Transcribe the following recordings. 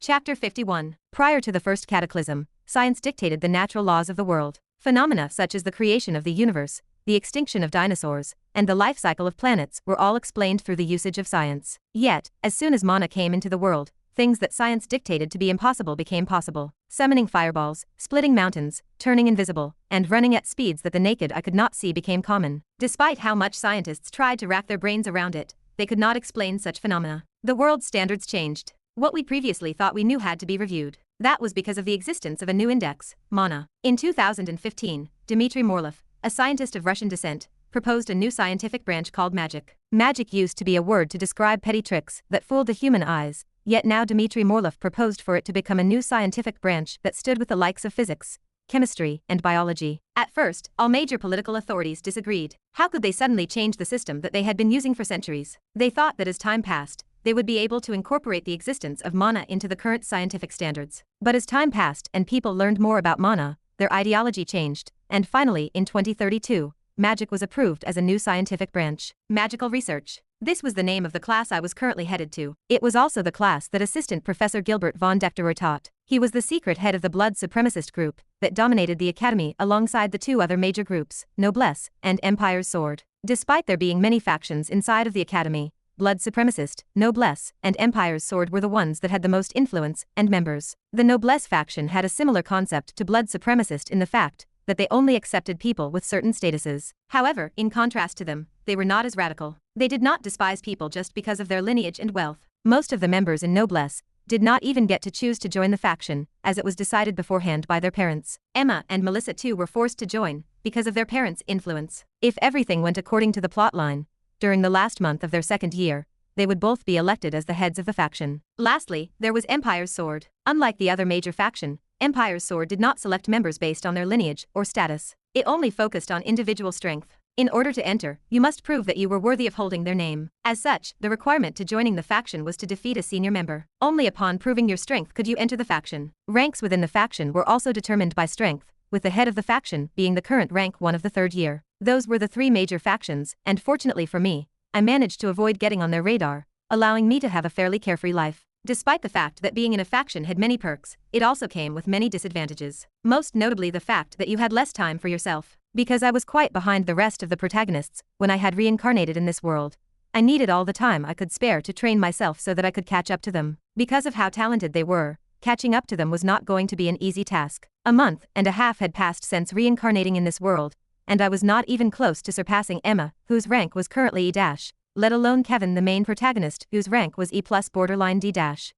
Chapter 51. Prior to the first cataclysm, science dictated the natural laws of the world. Phenomena such as the creation of the universe, the extinction of dinosaurs, and the life cycle of planets were all explained through the usage of science. Yet, as soon as mana came into the world, things that science dictated to be impossible became possible. Summoning fireballs, splitting mountains, turning invisible, and running at speeds that the naked eye could not see became common. Despite how much scientists tried to wrap their brains around it, they could not explain such phenomena. The world's standards changed. What we previously thought we knew had to be reviewed. That was because of the existence of a new index, mana. In 2015, Dmitry Morlov, a scientist of Russian descent, proposed a new scientific branch called magic. Magic used to be a word to describe petty tricks that fooled the human eyes, yet now Dmitry Morlov proposed for it to become a new scientific branch that stood with the likes of physics, chemistry, and biology. At first, all major political authorities disagreed. How could they suddenly change the system that they had been using for centuries? They thought that as time passed, they would be able to incorporate the existence of mana into the current scientific standards. But as time passed and people learned more about mana, their ideology changed, and finally, in 2032, magic was approved as a new scientific branch. Magical research. This was the name of the class I was currently headed to. It was also the class that Assistant Professor Gilbert von Dechterer taught. He was the secret head of the blood supremacist group that dominated the academy alongside the two other major groups, Noblesse and Empire's Sword. Despite there being many factions inside of the academy, Blood Supremacist, Noblesse, and Empire's Sword were the ones that had the most influence and members. The Noblesse faction had a similar concept to Blood Supremacist in the fact that they only accepted people with certain statuses. However, in contrast to them, they were not as radical. They did not despise people just because of their lineage and wealth. Most of the members in Noblesse did not even get to choose to join the faction, as it was decided beforehand by their parents. Emma and Melissa too were forced to join because of their parents' influence. If everything went according to the plotline, during the last month of their second year, they would both be elected as the heads of the faction. Lastly, there was Empire's Sword. Unlike the other major faction, Empire's Sword did not select members based on their lineage or status. It only focused on individual strength. In order to enter, you must prove that you were worthy of holding their name. As such, the requirement to joining the faction was to defeat a senior member. Only upon proving your strength could you enter the faction. Ranks within the faction were also determined by strength, with the head of the faction being the current rank 1 of the third year. Those were the three major factions, and fortunately for me, I managed to avoid getting on their radar, allowing me to have a fairly carefree life. Despite the fact that being in a faction had many perks, it also came with many disadvantages. Most notably the fact that you had less time for yourself. Because I was quite behind the rest of the protagonists when I had reincarnated in this world, I needed all the time I could spare to train myself so that I could catch up to them. Because of how talented they were, catching up to them was not going to be an easy task. A month and a half had passed since reincarnating in this world, and I was not even close to surpassing Emma, whose rank was currently E-, let alone Kevin, the main protagonist, whose rank was E+ borderline D-.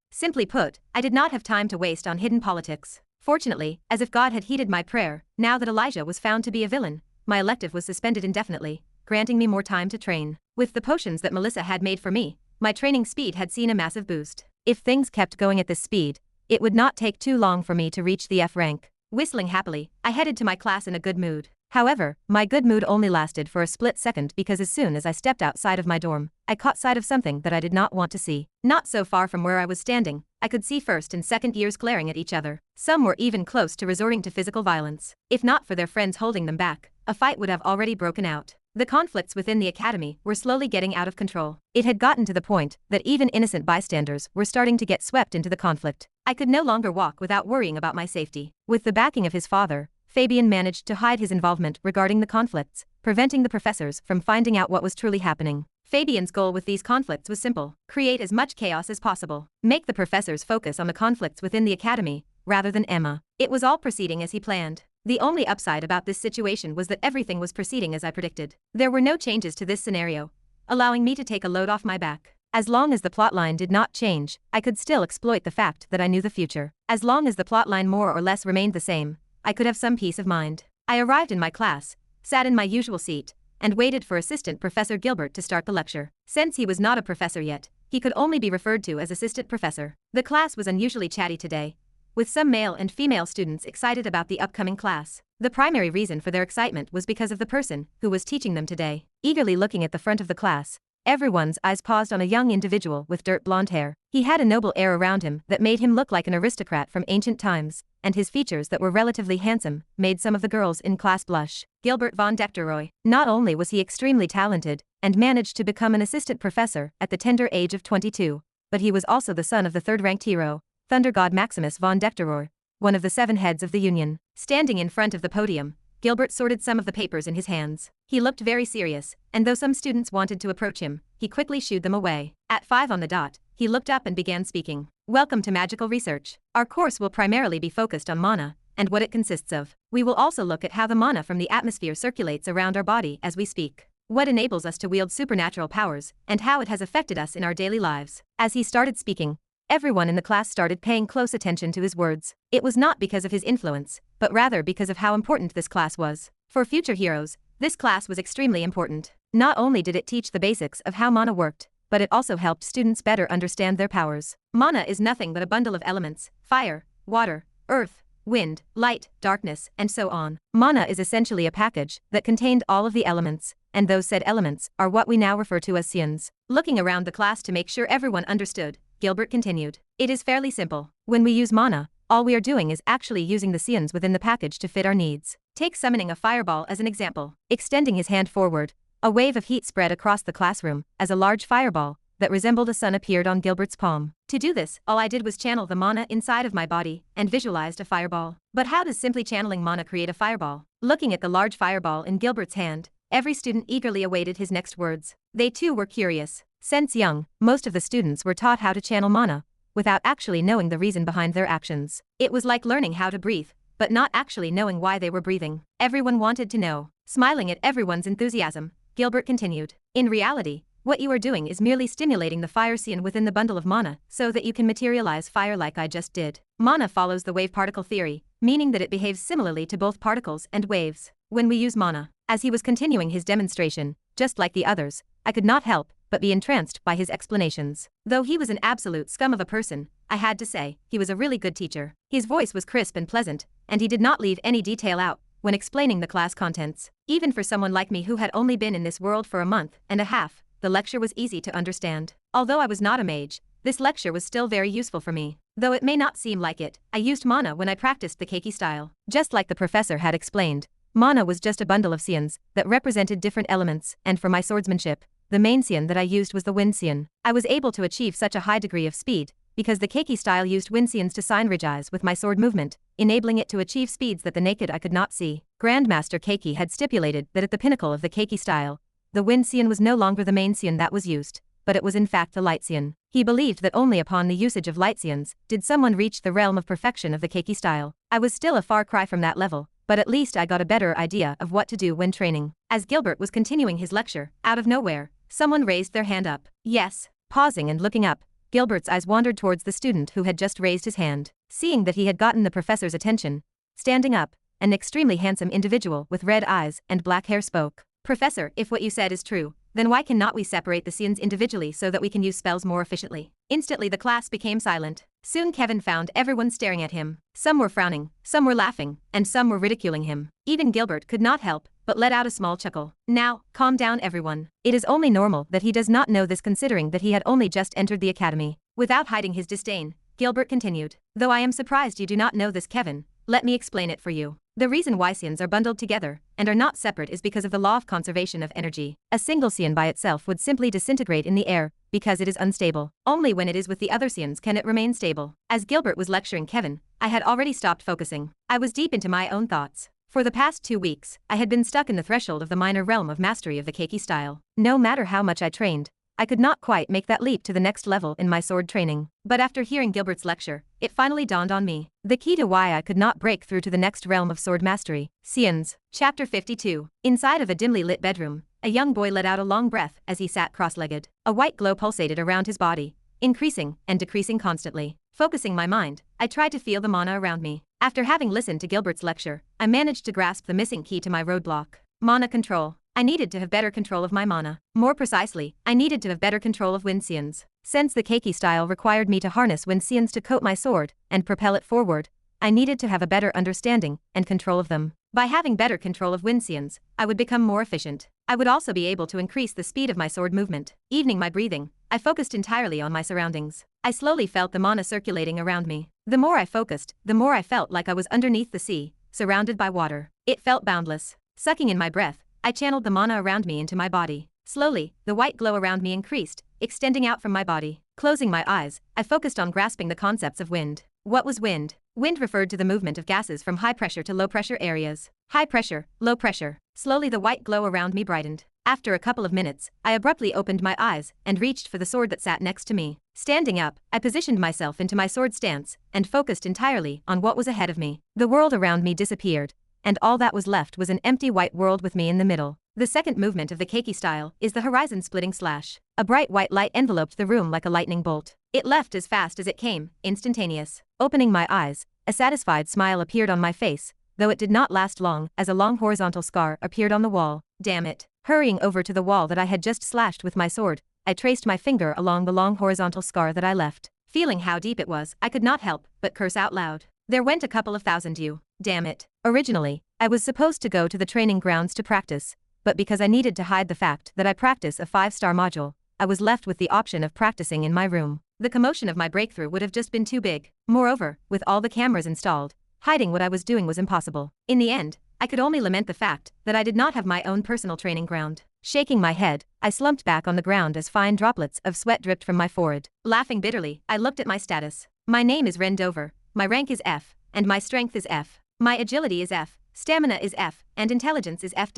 Simply put, I did not have time to waste on hidden politics. Fortunately, as if God had heeded my prayer, now that Elijah was found to be a villain, my elective was suspended indefinitely, granting me more time to train. With the potions that Melissa had made for me, my training speed had seen a massive boost. If things kept going at this speed, it would not take too long for me to reach the F rank. Whistling happily, I headed to my class in a good mood. However, my good mood only lasted for a split second because as soon as I stepped outside of my dorm, I caught sight of something that I did not want to see. Not so far from where I was standing, I could see first and second years glaring at each other. Some were even close to resorting to physical violence. If not for their friends holding them back, a fight would have already broken out. The conflicts within the academy were slowly getting out of control. It had gotten to the point that even innocent bystanders were starting to get swept into the conflict. I could no longer walk without worrying about my safety. With the backing of his father, Fabian managed to hide his involvement regarding the conflicts, preventing the professors from finding out what was truly happening. Fabian's goal with these conflicts was simple: create as much chaos as possible. Make the professors focus on the conflicts within the academy, rather than Emma. It was all proceeding as he planned. The only upside about this situation was that everything was proceeding as I predicted. There were no changes to this scenario, allowing me to take a load off my back. As long as the plotline did not change, I could still exploit the fact that I knew the future. As long as the plotline more or less remained the same, I could have some peace of mind. I arrived in my class, sat in my usual seat, and waited for Assistant Professor Gilbert to start the lecture. Since he was not a professor yet, he could only be referred to as Assistant Professor. The class was unusually chatty today, with some male and female students excited about the upcoming class. The primary reason for their excitement was because of the person who was teaching them today. Eagerly looking at the front of the class, everyone's eyes paused on a young individual with dirt blonde hair. He had a noble air around him that made him look like an aristocrat from ancient times, and his features that were relatively handsome made some of the girls in class blush. Gilbert von Dechterer. Not only was he extremely talented and managed to become an assistant professor at the tender age of 22, but he was also the son of the third-ranked hero, Thunder God Maximus von Dectoror, one of the 7 heads of the Union. Standing in front of the podium, Gilbert sorted some of the papers in his hands. He looked very serious, and though some students wanted to approach him, he quickly shooed them away. At 5 on the dot, he looked up and began speaking. Welcome to Magical Research. Our course will primarily be focused on mana, and what it consists of. We will also look at how the mana from the atmosphere circulates around our body as we speak, what enables us to wield supernatural powers, and how it has affected us in our daily lives. As he started speaking, everyone in the class started paying close attention to his words. It was not because of his influence, but rather because of how important this class was. For future heroes, this class was extremely important. Not only did it teach the basics of how mana worked, but it also helped students better understand their powers. Mana is nothing but a bundle of elements: fire, water, earth, wind, light, darkness, and so on. Mana is essentially a package that contained all of the elements, and those said elements are what we now refer to as scions. Looking around the class to make sure everyone understood, Gilbert continued. It is fairly simple. When we use mana, all we are doing is actually using the scions within the package to fit our needs. Take summoning a fireball as an example. Extending his hand forward, a wave of heat spread across the classroom as a large fireball that resembled a sun appeared on Gilbert's palm. To do this, all I did was channel the mana inside of my body and visualized a fireball. But how does simply channeling mana create a fireball? Looking at the large fireball in Gilbert's hand, every student eagerly awaited his next words. They too were curious. Since young, most of the students were taught how to channel mana, without actually knowing the reason behind their actions. It was like learning how to breathe, but not actually knowing why they were breathing. Everyone wanted to know. Smiling at everyone's enthusiasm, Gilbert continued. In reality, what you are doing is merely stimulating the fire scion within the bundle of mana so that you can materialize fire like I just did. Mana follows the wave-particle theory, meaning that it behaves similarly to both particles and waves. When we use mana, as he was continuing his demonstration, just like the others, I could not help but be entranced by his explanations. Though he was an absolute scum of a person, I had to say, he was a really good teacher. His voice was crisp and pleasant, and he did not leave any detail out when explaining the class contents. Even for someone like me who had only been in this world for a month and a half, the lecture was easy to understand. Although I was not a mage, this lecture was still very useful for me. Though it may not seem like it, I used mana when I practiced the Keiki style. Just like the professor had explained, mana was just a bundle of scions that represented different elements, and for my swordsmanship, the main scion that I used was the wind scion. I was able to achieve such a high degree of speed because the Keiki style used wind scions to synergize with my sword movement, enabling it to achieve speeds that the naked eye could not see. Grandmaster Keiki had stipulated that at the pinnacle of the Keiki style, the wind scion was no longer the main scion that was used, but it was in fact the light scion. He believed that only upon the usage of light scions did someone reach the realm of perfection of the Keiki style. I was still a far cry from that level, but at least I got a better idea of what to do when training. As Gilbert was continuing his lecture, out of nowhere, someone raised their hand up. Yes. Pausing and looking up, Gilbert's eyes wandered towards the student who had just raised his hand. Seeing that he had gotten the professor's attention, standing up, an extremely handsome individual with red eyes and black hair spoke. Professor, if what you said is true, then why cannot we separate the scions individually so that we can use spells more efficiently? Instantly the class became silent. Soon Kevin found everyone staring at him. Some were frowning, some were laughing, and some were ridiculing him. Even Gilbert could not help but let out a small chuckle. Now, calm down everyone. It is only normal that he does not know this considering that he had only just entered the academy. Without hiding his disdain, Gilbert continued. Though I am surprised you do not know this, Kevin, let me explain it for you. The reason why scions are bundled together and are not separate is because of the law of conservation of energy. A single scion by itself would simply disintegrate in the air because it is unstable. Only when it is with the other scions can it remain stable. As Gilbert was lecturing Kevin, I had already stopped focusing. I was deep into my own thoughts. For the past 2 weeks, I had been stuck in the threshold of the minor realm of mastery of the Keiki style. No matter how much I trained, I could not quite make that leap to the next level in my sword training. But after hearing Gilbert's lecture, it finally dawned on me. The key to why I could not break through to the next realm of sword mastery. Scions. Chapter 52. Inside of a dimly lit bedroom, a young boy let out a long breath as he sat cross-legged. A white glow pulsated around his body, increasing and decreasing constantly. Focusing my mind, I tried to feel the mana around me. After having listened to Gilbert's lecture, I managed to grasp the missing key to my roadblock. Mana control. I needed to have better control of my mana. More precisely, I needed to have better control of wind scions. Since the Keiki style required me to harness wind scions to coat my sword and propel it forward, I needed to have a better understanding and control of them. By having better control of wind scions, I would become more efficient. I would also be able to increase the speed of my sword movement. Evening my breathing, I focused entirely on my surroundings. I slowly felt the mana circulating around me. The more I focused, the more I felt like I was underneath the sea, surrounded by water. It felt boundless. Sucking in my breath, I channeled the mana around me into my body. Slowly, the white glow around me increased, extending out from my body. Closing my eyes, I focused on grasping the concepts of wind. What was wind? Wind referred to the movement of gases from high pressure to low pressure areas. High pressure, low pressure. Slowly the white glow around me brightened. After a couple of minutes, I abruptly opened my eyes and reached for the sword that sat next to me. Standing up, I positioned myself into my sword stance and focused entirely on what was ahead of me. The world around me disappeared, and all that was left was an empty white world with me in the middle. The second movement of the Keiki style is the horizon-splitting slash. A bright white light enveloped the room like a lightning bolt. It left as fast as it came, instantaneous. Opening my eyes, a satisfied smile appeared on my face, though it did not last long, as a long horizontal scar appeared on the wall. Damn it. Hurrying over to the wall that I had just slashed with my sword, I traced my finger along the long horizontal scar that I left. Feeling how deep it was, I could not help but curse out loud. There went a couple of thousand you. Damn it. Originally, I was supposed to go to the training grounds to practice, but because I needed to hide the fact that I practice a 5-star module, I was left with the option of practicing in my room. The commotion of my breakthrough would have just been too big. Moreover, with all the cameras installed, hiding what I was doing was impossible. In the end, I could only lament the fact that I did not have my own personal training ground. Shaking my head, I slumped back on the ground as fine droplets of sweat dripped from my forehead. Laughing bitterly, I looked at my status. My name is Ren Dover, my rank is F, and my strength is F. My agility is F, stamina is F, and intelligence is F-.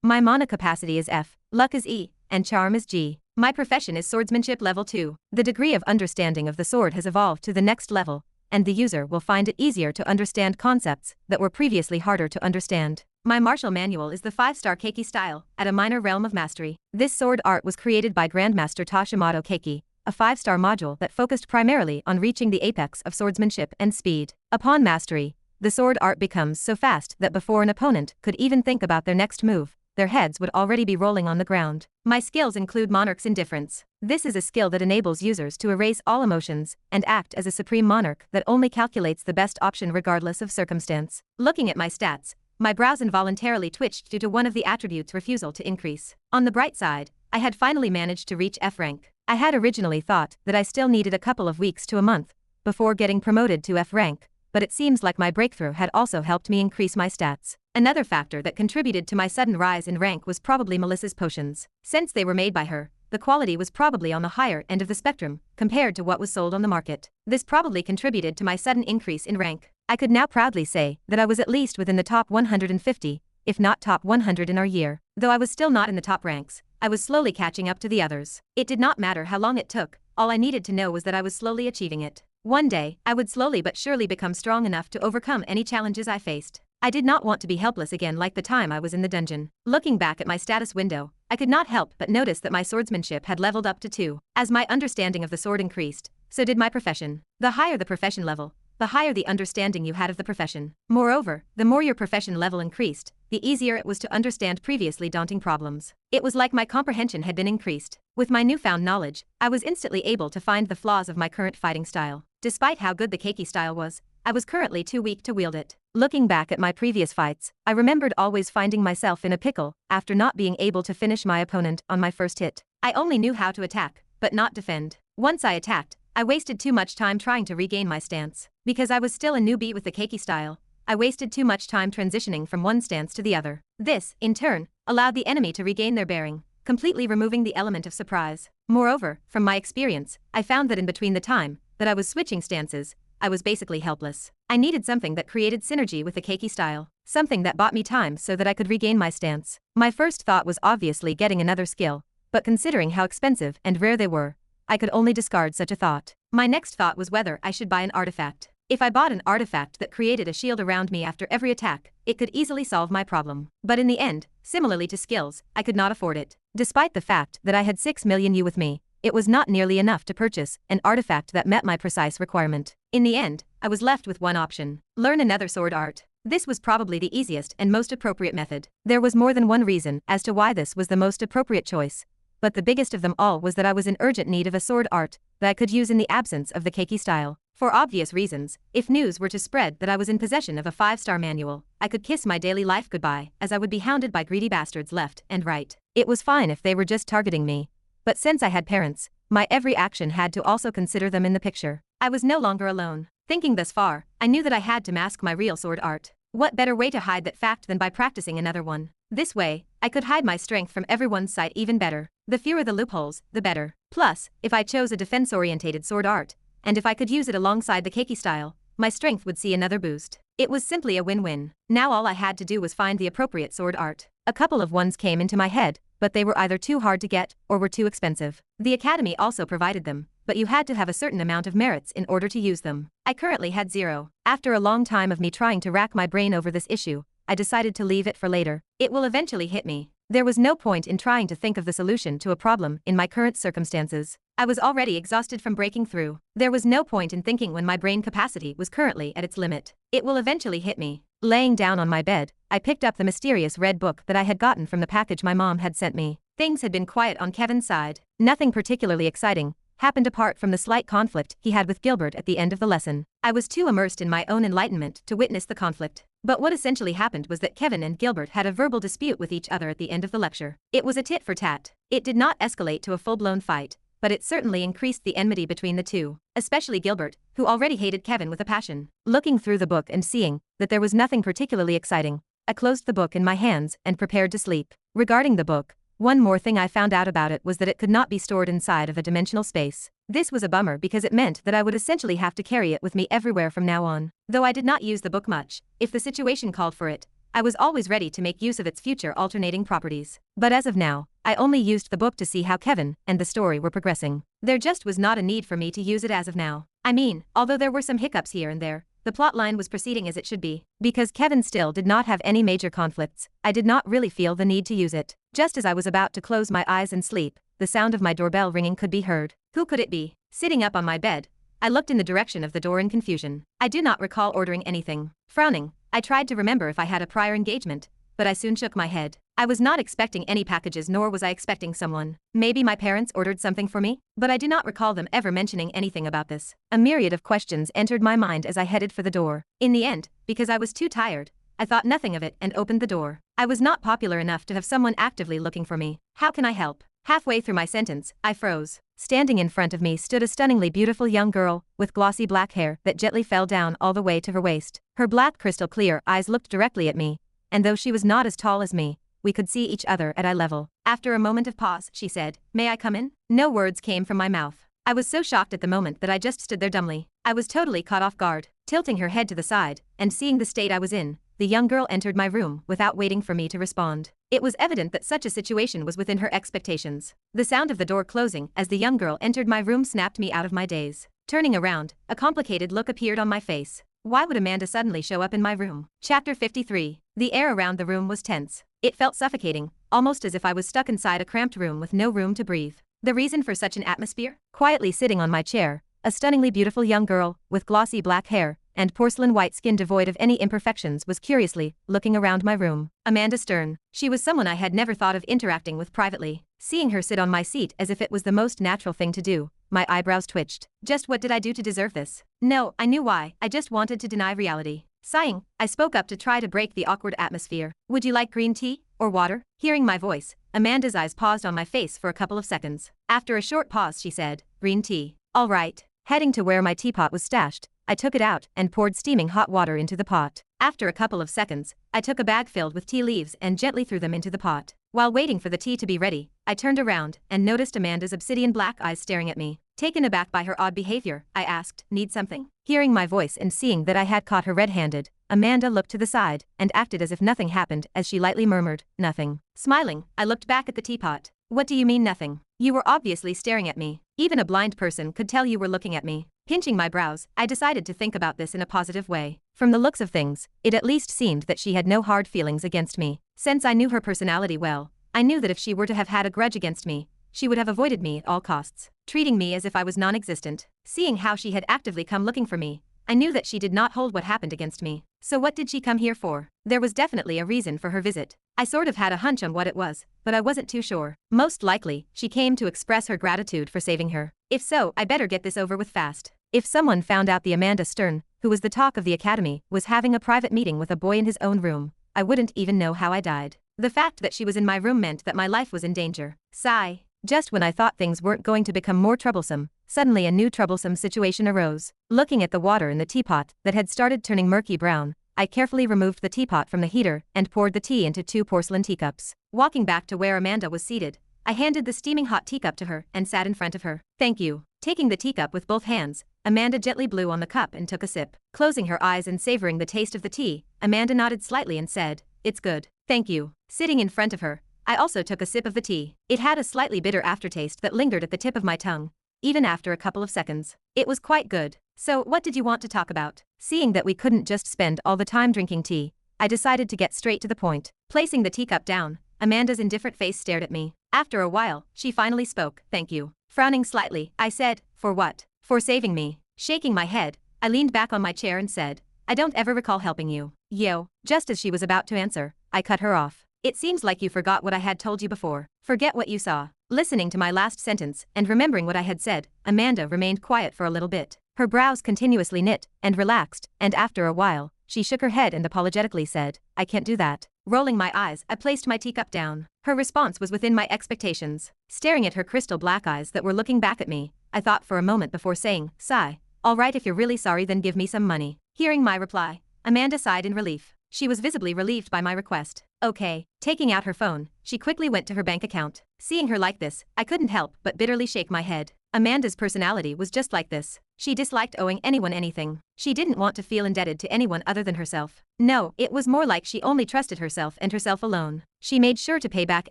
My mana capacity is F, luck is E, and charm is G. My profession is swordsmanship level 2. The degree of understanding of the sword has evolved to the next level, and the user will find it easier to understand concepts that were previously harder to understand. My martial manual is the 5-star Keiki style, at a minor realm of mastery. This sword art was created by Grandmaster Toshimoto Keiki, a 5-star module that focused primarily on reaching the apex of swordsmanship and speed. Upon mastery, the sword art becomes so fast that before an opponent could even think about their next move, their heads would already be rolling on the ground. My skills include Monarch's Indifference. This is a skill that enables users to erase all emotions and act as a supreme monarch that only calculates the best option regardless of circumstance. Looking at my stats, my brows involuntarily twitched due to one of the attributes' refusal to increase. On the bright side, I had finally managed to reach F rank. I had originally thought that I still needed a couple of weeks to a month before getting promoted to F rank, but it seems like my breakthrough had also helped me increase my stats. Another factor that contributed to my sudden rise in rank was probably Melissa's potions. Since they were made by her, the quality was probably on the higher end of the spectrum compared to what was sold on the market. This probably contributed to my sudden increase in rank. I could now proudly say that I was at least within the top 150, if not top 100 in our year. Though I was still not in the top ranks, I was slowly catching up to the others. It did not matter how long it took, all I needed to know was that I was slowly achieving it. One day, I would slowly but surely become strong enough to overcome any challenges I faced. I did not want to be helpless again like the time I was in the dungeon. Looking back at my status window, I could not help but notice that my swordsmanship had leveled up to 2. As my understanding of the sword increased, so did my profession. The higher the profession level, the higher the understanding you had of the profession. Moreover, the more your profession level increased, the easier it was to understand previously daunting problems. It was like my comprehension had been increased. With my newfound knowledge, I was instantly able to find the flaws of my current fighting style. Despite how good the Keiki style was, I was currently too weak to wield it. Looking back at my previous fights, I remembered always finding myself in a pickle after not being able to finish my opponent on my first hit. I only knew how to attack, but not defend. Once I attacked, I wasted too much time trying to regain my stance. Because I was still a newbie with the Keiki style, I wasted too much time transitioning from one stance to the other. This, in turn, allowed the enemy to regain their bearing, completely removing the element of surprise. Moreover, from my experience, I found that in between the time that I was switching stances, I was basically helpless. I needed something that created synergy with the Keiki style, something that bought me time so that I could regain my stance. My first thought was obviously getting another skill, but considering how expensive and rare they were, I could only discard such a thought. My next thought was whether I should buy an artifact. If I bought an artifact that created a shield around me after every attack, it could easily solve my problem. But in the end, similarly to skills, I could not afford it. Despite the fact that I had 6 million U with me, it was not nearly enough to purchase an artifact that met my precise requirement. In the end, I was left with one option: learn another sword art. This was probably the easiest and most appropriate method. There was more than one reason as to why this was the most appropriate choice, but the biggest of them all was that I was in urgent need of a sword art that I could use in the absence of the Keiki style. For obvious reasons, if news were to spread that I was in possession of a 5-star manual, I could kiss my daily life goodbye, as I would be hounded by greedy bastards left and right. It was fine if they were just targeting me, but since I had parents, my every action had to also consider them in the picture. I was no longer alone. Thinking thus far, I knew that I had to mask my real sword art. What better way to hide that fact than by practicing another one? This way, I could hide my strength from everyone's sight even better. The fewer the loopholes, the better. Plus, if I chose a defense-orientated sword art, and if I could use it alongside the Keiki Style, my strength would see another boost. It was simply a win-win. Now all I had to do was find the appropriate sword art. A couple of ones came into my head, but they were either too hard to get or were too expensive. The academy also provided them, but you had to have a certain amount of merits in order to use them. I currently had 0. After a long time of me trying to rack my brain over this issue, I decided to leave it for later. It will eventually hit me. There was no point in trying to think of the solution to a problem in my current circumstances. I was already exhausted from breaking through. There was no point in thinking when my brain capacity was currently at its limit. It will eventually hit me. Laying down on my bed, I picked up the mysterious red book that I had gotten from the package my mom had sent me. Things had been quiet on Kevin's side. Nothing particularly exciting happened apart from the slight conflict he had with Gilbert at the end of the lesson. I was too immersed in my own enlightenment to witness the conflict. But what essentially happened was that Kevin and Gilbert had a verbal dispute with each other at the end of the lecture. It was a tit for tat. It did not escalate to a full-blown fight, but it certainly increased the enmity between the two, especially Gilbert, who already hated Kevin with a passion. Looking through the book and seeing that there was nothing particularly exciting, I closed the book in my hands and prepared to sleep. Regarding the book, one more thing I found out about it was that it could not be stored inside of a dimensional space. This was a bummer because it meant that I would essentially have to carry it with me everywhere from now on. Though I did not use the book much, if the situation called for it, I was always ready to make use of its future alternating properties. But as of now, I only used the book to see how Kevin and the story were progressing. There just was not a need for me to use it as of now. I mean, although there were some hiccups here and there, the plotline was proceeding as it should be. Because Kevin still did not have any major conflicts, I did not really feel the need to use it. Just as I was about to close my eyes and sleep, the sound of my doorbell ringing could be heard. Who could it be? Sitting up on my bed, I looked in the direction of the door in confusion. I do not recall ordering anything. Frowning, I tried to remember if I had a prior engagement, but I soon shook my head. I was not expecting any packages, nor was I expecting someone. Maybe my parents ordered something for me, but I do not recall them ever mentioning anything about this. A myriad of questions entered my mind as I headed for the door. In the end, because I was too tired, I thought nothing of it and opened the door. I was not popular enough to have someone actively looking for me. How can I help? Halfway through my sentence, I froze. Standing in front of me stood a stunningly beautiful young girl with glossy black hair that gently fell down all the way to her waist. Her black crystal clear eyes looked directly at me, and though she was not as tall as me, we could see each other at eye level. After a moment of pause, she said, "May I come in?" No words came from my mouth. I was so shocked at the moment that I just stood there dumbly. I was totally caught off guard. Tilting her head to the side, and seeing the state I was in, the young girl entered my room without waiting for me to respond. It was evident that such a situation was within her expectations. The sound of the door closing as the young girl entered my room snapped me out of my daze. Turning around, a complicated look appeared on my face. Why would Amanda suddenly show up in my room? Chapter 53. The air around the room was tense. It felt suffocating, almost as if I was stuck inside a cramped room with no room to breathe. The reason for such an atmosphere? Quietly sitting on my chair, a stunningly beautiful young girl with glossy black hair and porcelain white skin devoid of any imperfections was curiously looking around my room. Amanda Stern. She was someone I had never thought of interacting with privately. Seeing her sit on my seat as if it was the most natural thing to do, my eyebrows twitched. Just what did I do to deserve this? No, I knew why. I just wanted to deny reality. Sighing, I spoke up to try to break the awkward atmosphere. Would you like green tea or water? Hearing my voice, Amanda's eyes paused on my face for a couple of seconds. After a short pause, she said, "Green tea. All right." Heading to where my teapot was stashed, I took it out and poured steaming hot water into the pot. After a couple of seconds, I took a bag filled with tea leaves and gently threw them into the pot. While waiting for the tea to be ready, I turned around and noticed Amanda's obsidian black eyes staring at me. Taken aback by her odd behavior, I asked, "Need something?" Hearing my voice and seeing that I had caught her red-handed, Amanda looked to the side and acted as if nothing happened as she lightly murmured, "Nothing." Smiling, I looked back at the teapot. "What do you mean nothing? You were obviously staring at me. Even a blind person could tell you were looking at me." Pinching my brows, I decided to think about this in a positive way. From the looks of things, it at least seemed that she had no hard feelings against me. Since I knew her personality well, I knew that if she were to have had a grudge against me, she would have avoided me at all costs, treating me as if I was non-existent. Seeing how she had actively come looking for me, I knew that she did not hold what happened against me. So what did she come here for? There was definitely a reason for her visit. I sort of had a hunch on what it was, but I wasn't too sure. Most likely, she came to express her gratitude for saving her. If so, I better get this over with fast. If someone found out the Amanda Stern, who was the talk of the academy, was having a private meeting with a boy in his own room, I wouldn't even know how I died. The fact that she was in my room meant that my life was in danger. Sigh. Just when I thought things weren't going to become more troublesome, suddenly a new troublesome situation arose. Looking at the water in the teapot that had started turning murky brown, I carefully removed the teapot from the heater and poured the tea into 2 porcelain teacups. Walking back to where Amanda was seated, I handed the steaming hot teacup to her and sat in front of her. Thank you. Taking the teacup with both hands, Amanda gently blew on the cup and took a sip. Closing her eyes and savoring the taste of the tea, Amanda nodded slightly and said, "It's good. Thank you." Sitting in front of her, I also took a sip of the tea. It had a slightly bitter aftertaste that lingered at the tip of my tongue, even after a couple of seconds. It was quite good. "So, what did you want to talk about?" Seeing that we couldn't just spend all the time drinking tea, I decided to get straight to the point. Placing the teacup down, Amanda's indifferent face stared at me. After a while, she finally spoke. "Thank you." Frowning slightly, I said, "For what?" "For saving me." Shaking my head, I leaned back on my chair and said, "I don't ever recall helping you." Yo. Just as she was about to answer, I cut her off. "It seems like you forgot what I had told you before. Forget what you saw." Listening to my last sentence and remembering what I had said, Amanda remained quiet for a little bit. Her brows continuously knit and relaxed, and after a while, she shook her head and apologetically said, "I can't do that." Rolling my eyes, I placed my teacup down. Her response was within my expectations. Staring at her crystal black eyes that were looking back at me, I thought for a moment before saying, "Sigh. All right, if you're really sorry, then give me some money." Hearing my reply, Amanda sighed in relief. She was visibly relieved by my request. "Okay." Taking out her phone, she quickly went to her bank account. Seeing her like this, I couldn't help but bitterly shake my head. Amanda's personality was just like this. She disliked owing anyone anything. She didn't want to feel indebted to anyone other than herself. No, it was more like she only trusted herself and herself alone. She made sure to pay back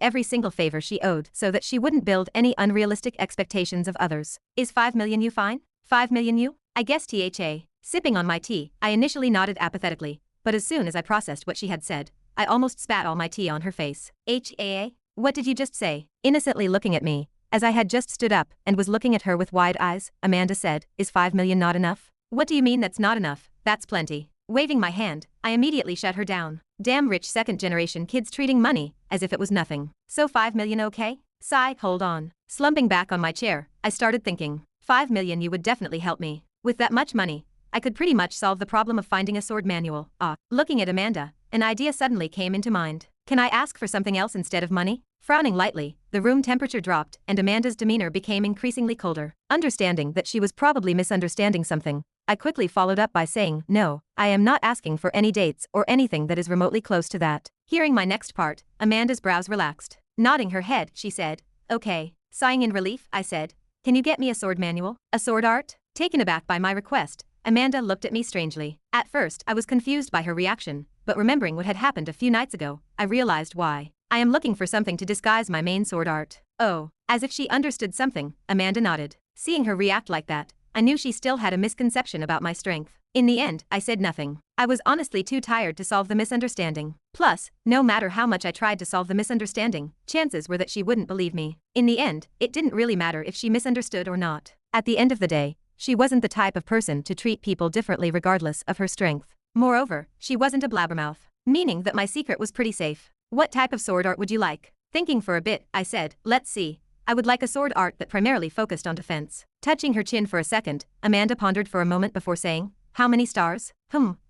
every single favor she owed so that she wouldn't build any unrealistic expectations of others. "Is 5 million you fine? 5 million you?" I guess THA. Sipping on my tea, I initially nodded apathetically, but as soon as I processed what she had said, I almost spat all my tea on her face. "HAA? What did you just say?" Innocently looking at me, as I had just stood up and was looking at her with wide eyes, Amanda said, "Is 5 million not enough?" "What do you mean that's not enough? That's plenty." Waving my hand, I immediately shut her down. Damn rich second-generation kids treating money as if it was nothing. "So 5 million okay?" Sigh, hold on. Slumping back on my chair, I started thinking. 5 million you would definitely help me. With that much money, I could pretty much solve the problem of finding a sword manual. Looking at Amanda, an idea suddenly came into mind. Can I ask for something else instead of money? Frowning lightly, the room temperature dropped and Amanda's demeanor became increasingly colder. Understanding that she was probably misunderstanding something, I quickly followed up by saying, "No, I am not asking for any dates or anything that is remotely close to that." Hearing my next part, Amanda's brows relaxed. Nodding her head, she said, "Okay." Sighing in relief, I said, "Can you get me a sword manual? A sword art?" Taken aback by my request, Amanda looked at me strangely. At first, I was confused by her reaction, but remembering what had happened a few nights ago, I realized why. "I am looking for something to disguise my main sword art." Oh. As if she understood something, Amanda nodded. Seeing her react like that, I knew she still had a misconception about my strength. In the end, I said nothing. I was honestly too tired to solve the misunderstanding. Plus, no matter how much I tried to solve the misunderstanding, chances were that she wouldn't believe me. In the end, it didn't really matter if she misunderstood or not. At the end of the day, she wasn't the type of person to treat people differently regardless of her strength. Moreover, she wasn't a blabbermouth, meaning that my secret was pretty safe. "What type of sword art would you like?" Thinking for a bit, I said, "Let's see. I would like a sword art that primarily focused on defense." Touching her chin for a second, Amanda pondered for a moment before saying, "How many stars?"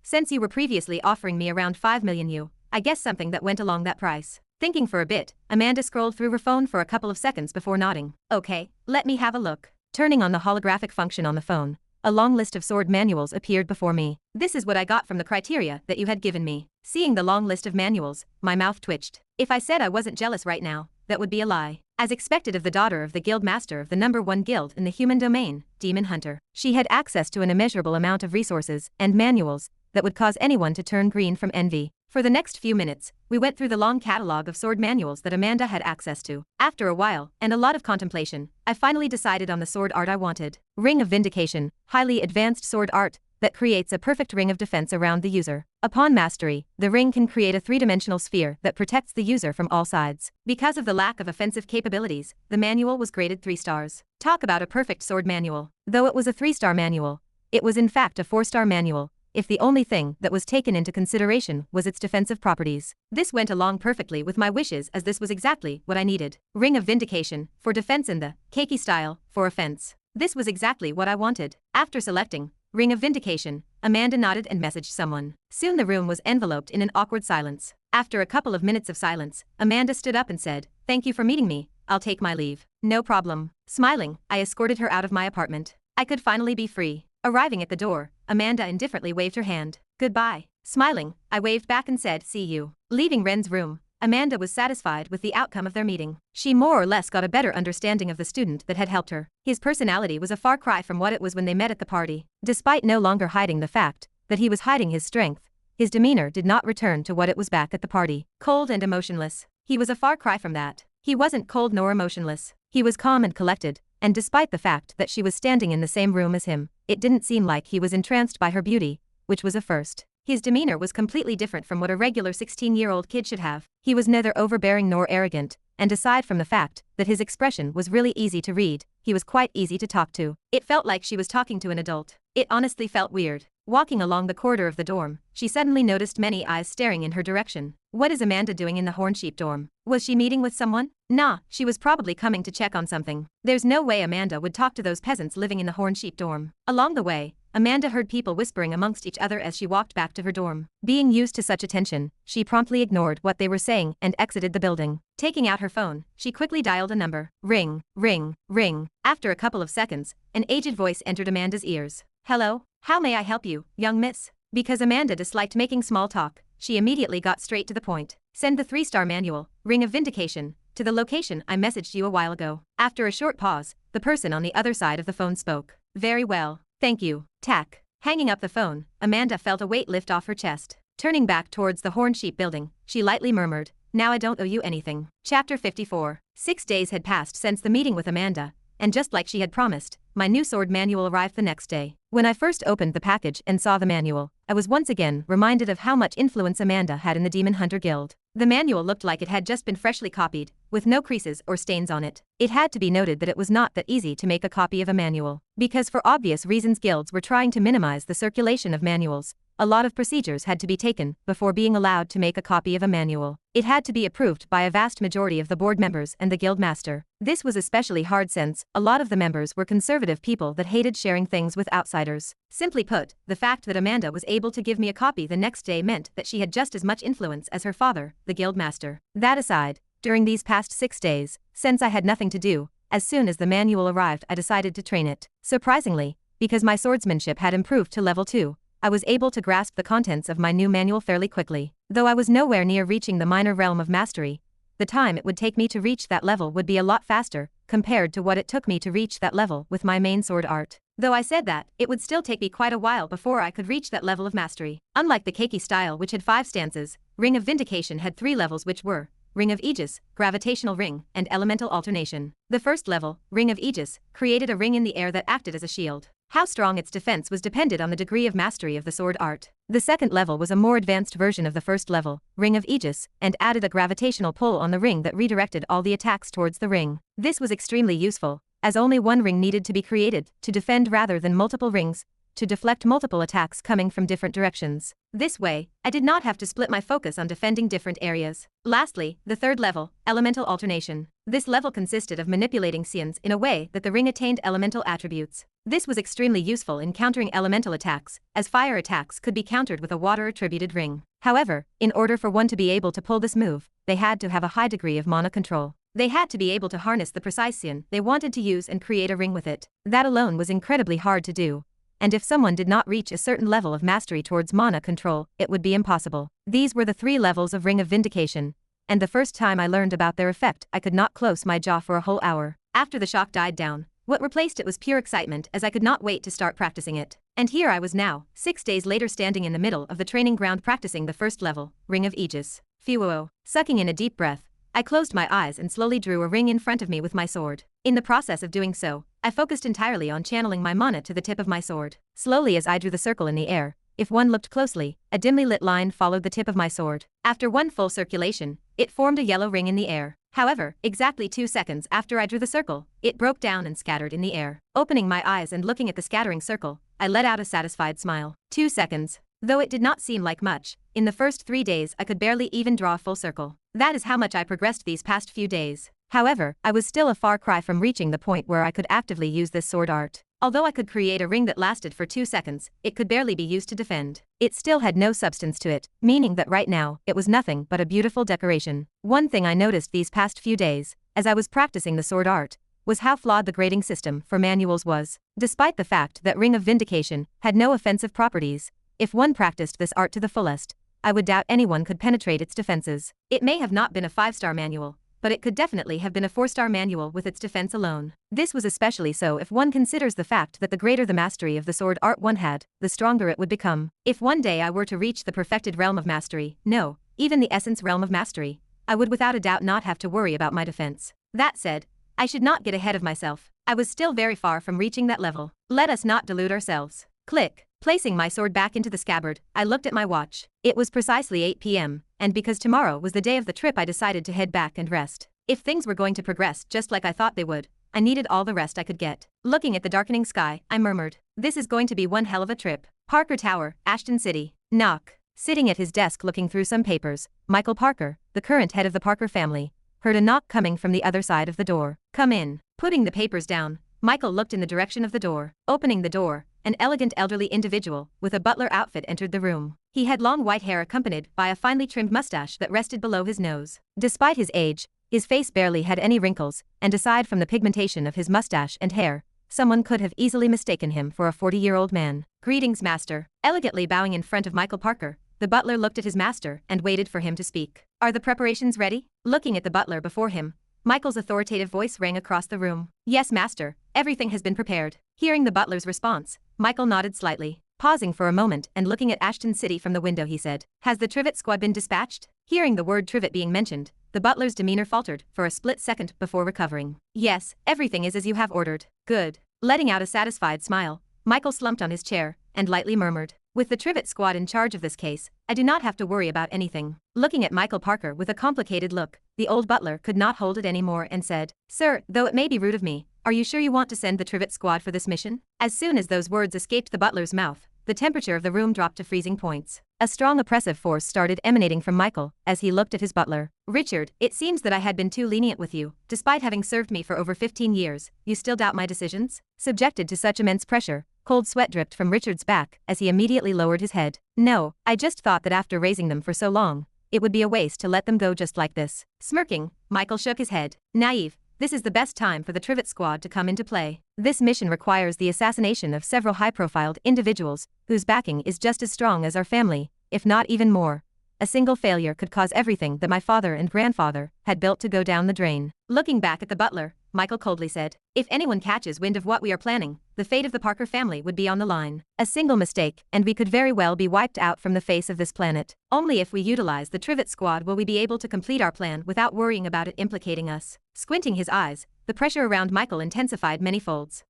Since you were previously offering me around 5 million you, I guess something that went along that price." Thinking for a bit, Amanda scrolled through her phone for a couple of seconds before nodding. "Okay, let me have a look." Turning on the holographic function on the phone, a long list of sword manuals appeared before me. "This is what I got from the criteria that you had given me." Seeing the long list of manuals, my mouth twitched. If I said I wasn't jealous right now, that would be a lie. As expected of the daughter of the guild master of the #1 guild in the human domain, Demon Hunter, she had access to an immeasurable amount of resources and manuals that would cause anyone to turn green from envy. For the next few minutes, we went through the long catalog of sword manuals that Amanda had access to. After a while, and a lot of contemplation, I finally decided on the sword art I wanted. Ring of Vindication, highly advanced sword art that creates a perfect ring of defense around the user. Upon mastery, the ring can create a three-dimensional sphere that protects the user from all sides. Because of the lack of offensive capabilities, the manual was graded 3 stars. Talk about a perfect sword manual. Though it was a 3-star manual, it was in fact a 4-star manual, if the only thing that was taken into consideration was its defensive properties. This went along perfectly with my wishes as this was exactly what I needed. Ring of Vindication, for defense, and the Keiki Style, for offense. This was exactly what I wanted. After selecting Ring of Vindication, Amanda nodded and messaged someone. Soon the room was enveloped in an awkward silence. After a couple of minutes of silence, Amanda stood up and said, "Thank you for meeting me, I'll take my leave." "No problem." Smiling, I escorted her out of my apartment. I could finally be free. Arriving at the door, Amanda indifferently waved her hand. "Goodbye." Smiling, I waved back and said, "See you." Leaving Ren's room, Amanda was satisfied with the outcome of their meeting. She more or less got a better understanding of the student that had helped her. His personality was a far cry from what it was when they met at the party. Despite no longer hiding the fact that he was hiding his strength, his demeanor did not return to what it was back at the party. Cold and emotionless. He was a far cry from that. He wasn't cold nor emotionless. He was calm and collected, and despite the fact that she was standing in the same room as him, it didn't seem like he was entranced by her beauty, which was a first. His demeanor was completely different from what a regular 16-year-old kid should have. He was neither overbearing nor arrogant, and aside from the fact that his expression was really easy to read, he was quite easy to talk to. It felt like she was talking to an adult. It honestly felt weird. Walking along the corridor of the dorm, she suddenly noticed many eyes staring in her direction. What is Amanda doing in the Hornsheep dorm? Was she meeting with someone? Nah, she was probably coming to check on something. There's no way Amanda would talk to those peasants living in the Hornsheep dorm. Along the way, Amanda heard people whispering amongst each other as she walked back to her dorm. Being used to such attention, she promptly ignored what they were saying and exited the building. Taking out her phone, she quickly dialed a number. Ring, ring, ring. After a couple of seconds, an aged voice entered Amanda's ears. Hello? How may I help you, young miss? Because Amanda disliked making small talk, she immediately got straight to the point. Send the 3-star manual, Ring of Vindication, to the location I messaged you a while ago. After a short pause, the person on the other side of the phone spoke. Very well, thank you. Tack. Hanging up the phone, Amanda felt a weight lift off her chest. Turning back towards the Hornsheep building, she lightly murmured, Now I don't owe you anything. Chapter 54. 6 days had passed since the meeting with Amanda, and just like she had promised, my new sword manual arrived the next day. When I first opened the package and saw the manual, I was once again reminded of how much influence Amanda had in the Demon Hunter Guild. The manual looked like it had just been freshly copied, with no creases or stains on it. It had to be noted that it was not that easy to make a copy of a manual, because for obvious reasons guilds were trying to minimize the circulation of manuals. A lot of procedures had to be taken before being allowed to make a copy of a manual. It had to be approved by a vast majority of the board members and the guild master. This was especially hard since a lot of the members were conservative people that hated sharing things with outsiders. Simply put, the fact that Amanda was able to give me a copy the next day meant that she had just as much influence as her father, the guild master. That aside, during these past 6 days, since I had nothing to do, as soon as the manual arrived I decided to train it. Surprisingly, because my swordsmanship had improved to level 2, I was able to grasp the contents of my new manual fairly quickly. Though I was nowhere near reaching the minor realm of mastery, the time it would take me to reach that level would be a lot faster, compared to what it took me to reach that level with my main sword art. Though I said that, it would still take me quite a while before I could reach that level of mastery. Unlike the Keiki Style, which had 5 stances, Ring of Vindication had 3 levels, which were Ring of Aegis, Gravitational Ring, and Elemental Alternation. The first level, Ring of Aegis, created a ring in the air that acted as a shield. How strong its defense was depended on the degree of mastery of the sword art. The second level was a more advanced version of the first level, Ring of Aegis, and added a gravitational pull on the ring that redirected all the attacks towards the ring. This was extremely useful, as only one ring needed to be created to defend rather than multiple rings to deflect multiple attacks coming from different directions. This way, I did not have to split my focus on defending different areas. Lastly, the third level, Elemental Alternation. This level consisted of manipulating scenes in a way that the ring attained elemental attributes. This was extremely useful in countering elemental attacks, as fire attacks could be countered with a water-attributed ring. However, in order for one to be able to pull this move, they had to have a high degree of mana control. They had to be able to harness the precise scene they wanted to use and create a ring with it. That alone was incredibly hard to do. And if someone did not reach a certain level of mastery towards mana control, it would be impossible. These were the 3 levels of Ring of Vindication, and the first time I learned about their effect I could not close my jaw for a whole hour. After the shock died down, what replaced it was pure excitement as I could not wait to start practicing it. And here I was now, 6 days later standing in the middle of the training ground practicing the first level, Ring of Aegis. Phew. Sucking in a deep breath, I closed my eyes and slowly drew a ring in front of me with my sword. In the process of doing so, I focused entirely on channeling my mana to the tip of my sword. Slowly as I drew the circle in the air, if one looked closely, a dimly lit line followed the tip of my sword. After one full circulation, it formed a yellow ring in the air. However, exactly 2 seconds after I drew the circle, it broke down and scattered in the air. Opening my eyes and looking at the scattering circle, I let out a satisfied smile. 2 seconds. Though it did not seem like much, in the first 3 days I could barely even draw a full circle. That is how much I progressed these past few days. However, I was still a far cry from reaching the point where I could actively use this sword art. Although I could create a ring that lasted for 2 seconds, it could barely be used to defend. It still had no substance to it, meaning that right now, it was nothing but a beautiful decoration. One thing I noticed these past few days, as I was practicing the sword art, was how flawed the grading system for manuals was. Despite the fact that Ring of Vindication had no offensive properties, if one practiced this art to the fullest, I would doubt anyone could penetrate its defenses. It may have not been a 5-star manual, but it could definitely have been a 4-star manual with its defense alone. This was especially so if one considers the fact that the greater the mastery of the sword art one had, the stronger it would become. If one day I were to reach the perfected realm of mastery, no, even the essence realm of mastery, I would without a doubt not have to worry about my defense. That said, I should not get ahead of myself. I was still very far from reaching that level. Let us not delude ourselves. Click. Placing my sword back into the scabbard, I looked at my watch. It was precisely 8 p.m., and because tomorrow was the day of the trip, I decided to head back and rest. If things were going to progress just like I thought they would, I needed all the rest I could get. Looking at the darkening sky, I murmured, "This is going to be one hell of a trip." Parker Tower, Ashton City. Knock. Sitting at his desk looking through some papers, Michael Parker, the current head of the Parker family, heard a knock coming from the other side of the door. "Come in." Putting the papers down, Michael looked in the direction of the door. Opening the door, an elegant elderly individual with a butler outfit entered the room. He had long white hair accompanied by a finely trimmed mustache that rested below his nose. Despite his age, his face barely had any wrinkles, and aside from the pigmentation of his mustache and hair, someone could have easily mistaken him for a 40-year-old man. "Greetings, master." Elegantly bowing in front of Michael Parker, the butler looked at his master and waited for him to speak. "Are the preparations ready?" Looking at the butler before him, Michael's authoritative voice rang across the room. "Yes, master, everything has been prepared." Hearing the butler's response, Michael nodded slightly. Pausing for a moment and looking at Ashton City from the window, he said, "Has the trivet squad been dispatched?" Hearing the word trivet being mentioned, the butler's demeanor faltered for a split second before recovering. "Yes, everything is as you have ordered." "Good." Letting out a satisfied smile, Michael slumped on his chair and lightly murmured, "With the trivet squad in charge of this case, I do not have to worry about anything." Looking at Michael Parker with a complicated look, the old butler could not hold it anymore and said, "Sir, though it may be rude of me, are you sure you want to send the trivet squad for this mission?" As soon as those words escaped the butler's mouth, the temperature of the room dropped to freezing points. A strong oppressive force started emanating from Michael as he looked at his butler. "Richard, it seems that I had been too lenient with you. Despite having served me for over 15 years, you still doubt my decisions?" Subjected to such immense pressure, cold sweat dripped from Richard's back as he immediately lowered his head. "No, I just thought that after raising them for so long, it would be a waste to let them go just like this." Smirking, Michael shook his head. "Naive. This is the best time for the trivet squad to come into play. This mission requires the assassination of several high-profile individuals whose backing is just as strong as our family, if not even more. A single failure could cause everything that my father and grandfather had built to go down the drain." Looking back at the butler, Michael coldly said, "If anyone catches wind of what we are planning, the fate of the Parker family would be on the line. A single mistake, and we could very well be wiped out from the face of this planet. Only if we utilize the trivet squad will we be able to complete our plan without worrying about it implicating us." Squinting his eyes, the pressure around Michael intensified many folds.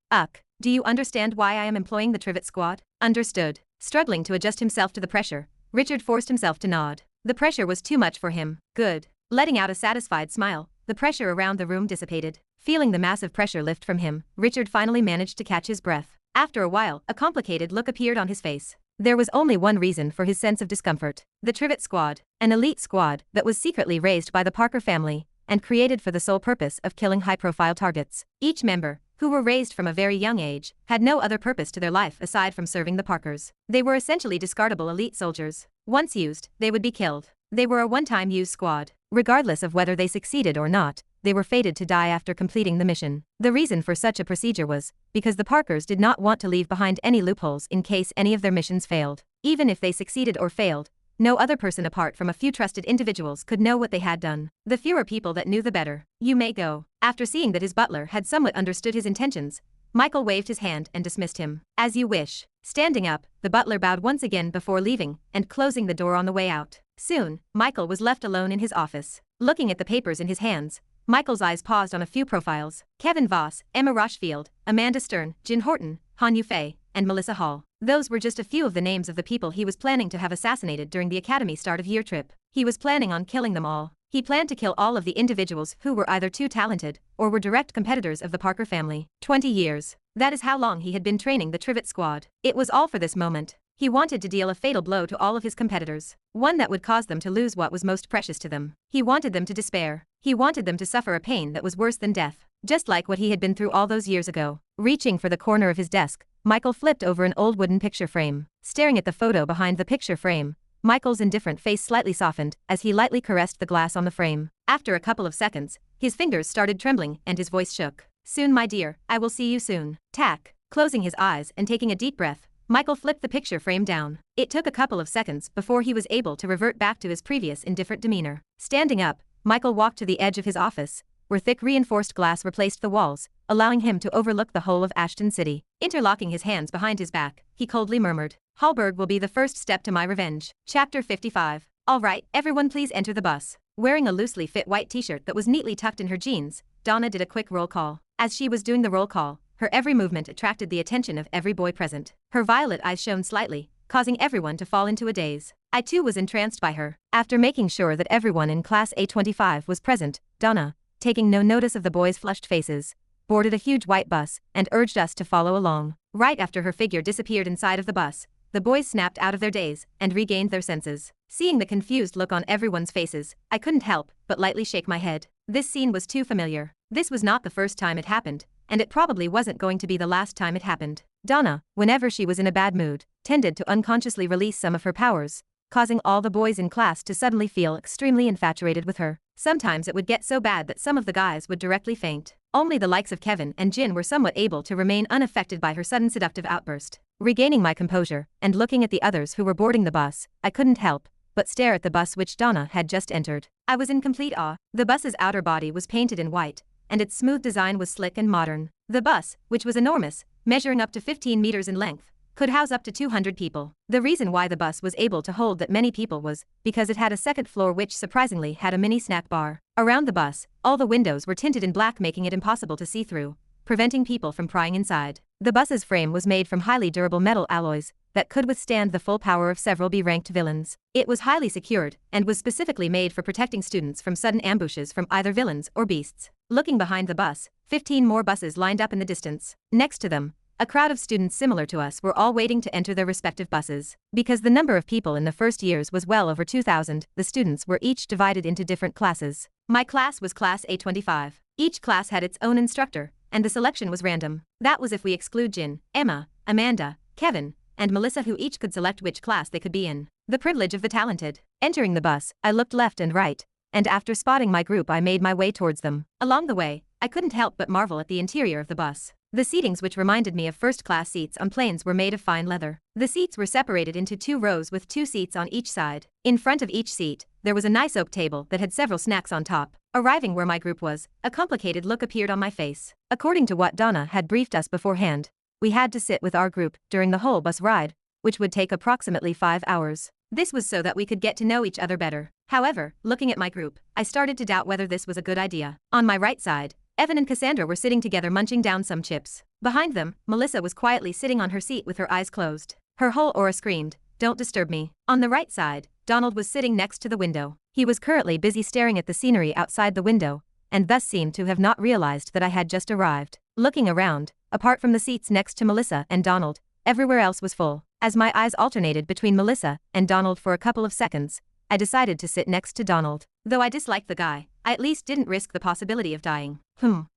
Do you understand why I am employing the trivet squad?" "Understood." Struggling to adjust himself to the pressure, Richard forced himself to nod. The pressure was too much for him. "Good." Letting out a satisfied smile, the pressure around the room dissipated. Feeling the massive pressure lift from him, Richard finally managed to catch his breath. After a while, a complicated look appeared on his face. There was only one reason for his sense of discomfort. The trivet squad, an elite squad that was secretly raised by the Parker family and created for the sole purpose of killing high-profile targets. Each member, who were raised from a very young age, had no other purpose to their life aside from serving the Parkers. They were essentially discardable elite soldiers. Once used, they would be killed. They were a one-time use squad. Regardless of whether they succeeded or not, they were fated to die after completing the mission. The reason for such a procedure was because the Parkers did not want to leave behind any loopholes in case any of their missions failed. Even if they succeeded or failed, no other person apart from a few trusted individuals could know what they had done. The fewer people that knew, the better. "You may go." After seeing that his butler had somewhat understood his intentions, Michael waved his hand and dismissed him. "As you wish." Standing up, the butler bowed once again before leaving and closing the door on the way out. Soon, Michael was left alone in his office. Looking at the papers in his hands, Michael's eyes paused on a few profiles: Kevin Voss, Emma Rochfield, Amanda Stern, Jin Horton, Han Yufei, and Melissa Hall. Those were just a few of the names of the people he was planning to have assassinated during the Academy start-of-year trip. He was planning on killing them all. He planned to kill all of the individuals who were either too talented or were direct competitors of the Parker family. 20 years. That is how long he had been training the trivet squad. It was all for this moment. He wanted to deal a fatal blow to all of his competitors, one that would cause them to lose what was most precious to them. He wanted them to despair. He wanted them to suffer a pain that was worse than death, just like what he had been through all those years ago. Reaching for the corner of his desk, Michael flipped over an old wooden picture frame. Staring at the photo behind the picture frame, Michael's indifferent face slightly softened as he lightly caressed the glass on the frame. After a couple of seconds, his fingers started trembling and his voice shook. "Soon, my dear, I will see you soon." Tack. Closing his eyes and taking a deep breath, Michael flipped the picture frame down. It took a couple of seconds before he was able to revert back to his previous indifferent demeanor. Standing up, Michael walked to the edge of his office, where thick reinforced glass replaced the walls, allowing him to overlook the whole of Ashton City. Interlocking his hands behind his back, he coldly murmured, "Hallberg will be the first step to my revenge." Chapter 55. All right, everyone please enter the bus. Wearing a loosely fit white t-shirt that was neatly tucked in her jeans, Donna did a quick roll call. As she was doing the roll call, her every movement attracted the attention of every boy present. Her violet eyes shone slightly, causing everyone to fall into a daze. I too was entranced by her. After making sure that everyone in Class A25 was present, Donna, taking no notice of the boys' flushed faces, boarded a huge white bus and urged us to follow along. Right after her figure disappeared inside of the bus, the boys snapped out of their daze and regained their senses. Seeing the confused look on everyone's faces, I couldn't help but lightly shake my head. This scene was too familiar. This was not the first time it happened, and it probably wasn't going to be the last time it happened. Donna, whenever she was in a bad mood, tended to unconsciously release some of her powers, causing all the boys in class to suddenly feel extremely infatuated with her. Sometimes it would get so bad that some of the guys would directly faint. Only the likes of Kevin and Jin were somewhat able to remain unaffected by her sudden seductive outburst. Regaining my composure and looking at the others who were boarding the bus, I couldn't help but stare at the bus which Donna had just entered. I was in complete awe. The bus's outer body was painted in white, and its smooth design was slick and modern. The bus, which was enormous, measuring up to 15 meters in length, could house up to 200 people. The reason why the bus was able to hold that many people was because it had a second floor which surprisingly had a mini snack bar. Around the bus, all the windows were tinted in black, making it impossible to see through, preventing people from prying inside. The bus's frame was made from highly durable metal alloys that could withstand the full power of several B-ranked villains. It was highly secured and was specifically made for protecting students from sudden ambushes from either villains or beasts. Looking behind the bus, 15 more buses lined up in the distance. Next to them, a crowd of students similar to us were all waiting to enter their respective buses. Because the number of people in the first years was well over 2,000, the students were each divided into different classes. My class was Class A25. Each class had its own instructor, and the selection was random. That was if we exclude Jin, Emma, Amanda, Kevin, and Melissa, who each could select which class they could be in. The privilege of the talented. Entering the bus, I looked left and right, and after spotting my group I made my way towards them. Along the way, I couldn't help but marvel at the interior of the bus. The seatings, which reminded me of first-class seats on planes, were made of fine leather. The seats were separated into 2 rows with 2 seats on each side. In front of each seat, there was a nice oak table that had several snacks on top. Arriving where my group was, a complicated look appeared on my face. According to what Donna had briefed us beforehand, we had to sit with our group during the whole bus ride, which would take approximately 5 hours. This was so that we could get to know each other better. However, looking at my group, I started to doubt whether this was a good idea. On my right side, Evan and Cassandra were sitting together munching down some chips. Behind them, Melissa was quietly sitting on her seat with her eyes closed. Her whole aura screamed, "Don't disturb me." On the right side, Donald was sitting next to the window. He was currently busy staring at the scenery outside the window, and thus seemed to have not realized that I had just arrived. Looking around, apart from the seats next to Melissa and Donald, everywhere else was full. As my eyes alternated between Melissa and Donald for a couple of seconds, I decided to sit next to Donald. Though I disliked the guy, I at least didn't risk the possibility of dying.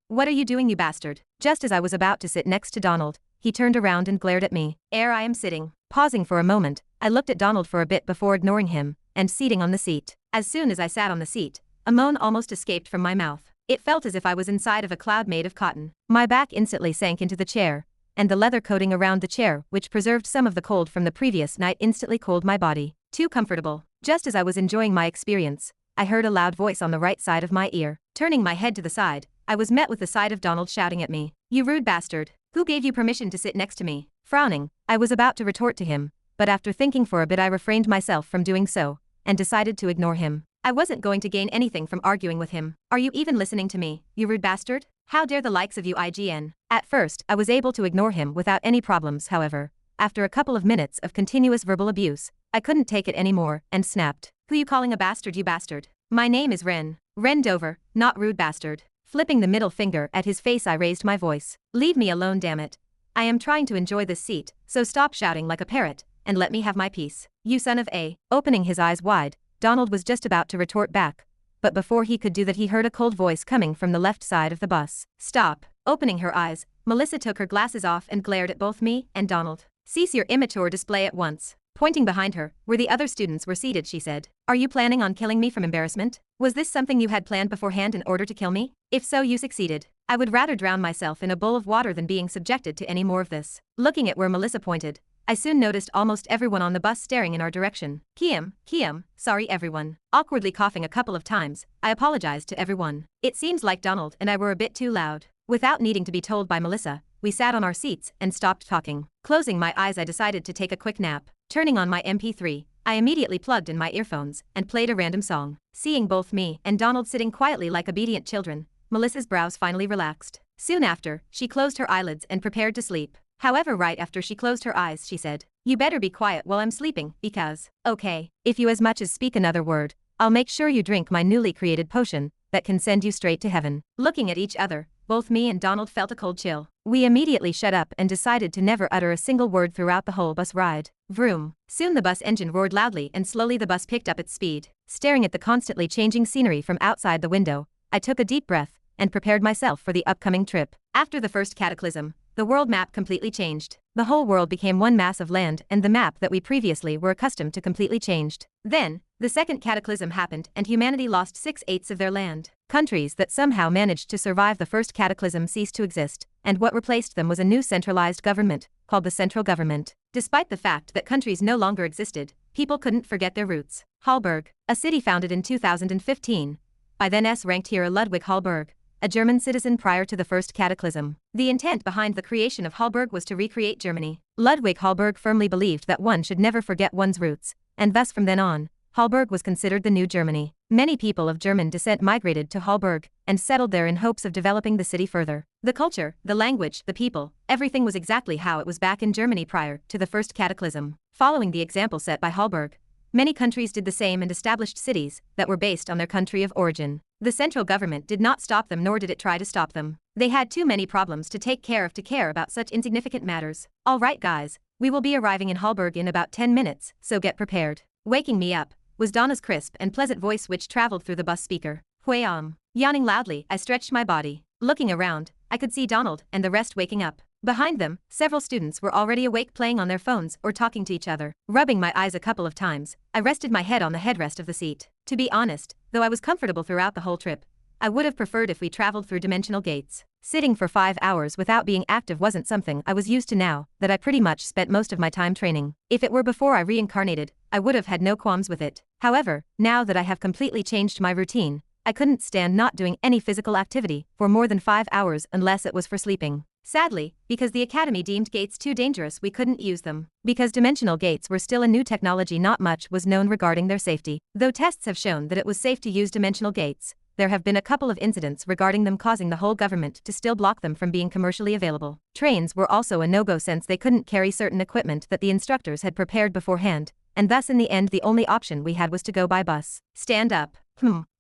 What are you doing, you bastard?" Just as I was about to sit next to Donald, he turned around and glared at me. "Ere I am sitting." Pausing for a moment, I looked at Donald for a bit before ignoring him and seating on the seat. As soon as I sat on the seat, a moan almost escaped from my mouth. It felt as if I was inside of a cloud made of cotton. My back instantly sank into the chair, and the leather coating around the chair, which preserved some of the cold from the previous night, instantly cooled my body. Too comfortable. Just as I was enjoying my experience, I heard a loud voice on the right side of my ear. Turning my head to the side, I was met with the sight of Donald shouting at me, "You rude bastard! Who gave you permission to sit next to me?" Frowning, I was about to retort to him, but after thinking for a bit I refrained myself from doing so, and decided to ignore him. I wasn't going to gain anything from arguing with him. "Are you even listening to me, you rude bastard? How dare the likes of you IGN?" At first, I was able to ignore him without any problems. However, after a couple of minutes of continuous verbal abuse, I couldn't take it anymore and snapped, "Who you calling a bastard, you bastard? My name is Ren Dover, not rude bastard." Flipping the middle finger at his face, I raised my voice. "Leave me alone, damn it. I am trying to enjoy this seat, so stop shouting like a parrot and let me have my piece. You son of a." Opening his eyes wide, Donald was just about to retort back, but before he could do that he heard a cold voice coming from the left side of the bus. "Stop." Opening her eyes, Melissa took her glasses off and glared at both me and Donald. "Cease your immature display at once." Pointing behind her, where the other students were seated, she said, "Are you planning on killing me from embarrassment? Was this something you had planned beforehand in order to kill me? If so, you succeeded. I would rather drown myself in a bowl of water than being subjected to any more of this." Looking at where Melissa pointed, I soon noticed almost everyone on the bus staring in our direction. Kiam, sorry everyone. Awkwardly coughing a couple of times, I apologized to everyone. It seems like Donald and I were a bit too loud. Without needing to be told by Melissa, we sat on our seats and stopped talking. Closing my eyes, I decided to take a quick nap. Turning on my MP3, I immediately plugged in my earphones and played a random song. Seeing both me and Donald sitting quietly like obedient children, Melissa's brows finally relaxed. Soon after, she closed her eyelids and prepared to sleep. However, right after she closed her eyes, she said, "You better be quiet while I'm sleeping, because, okay, if you as much as speak another word, I'll make sure you drink my newly created potion that can send you straight to heaven." Looking at each other, both me and Donald felt a cold chill. We immediately shut up and decided to never utter a single word throughout the whole bus ride. Vroom. Soon the bus engine roared loudly and slowly the bus picked up its speed. Staring at the constantly changing scenery from outside the window, I took a deep breath and prepared myself for the upcoming trip. After the first cataclysm, the world map completely changed. The whole world became one mass of land, and the map that we previously were accustomed to completely changed. Then, the second cataclysm happened and humanity lost 6/8 of their land. Countries that somehow managed to survive the first cataclysm ceased to exist, and what replaced them was a new centralized government, called the central government. Despite the fact that countries no longer existed, people couldn't forget their roots. Hallberg, a city founded in 2015. By then ranked hero Ludwig Hallberg, a German citizen prior to the first cataclysm. The intent behind the creation of Hallberg was to recreate Germany. Ludwig Hallberg firmly believed that one should never forget one's roots, and thus from then on, Hallberg was considered the new Germany. Many people of German descent migrated to Hallberg and settled there in hopes of developing the city further. The culture, the language, the people, everything was exactly how it was back in Germany prior to the first cataclysm. Following the example set by Hallberg, many countries did the same and established cities that were based on their country of origin. The central government did not stop them, nor did it try to stop them. They had too many problems to take care of to care about such insignificant matters. Alright guys, we will be arriving in Hallberg in about 10 minutes, so get prepared. Waking me up was Donna's crisp and pleasant voice which traveled through the bus speaker. Yawning loudly, I stretched my body. Looking around, I could see Donald and the rest waking up. Behind them, several students were already awake, playing on their phones or talking to each other. Rubbing my eyes a couple of times, I rested my head on the headrest of the seat. To be honest, though I was comfortable throughout the whole trip, I would have preferred if we traveled through dimensional gates. Sitting for 5 hours without being active wasn't something I was used to now that I pretty much spent most of my time training. If it were before I reincarnated, I would have had no qualms with it. However, now that I have completely changed my routine, I couldn't stand not doing any physical activity for more than 5 hours unless it was for sleeping. Sadly, because the Academy deemed gates too dangerous, we couldn't use them. Because dimensional gates were still a new technology, not much was known regarding their safety. Though tests have shown that it was safe to use dimensional gates, there have been a couple of incidents regarding them, causing the whole government to still block them from being commercially available. Trains were also a no-go since they couldn't carry certain equipment that the instructors had prepared beforehand, and thus in the end the only option we had was to go by bus. Stand up.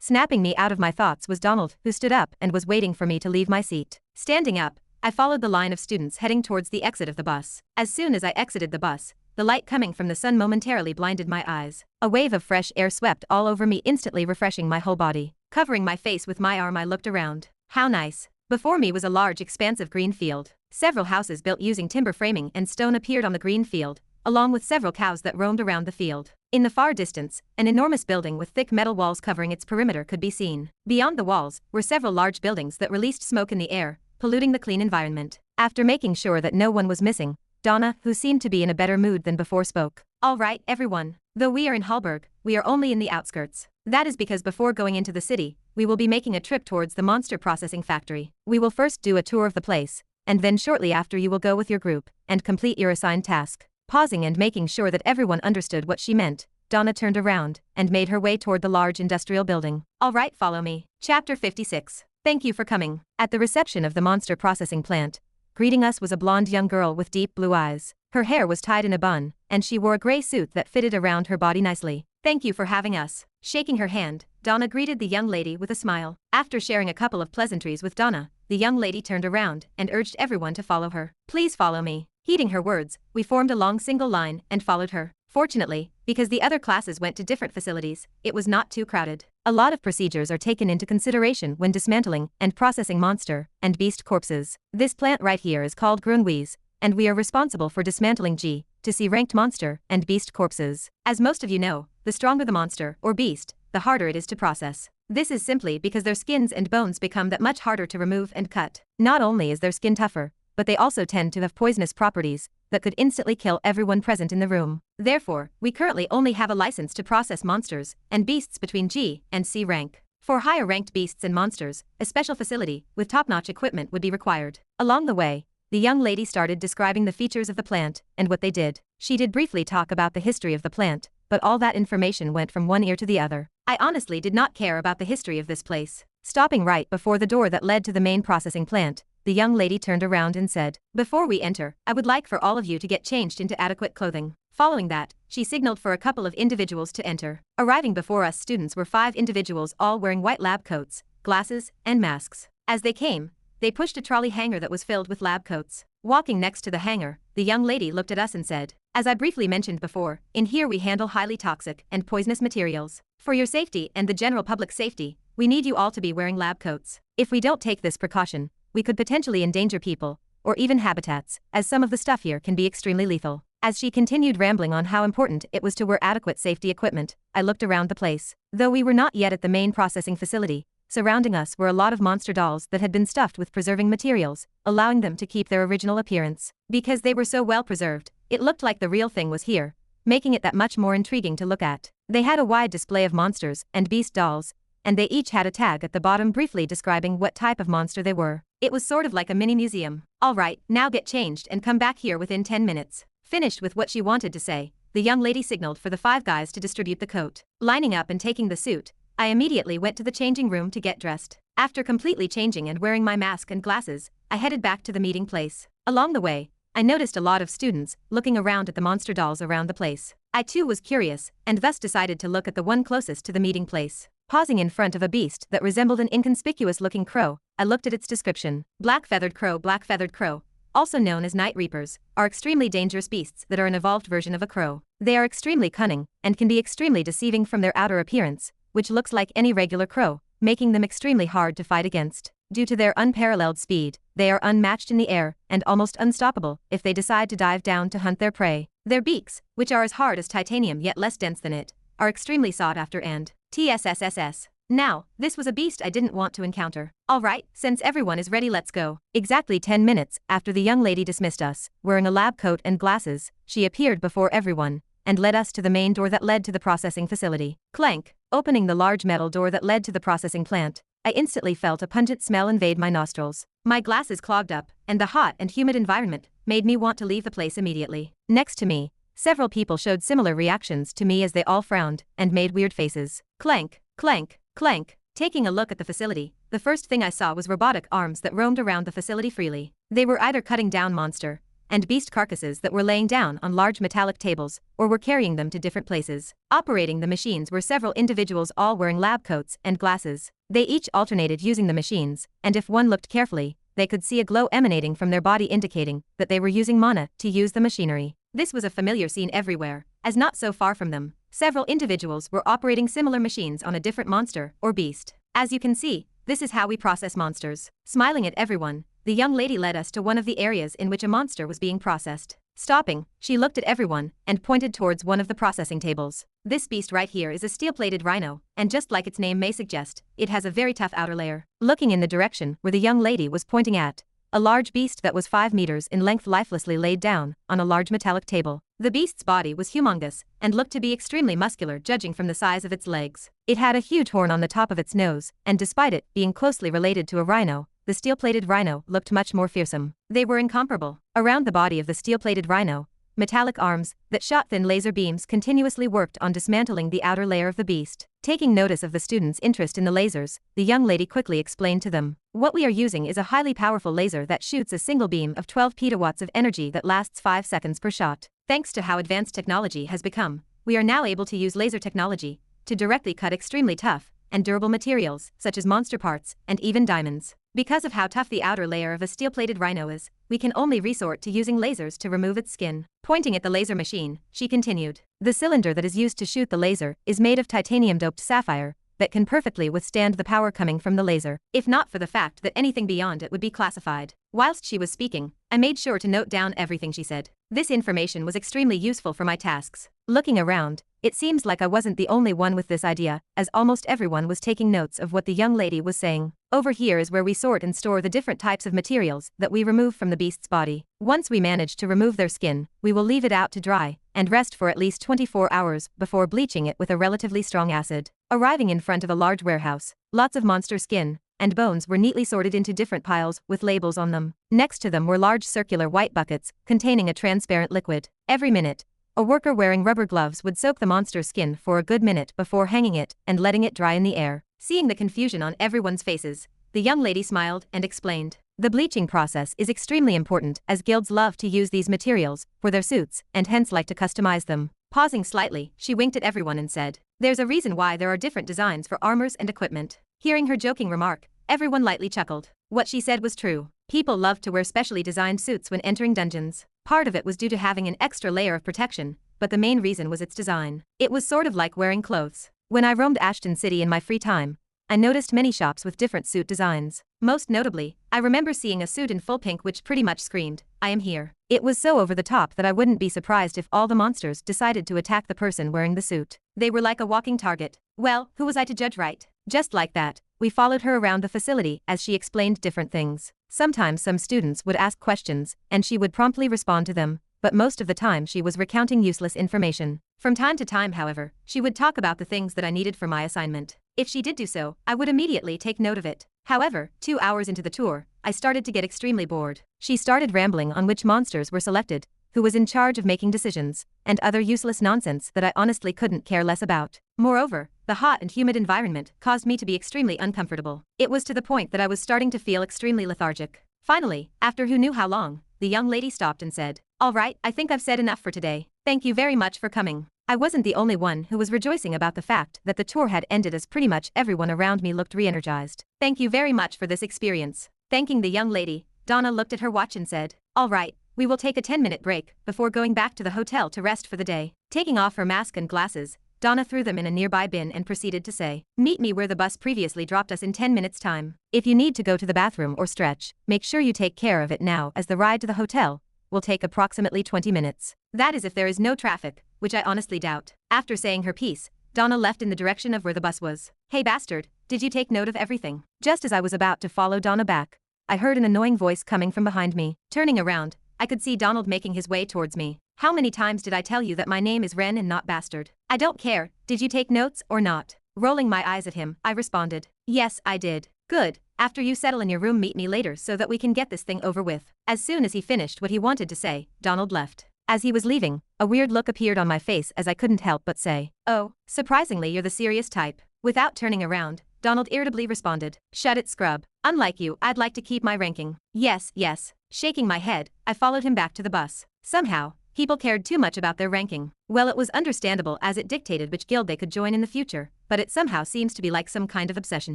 Snapping me out of my thoughts was Donald, who stood up and was waiting for me to leave my seat. Standing up, I followed the line of students heading towards the exit of the bus. As soon as I exited the bus, the light coming from the sun momentarily blinded my eyes. A wave of fresh air swept all over me, instantly refreshing my whole body. Covering my face with my arm, I looked around. How nice. Before me was a large expansive green field. Several houses built using timber framing and stone appeared on the green field, along with several cows that roamed around the field. In the far distance, an enormous building with thick metal walls covering its perimeter could be seen. Beyond the walls were several large buildings that released smoke in the air, polluting the clean environment. After making sure that no one was missing, Donna, who seemed to be in a better mood than before, spoke. Alright everyone, though we are in Hallberg, we are only in the outskirts. That is because before going into the city, we will be making a trip towards the monster processing factory. We will first do a tour of the place, and then shortly after you will go with your group and complete your assigned task. Pausing and making sure that everyone understood what she meant, Donna turned around and made her way toward the large industrial building. Alright, follow me. Chapter 56. Thank you for coming. At the reception of the monster processing plant, greeting us was a blonde young girl with deep blue eyes. Her hair was tied in a bun, and she wore a gray suit that fitted around her body nicely. Thank you for having us. Shaking her hand, Donna greeted the young lady with a smile. After sharing a couple of pleasantries with Donna, the young lady turned around and urged everyone to follow her. Please follow me. Heeding her words, we formed a long single line and followed her. Fortunately, because the other classes went to different facilities, it was not too crowded. A lot of procedures are taken into consideration when dismantling and processing monster and beast corpses. This plant right here is called Grunwies, and we are responsible for dismantling G to C ranked monster and beast corpses. As most of you know, the stronger the monster or beast, the harder it is to process. This is simply because their skins and bones become that much harder to remove and cut. Not only is their skin tougher, but they also tend to have poisonous properties that could instantly kill everyone present in the room. Therefore, we currently only have a license to process monsters and beasts between G and C rank. For higher ranked beasts and monsters, a special facility with top-notch equipment would be required. Along the way, the young lady started describing the features of the plant and what they did. She did briefly talk about the history of the plant, but all that information went from one ear to the other. I honestly did not care about the history of this place. Stopping right before the door that led to the main processing plant, the young lady turned around and said, "Before we enter, I would like for all of you to get changed into adequate clothing." Following that, she signaled for a couple of individuals to enter. Arriving before us students were 5 individuals all wearing white lab coats, glasses, and masks. As they came, they pushed a trolley hanger that was filled with lab coats. Walking next to the hanger, the young lady looked at us and said, "As I briefly mentioned before, in here we handle highly toxic and poisonous materials. For your safety and the general public safety, we need you all to be wearing lab coats. If we don't take this precaution, we could potentially endanger people, or even habitats, as some of the stuff here can be extremely lethal." As she continued rambling on how important it was to wear adequate safety equipment, I looked around the place. Though we were not yet at the main processing facility, surrounding us were a lot of monster dolls that had been stuffed with preserving materials, allowing them to keep their original appearance. Because they were so well preserved, it looked like the real thing was here, making it that much more intriguing to look at. They had a wide display of monsters and beast dolls, and they each had a tag at the bottom briefly describing what type of monster they were. It was sort of like a mini museum. "Alright, now get changed and come back here within 10 minutes. Finished with what she wanted to say, the young lady signaled for the 5 guys to distribute the coat. Lining up and taking the suit, I immediately went to the changing room to get dressed. After completely changing and wearing my mask and glasses, I headed back to the meeting place. Along the way, I noticed a lot of students looking around at the monster dolls around the place. I too was curious, and thus decided to look at the one closest to the meeting place. Pausing in front of a beast that resembled an inconspicuous-looking crow, I looked at its description. Black-feathered crow, also known as night reapers, are extremely dangerous beasts that are an evolved version of a crow. They are extremely cunning, and can be extremely deceiving from their outer appearance, which looks like any regular crow, making them extremely hard to fight against. Due to their unparalleled speed, they are unmatched in the air, and almost unstoppable if they decide to dive down to hunt their prey. Their beaks, which are as hard as titanium yet less dense than it, are extremely sought after and TSSSS. Now, this was a beast I didn't want to encounter. Alright, since everyone is ready, let's go. Exactly 10 minutes after the young lady dismissed us, wearing a lab coat and glasses, she appeared before everyone, and led us to the main door that led to the processing facility. Clank. Opening the large metal door that led to the processing plant, I instantly felt a pungent smell invade my nostrils. My glasses clogged up, and the hot and humid environment made me want to leave the place immediately. Next to me, several people showed similar reactions to me as they all frowned and made weird faces. Clank, clank, clank. Taking a look at the facility, the first thing I saw was robotic arms that roamed around the facility freely. They were either cutting down monster and beast carcasses that were laying down on large metallic tables, or were carrying them to different places. Operating the machines were several individuals all wearing lab coats and glasses. They each alternated using the machines, and if one looked carefully, they could see a glow emanating from their body indicating that they were using mana to use the machinery. This was a familiar scene everywhere, as not so far from them, several individuals were operating similar machines on a different monster or beast. As you can see, this is how we process monsters. Smiling at everyone, the young lady led us to one of the areas in which a monster was being processed. Stopping, she looked at everyone and pointed towards one of the processing tables. This beast right here is a steel-plated rhino, and just like its name may suggest, it has a very tough outer layer. Looking in the direction where the young lady was pointing at, a large beast that was 5 meters in length lifelessly laid down on a large metallic table. The beast's body was humongous and looked to be extremely muscular judging from the size of its legs. It had a huge horn on the top of its nose, and despite it being closely related to a rhino, the steel-plated rhino looked much more fearsome. They were incomparable. Around the body of the steel-plated rhino, metallic arms that shot thin laser beams continuously worked on dismantling the outer layer of the beast. Taking notice of the students' interest in the lasers, the young lady quickly explained to them, "What we are using is a highly powerful laser that shoots a single beam of 12 petawatts of energy that lasts 5 seconds per shot. Thanks to how advanced technology has become, we are now able to use laser technology to directly cut extremely tough and durable materials such as monster parts and even diamonds. Because of how tough the outer layer of a steel-plated rhino is, we can only resort to using lasers to remove its skin." Pointing at the laser machine, she continued, "The cylinder that is used to shoot the laser is made of titanium-doped sapphire that can perfectly withstand the power coming from the laser, if not for the fact that anything beyond it would be classified." Whilst she was speaking, I made sure to note down everything she said. This information was extremely useful for my tasks. Looking around, it seems like I wasn't the only one with this idea, as almost everyone was taking notes of what the young lady was saying. Over here is where we sort and store the different types of materials that we remove from the beast's body. Once we manage to remove their skin, we will leave it out to dry and rest for at least 24 hours before bleaching it with a relatively strong acid. Arriving in front of a large warehouse, lots of monster skin and bones were neatly sorted into different piles with labels on them. Next to them were large circular white buckets containing a transparent liquid. Every minute, a worker wearing rubber gloves would soak the monster's skin for a good minute before hanging it and letting it dry in the air. Seeing the confusion on everyone's faces, the young lady smiled and explained. The bleaching process is extremely important as guilds love to use these materials for their suits and hence like to customize them. Pausing slightly, she winked at everyone and said, "There's a reason why there are different designs for armors and equipment." Hearing her joking remark, everyone lightly chuckled. What she said was true. People loved to wear specially designed suits when entering dungeons. Part of it was due to having an extra layer of protection, but the main reason was its design. It was sort of like wearing clothes. When I roamed Ashton City in my free time, I noticed many shops with different suit designs. Most notably, I remember seeing a suit in full pink which pretty much screamed, "I am here." It was so over the top that I wouldn't be surprised if all the monsters decided to attack the person wearing the suit. They were like a walking target. Well, who was I to judge, right? Just like that, we followed her around the facility as she explained different things. Sometimes some students would ask questions, and she would promptly respond to them, but most of the time she was recounting useless information. From time to time, however, she would talk about the things that I needed for my assignment. If she did do so, I would immediately take note of it. However, 2 hours into the tour, I started to get extremely bored. She started rambling on which monsters were selected, who was in charge of making decisions, and other useless nonsense that I honestly couldn't care less about. Moreover, the hot and humid environment caused me to be extremely uncomfortable. It was to the point that I was starting to feel extremely lethargic. Finally, after who knew how long, the young lady stopped and said, "All right, I think I've said enough for today. Thank you very much for coming." I wasn't the only one who was rejoicing about the fact that the tour had ended, as pretty much everyone around me looked re-energized. "Thank you very much for this experience." Thanking the young lady, Donna looked at her watch and said, "All right, we will take a 10-minute break before going back to the hotel to rest for the day." Taking off her mask and glasses, Donna threw them in a nearby bin and proceeded to say, "Meet me where the bus previously dropped us in 10 minutes time. If you need to go to the bathroom or stretch, make sure you take care of it now, as the ride to the hotel will take approximately 20 minutes. That is if there is no traffic, which I honestly doubt." After saying her piece, Donna left in the direction of where the bus was. "Hey bastard, did you take note of everything?" Just as I was about to follow Donna back, I heard an annoying voice coming from behind me. Turning around, I could see Donald making his way towards me. "How many times did I tell you that my name is Ren and not bastard? I don't care, did you take notes or not?" Rolling my eyes at him, I responded, "Yes, I did." "Good, after you settle in your room, meet me later so that we can get this thing over with." As soon as he finished what he wanted to say, Donald left. As he was leaving, a weird look appeared on my face as I couldn't help but say, "Oh, surprisingly you're the serious type." Without turning around, Donald irritably responded, "Shut it, scrub. Unlike you, I'd like to keep my ranking." Yes, yes. Shaking my head, I followed him back to the bus. Somehow, people cared too much about their ranking. Well, it was understandable as it dictated which guild they could join in the future, but it somehow seems to be like some kind of obsession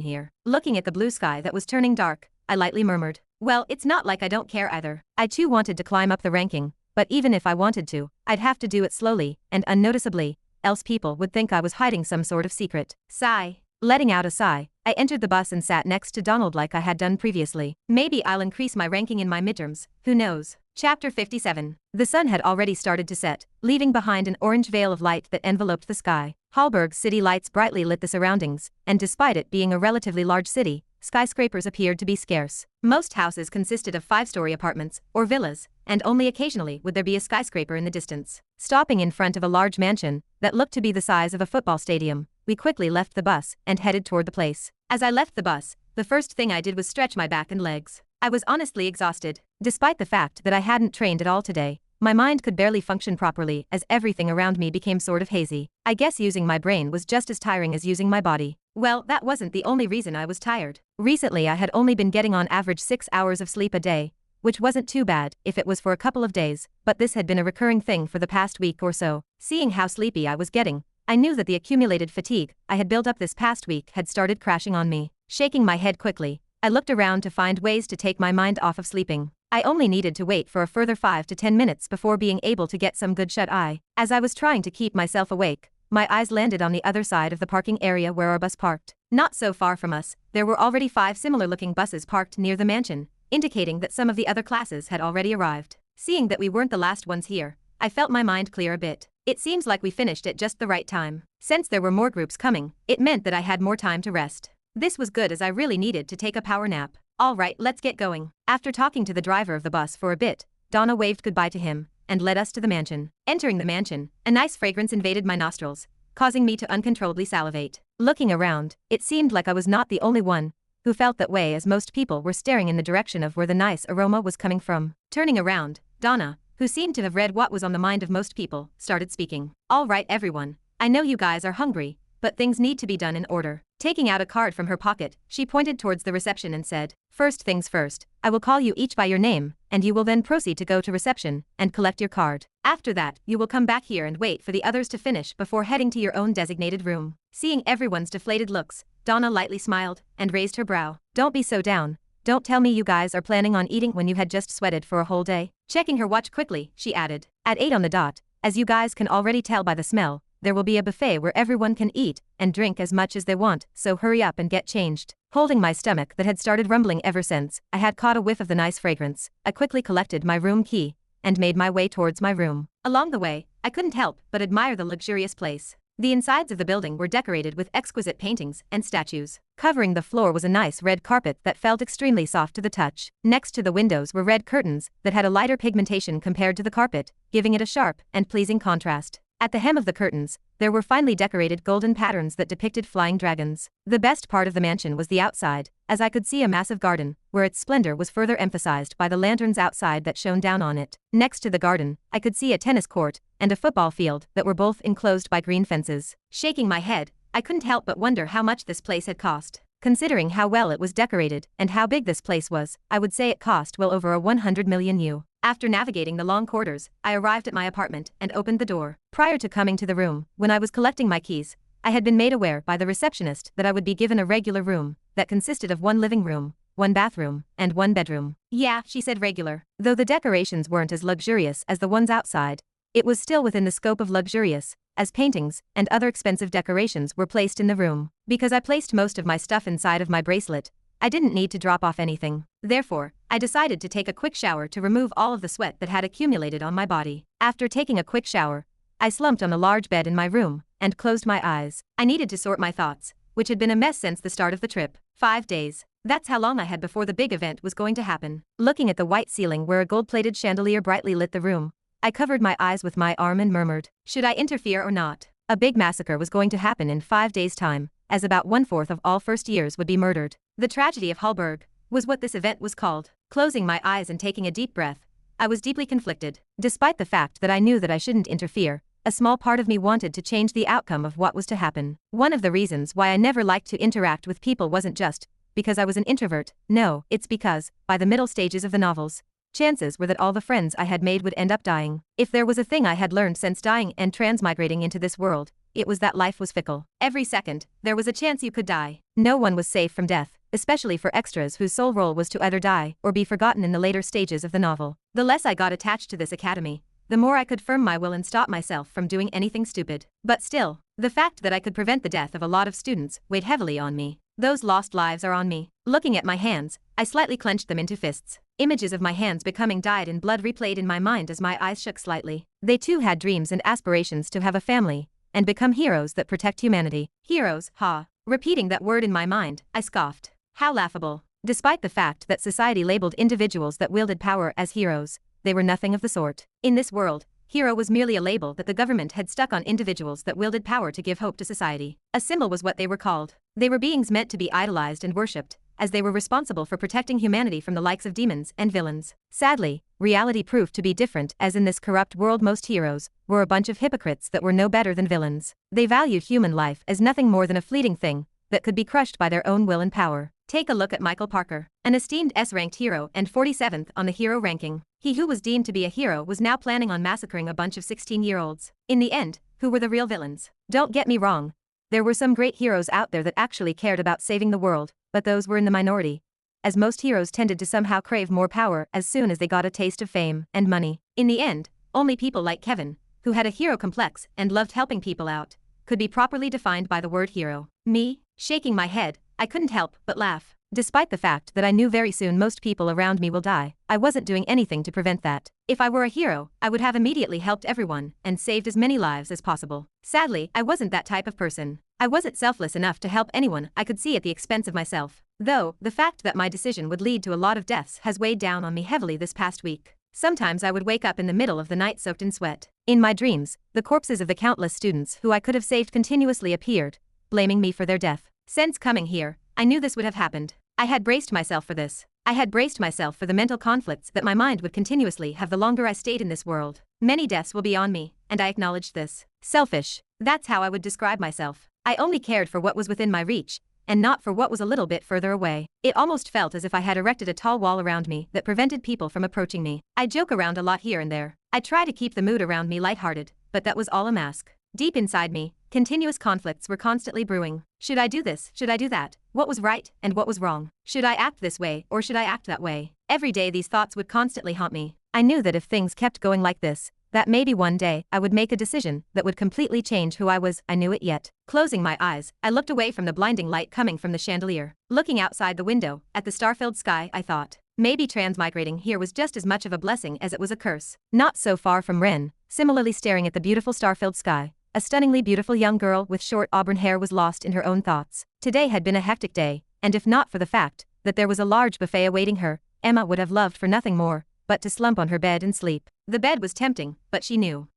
here. Looking at the blue sky that was turning dark, I lightly murmured, "Well, it's not like I don't care either." I too wanted to climb up the ranking, but even if I wanted to, I'd have to do it slowly and unnoticeably, else people would think I was hiding some sort of secret. Sigh. Letting out a sigh, I entered the bus and sat next to Donald like I had done previously. Maybe I'll increase my ranking in my midterms, who knows? Chapter 57. The sun had already started to set, leaving behind an orange veil of light that enveloped the sky. Hallberg's city lights brightly lit the surroundings, and despite it being a relatively large city, skyscrapers appeared to be scarce. Most houses consisted of 5-story apartments or villas, and only occasionally would there be a skyscraper in the distance. Stopping in front of a large mansion that looked to be the size of a football stadium, we quickly left the bus and headed toward the place. As I left the bus, the first thing I did was stretch my back and legs. I was honestly exhausted. Despite the fact that I hadn't trained at all today, my mind could barely function properly as everything around me became sort of hazy. I guess using my brain was just as tiring as using my body. Well, that wasn't the only reason I was tired. Recently I had only been getting on average 6 hours of sleep a day, which wasn't too bad if it was for a couple of days, but this had been a recurring thing for the past week or so. Seeing how sleepy I was getting, I knew that the accumulated fatigue I had built up this past week had started crashing on me. Shaking my head quickly, I looked around to find ways to take my mind off of sleeping. I only needed to wait for a further 5 to 10 minutes before being able to get some good shut-eye. As I was trying to keep myself awake, my eyes landed on the other side of the parking area where our bus parked. Not so far from us, there were already 5 similar-looking buses parked near the mansion, indicating that some of the other classes had already arrived. Seeing that we weren't the last ones here, I felt my mind clear a bit. It seems like we finished at just the right time. Since there were more groups coming, it meant that I had more time to rest. This was good as I really needed to take a power nap. Alright, let's get going. After talking to the driver of the bus for a bit, Donna waved goodbye to him and led us to the mansion. Entering the mansion, a nice fragrance invaded my nostrils, causing me to uncontrollably salivate. Looking around, it seemed like I was not the only one who felt that way, as most people were staring in the direction of where the nice aroma was coming from. Turning around, Donna, who seemed to have read what was on the mind of most people, started speaking. Alright everyone, I know you guys are hungry, but things need to be done in order. Taking out a card from her pocket, she pointed towards the reception and said, "First things first, I will call you each by your name, and you will then proceed to go to reception and collect your card. After that, you will come back here and wait for the others to finish before heading to your own designated room." Seeing everyone's deflated looks, Donna lightly smiled and raised her brow. "Don't be so down. Don't tell me you guys are planning on eating when you had just sweated for a whole day." Checking her watch quickly, she added, "At 8 on the dot, as you guys can already tell by the smell, there will be a buffet where everyone can eat and drink as much as they want, so hurry up and get changed." Holding my stomach that had started rumbling ever since I had caught a whiff of the nice fragrance, I quickly collected my room key and made my way towards my room. Along the way, I couldn't help but admire the luxurious place. The insides of the building were decorated with exquisite paintings and statues. Covering the floor was a nice red carpet that felt extremely soft to the touch. Next to the windows were red curtains that had a lighter pigmentation compared to the carpet, giving it a sharp and pleasing contrast. At the hem of the curtains, there were finely decorated golden patterns that depicted flying dragons. The best part of the mansion was the outside, as I could see a massive garden, where its splendor was further emphasized by the lanterns outside that shone down on it. Next to the garden, I could see a tennis court and a football field that were both enclosed by green fences. Shaking my head, I couldn't help but wonder how much this place had cost. Considering how well it was decorated and how big this place was, I would say it cost well over 100 million U. After navigating the long corridors, I arrived at my apartment and opened the door. Prior to coming to the room, when I was collecting my keys, I had been made aware by the receptionist that I would be given a regular room that consisted of one living room, one bathroom, and one bedroom. Yeah, she said regular. Though the decorations weren't as luxurious as the ones outside, it was still within the scope of luxurious, as paintings and other expensive decorations were placed in the room. Because I placed most of my stuff inside of my bracelet, I didn't need to drop off anything. Therefore, I decided to take a quick shower to remove all of the sweat that had accumulated on my body. After taking a quick shower, I slumped on the large bed in my room and closed my eyes. I needed to sort my thoughts, which had been a mess since the start of the trip. 5 days. That's how long I had before the big event was going to happen. Looking at the white ceiling where a gold-plated chandelier brightly lit the room, I covered my eyes with my arm and murmured, should I interfere or not? A big massacre was going to happen in 5 days' time, as about 1/4 of all first years would be murdered. The tragedy of Hallberg was what this event was called. Closing my eyes and taking a deep breath, I was deeply conflicted. Despite the fact that I knew that I shouldn't interfere, a small part of me wanted to change the outcome of what was to happen. One of the reasons why I never liked to interact with people wasn't just because I was an introvert. No, it's because, by the middle stages of the novels, chances were that all the friends I had made would end up dying. If there was a thing I had learned since dying and transmigrating into this world, it was that life was fickle. Every second, there was a chance you could die. No one was safe from death, especially for extras whose sole role was to either die or be forgotten in the later stages of the novel. The less I got attached to this academy, the more I could firm my will and stop myself from doing anything stupid. But still, the fact that I could prevent the death of a lot of students weighed heavily on me. Those lost lives are on me. Looking at my hands, I slightly clenched them into fists. Images of my hands becoming dyed in blood replayed in my mind as my eyes shook slightly. They too had dreams and aspirations to have a family and become heroes that protect humanity. Heroes, ha. Repeating that word in my mind, I scoffed. How laughable. Despite the fact that society labeled individuals that wielded power as heroes, they were nothing of the sort. In this world, hero was merely a label that the government had stuck on individuals that wielded power to give hope to society. A symbol was what they were called. They were beings meant to be idolized and worshipped, as they were responsible for protecting humanity from the likes of demons and villains. Sadly, reality proved to be different, as in this corrupt world most heroes were a bunch of hypocrites that were no better than villains. They valued human life as nothing more than a fleeting thing that could be crushed by their own will and power. Take a look at Michael Parker, an esteemed S-ranked hero and 47th on the hero ranking. He who was deemed to be a hero was now planning on massacring a bunch of 16-year-olds. In the end, who were the real villains? Don't get me wrong. There were some great heroes out there that actually cared about saving the world, but those were in the minority, as most heroes tended to somehow crave more power as soon as they got a taste of fame and money. In the end, only people like Kevin, who had a hero complex and loved helping people out, could be properly defined by the word hero. Me? Shaking my head, I couldn't help but laugh. Despite the fact that I knew very soon most people around me will die, I wasn't doing anything to prevent that. If I were a hero, I would have immediately helped everyone and saved as many lives as possible. Sadly, I wasn't that type of person. I wasn't selfless enough to help anyone I could see at the expense of myself. Though, the fact that my decision would lead to a lot of deaths has weighed down on me heavily this past week. Sometimes I would wake up in the middle of the night soaked in sweat. In my dreams, the corpses of the countless students who I could have saved continuously appeared, blaming me for their death. Since coming here, I knew this would have happened. I had braced myself for this. I had braced myself for the mental conflicts that my mind would continuously have the longer I stayed in this world. Many deaths will be on me, and I acknowledged this. Selfish. That's how I would describe myself. I only cared for what was within my reach, and not for what was a little bit further away. It almost felt as if I had erected a tall wall around me that prevented people from approaching me. I joke around a lot here and there. I try to keep the mood around me lighthearted, but that was all a mask. Deep inside me, continuous conflicts were constantly brewing. Should I do this? Should I do that? What was right and what was wrong? Should I act this way or should I act that way? Every day these thoughts would constantly haunt me. I knew that if things kept going like this, that maybe one day I would make a decision that would completely change who I was. I knew it yet. Closing my eyes, I looked away from the blinding light coming from the chandelier. Looking outside the window, at the star-filled sky, I thought, maybe transmigrating here was just as much of a blessing as it was a curse. Not so far from Ren, similarly staring at the beautiful star-filled sky, a stunningly beautiful young girl with short auburn hair was lost in her own thoughts. Today had been a hectic day, and if not for the fact that there was a large buffet awaiting her, Emma would have loved for nothing more but to slump on her bed and sleep. The bed was tempting, but she knew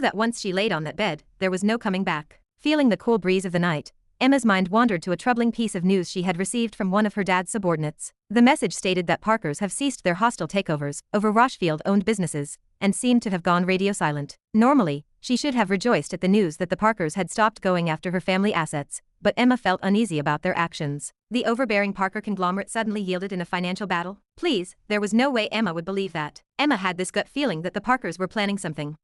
that once she laid on that bed, there was no coming back. Feeling the cool breeze of the night, Emma's mind wandered to a troubling piece of news she had received from one of her dad's subordinates. The message stated that Parkers have ceased their hostile takeovers over Rochefield-owned businesses and seemed to have gone radio silent. Normally, she should have rejoiced at the news that the Parkers had stopped going after her family assets, but Emma felt uneasy about their actions. The overbearing Parker conglomerate suddenly yielded in a financial battle? Please, there was no way Emma would believe that. Emma had this gut feeling that the Parkers were planning something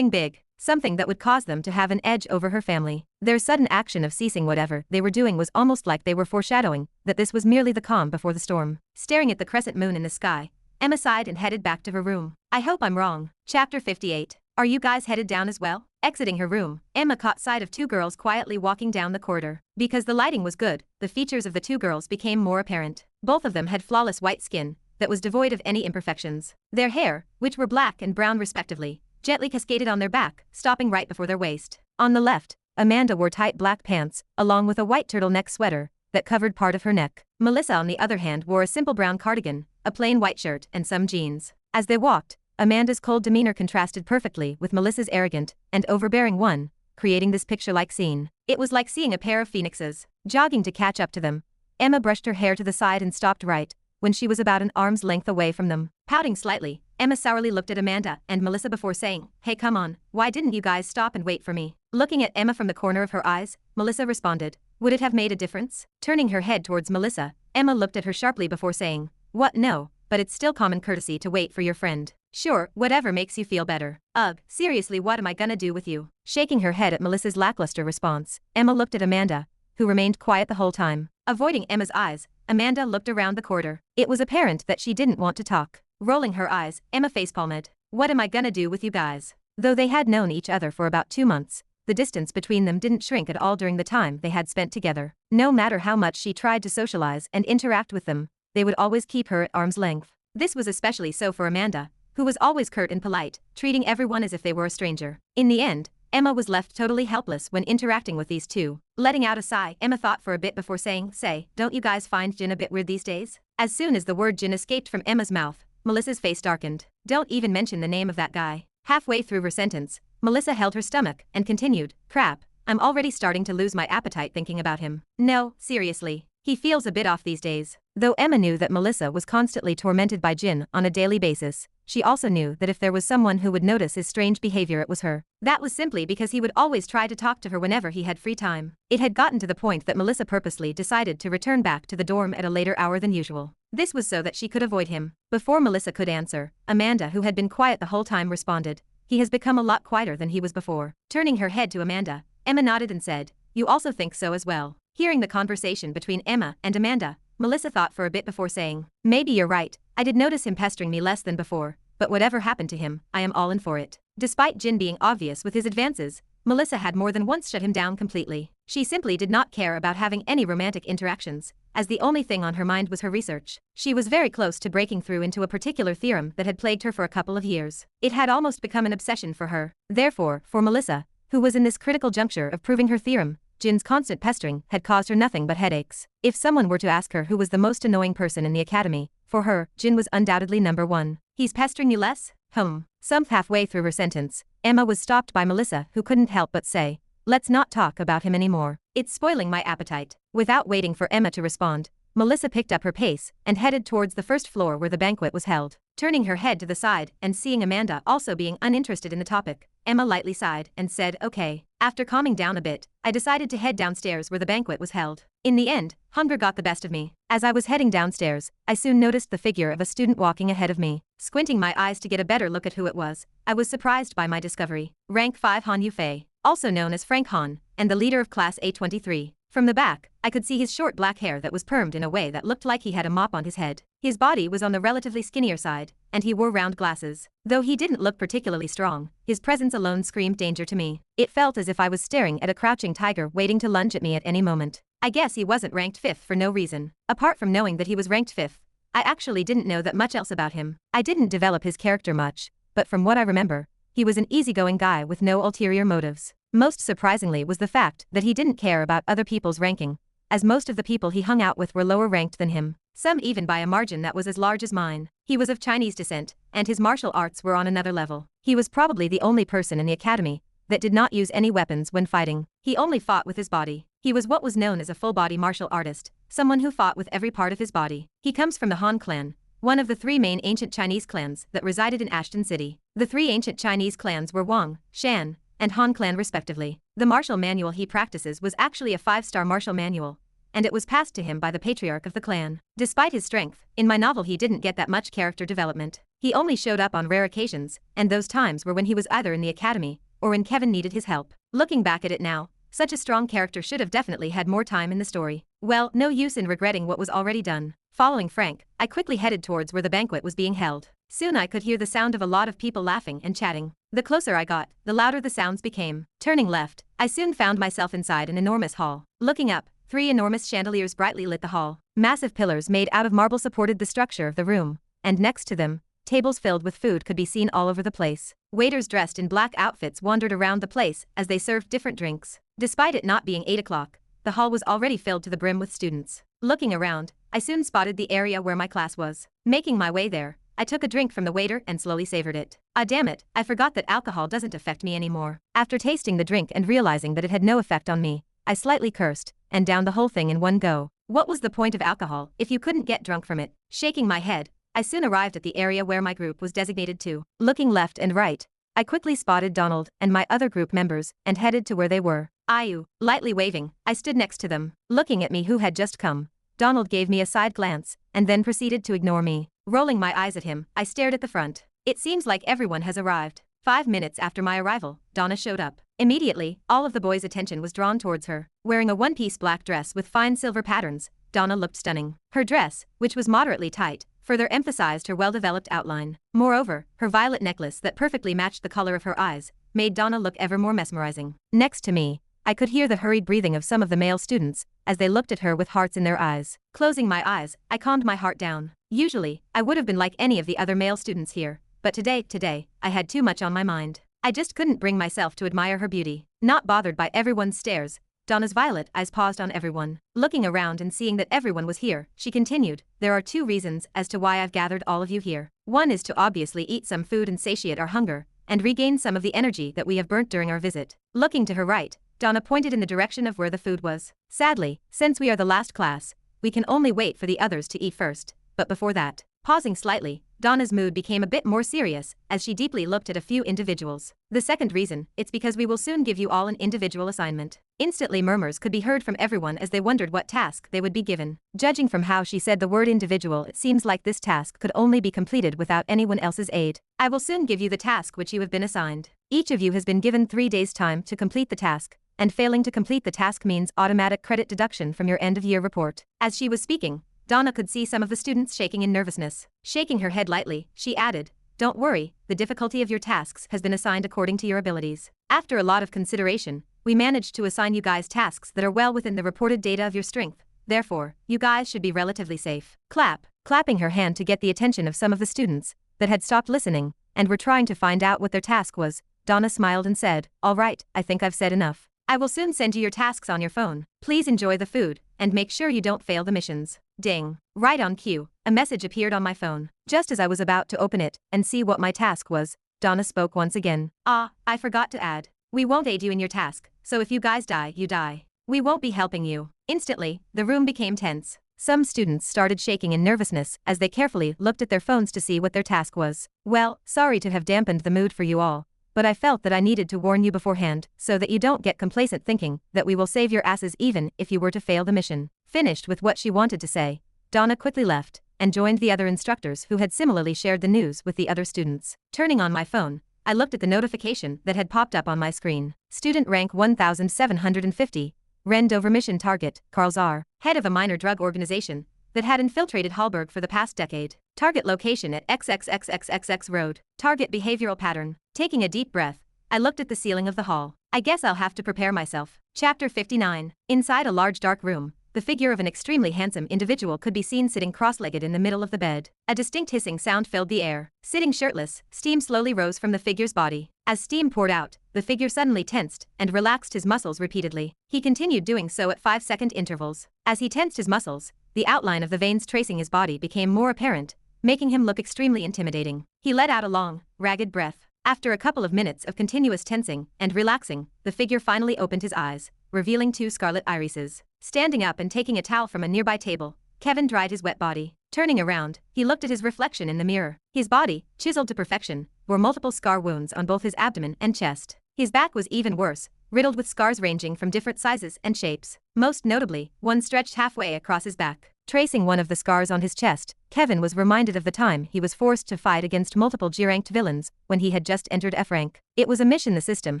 big, something that would cause them to have an edge over her family. Their sudden action of ceasing whatever they were doing was almost like they were foreshadowing that this was merely the calm before the storm. Staring at the crescent moon in the sky, Emma sighed and headed back to her room. I hope I'm wrong. Chapter 58. Are you guys headed down as well? Exiting her room, Emma caught sight of two girls quietly walking down the corridor. Because the lighting was good, the features of the two girls became more apparent. Both of them had flawless white skin that was devoid of any imperfections. Their hair, which were black and brown respectively, gently cascaded on their back, stopping right before their waist. On the left, Amanda wore tight black pants, along with a white turtleneck sweater that covered part of her neck. Melissa, on the other hand, wore a simple brown cardigan, a plain white shirt, and some jeans. As they walked, Amanda's cold demeanor contrasted perfectly with Melissa's arrogant and overbearing one, creating this picture-like scene. It was like seeing a pair of phoenixes. Jogging to catch up to them, Emma brushed her hair to the side and stopped right when she was about an arm's length away from them. Pouting slightly, Emma sourly looked at Amanda and Melissa before saying, "Hey, come on, why didn't you guys stop and wait for me?" Looking at Emma from the corner of her eyes, Melissa responded, "Would it have made a difference?" Turning her head towards Melissa, Emma looked at her sharply before saying, "What? No, but it's still common courtesy to wait for your friend." "Sure, whatever makes you feel better." "Ugh, seriously, what am I gonna do with you?" Shaking her head at Melissa's lackluster response, Emma looked at Amanda, who remained quiet the whole time. Avoiding Emma's eyes, Amanda looked around the corridor. It was apparent that she didn't want to talk. Rolling her eyes, Emma facepalmed. "What am I gonna do with you guys?" Though they had known each other for about 2 months, the distance between them didn't shrink at all during the time they had spent together. No matter how much she tried to socialize and interact with them, they would always keep her at arm's length. This was especially so for Amanda, who was always curt and polite, treating everyone as if they were a stranger. In the end, Emma was left totally helpless when interacting with these two. Letting out a sigh, Emma thought for a bit before saying, "Say, don't you guys find Jin a bit weird these days?" As soon as the word Jin escaped from Emma's mouth, Melissa's face darkened. "Don't even mention the name of that guy." Halfway through her sentence, Melissa held her stomach and continued, "Crap, I'm already starting to lose my appetite thinking about him. No, seriously, he feels a bit off these days." Though Emma knew that Melissa was constantly tormented by Jin on a daily basis, she also knew that if there was someone who would notice his strange behavior, it was her. That was simply because he would always try to talk to her whenever he had free time. It had gotten to the point that Melissa purposely decided to return back to the dorm at a later hour than usual. This was so that she could avoid him. Before Melissa could answer, Amanda, who had been quiet the whole time, responded, "He has become a lot quieter than he was before." Turning her head to Amanda, Emma nodded and said, "You also think so as well?" Hearing the conversation between Emma and Amanda, Melissa thought for a bit before saying, "Maybe you're right, I did notice him pestering me less than before, but whatever happened to him, I am all in for it." Despite Jin being obvious with his advances, Melissa had more than once shut him down completely. She simply did not care about having any romantic interactions, as the only thing on her mind was her research. She was very close to breaking through into a particular theorem that had plagued her for a couple of years. It had almost become an obsession for her. Therefore, for Melissa, who was in this critical juncture of proving her theorem, Jin's constant pestering had caused her nothing but headaches. If someone were to ask her who was the most annoying person in the academy, for her, Jin was undoubtedly number one. He's pestering you less? Some halfway through her sentence, Emma was stopped by Melissa, who couldn't help but say, "Let's not talk about him anymore. It's spoiling my appetite." Without waiting for Emma to respond, Melissa picked up her pace and headed towards the first floor where the banquet was held. Turning her head to the side and seeing Amanda also being uninterested in the topic, Emma lightly sighed and said, "Okay." After calming down a bit, I decided to head downstairs where the banquet was held. In the end, hunger got the best of me. As I was heading downstairs, I soon noticed the figure of a student walking ahead of me. Squinting my eyes to get a better look at who it was, I was surprised by my discovery. Rank 5 Han Yufei, also known as Frank Han, and the leader of Class A23. From the back, I could see his short black hair that was permed in a way that looked like he had a mop on his head. His body was on the relatively skinnier side, and he wore round glasses. Though he didn't look particularly strong, his presence alone screamed danger to me. It felt as if I was staring at a crouching tiger waiting to lunge at me at any moment. I guess he wasn't ranked 5th for no reason. Apart from knowing that he was ranked 5th, I actually didn't know that much else about him. I didn't develop his character much, but from what I remember, he was an easygoing guy with no ulterior motives. Most surprisingly was the fact that he didn't care about other people's ranking, as most of the people he hung out with were lower ranked than him, some even by a margin that was as large as mine. He was of Chinese descent, and his martial arts were on another level. He was probably the only person in the academy that did not use any weapons when fighting. He only fought with his body. He was what was known as a full-body martial artist, someone who fought with every part of his body. He comes from the Han clan, one of the 3 main ancient Chinese clans that resided in Ashton City. The 3 ancient Chinese clans were Wang, Shan, and Han clan respectively. The martial manual he practices was actually a 5-star martial manual, and it was passed to him by the patriarch of the clan. Despite his strength, in my novel he didn't get that much character development. He only showed up on rare occasions, and those times were when he was either in the academy, or when Kevin needed his help. Looking back at it now, such a strong character should have definitely had more time in the story. Well, no use in regretting what was already done. Following Frank, I quickly headed towards where the banquet was being held. Soon I could hear the sound of a lot of people laughing and chatting. The closer I got, the louder the sounds became. Turning left, I soon found myself inside an enormous hall. Looking up, 3 enormous chandeliers brightly lit the hall. Massive pillars made out of marble supported the structure of the room, and next to them, tables filled with food could be seen all over the place. Waiters dressed in black outfits wandered around the place as they served different drinks. Despite it not being 8 o'clock, the hall was already filled to the brim with students. Looking around, I soon spotted the area where my class was. Making my way there, I took a drink from the waiter and slowly savored it. Ah damn it, I forgot that alcohol doesn't affect me anymore. After tasting the drink and realizing that it had no effect on me, I slightly cursed, and downed the whole thing in one go. What was the point of alcohol if you couldn't get drunk from it? Shaking my head, I soon arrived at the area where my group was designated to. Looking left and right, I quickly spotted Donald and my other group members and headed to where they were. Ayu, lightly waving, I stood next to them. Looking at me who had just come, Donald gave me a side glance and then proceeded to ignore me. Rolling my eyes at him, I stared at the front. It seems like everyone has arrived. 5 minutes after my arrival, Donna showed up. Immediately, all of the boys' attention was drawn towards her. Wearing a one-piece black dress with fine silver patterns, Donna looked stunning. Her dress, which was moderately tight, further emphasized her well-developed outline. Moreover, her violet necklace that perfectly matched the color of her eyes made Donna look ever more mesmerizing. Next to me, I could hear the hurried breathing of some of the male students as they looked at her with hearts in their eyes. Closing my eyes, I calmed my heart down. Usually, I would have been like any of the other male students here, but today, I had too much on my mind. I just couldn't bring myself to admire her beauty. Not bothered by everyone's stares, Donna's violet eyes paused on everyone. Looking around and seeing that everyone was here, she continued, "There are 2 reasons as to why I've gathered all of you here. One is to obviously eat some food and satiate our hunger, and regain some of the energy that we have burnt during our visit." Looking to her right, Donna pointed in the direction of where the food was. "Sadly, since we are the last class, we can only wait for the others to eat first, but before that." Pausing slightly, Donna's mood became a bit more serious as she deeply looked at a few individuals. "The second reason, it's because we will soon give you all an individual assignment." Instantly murmurs could be heard from everyone as they wondered what task they would be given. Judging from how she said the word individual, it seems like this task could only be completed without anyone else's aid. "I will soon give you the task which you have been assigned. Each of you has been given 3 days' time to complete the task, and failing to complete the task means automatic credit deduction from your end-of-year report." As she was speaking, Donna could see some of the students shaking in nervousness. Shaking her head lightly, she added, "Don't worry, the difficulty of your tasks has been assigned according to your abilities. After a lot of consideration, we managed to assign you guys tasks that are well within the reported data of your strength, Therefore, you guys should be relatively safe. Clap. Clapping her hand to get the attention of some of the students that had stopped listening and were trying to find out what their task was, Donna smiled and said, "All right, I think I've said enough. I will soon send you your tasks on your phone. Please enjoy the food, and make sure you don't fail the missions." Ding. Right on cue, a message appeared on my phone. Just as I was about to open it and see what my task was, Donna spoke once again. I forgot to add. We won't aid you in your task, so if you guys die, you die. We won't be helping you. Instantly, the room became tense. Some students started shaking in nervousness as they carefully looked at their phones to see what their task was. Well, sorry to have dampened the mood for you all, but I felt that I needed to warn you beforehand so that you don't get complacent thinking that we will save your asses even if you were to fail the mission. Finished with what she wanted to say, Donna quickly left and joined the other instructors who had similarly shared the news with the other students. Turning on my phone, I looked at the notification that had popped up on my screen. Student rank 1750, Ren Dover mission target, Carl Czar, head of a minor drug organization that had infiltrated Hallberg for the past decade. Target location at XXXXXX Road. Target behavioral pattern. Taking a deep breath, I looked at the ceiling of the hall. I guess I'll have to prepare myself. Chapter 59. Inside a large dark room, the figure of an extremely handsome individual could be seen sitting cross-legged in the middle of the bed. A distinct hissing sound filled the air. Sitting shirtless, steam slowly rose from the figure's body. As steam poured out, the figure suddenly tensed and relaxed his muscles repeatedly. He continued doing so at 5-second intervals. As he tensed his muscles, the outline of the veins tracing his body became more apparent, making him look extremely intimidating. He let out a long, ragged breath. After a couple of minutes of continuous tensing and relaxing, the figure finally opened his eyes, revealing 2 scarlet irises. Standing up and taking a towel from a nearby table, Kevin dried his wet body. Turning around, he looked at his reflection in the mirror. His body, chiseled to perfection, bore multiple scar wounds on both his abdomen and chest. His back was even worse, riddled with scars ranging from different sizes and shapes. Most notably, one stretched halfway across his back. Tracing one of the scars on his chest, Kevin was reminded of the time he was forced to fight against multiple G-ranked villains when he had just entered F-rank. It was a mission the system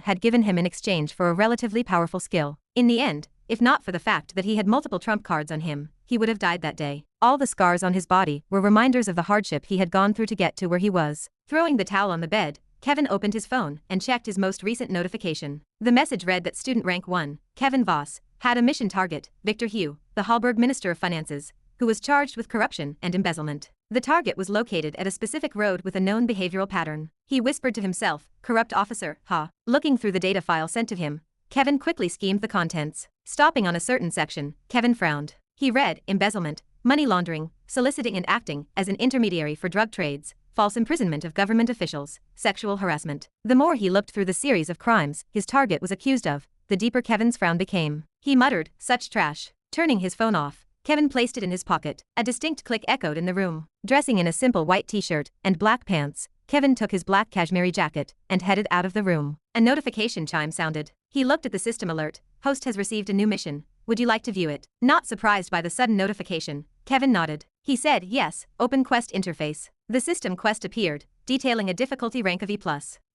had given him in exchange for a relatively powerful skill. In the end, if not for the fact that he had multiple trump cards on him, he would have died that day. All the scars on his body were reminders of the hardship he had gone through to get to where he was. Throwing the towel on the bed, Kevin opened his phone and checked his most recent notification. The message read that student rank 1, Kevin Voss, had a mission target, Victor Hugh, the Hallberg Minister of Finances, who was charged with corruption and embezzlement. The target was located at a specific road with a known behavioral pattern. He whispered to himself, "Corrupt officer, ha." Looking through the data file sent to him, Kevin quickly schemed the contents. Stopping on a certain section, Kevin frowned. He read, embezzlement, money laundering, soliciting and acting as an intermediary for drug trades, false imprisonment of government officials, sexual harassment. The more he looked through the series of crimes his target was accused of, the deeper Kevin's frown became. He muttered, "Such trash." Turning his phone off, Kevin placed it in his pocket. A distinct click echoed in the room. Dressing in a simple white t-shirt and black pants, Kevin took his black cashmere jacket and headed out of the room. A notification chime sounded. He looked at the system alert. Host has received a new mission. Would you like to view it? Not surprised by the sudden notification, Kevin nodded. He said, "Yes, open quest interface." The system quest appeared, detailing a difficulty rank of E+.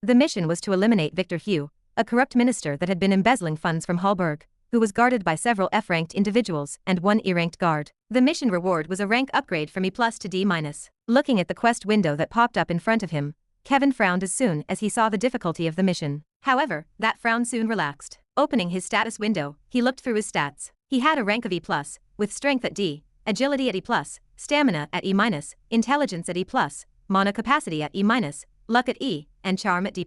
The mission was to eliminate Victor Hugh, a corrupt minister that had been embezzling funds from Hallberg, who was guarded by several F-ranked individuals and one E-ranked guard. The mission reward was a rank upgrade from E+ to D-. Looking at the quest window that popped up in front of him, Kevin frowned as soon as he saw the difficulty of the mission. However, that frown soon relaxed. Opening his status window, he looked through his stats. He had a rank of E+, with strength at D, agility at E+, stamina at E-, intelligence at E+, mana capacity at E-, luck at E, and charm at D+.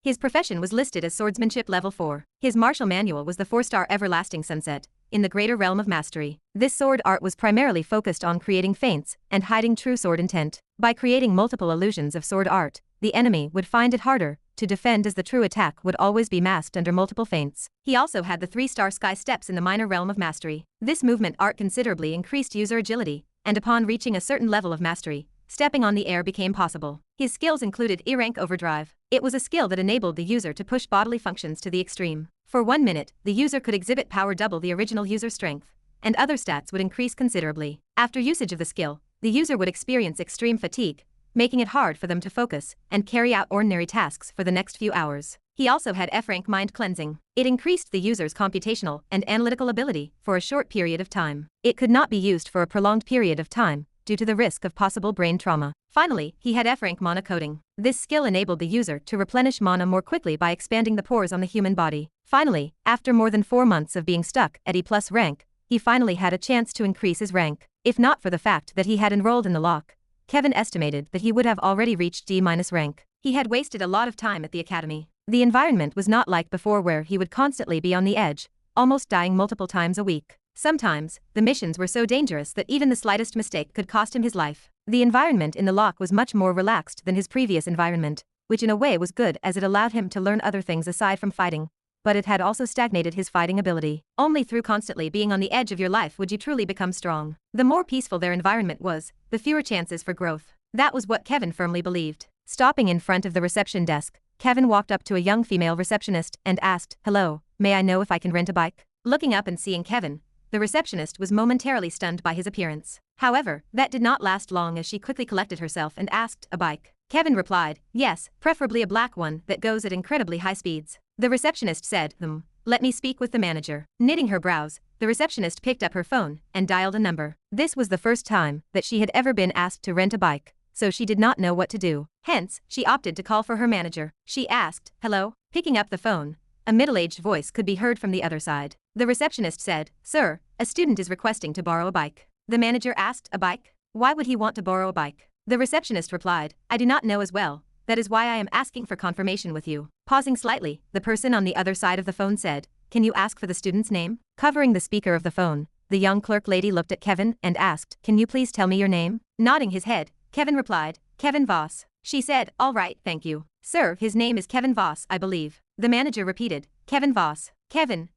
His profession was listed as swordsmanship level 4. His martial manual was the 4-star Everlasting Sunset, in the greater realm of mastery. This sword art was primarily focused on creating feints and hiding true sword intent. By creating multiple illusions of sword art, the enemy would find it harder to defend as the true attack would always be masked under multiple feints. He also had the 3-star Sky Steps in the minor realm of mastery. This movement art considerably increased user agility, and upon reaching a certain level of mastery, stepping on the air became possible. His skills included E-rank overdrive. It was a skill that enabled the user to push bodily functions to the extreme. For 1 minute, the user could exhibit power double the original user strength, and other stats would increase considerably. After usage of the skill, the user would experience extreme fatigue, making it hard for them to focus and carry out ordinary tasks for the next few hours. He also had F-rank mind cleansing. It increased the user's computational and analytical ability for a short period of time. It could not be used for a prolonged period of time, due to the risk of possible brain trauma. Finally, he had F-rank mana coating. This skill enabled the user to replenish mana more quickly by expanding the pores on the human body. Finally, after more than 4 months of being stuck at E+ rank, he finally had a chance to increase his rank. If not for the fact that he had enrolled in the lock, Kevin estimated that he would have already reached D- rank. He had wasted a lot of time at the academy. The environment was not like before where he would constantly be on the edge, almost dying multiple times a week. Sometimes, the missions were so dangerous that even the slightest mistake could cost him his life. The environment in the lock was much more relaxed than his previous environment, which in a way was good as it allowed him to learn other things aside from fighting. But it had also stagnated his fighting ability. Only through constantly being on the edge of your life would you truly become strong. The more peaceful their environment was, the fewer chances for growth. That was what Kevin firmly believed. Stopping in front of the reception desk, Kevin walked up to a young female receptionist and asked, "Hello, may I know if I can rent a bike?" Looking up and seeing Kevin, the receptionist was momentarily stunned by his appearance. However, that did not last long as she quickly collected herself and asked, "A bike?" Kevin replied, "Yes, preferably a black one that goes at incredibly high speeds." The receptionist said, "Let me speak with the manager." Knitting her brows, the receptionist picked up her phone and dialed a number. This was the first time that she had ever been asked to rent a bike, so she did not know what to do. Hence, she opted to call for her manager. She asked, "Hello?" Picking up the phone, a middle-aged voice could be heard from the other side. The receptionist said, "Sir, a student is requesting to borrow a bike." The manager asked, "A bike? Why would he want to borrow a bike?" The receptionist replied, "I do not know as well. That is why I am asking for confirmation with you." Pausing slightly, the person on the other side of the phone said, "Can you ask for the student's name?" Covering the speaker of the phone, the young clerk lady looked at Kevin and asked, "Can you please tell me your name?" Nodding his head, Kevin replied, "Kevin Voss." She said, "All right, thank you. Sir, his name is Kevin Voss, I believe." The manager repeated, "Kevin Voss. Kevin,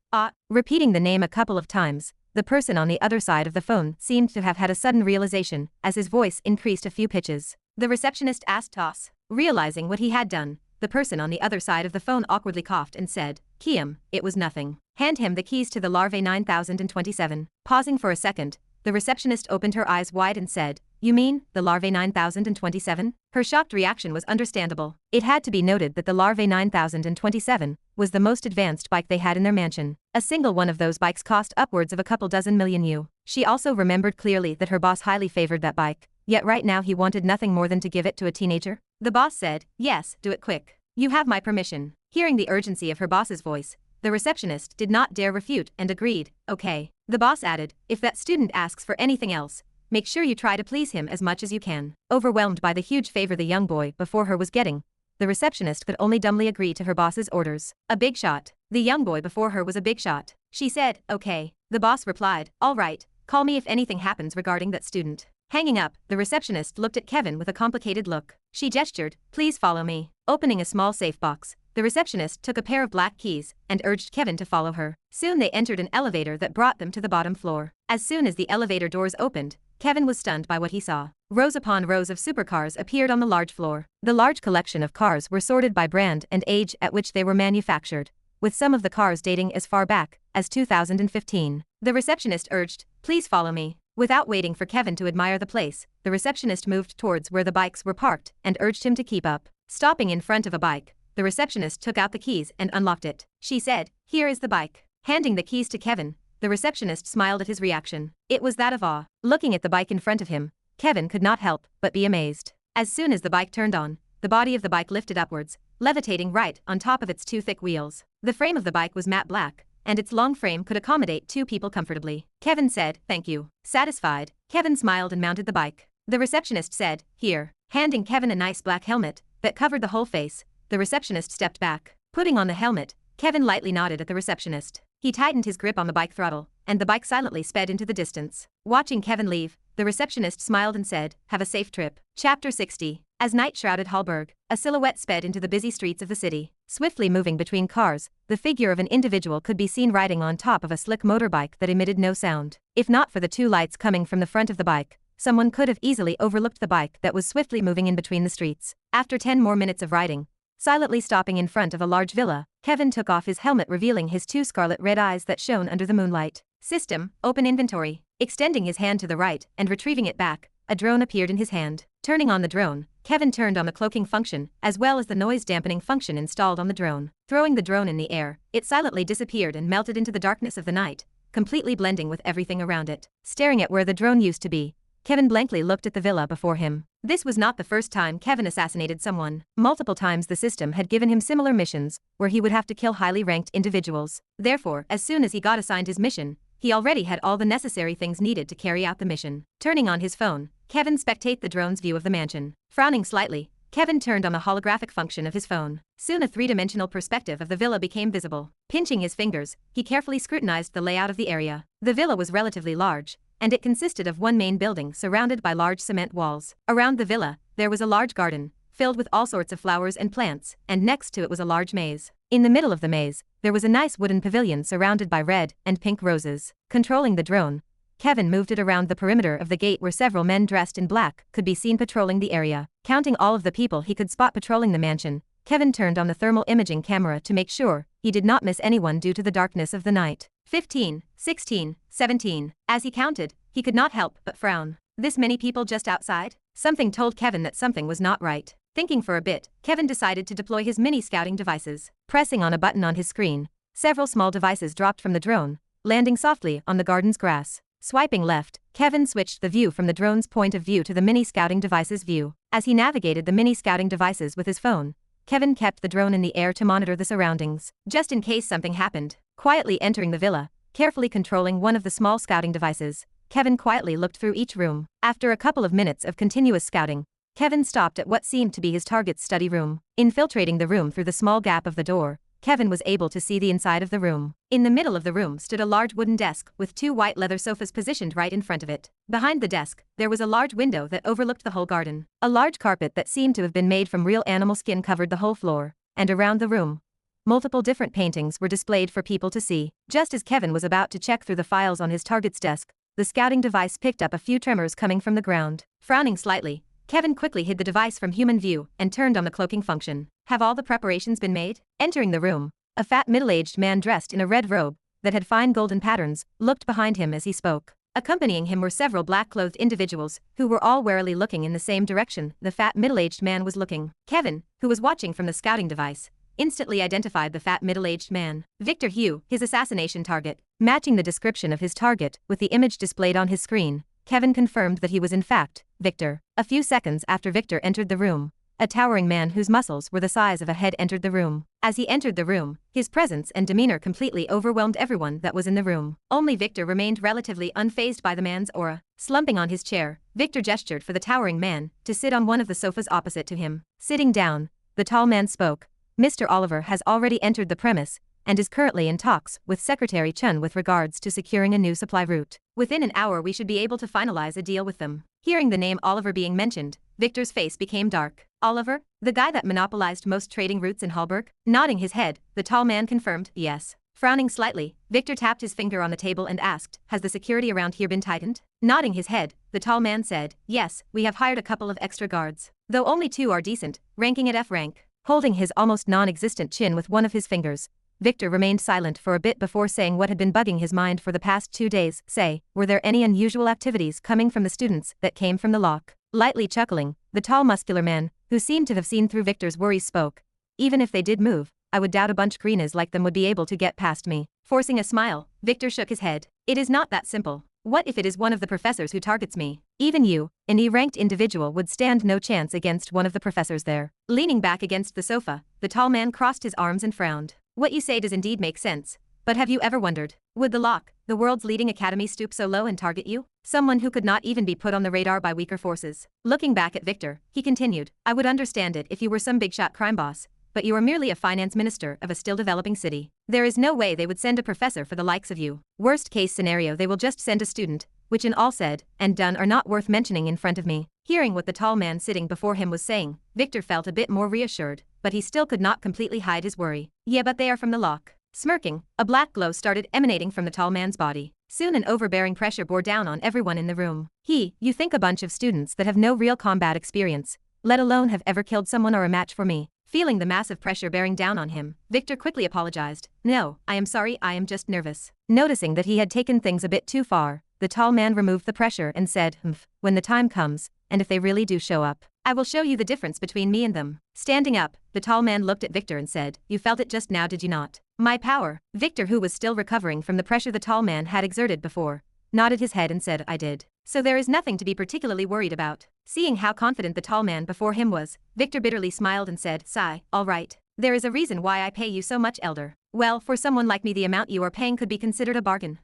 Repeating the name a couple of times, the person on the other side of the phone seemed to have had a sudden realization as his voice increased a few pitches. The receptionist asked Toss. Realizing what he had done, the person on the other side of the phone awkwardly coughed and said, "Kiem, it was nothing. Hand him the keys to the Larvae 9027. Pausing for a second, the receptionist opened her eyes wide and said, "You mean, the Larvae 9027? Her shocked reaction was understandable. It had to be noted that the Larvae 9027 was the most advanced bike they had in their mansion. A single one of those bikes cost upwards of a couple dozen million U. She also remembered clearly that her boss highly favored that bike, yet right now he wanted nothing more than to give it to a teenager. The boss said, "Yes, do it quick. You have my permission." Hearing the urgency of her boss's voice, the receptionist did not dare refute and agreed, "Okay." The boss added, "If that student asks for anything else, make sure you try to please him as much as you can." Overwhelmed by the huge favor the young boy before her was getting, the receptionist could only dumbly agree to her boss's orders. A big shot. The young boy before her was a big shot. She said, "Okay." The boss replied, "All right, call me if anything happens regarding that student." Hanging up, the receptionist looked at Kevin with a complicated look. She gestured, "Please follow me." Opening a small safe box, the receptionist took a pair of black keys and urged Kevin to follow her. Soon they entered an elevator that brought them to the bottom floor. As soon as the elevator doors opened, Kevin was stunned by what he saw. Rows upon rows of supercars appeared on the large floor. The large collection of cars were sorted by brand and age at which they were manufactured, with some of the cars dating as far back as 2015. The receptionist urged, "Please follow me." Without waiting for Kevin to admire the place, the receptionist moved towards where the bikes were parked and urged him to keep up. Stopping in front of a bike, the receptionist took out the keys and unlocked it. She said, "Here is the bike." Handing the keys to Kevin, the receptionist smiled at his reaction. It was that of awe. Looking at the bike in front of him, Kevin could not help but be amazed. As soon as the bike turned on, the body of the bike lifted upwards, levitating right on top of its two thick wheels. The frame of the bike was matte black, and its long frame could accommodate two people comfortably. Kevin said, "Thank you." Satisfied, Kevin smiled and mounted the bike. The receptionist said, "Here." Handing Kevin a nice black helmet that covered the whole face, the receptionist stepped back. Putting on the helmet, Kevin lightly nodded at the receptionist. He tightened his grip on the bike throttle, and the bike silently sped into the distance. Watching Kevin leave, the receptionist smiled and said, "Have a safe trip." Chapter 60. As night shrouded Hallberg, a silhouette sped into the busy streets of the city. Swiftly moving between cars, the figure of an individual could be seen riding on top of a slick motorbike that emitted no sound. If not for the two lights coming from the front of the bike, someone could have easily overlooked the bike that was swiftly moving in between the streets. After 10 more minutes of riding, silently stopping in front of a large villa, Kevin took off his helmet, revealing his two scarlet red eyes that shone under the moonlight. System, open inventory. Extending his hand to the right and retrieving it back, a drone appeared in his hand. Turning on the drone, Kevin turned on the cloaking function as well as the noise dampening function installed on the drone. Throwing the drone in the air, it silently disappeared and melted into the darkness of the night, completely blending with everything around it. Staring at where the drone used to be, Kevin blankly looked at the villa before him. This was not the first time Kevin assassinated someone. Multiple times the system had given him similar missions, where he would have to kill highly ranked individuals. Therefore, as soon as he got assigned his mission, he already had all the necessary things needed to carry out the mission. Turning on his phone, Kevin spectated the drone's view of the mansion. Frowning slightly, Kevin turned on the holographic function of his phone. Soon a three-dimensional perspective of the villa became visible. Pinching his fingers, he carefully scrutinized the layout of the area. The villa was relatively large, and it consisted of one main building surrounded by large cement walls. Around the villa, there was a large garden, filled with all sorts of flowers and plants, and next to it was a large maze. In the middle of the maze, there was a nice wooden pavilion surrounded by red and pink roses. Controlling the drone, Kevin moved it around the perimeter of the gate where several men dressed in black could be seen patrolling the area. Counting all of the people he could spot patrolling the mansion, Kevin turned on the thermal imaging camera to make sure he did not miss anyone due to the darkness of the night. 15, 16, 17. As he counted, he could not help but frown. This many people just outside? Something told Kevin that something was not right. Thinking for a bit, Kevin decided to deploy his mini scouting devices. Pressing on a button on his screen, several small devices dropped from the drone, landing softly on the garden's grass. Swiping left, Kevin switched the view from the drone's point of view to the mini scouting device's view. As he navigated the mini scouting devices with his phone, Kevin kept the drone in the air to monitor the surroundings, just in case something happened. Quietly entering the villa, carefully controlling one of the small scouting devices, Kevin quietly looked through each room. After a couple of minutes of continuous scouting, Kevin stopped at what seemed to be his target's study room. Infiltrating the room through the small gap of the door, Kevin was able to see the inside of the room. In the middle of the room stood a large wooden desk with two white leather sofas positioned right in front of it. Behind the desk, there was a large window that overlooked the whole garden. A large carpet that seemed to have been made from real animal skin covered the whole floor, and around the room, multiple different paintings were displayed for people to see. Just as Kevin was about to check through the files on his target's desk, the scouting device picked up a few tremors coming from the ground. Frowning slightly, Kevin quickly hid the device from human view and turned on the cloaking function. Have all the preparations been made? Entering the room, a fat middle-aged man dressed in a red robe that had fine golden patterns looked behind him as he spoke. Accompanying him were several black-clothed individuals who were all warily looking in the same direction the fat middle-aged man was looking. Kevin, who was watching from the scouting device, instantly identified the fat middle-aged man. Victor Hugh, his assassination target. Matching the description of his target with the image displayed on his screen, Kevin confirmed that he was in fact Victor. A few seconds after Victor entered the room, a towering man whose muscles were the size of a head entered the room. As he entered the room, his presence and demeanor completely overwhelmed everyone that was in the room. Only Victor remained relatively unfazed by the man's aura. Slumping on his chair, Victor gestured for the towering man to sit on one of the sofas opposite to him. Sitting down, the tall man spoke. Mr. Oliver has already entered the premise and is currently in talks with Secretary Chun with regards to securing a new supply route. Within an hour we should be able to finalize a deal with them. Hearing the name Oliver being mentioned, Victor's face became dark. Oliver? The guy that monopolized most trading routes in Hallberg? Nodding his head, the tall man confirmed, yes. Frowning slightly, Victor tapped his finger on the table and asked, has the security around here been tightened? Nodding his head, the tall man said, yes, we have hired a couple of extra guards. Though only 2 are decent, ranking at F rank. Holding his almost non-existent chin with one of his fingers, Victor remained silent for a bit before saying what had been bugging his mind for the past 2 days. Say, were there any unusual activities coming from the students that came from the lock? Lightly chuckling, the tall muscular man, who seemed to have seen through Victor's worries, spoke. Even if they did move, I would doubt a bunch greenas like them would be able to get past me. Forcing a smile, Victor shook his head. It is not that simple. What if it is one of the professors who targets me? Even you, an E-ranked individual, would stand no chance against one of the professors there. Leaning back against the sofa, the tall man crossed his arms and frowned. What you say does indeed make sense. But have you ever wondered, would the Lock, the world's leading academy, stoop so low and target you? Someone who could not even be put on the radar by weaker forces. Looking back at Victor, he continued, I would understand it if you were some big-shot crime boss, but you are merely a finance minister of a still-developing city. There is no way they would send a professor for the likes of you. Worst-case scenario, they will just send a student, which in all said and done are not worth mentioning in front of me. Hearing what the tall man sitting before him was saying, Victor felt a bit more reassured, but he still could not completely hide his worry. Yeah, but they are from the Lock. Smirking, a black glow started emanating from the tall man's body. Soon an overbearing pressure bore down on everyone in the room. You think a bunch of students that have no real combat experience, let alone have ever killed someone, are a match for me? Feeling the massive pressure bearing down on him, Victor quickly apologized. No, I am sorry, I am just nervous. Noticing that he had taken things a bit too far, the tall man removed the pressure and said, when the time comes, and if they really do show up, I will show you the difference between me and them. Standing up, the tall man looked at Victor and said, you felt it just now, did you not? My power. Victor, who was still recovering from the pressure the tall man had exerted before, nodded his head and said, I did. So there is nothing to be particularly worried about. Seeing how confident the tall man before him was, Victor bitterly smiled and said, sigh, all right. There is a reason why I pay you so much, elder. Well, for someone like me, the amount you are paying could be considered a bargain.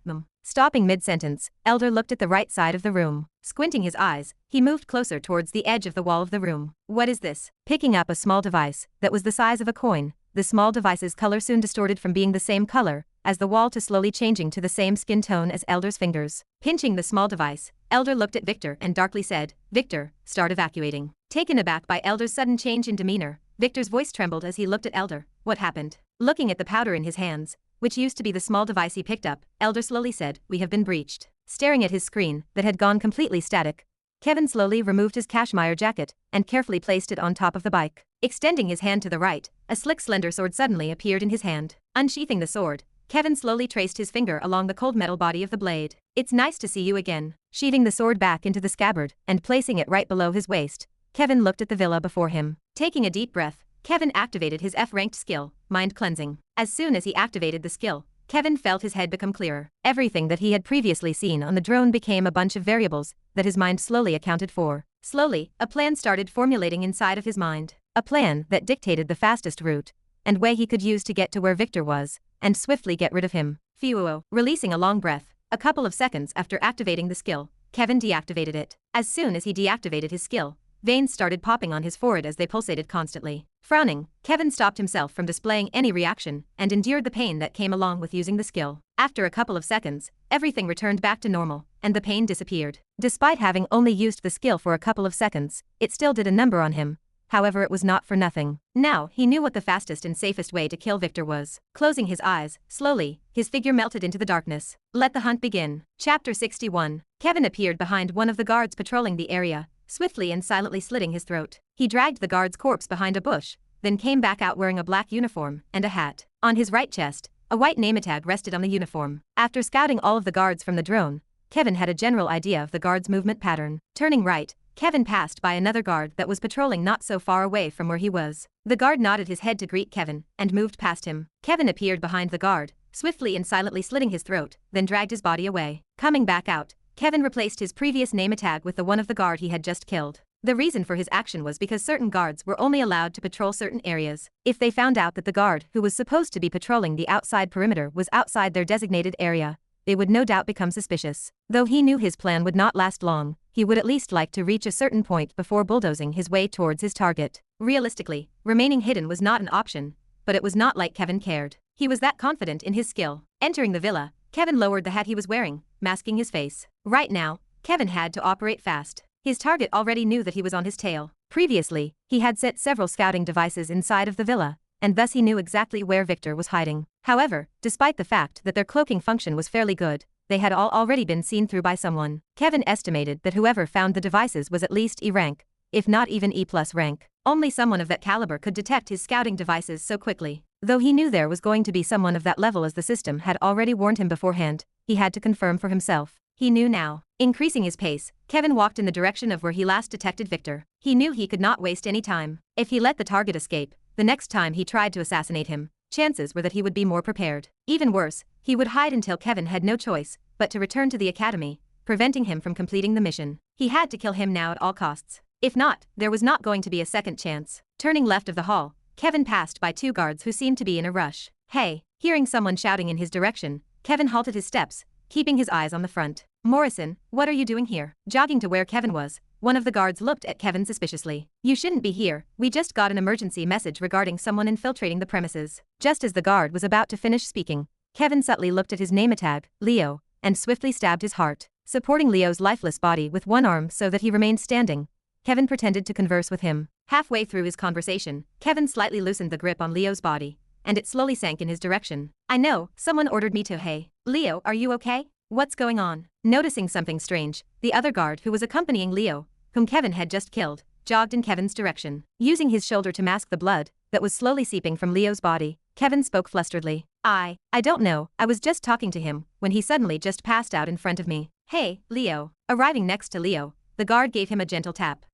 Stopping mid-sentence, Elder looked at the right side of the room. Squinting his eyes, he moved closer towards the edge of the wall of the room. What is this? Picking up a small device that was the size of a coin, the small device's color soon distorted from being the same color as the wall to slowly changing to the same skin tone as Elder's fingers. Pinching the small device, Elder looked at Victor and darkly said, "Victor, start evacuating." Taken aback by Elder's sudden change in demeanor, Victor's voice trembled as he looked at Elder. What happened? Looking at the powder in his hands, which used to be the small device he picked up, Elder slowly said, "We have been breached." Staring at his screen that had gone completely static, Kevin slowly removed his cashmere jacket and carefully placed it on top of the bike. Extending his hand to the right, a slick slender sword suddenly appeared in his hand. Unsheathing the sword, Kevin slowly traced his finger along the cold metal body of the blade. "It's nice to see you again." Sheathing the sword back into the scabbard and placing it right below his waist, Kevin looked at the villa before him. Taking a deep breath, Kevin activated his F-ranked skill, Mind Cleansing. As soon as he activated the skill, Kevin felt his head become clearer. Everything that he had previously seen on the drone became a bunch of variables that his mind slowly accounted for. Slowly, a plan started formulating inside of his mind. A plan that dictated the fastest route and way he could use to get to where Victor was and swiftly get rid of him. Phew. Releasing a long breath, a couple of seconds after activating the skill, Kevin deactivated it. As soon as he deactivated his skill, veins started popping on his forehead as they pulsated constantly. Frowning, Kevin stopped himself from displaying any reaction and endured the pain that came along with using the skill. After a couple of seconds, everything returned back to normal, and the pain disappeared. Despite having only used the skill for a couple of seconds, it still did a number on him. However, it was not for nothing. Now, he knew what the fastest and safest way to kill Victor was. Closing his eyes, slowly, his figure melted into the darkness. Let the hunt begin. Chapter 61. Kevin appeared behind one of the guards patrolling the area, swiftly and silently slitting his throat. He dragged the guard's corpse behind a bush, then came back out wearing a black uniform and a hat. On his right chest, a white name tag rested on the uniform. After scouting all of the guards from the drone, Kevin had a general idea of the guard's movement pattern. Turning right, Kevin passed by another guard that was patrolling not so far away from where he was. The guard nodded his head to greet Kevin and moved past him. Kevin appeared behind the guard, swiftly and silently slitting his throat, then dragged his body away. Coming back out, Kevin replaced his previous name tag with the one of the guard he had just killed. The reason for his action was because certain guards were only allowed to patrol certain areas. If they found out that the guard who was supposed to be patrolling the outside perimeter was outside their designated area, they would no doubt become suspicious. Though he knew his plan would not last long, he would at least like to reach a certain point before bulldozing his way towards his target. Realistically, remaining hidden was not an option, but it was not like Kevin cared. He was that confident in his skill. Entering the villa, Kevin lowered the hat he was wearing, masking his face. Right now, Kevin had to operate fast. His target already knew that he was on his tail. Previously, he had set several scouting devices inside of the villa, and thus he knew exactly where Victor was hiding. However, despite the fact that their cloaking function was fairly good, they had all already been seen through by someone. Kevin estimated that whoever found the devices was at least E rank, if not even E+ rank. Only someone of that caliber could detect his scouting devices so quickly. Though he knew there was going to be someone of that level as the system had already warned him beforehand, he had to confirm for himself. He knew now. Increasing his pace, Kevin walked in the direction of where he last detected Victor. He knew he could not waste any time. If he let the target escape, the next time he tried to assassinate him, chances were that he would be more prepared. Even worse, he would hide until Kevin had no choice but to return to the academy, preventing him from completing the mission. He had to kill him now at all costs. If not, there was not going to be a second chance. Turning left of the hall, Kevin passed by two guards who seemed to be in a rush. "Hey!" Hearing someone shouting in his direction, Kevin halted his steps, keeping his eyes on the front. "Morrison, what are you doing here?" Jogging to where Kevin was, one of the guards looked at Kevin suspiciously. "You shouldn't be here, we just got an emergency message regarding someone infiltrating the premises." Just as the guard was about to finish speaking, Kevin subtly looked at his name tag, Leo, and swiftly stabbed his heart. Supporting Leo's lifeless body with one arm so that he remained standing, Kevin pretended to converse with him. Halfway through his conversation, Kevin slightly loosened the grip on Leo's body, and it slowly sank in his direction. "I know, someone ordered me to. Hey, Leo, are you okay? What's going on?" Noticing something strange, the other guard who was accompanying Leo, whom Kevin had just killed, jogged in Kevin's direction. Using his shoulder to mask the blood that was slowly seeping from Leo's body, Kevin spoke flusteredly. I don't know, I was just talking to him when he suddenly just passed out in front of me." "Hey, Leo." Arriving next to Leo, the guard gave him a gentle tap.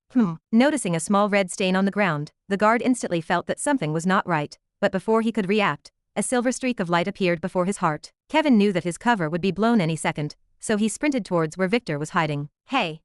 Noticing a small red stain on the ground, the guard instantly felt that something was not right, but before he could react, a silver streak of light appeared before his heart. Kevin knew that his cover would be blown any second, so he sprinted towards where Victor was hiding. Hey!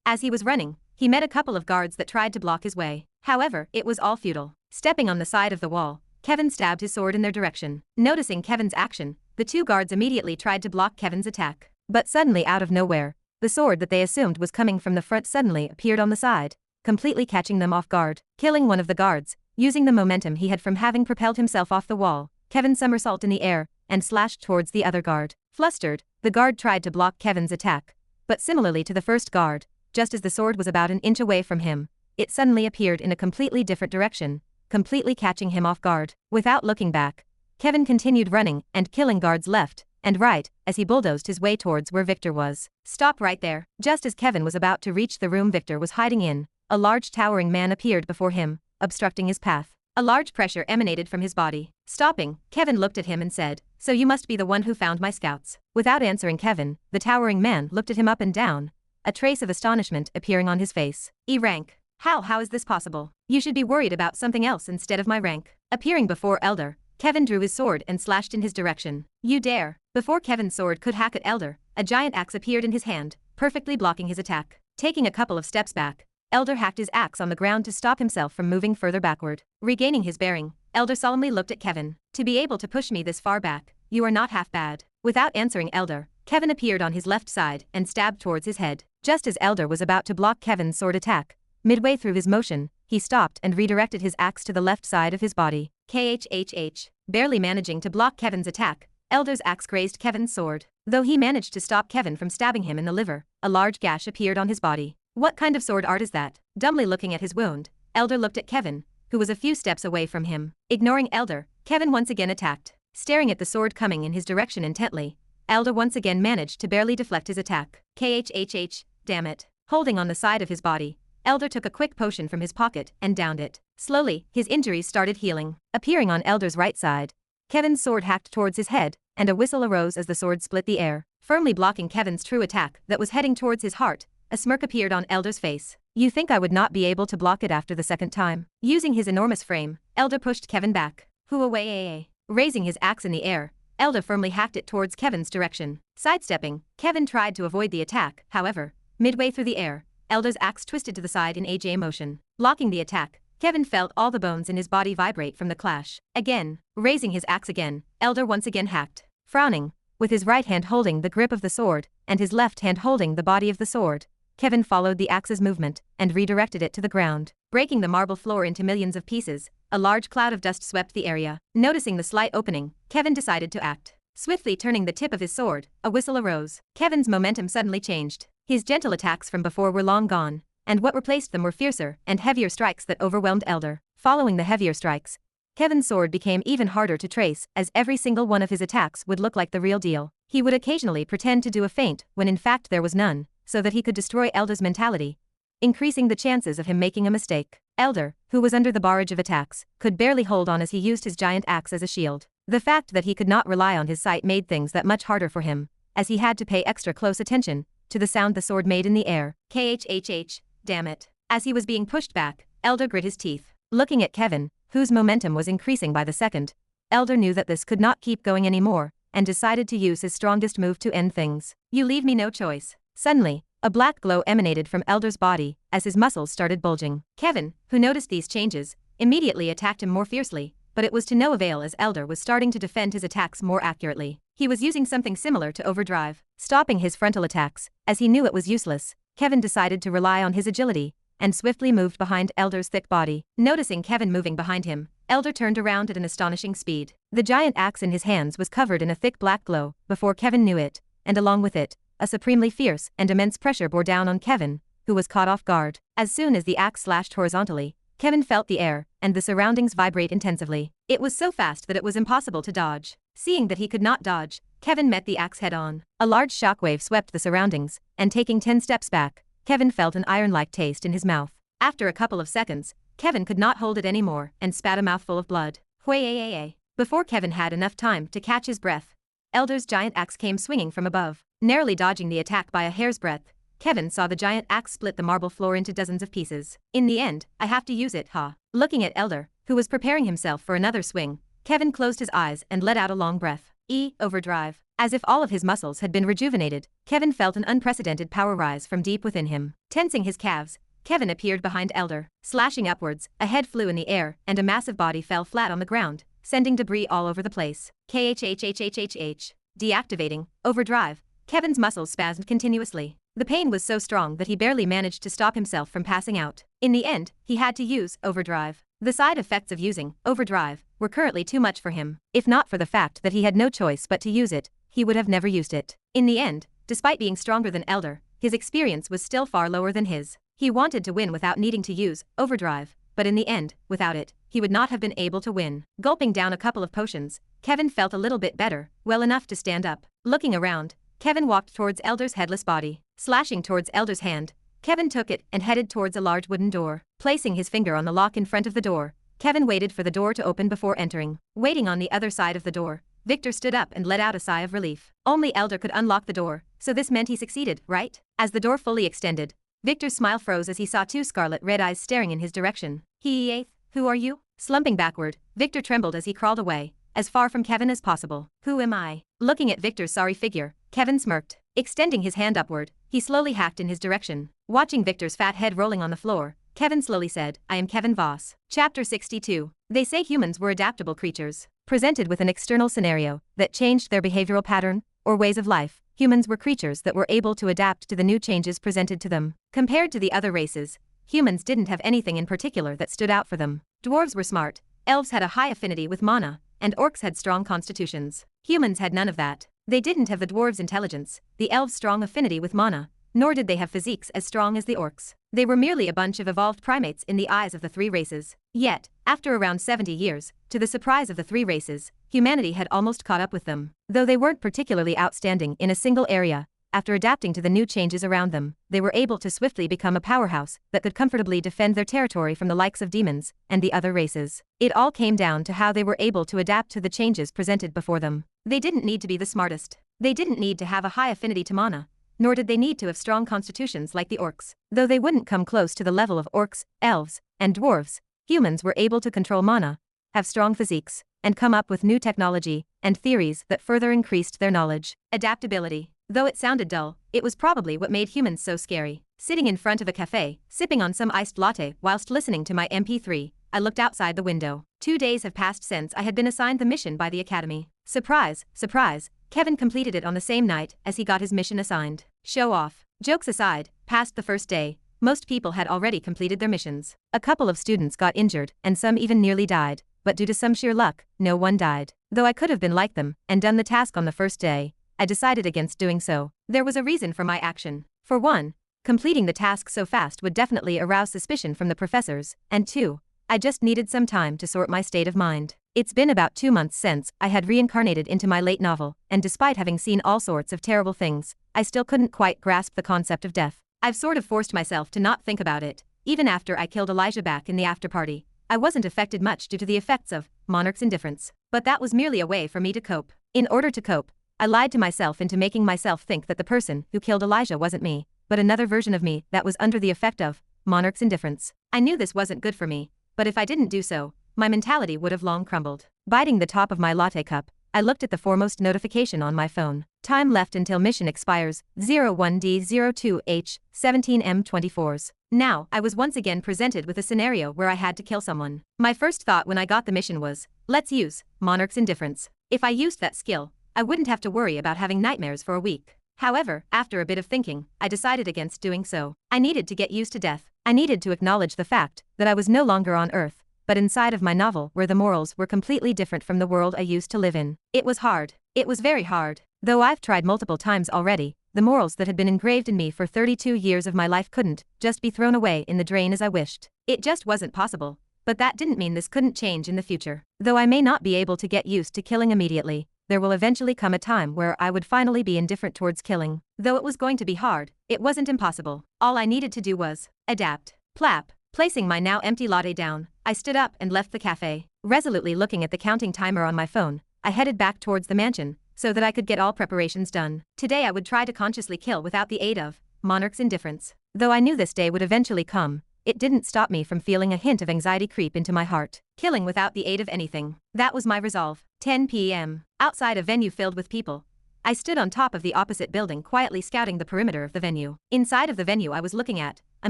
As he was running, he met a couple of guards that tried to block his way. However, it was all futile. Stepping on the side of the wall, Kevin stabbed his sword in their direction. Noticing Kevin's action, The two guards immediately tried to block Kevin's attack. But suddenly out of nowhere, the sword that they assumed was coming from the front suddenly appeared on the side, completely catching them off guard. Killing one of the guards, using the momentum he had from having propelled himself off the wall, Kevin somersaulted in the air and slashed towards the other guard. Flustered, the guard tried to block Kevin's attack. But similarly to the first guard, just as the sword was about an inch away from him, it suddenly appeared in a completely different direction, completely catching him off guard. Without looking back, Kevin continued running and killing guards left and right as he bulldozed his way towards where Victor was. Stop right there. Just as Kevin was about to reach the room Victor was hiding in, a large towering man appeared before him, obstructing his path. A large pressure emanated from his body. Stopping, Kevin looked at him and said, "So you must be the one who found my scouts." Without answering Kevin, the towering man looked at him up and down, a trace of astonishment appearing on his face. "E rank. How is this possible? You should be worried about something else instead of my rank." Appearing before Elder, Kevin drew his sword and slashed in his direction. "You dare." Before Kevin's sword could hack at Elder, a giant axe appeared in his hand, perfectly blocking his attack. Taking a couple of steps back, Elder hacked his axe on the ground to stop himself from moving further backward. Regaining his bearing, Elder solemnly looked at Kevin. "To be able to push me this far back, you are not half bad." Without answering Elder, Kevin appeared on his left side and stabbed towards his head. Just as Elder was about to block Kevin's sword attack, midway through his motion, he stopped and redirected his axe to the left side of his body. KHHH. Barely managing to block Kevin's attack, Elder's axe grazed Kevin's sword. Though he managed to stop Kevin from stabbing him in the liver, a large gash appeared on his body. "What kind of sword art is that?" Dumbly looking at his wound, Elder looked at Kevin, who was a few steps away from him. Ignoring Elder, Kevin once again attacked. Staring at the sword coming in his direction intently, Elder once again managed to barely deflect his attack. KHHH. Damn it. Holding on the side of his body, Elder took a quick potion from his pocket and downed it. Slowly, his injuries started healing. Appearing on Elder's right side, Kevin's sword hacked towards his head, and a whistle arose as the sword split the air, firmly blocking Kevin's true attack that was heading towards his heart. A smirk appeared on Elder's face. "You think I would not be able to block it after the second time?" Using his enormous frame, Elder pushed Kevin back. Huawei. Raising his axe in the air, Elder firmly hacked it towards Kevin's direction. Sidestepping, Kevin tried to avoid the attack. However, midway through the air, Elder's axe twisted to the side in AJ motion. Blocking the attack, Kevin felt all the bones in his body vibrate from the clash. Again, raising his axe again, Elder once again hacked. Frowning, with his right hand holding the grip of the sword and his left hand holding the body of the sword, Kevin followed the axe's movement and redirected it to the ground. Breaking the marble floor into millions of pieces, a large cloud of dust swept the area. Noticing the slight opening, Kevin decided to act. Swiftly turning the tip of his sword, a whistle arose. Kevin's momentum suddenly changed. His gentle attacks from before were long gone, and what replaced them were fiercer and heavier strikes that overwhelmed Elder. Following the heavier strikes, Kevin's sword became even harder to trace as every single one of his attacks would look like the real deal. He would occasionally pretend to do a feint when in fact there was none, so that he could destroy Elder's mentality, increasing the chances of him making a mistake. Elder, who was under the barrage of attacks, could barely hold on as he used his giant axe as a shield. The fact that he could not rely on his sight made things that much harder for him, as he had to pay extra close attention to the sound the sword made in the air. KHHH, damn it. As he was being pushed back, Elder grit his teeth. Looking at Kevin, whose momentum was increasing by the second, Elder knew that this could not keep going anymore, and decided to use his strongest move to end things. "You leave me no choice." Suddenly, a black glow emanated from Elder's body as his muscles started bulging. Kevin, who noticed these changes, immediately attacked him more fiercely, but it was to no avail as Elder was starting to defend his attacks more accurately. He was using something similar to overdrive. Stopping his frontal attacks, as he knew it was useless, Kevin decided to rely on his agility, and swiftly moved behind Elder's thick body. Noticing Kevin moving behind him, Elder turned around at an astonishing speed. The giant axe in his hands was covered in a thick black glow before Kevin knew it, and along with it, a supremely fierce and immense pressure bore down on Kevin, who was caught off guard. As soon as the axe slashed horizontally, Kevin felt the air and the surroundings vibrate intensively. It was so fast that it was impossible to dodge. Seeing that he could not dodge, Kevin met the axe head-on. A large shockwave swept the surroundings, and taking 10 steps back, Kevin felt an iron-like taste in his mouth. After a couple of seconds, Kevin could not hold it anymore and spat a mouthful of blood. Before Kevin had enough time to catch his breath, Elder's giant axe came swinging from above. Narrowly dodging the attack by a hair's breadth, Kevin saw the giant axe split the marble floor into dozens of pieces. "In the end, I have to use it, huh?" Looking at Elder, who was preparing himself for another swing, Kevin closed his eyes and let out a long breath. Overdrive. As if all of his muscles had been rejuvenated, Kevin felt an unprecedented power rise from deep within him. Tensing his calves, Kevin appeared behind Elder. Slashing upwards, a head flew in the air and a massive body fell flat on the ground, sending debris all over the place. KHHHHHH. Deactivating. Overdrive. Kevin's muscles spasmed continuously. The pain was so strong that he barely managed to stop himself from passing out. In the end, he had to use overdrive. The side effects of using overdrive were currently too much for him. If not for the fact that he had no choice but to use it, he would have never used it. In the end, despite being stronger than Elder, his experience was still far lower than his. He wanted to win without needing to use overdrive, but in the end, without it, he would not have been able to win. Gulping down a couple of potions, Kevin felt a little bit better, well enough to stand up. Looking around, Kevin walked towards Elder's headless body. Slashing towards Elder's hand, Kevin took it and headed towards a large wooden door. Placing his finger on the lock in front of the door, Kevin waited for the door to open before entering. Waiting on the other side of the door, Victor stood up and let out a sigh of relief. Only Elder could unlock the door, so this meant he succeeded, right? As the door fully extended, Victor's smile froze as he saw two scarlet red eyes staring in his direction. Who are you? Slumping backward, Victor trembled as he crawled away, as far from Kevin as possible. Who am I? Looking at Victor's sorry figure, Kevin smirked. Extending his hand upward, he slowly hacked in his direction. Watching Victor's fat head rolling on the floor, Kevin slowly said, I am Kevin Voss. Chapter 62. They say humans were adaptable creatures. Presented with an external scenario that changed their behavioral pattern or ways of life, humans were creatures that were able to adapt to the new changes presented to them. Compared to the other races, humans didn't have anything in particular that stood out for them. Dwarves were smart, elves had a high affinity with mana, and orcs had strong constitutions. Humans had none of that. They didn't have the dwarves' intelligence, the elves' strong affinity with mana, nor did they have physiques as strong as the orcs. They were merely a bunch of evolved primates in the eyes of the three races. Yet, after around 70 years, to the surprise of the three races, humanity had almost caught up with them. Though they weren't particularly outstanding in a single area, after adapting to the new changes around them, they were able to swiftly become a powerhouse that could comfortably defend their territory from the likes of demons and the other races. It all came down to how they were able to adapt to the changes presented before them. They didn't need to be the smartest. They didn't need to have a high affinity to mana, nor did they need to have strong constitutions like the orcs. Though they wouldn't come close to the level of orcs, elves, and dwarves, humans were able to control mana, have strong physiques, and come up with new technology and theories that further increased their knowledge. Adaptability. Though it sounded dull, it was probably what made humans so scary. Sitting in front of a cafe, sipping on some iced latte whilst listening to my MP3, I looked outside the window. 2 days have passed since I had been assigned the mission by the academy. Surprise, surprise, Kevin completed it on the same night as he got his mission assigned. Show off. Jokes aside, past the first day, most people had already completed their missions. A couple of students got injured and some even nearly died, but due to some sheer luck, no one died. Though I could have been like them and done the task on the first day, I decided against doing so. There was a reason for my action. For one, completing the task so fast would definitely arouse suspicion from the professors, and two, I just needed some time to sort my state of mind. It's been about 2 months since I had reincarnated into my late novel, and despite having seen all sorts of terrible things, I still couldn't quite grasp the concept of death. I've sort of forced myself to not think about it. Even after I killed Elijah back in the after party, I wasn't affected much due to the effects of Monarch's indifference. But that was merely a way for me to cope. In order to cope, I lied to myself into making myself think that the person who killed Elijah wasn't me, but another version of me that was under the effect of Monarch's indifference. I knew this wasn't good for me, but if I didn't do so, my mentality would have long crumbled. Biting the top of my latte cup, I looked at the foremost notification on my phone. Time left until mission expires, 01D02H, 17M24s. Now, I was once again presented with a scenario where I had to kill someone. My first thought when I got the mission was, let's use Monarch's indifference. If I used that skill, I wouldn't have to worry about having nightmares for a week. However, after a bit of thinking, I decided against doing so. I needed to get used to death. I needed to acknowledge the fact that I was no longer on Earth, but inside of my novel where the morals were completely different from the world I used to live in. It was hard. It was very hard. Though I've tried multiple times already, the morals that had been engraved in me for 32 years of my life couldn't just be thrown away in the drain as I wished. It just wasn't possible. But that didn't mean this couldn't change in the future. Though I may not be able to get used to killing immediately, there will eventually come a time where I would finally be indifferent towards killing. Though it was going to be hard, it wasn't impossible. All I needed to do was adapt. Plap. Placing my now empty latte down, I stood up and left the cafe. Resolutely looking at the counting timer on my phone, I headed back towards the mansion so that I could get all preparations done. Today I would try to consciously kill without the aid of Monarch's indifference. Though I knew this day would eventually come, it didn't stop me from feeling a hint of anxiety creep into my heart. Killing without the aid of anything. That was my resolve. 10 p.m. Outside a venue filled with people, I stood on top of the opposite building quietly scouting the perimeter of the venue. Inside of the venue I was looking at, a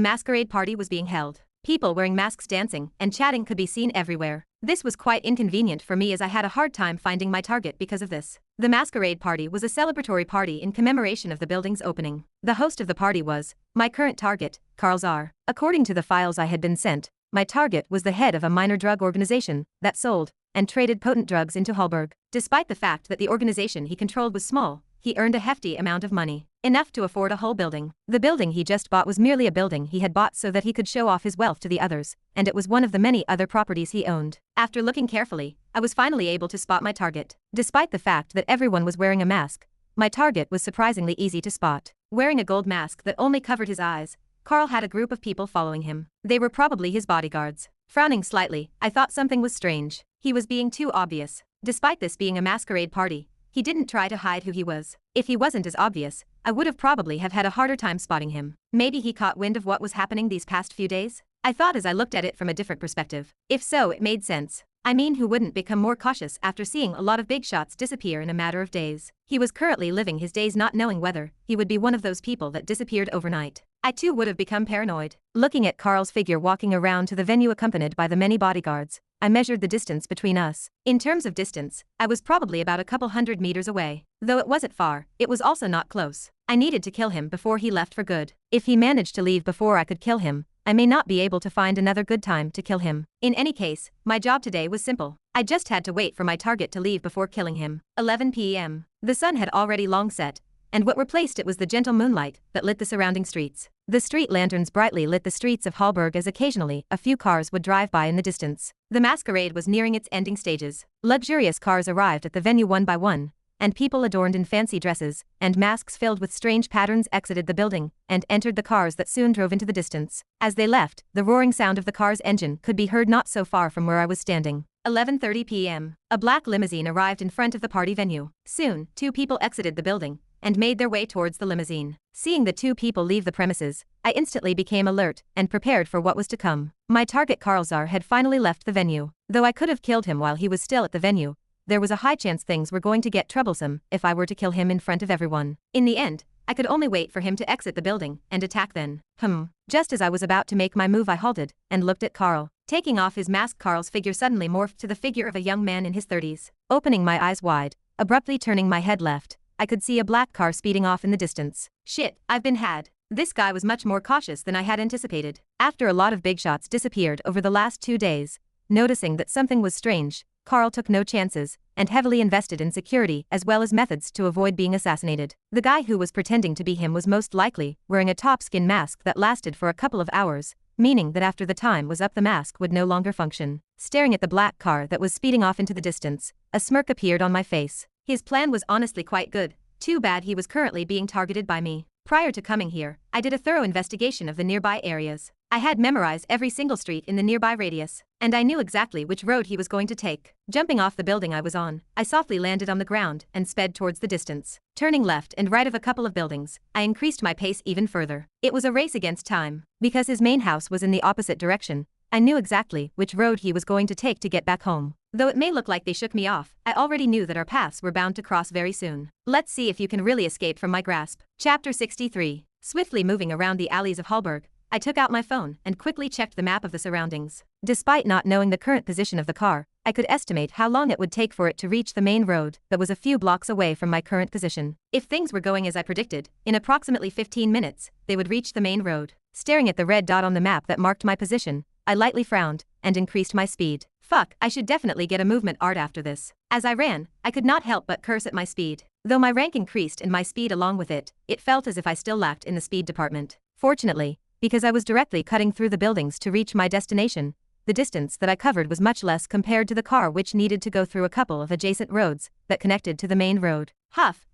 masquerade party was being held. People wearing masks dancing and chatting could be seen everywhere. This was quite inconvenient for me as I had a hard time finding my target because of this. The masquerade party was a celebratory party in commemoration of the building's opening. The host of the party was my current target, Carl Czar. According to the files I had been sent, my target was the head of a minor drug organization that sold and traded potent drugs into Hallberg. Despite the fact that the organization he controlled was small, he earned a hefty amount of money, enough to afford a whole building. The building he just bought was merely a building he had bought so that he could show off his wealth to the others, and it was one of the many other properties he owned. After looking carefully, I was finally able to spot my target. Despite the fact that everyone was wearing a mask, my target was surprisingly easy to spot. Wearing a gold mask that only covered his eyes, Carl had a group of people following him. They were probably his bodyguards. Frowning slightly, I thought something was strange. He was being too obvious. Despite this being a masquerade party, he didn't try to hide who he was. If he wasn't as obvious, I would have probably have had a harder time spotting him. Maybe he caught wind of what was happening these past few days? I thought as I looked at it from a different perspective. If so, it made sense. I mean, who wouldn't become more cautious after seeing a lot of big shots disappear in a matter of days? He was currently living his days not knowing whether he would be one of those people that disappeared overnight. I too would have become paranoid. Looking at Carl's figure walking around to the venue accompanied by the many bodyguards, I measured the distance between us. In terms of distance, I was probably about a couple hundred meters away. Though it wasn't far, it was also not close. I needed to kill him before he left for good. If he managed to leave before I could kill him, I may not be able to find another good time to kill him. In any case, my job today was simple. I just had to wait for my target to leave before killing him. 11 p.m. The sun had already long set, and what replaced it was the gentle moonlight that lit the surrounding streets. The street lanterns brightly lit the streets of Hallberg as occasionally a few cars would drive by in the distance. The masquerade was nearing its ending stages. Luxurious cars arrived at the venue one by one, and people adorned in fancy dresses and masks filled with strange patterns exited the building and entered the cars that soon drove into the distance. As they left, the roaring sound of the car's engine could be heard not so far from where I was standing. 11:30 p.m. A black limousine arrived in front of the party venue. Soon, two people exited the building and made their way towards the limousine. Seeing the two people leave the premises, I instantly became alert and prepared for what was to come. My target Carl Czar had finally left the venue. Though I could have killed him while he was still at the venue, there was a high chance things were going to get troublesome if I were to kill him in front of everyone. In the end, I could only wait for him to exit the building and attack then. Just as I was about to make my move, I halted and looked at Carl. Taking off his mask, Carl's figure suddenly morphed to the figure of a young man in his 30s. Opening my eyes wide, abruptly turning my head left, I could see a black car speeding off in the distance. Shit, I've been had. This guy was much more cautious than I had anticipated. After a lot of big shots disappeared over the last 2 days, noticing that something was strange, Carl took no chances and heavily invested in security as well as methods to avoid being assassinated. The guy who was pretending to be him was most likely wearing a top-skin mask that lasted for a couple of hours, meaning that after the time was up the mask would no longer function. Staring at the black car that was speeding off into the distance, a smirk appeared on my face. His plan was honestly quite good. Too bad he was currently being targeted by me. Prior to coming here, I did a thorough investigation of the nearby areas. I had memorized every single street in the nearby radius, and I knew exactly which road he was going to take. Jumping off the building I was on, I softly landed on the ground and sped towards the distance. Turning left and right of a couple of buildings, I increased my pace even further. It was a race against time. Because his main house was in the opposite direction, I knew exactly which road he was going to take to get back home. Though it may look like they shook me off, I already knew that our paths were bound to cross very soon. Let's see if you can really escape from my grasp. Chapter 63. Swiftly moving around the alleys of Hallberg, I took out my phone and quickly checked the map of the surroundings. Despite not knowing the current position of the car, I could estimate how long it would take for it to reach the main road that was a few blocks away from my current position. If things were going as I predicted, in approximately 15 minutes, they would reach the main road. Staring at the red dot on the map that marked my position, I lightly frowned and increased my speed. Fuck, I should definitely get a movement art after this. As I ran, I could not help but curse at my speed. Though my rank increased and my speed along with it, it felt as if I still lacked in the speed department. Fortunately, because I was directly cutting through the buildings to reach my destination, the distance that I covered was much less compared to the car, which needed to go through a couple of adjacent roads that connected to the main road. Huff,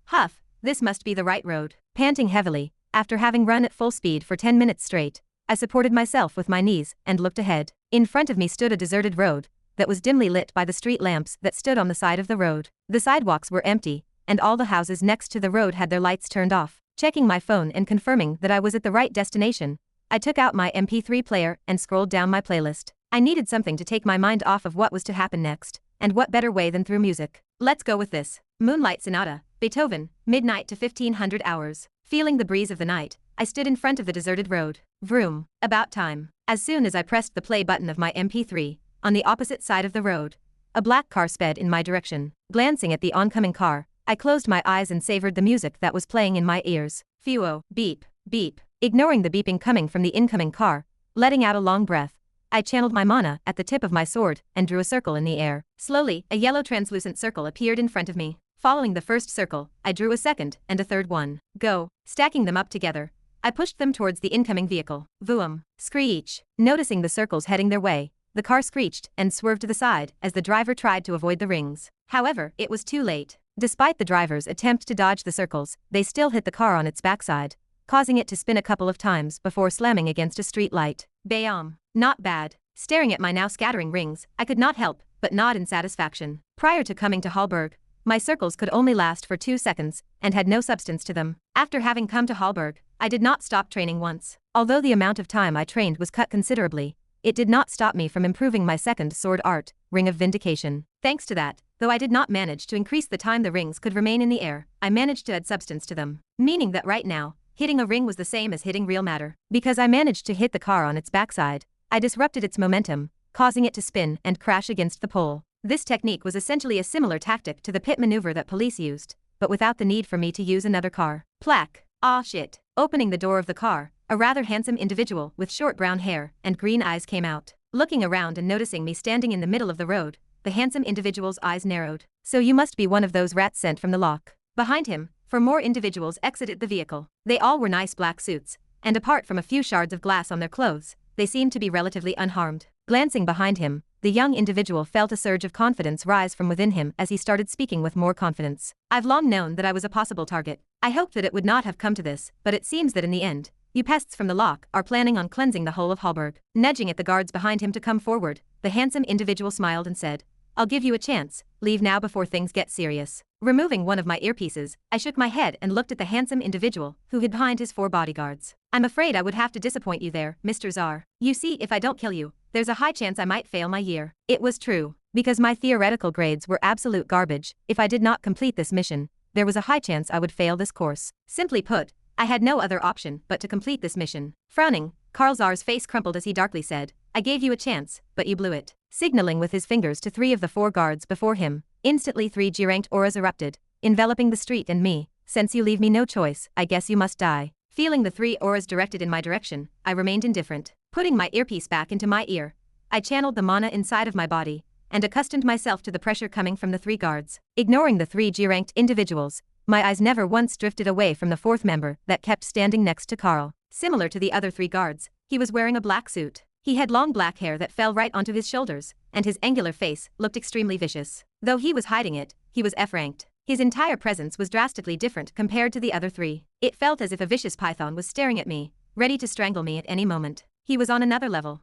this must be the right road. Panting heavily, after having run at full speed for 10 minutes straight, I supported myself with my knees and looked ahead. In front of me stood a deserted road that was dimly lit by the street lamps that stood on the side of the road. The sidewalks were empty, and all the houses next to the road had their lights turned off. Checking my phone and confirming that I was at the right destination, I took out my MP3 player and scrolled down my playlist. I needed something to take my mind off of what was to happen next, and what better way than through music. Let's go with this. Moonlight Sonata, Beethoven, midnight to 1500 hours. Feeling the breeze of the night, I stood in front of the deserted road. Vroom. About time. As soon as I pressed the play button of my MP3, on the opposite side of the road. A black car sped in my direction. Glancing at the oncoming car, I closed my eyes and savored the music that was playing in my ears. Phew, beep, beep. Ignoring the beeping coming from the incoming car, letting out a long breath, I channeled my mana at the tip of my sword and drew a circle in the air. Slowly, a yellow translucent circle appeared in front of me. Following the first circle, I drew a second and a third one. Go. Stacking them up together, I pushed them towards the incoming vehicle. Vroom. Screech. Noticing the circles heading their way, the car screeched and swerved to the side as the driver tried to avoid the rings. However, it was too late. Despite the driver's attempt to dodge the circles, they still hit the car on its backside, causing it to spin a couple of times before slamming against a street light. Bam. Not bad. Staring at my now scattering rings, I could not help but nod in satisfaction. Prior to coming to Hallberg, my circles could only last for 2 seconds and had no substance to them. After having come to Hallberg, I did not stop training once. Although the amount of time I trained was cut considerably, it did not stop me from improving my second sword art, Ring of Vindication. Thanks to that, though I did not manage to increase the time the rings could remain in the air, I managed to add substance to them. Meaning that right now, hitting a ring was the same as hitting real matter. Because I managed to hit the car on its backside, I disrupted its momentum, causing it to spin and crash against the pole. This technique was essentially a similar tactic to the pit maneuver that police used, but without the need for me to use another car. Plaque. Ah shit. Opening the door of the car, a rather handsome individual with short brown hair and green eyes came out. Looking around and noticing me standing in the middle of the road, the handsome individual's eyes narrowed. So you must be one of those rats sent from the lock. Behind him, 4 more individuals exited the vehicle. They all wore nice black suits, and apart from a few shards of glass on their clothes, they seemed to be relatively unharmed. Glancing behind him, the young individual felt a surge of confidence rise from within him as he started speaking with more confidence. I've long known that I was a possible target. I hoped that it would not have come to this, but it seems that in the end, you pests from the lock are planning on cleansing the whole of Hallberg. Nudging at the guards behind him to come forward, the handsome individual smiled and said, I'll give you a chance, leave now before things get serious. Removing one of my earpieces, I shook my head and looked at the handsome individual who hid behind his 4 bodyguards. I'm afraid I would have to disappoint you there, Mr. Czar. You see, if I don't kill you, there's a high chance I might fail my year. It was true. Because my theoretical grades were absolute garbage, if I did not complete this mission, there was a high chance I would fail this course. Simply put, I had no other option but to complete this mission. Frowning, Karl Czar's face crumpled as he darkly said, I gave you a chance, but you blew it. Signaling with his fingers to 3 of the 4 guards before him, instantly 3 G-ranked auras erupted, enveloping the street and me. Since you leave me no choice, I guess you must die. Feeling the 3 auras directed in my direction, I remained indifferent. Putting my earpiece back into my ear, I channeled the mana inside of my body, and accustomed myself to the pressure coming from the 3 guards. Ignoring the 3 G-ranked individuals, my eyes never once drifted away from the 4th member that kept standing next to Karl. Similar to the other 3 guards, he was wearing a black suit. He had long black hair that fell right onto his shoulders, and his angular face looked extremely vicious. Though he was hiding it, he was F-ranked. His entire presence was drastically different compared to the other 3. It felt as if a vicious python was staring at me, ready to strangle me at any moment. He was on another level.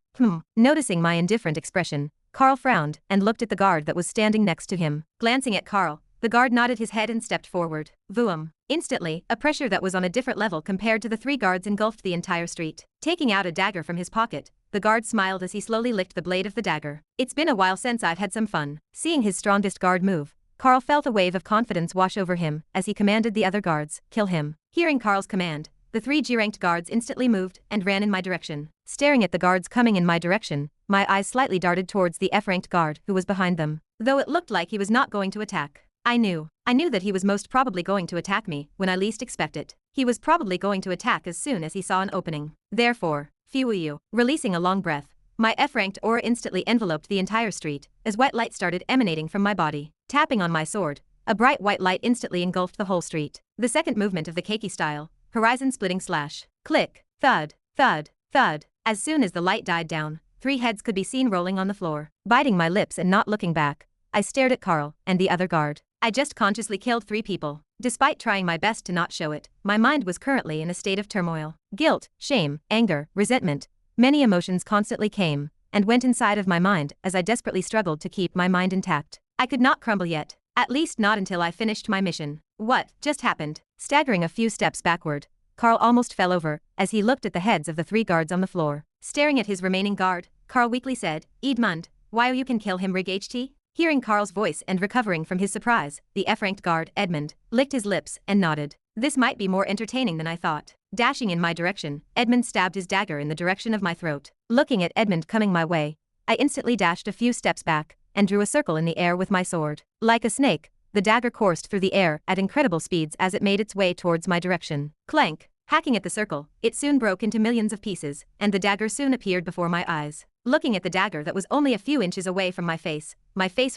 Noticing my indifferent expression, Karl frowned and looked at the guard that was standing next to him. Glancing at Karl, the guard nodded his head and stepped forward. Vroom. Instantly, a pressure that was on a different level compared to the 3 guards engulfed the entire street. Taking out a dagger from his pocket, the guard smiled as he slowly licked the blade of the dagger. It's been a while since I've had some fun. Seeing his strongest guard move, Karl felt a wave of confidence wash over him as he commanded the other guards, kill him. Hearing Karl's command, the 3 G-ranked guards instantly moved and ran in my direction. Staring at the guards coming in my direction, my eyes slightly darted towards the F-ranked guard who was behind them. Though it looked like he was not going to attack, I knew that he was most probably going to attack me when I least expect it. He was probably going to attack as soon as he saw an opening. Therefore, phew. Releasing a long breath, my F-ranked aura instantly enveloped the entire street as white light started emanating from my body. Tapping on my sword, a bright white light instantly engulfed the whole street. The second movement of the Keiki Style, horizon-splitting slash. Click, thud, thud, thud. As soon as the light died down, 3 heads could be seen rolling on the floor. Biting my lips and not looking back, I stared at Karl and the other guard. I just consciously killed 3 people. Despite trying my best to not show it, my mind was currently in a state of turmoil. Guilt, shame, anger, resentment. Many emotions constantly came and went inside of my mind as I desperately struggled to keep my mind intact. I could not crumble yet. At least not until I finished my mission. What just happened? Staggering a few steps backward, Karl almost fell over as he looked at the heads of the 3 guards on the floor. Staring at his remaining guard, Karl weakly said, Edmund, why you can kill him rig HT? Hearing Karl's voice and recovering from his surprise, the F-ranked guard, Edmund, licked his lips and nodded. This might be more entertaining than I thought. Dashing in my direction, Edmund stabbed his dagger in the direction of my throat. Looking at Edmund coming my way, I instantly dashed a few steps back and drew a circle in the air with my sword. Like a snake, the dagger coursed through the air at incredible speeds as it made its way towards my direction. Clank! Hacking at the circle, it soon broke into millions of pieces, and the dagger soon appeared before my eyes. Looking at the dagger that was only a few inches away from my face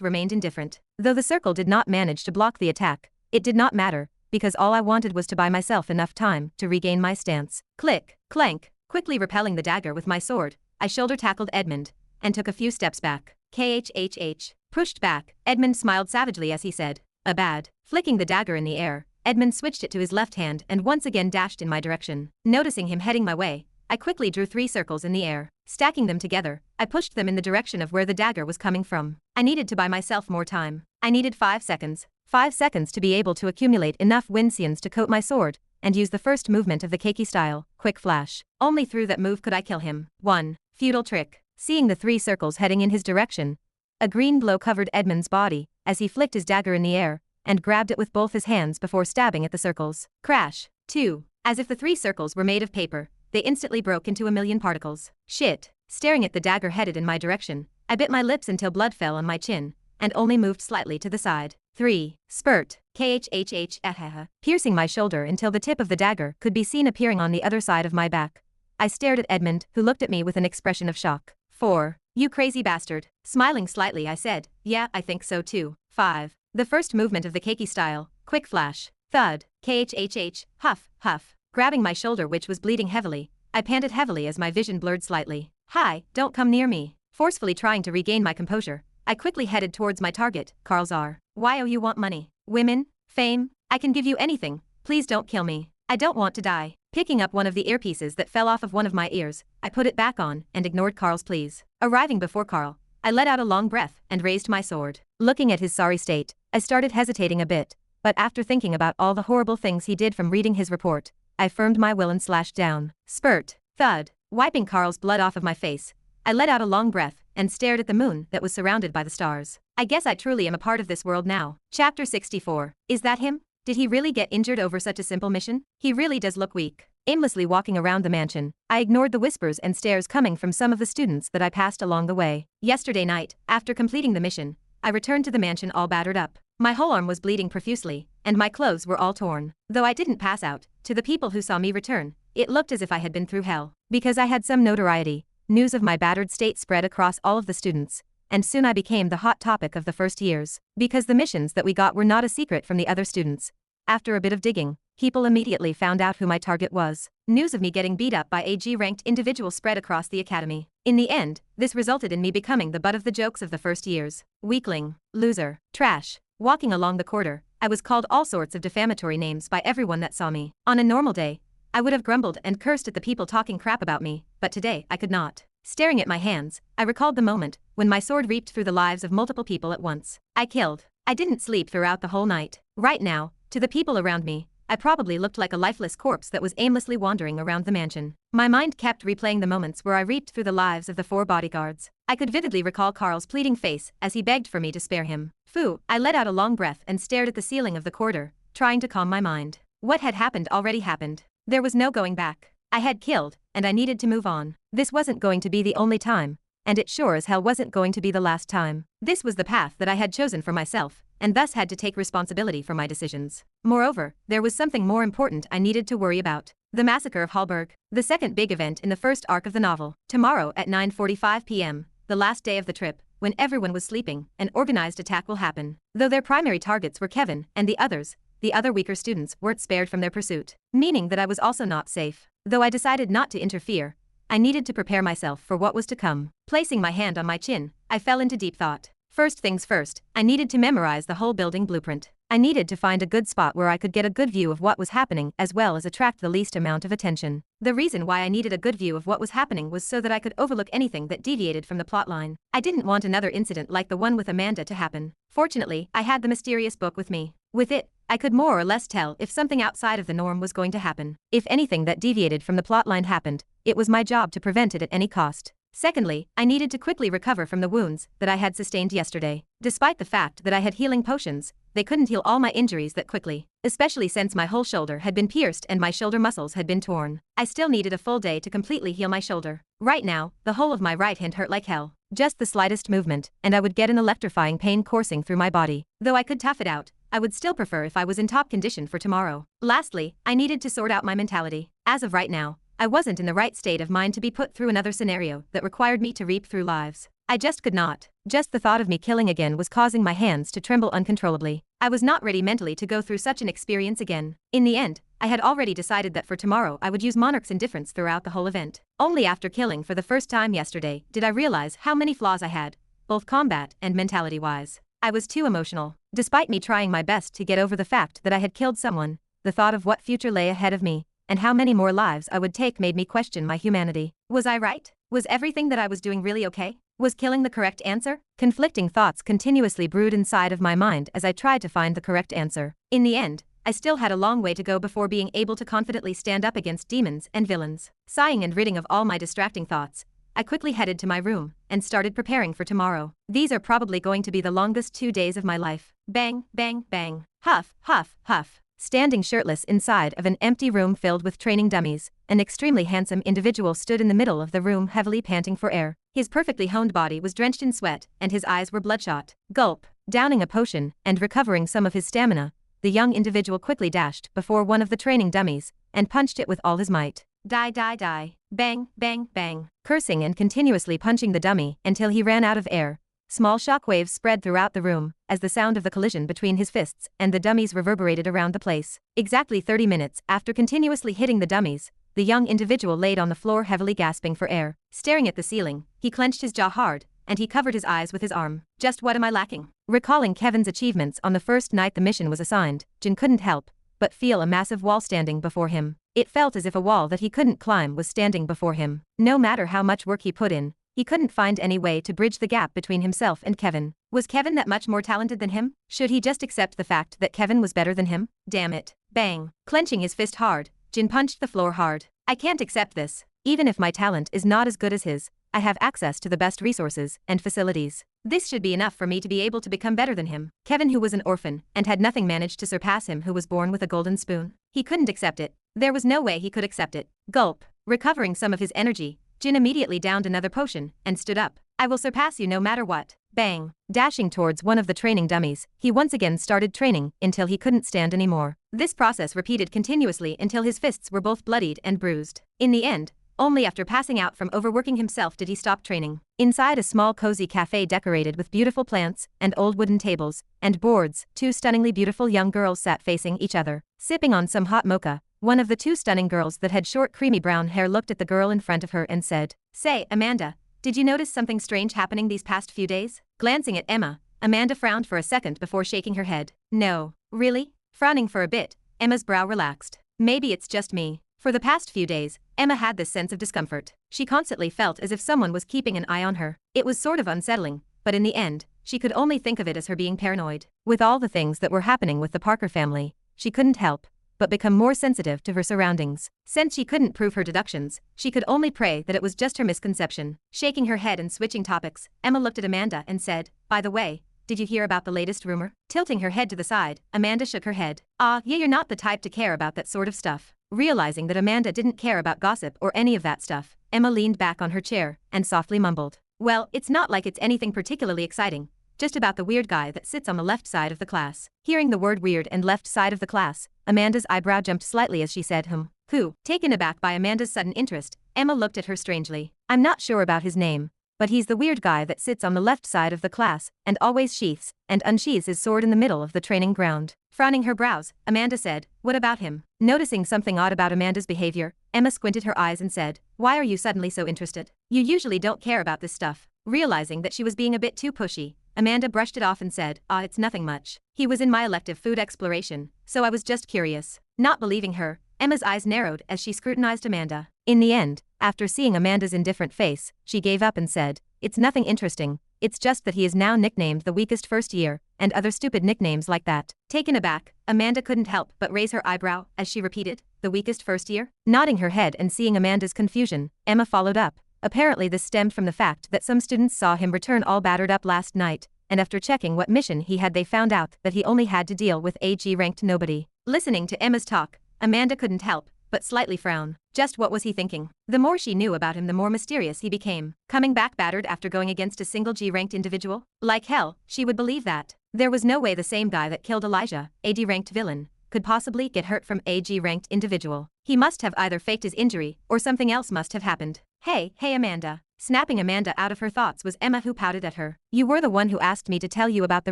remained indifferent. Though the circle did not manage to block the attack, it did not matter, because all I wanted was to buy myself enough time to regain my stance. Click! Clank! Quickly repelling the dagger with my sword, I shoulder tackled Edmund and took a few steps back. KHHH. Pushed back, Edmund smiled savagely as he said, "A bad." Flicking the dagger in the air, Edmund switched it to his left hand and once again dashed in my direction. Noticing him heading my way, I quickly drew 3 circles in the air. Stacking them together, I pushed them in the direction of where the dagger was coming from. I needed to buy myself more time. I needed 5 seconds. 5 seconds to be able to accumulate enough Wincians to coat my sword and use the first movement of the Keiki Style, Quick Flash. Only through that move could I kill him. 1. Futile trick. Seeing the 3 circles heading in his direction, a green glow covered Edmund's body as he flicked his dagger in the air and grabbed it with both his hands before stabbing at the circles. Crash. 2. As if the 3 circles were made of paper, they instantly broke into a million particles. Shit. Staring at the dagger headed in my direction, I bit my lips until blood fell on my chin and only moved slightly to the side. 3. Spurt. KHHH. Piercing my shoulder until the tip of the dagger could be seen appearing on the other side of my back. I stared at Edmund, who looked at me with an expression of shock. 4. You crazy bastard. Smiling slightly I said, yeah, I think so too. 5. The first movement of the Keiki Style, Quick Flash. Thud. KHHH. Huff, huff. Grabbing my shoulder which was bleeding heavily, I panted heavily as my vision blurred slightly. Hi, don't come near me. Forcefully trying to regain my composure, I quickly headed towards my target, Carl Czar. Why oh you want money? Women? Fame? I can give you anything. Please don't kill me. I don't want to die. Picking up one of the earpieces that fell off of one of my ears, I put it back on and ignored Carl's pleas. Arriving before Carl, I let out a long breath and raised my sword. Looking at his sorry state, I started hesitating a bit, but after thinking about all the horrible things he did from reading his report, I firmed my will and slashed down. Spurt. Thud. Wiping Carl's blood off of my face, I let out a long breath and stared at the moon that was surrounded by the stars. I guess I truly am a part of this world now. Chapter 64. Is that him? Did he really get injured over such a simple mission? He really does look weak. Aimlessly walking around the mansion, I ignored the whispers and stares coming from some of the students that I passed along the way. Yesterday night, after completing the mission, I returned to the mansion all battered up. My whole arm was bleeding profusely, and my clothes were all torn. Though I didn't pass out, to the people who saw me return, it looked as if I had been through hell. Because I had some notoriety, news of my battered state spread across all of the students, and soon I became the hot topic of the first years. Because the missions that we got were not a secret from the other students. After a bit of digging, people immediately found out who my target was. News of me getting beat up by AG-ranked individuals spread across the academy. In the end, this resulted in me becoming the butt of the jokes of the first years. Weakling, loser, trash. Walking along the corridor, I was called all sorts of defamatory names by everyone that saw me. On a normal day, I would have grumbled and cursed at the people talking crap about me, but today I could not. Staring at my hands, I recalled the moment when my sword reaped through the lives of multiple people at once. I killed. I didn't sleep throughout the whole night. Right now, to the people around me, I probably looked like a lifeless corpse that was aimlessly wandering around the mansion. My mind kept replaying the moments where I reaped through the lives of the 4 bodyguards. I could vividly recall Carl's pleading face as he begged for me to spare him. Phew, I let out a long breath and stared at the ceiling of the corridor, trying to calm my mind. What had happened already happened. There was no going back. I had killed, and I needed to move on. This wasn't going to be the only time, and it sure as hell wasn't going to be the last time. This was the path that I had chosen for myself, and thus had to take responsibility for my decisions. Moreover, there was something more important I needed to worry about. The massacre of Hallberg, the second big event in the first arc of the novel. Tomorrow at 9:45 p.m., the last day of the trip, when everyone was sleeping, an organized attack will happen. Though their primary targets were Kevin and the other weaker students weren't spared from their pursuit, meaning that I was also not safe. Though I decided not to interfere, I needed to prepare myself for what was to come. Placing my hand on my chin, I fell into deep thought. First things first, I needed to memorize the whole building blueprint. I needed to find a good spot where I could get a good view of what was happening as well as attract the least amount of attention. The reason why I needed a good view of what was happening was so that I could overlook anything that deviated from the plotline. I didn't want another incident like the one with Amanda to happen. Fortunately, I had the mysterious book with me. With it, I could more or less tell if something outside of the norm was going to happen. If anything that deviated from the plotline happened, it was my job to prevent it at any cost. Secondly, I needed to quickly recover from the wounds that I had sustained yesterday. Despite the fact that I had healing potions, they couldn't heal all my injuries that quickly, especially since my whole shoulder had been pierced and my shoulder muscles had been torn. I still needed a full day to completely heal my shoulder. Right now, the whole of my right hand hurt like hell. Just the slightest movement, and I would get an electrifying pain coursing through my body. Though I could tough it out, I would still prefer if I was in top condition for tomorrow. Lastly, I needed to sort out my mentality. As of right now, I wasn't in the right state of mind to be put through another scenario that required me to reap through lives. I just could not. Just the thought of me killing again was causing my hands to tremble uncontrollably. I was not ready mentally to go through such an experience again. In the end, I had already decided that for tomorrow I would use Monarch's indifference throughout the whole event. Only after killing for the first time yesterday did I realize how many flaws I had, both combat and mentality-wise. I was too emotional. Despite me trying my best to get over the fact that I had killed someone, the thought of what future lay ahead of me, and how many more lives I would take made me question my humanity. Was I right? Was everything that I was doing really okay? Was killing the correct answer? Conflicting thoughts continuously brewed inside of my mind as I tried to find the correct answer. In the end, I still had a long way to go before being able to confidently stand up against demons and villains. Sighing and ridding of all my distracting thoughts, I quickly headed to my room and started preparing for tomorrow. These are probably going to be the longest 2 days of my life. Bang, bang, bang. Huff, huff, huff. Standing shirtless inside of an empty room filled with training dummies, an extremely handsome individual stood in the middle of the room heavily panting for air. His perfectly honed body was drenched in sweat and his eyes were bloodshot. Gulp. Downing a potion and recovering some of his stamina, the young individual quickly dashed before one of the training dummies and punched it with all his might. Die, die, die. Bang, bang, bang. Cursing and continuously punching the dummy until he ran out of air. Small shockwaves spread throughout the room as the sound of the collision between his fists and the dummies reverberated around the place. Exactly 30 minutes after continuously hitting the dummies, the young individual laid on the floor heavily gasping for air. Staring at the ceiling, he clenched his jaw hard, and he covered his eyes with his arm. Just what am I lacking? Recalling Kevin's achievements on the first night the mission was assigned, Jin couldn't help but feel a massive wall standing before him. It felt as if a wall that he couldn't climb was standing before him. No matter how much work he put in, he couldn't find any way to bridge the gap between himself and Kevin. Was Kevin that much more talented than him? Should he just accept the fact that Kevin was better than him? Damn it. Bang. Clenching his fist hard, Jin punched the floor hard. I can't accept this. Even if my talent is not as good as his, I have access to the best resources and facilities. This should be enough for me to be able to become better than him. Kevin, who was an orphan and had nothing, managed to surpass him who was born with a golden spoon. He couldn't accept it. There was no way he could accept it. Gulp. Recovering some of his energy, Jin immediately downed another potion and stood up. I will surpass you no matter what. Bang. Dashing towards one of the training dummies, he once again started training until he couldn't stand anymore. This process repeated continuously until his fists were both bloodied and bruised. In the end, only after passing out from overworking himself did he stop training. Inside a small cozy cafe decorated with beautiful plants and old wooden tables and boards, 2 stunningly beautiful young girls sat facing each other, sipping on some hot mocha. One of the 2 stunning girls that had short creamy brown hair looked at the girl in front of her and said, "Say, Amanda, did you notice something strange happening these past few days?" Glancing at Emma, Amanda frowned for a second before shaking her head. "No." "Really?" Frowning for a bit, Emma's brow relaxed. "Maybe it's just me." For the past few days, Emma had this sense of discomfort. She constantly felt as if someone was keeping an eye on her. It was sort of unsettling, but in the end, she could only think of it as her being paranoid. With all the things that were happening with the Parker family, she couldn't help but become more sensitive to her surroundings. Since she couldn't prove her deductions, she could only pray that it was just her misconception. Shaking her head and switching topics, Emma looked at Amanda and said, "By the way, did you hear about the latest rumor?" Tilting her head to the side, Amanda shook her head. Yeah, you're not the type to care about that sort of stuff." Realizing that Amanda didn't care about gossip or any of that stuff, Emma leaned back on her chair and softly mumbled, "Well, it's not like it's anything particularly exciting. Just about the weird guy that sits on the left side of the class." Hearing the word weird and left side of the class, Amanda's eyebrow jumped slightly as she said, Who? Taken aback by Amanda's sudden interest, Emma looked at her strangely. "I'm not sure about his name, but he's the weird guy that sits on the left side of the class and always sheaths and unsheathes his sword in the middle of the training ground." Frowning her brows, Amanda said, "What about him?" Noticing something odd about Amanda's behavior, Emma squinted her eyes and said, "Why are you suddenly so interested? You usually don't care about this stuff." Realizing that she was being a bit too pushy, Amanda brushed it off and said, It's nothing much. He was in my elective food exploration, so I was just curious." Not believing her, Emma's eyes narrowed as she scrutinized Amanda. In the end, after seeing Amanda's indifferent face, she gave up and said, "It's nothing interesting, it's just that he is now nicknamed the weakest first year, and other stupid nicknames like that." Taken aback, Amanda couldn't help but raise her eyebrow as she repeated, "The weakest first year?" Nodding her head and seeing Amanda's confusion, Emma followed up. Apparently this stemmed from the fact that some students saw him return all battered up last night, and after checking what mission he had they found out that he only had to deal with AG-ranked nobody. Listening to Emma's talk, Amanda couldn't help but slightly frown. Just what was he thinking? The more she knew about him, the more mysterious he became. Coming back battered after going against a single G-ranked individual? Like hell, she would believe that. There was no way the same guy that killed Elijah, a D-ranked villain, could possibly get hurt from a G-ranked individual. He must have either faked his injury, or something else must have happened. Hey, Amanda. Snapping Amanda out of her thoughts was Emma, who pouted at her. You were the one who asked me to tell you about the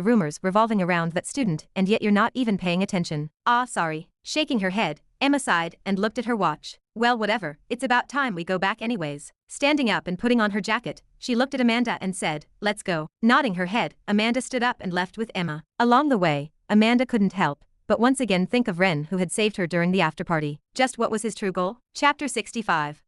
rumors revolving around that student, and yet you're not even paying attention. Ah, sorry. Shaking her head, Emma sighed and looked at her watch. Well, whatever, it's about time we go back anyways. Standing up and putting on her jacket, she looked at Amanda and said, let's go. Nodding her head, Amanda stood up and left with Emma. Along the way, Amanda couldn't help but once again think of Ren, who had saved her during the after-party. Just what was his true goal? Chapter 65.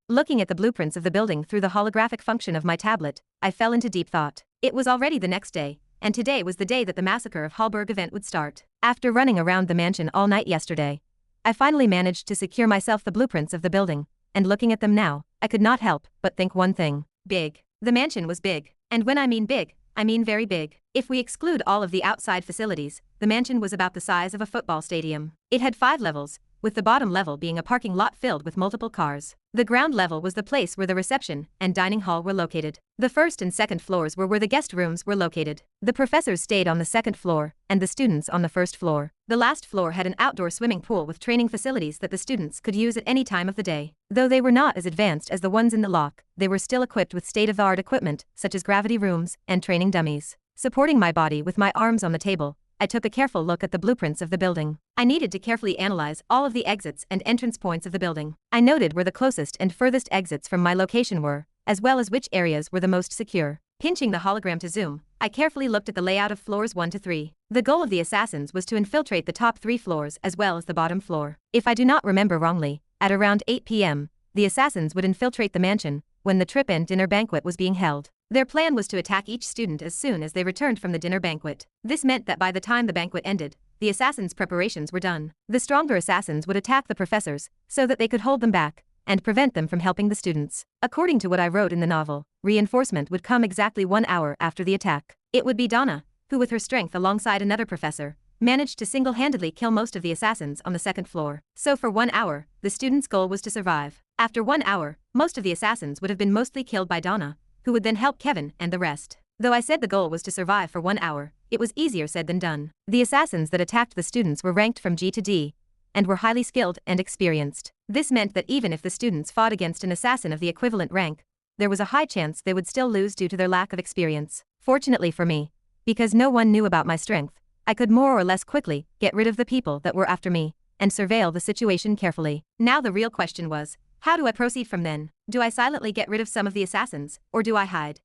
Looking at the blueprints of the building through the holographic function of my tablet, I fell into deep thought. It was already the next day, and today was the day that the massacre of Hallberg event would start. After running around the mansion all night yesterday, I finally managed to secure myself the blueprints of the building, and looking at them now, I could not help but think one thing. Big. The mansion was big, and when I mean big, I mean very big. If we exclude all of the outside facilities, the mansion was about the size of a football stadium. It had 5 levels, with the bottom level being a parking lot filled with multiple cars. The ground level was the place where the reception and dining hall were located. The first and second floors were where the guest rooms were located. The professors stayed on the second floor, and the students on the first floor. The last floor had an outdoor swimming pool with training facilities that the students could use at any time of the day. Though they were not as advanced as the ones in the lock, they were still equipped with state-of-the-art equipment, such as gravity rooms and training dummies. Supporting my body with my arms on the table, I took a careful look at the blueprints of the building. I needed to carefully analyze all of the exits and entrance points of the building. I noted where the closest and furthest exits from my location were, as well as which areas were the most secure. Pinching the hologram to zoom, I carefully looked at the layout of floors 1 to 3. The goal of the assassins was to infiltrate the top 3 floors as well as the bottom floor. If I do not remember wrongly, at around 8 p.m., the assassins would infiltrate the mansion when the trip and dinner banquet was being held. Their plan was to attack each student as soon as they returned from the dinner banquet. This meant that by the time the banquet ended, the assassins' preparations were done. The stronger assassins would attack the professors so that they could hold them back and prevent them from helping the students. According to what I wrote in the novel, reinforcement would come exactly 1 hour after the attack. It would be Donna, who with her strength alongside another professor, managed to single-handedly kill most of the assassins on the second floor. So for 1 hour, the students' goal was to survive. After 1 hour, most of the assassins would have been mostly killed by Donna, who would then help Kevin and the rest. Though I said the goal was to survive for 1 hour, it was easier said than done. The assassins that attacked the students were ranked from G to D, and were highly skilled and experienced. This meant that even if the students fought against an assassin of the equivalent rank, there was a high chance they would still lose due to their lack of experience. Fortunately for me, because no one knew about my strength, I could more or less quickly get rid of the people that were after me, and surveil the situation carefully. Now the real question was, how do I proceed from then? Do I silently get rid of some of the assassins, or do I hide?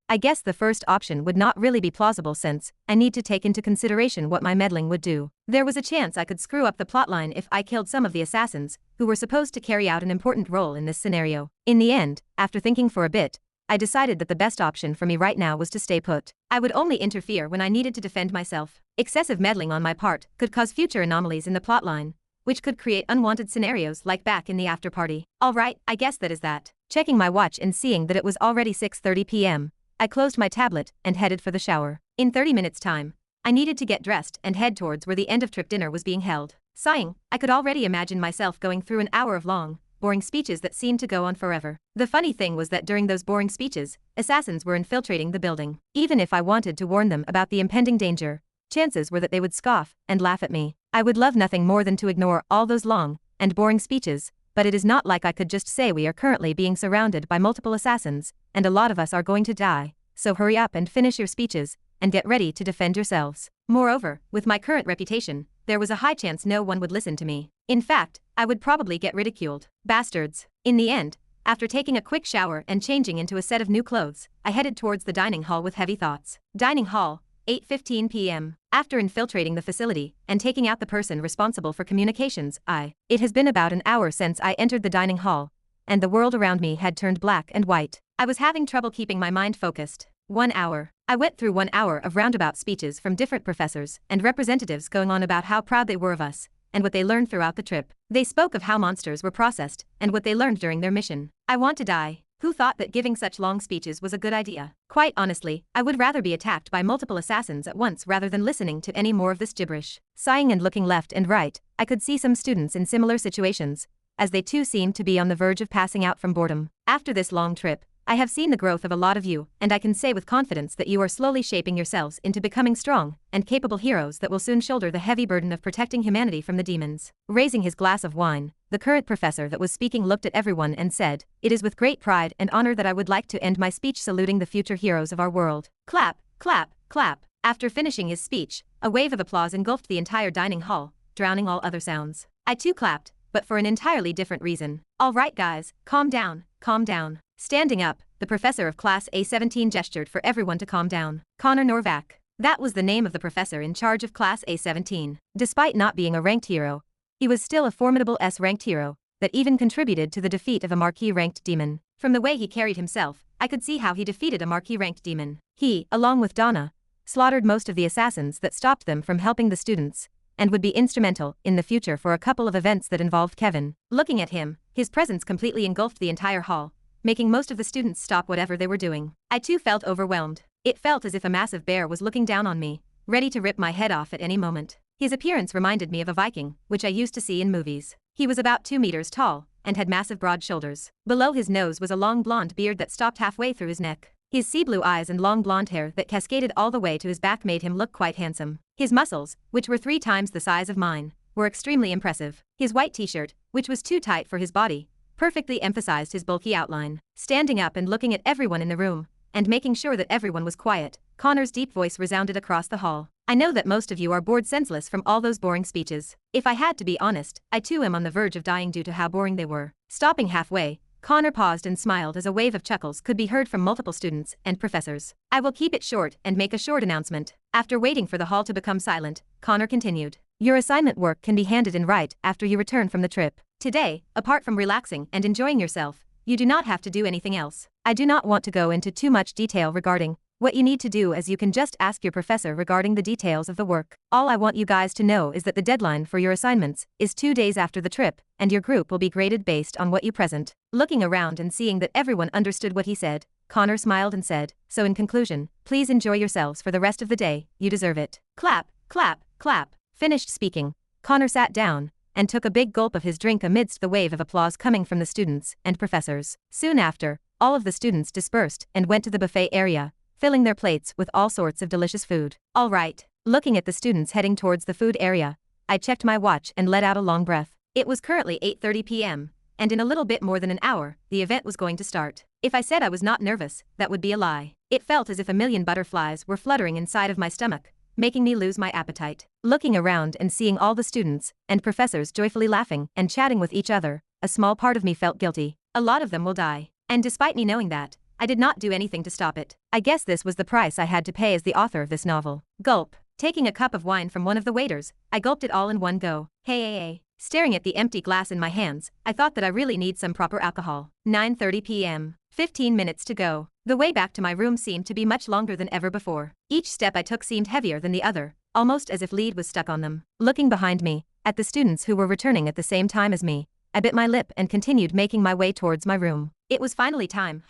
I guess the first option would not really be plausible since I need to take into consideration what my meddling would do. There was a chance I could screw up the plotline if I killed some of the assassins, who were supposed to carry out an important role in this scenario. In the end, after thinking for a bit, I decided that the best option for me right now was to stay put. I would only interfere when I needed to defend myself. Excessive meddling on my part could cause future anomalies in the plotline, which could create unwanted scenarios like back in the after-party. Alright, I guess that is that. Checking my watch and seeing that it was already 6:30 p.m., I closed my tablet and headed for the shower. In 30 minutes' time, I needed to get dressed and head towards where the end-of-trip dinner was being held. Sighing, I could already imagine myself going through an hour of long, boring speeches that seemed to go on forever. The funny thing was that during those boring speeches, assassins were infiltrating the building. Even if I wanted to warn them about the impending danger, chances were that they would scoff and laugh at me. I would love nothing more than to ignore all those long and boring speeches, but it is not like I could just say we are currently being surrounded by multiple assassins, and a lot of us are going to die, so hurry up and finish your speeches, and get ready to defend yourselves. Moreover, with my current reputation, there was a high chance no one would listen to me. In fact, I would probably get ridiculed. Bastards. In the end, after taking a quick shower and changing into a set of new clothes, I headed towards the dining hall with heavy thoughts. Dining hall, 8:15 p.m. After infiltrating the facility and taking out the person responsible for communications, It has been about an hour since I entered the dining hall, and the world around me had turned black and white. I was having trouble keeping my mind focused. 1 hour. I went through 1 hour of roundabout speeches from different professors and representatives going on about how proud they were of us, and what they learned throughout the trip. They spoke of how monsters were processed, and what they learned during their mission. I want to die. Who thought that giving such long speeches was a good idea? Quite honestly, I would rather be attacked by multiple assassins at once rather than listening to any more of this gibberish. Sighing and looking left and right, I could see some students in similar situations, as they too seemed to be on the verge of passing out from boredom. After this long trip, I have seen the growth of a lot of you, and I can say with confidence that you are slowly shaping yourselves into becoming strong and capable heroes that will soon shoulder the heavy burden of protecting humanity from the demons. Raising his glass of wine, the current professor that was speaking looked at everyone and said, "It is with great pride and honor that I would like to end my speech saluting the future heroes of our world." Clap, clap, clap. After finishing his speech, a wave of applause engulfed the entire dining hall, drowning all other sounds. I too clapped, but for an entirely different reason. "All right guys, calm down, calm down." Standing up, the professor of Class A17 gestured for everyone to calm down. Connor Norvac. That was the name of the professor in charge of Class A17. Despite not being a ranked hero, he was still a formidable S-ranked hero that even contributed to the defeat of a Marquis-ranked demon. From the way he carried himself, I could see how he defeated a Marquis-ranked demon. He, along with Donna, slaughtered most of the assassins that stopped them from helping the students, and would be instrumental in the future for a couple of events that involved Kevin. Looking at him, his presence completely engulfed the entire hall, making most of the students stop whatever they were doing. I too felt overwhelmed. It felt as if a massive bear was looking down on me, ready to rip my head off at any moment. His appearance reminded me of a Viking, which I used to see in movies. He was about 2 meters tall, and had massive broad shoulders. Below his nose was a long blonde beard that stopped halfway through his neck. His sea blue eyes and long blonde hair that cascaded all the way to his back made him look quite handsome. His muscles, which were 3 times the size of mine, were extremely impressive. His white t-shirt, which was too tight for his body, perfectly emphasized his bulky outline. Standing up and looking at everyone in the room, and making sure that everyone was quiet, Connor's deep voice resounded across the hall. "I know that most of you are bored senseless from all those boring speeches. If I had to be honest, I too am on the verge of dying due to how boring they were." Stopping halfway, Connor paused and smiled as a wave of chuckles could be heard from multiple students and professors. "I will keep it short and make a short announcement." After waiting for the hall to become silent, Connor continued. "Your assignment work can be handed in right after you return from the trip. Today, apart from relaxing and enjoying yourself, you do not have to do anything else. I do not want to go into too much detail regarding what you need to do, as you can just ask your professor regarding the details of the work. All I want you guys to know is that the deadline for your assignments is 2 days after the trip, and your group will be graded based on what you present." Looking around and seeing that everyone understood what he said, Connor smiled and said, "So in conclusion, please enjoy yourselves for the rest of the day, you deserve it." Clap, clap, clap. Finished speaking, Connor sat down and took a big gulp of his drink amidst the wave of applause coming from the students and professors. Soon after, all of the students dispersed and went to the buffet area, filling their plates with all sorts of delicious food. All right. Looking at the students heading towards the food area, I checked my watch and let out a long breath. It was currently 8:30 p.m., and in a little bit more than an hour, the event was going to start. If I said I was not nervous, that would be a lie. It felt as if a million butterflies were fluttering inside of my stomach, making me lose my appetite. Looking around and seeing all the students and professors joyfully laughing and chatting with each other, a small part of me felt guilty. A lot of them will die. And despite me knowing that, I did not do anything to stop it. I guess this was the price I had to pay as the author of this novel. Gulp. Taking a cup of wine from one of the waiters, I gulped it all in one go. Hey. Staring at the empty glass in my hands, I thought that I really need some proper alcohol. 9:30 p.m. 15 minutes to go. The way back to my room seemed to be much longer than ever before. Each step I took seemed heavier than the other, almost as if lead was stuck on them. Looking behind me, at the students who were returning at the same time as me, I bit my lip and continued making my way towards my room. It was finally time,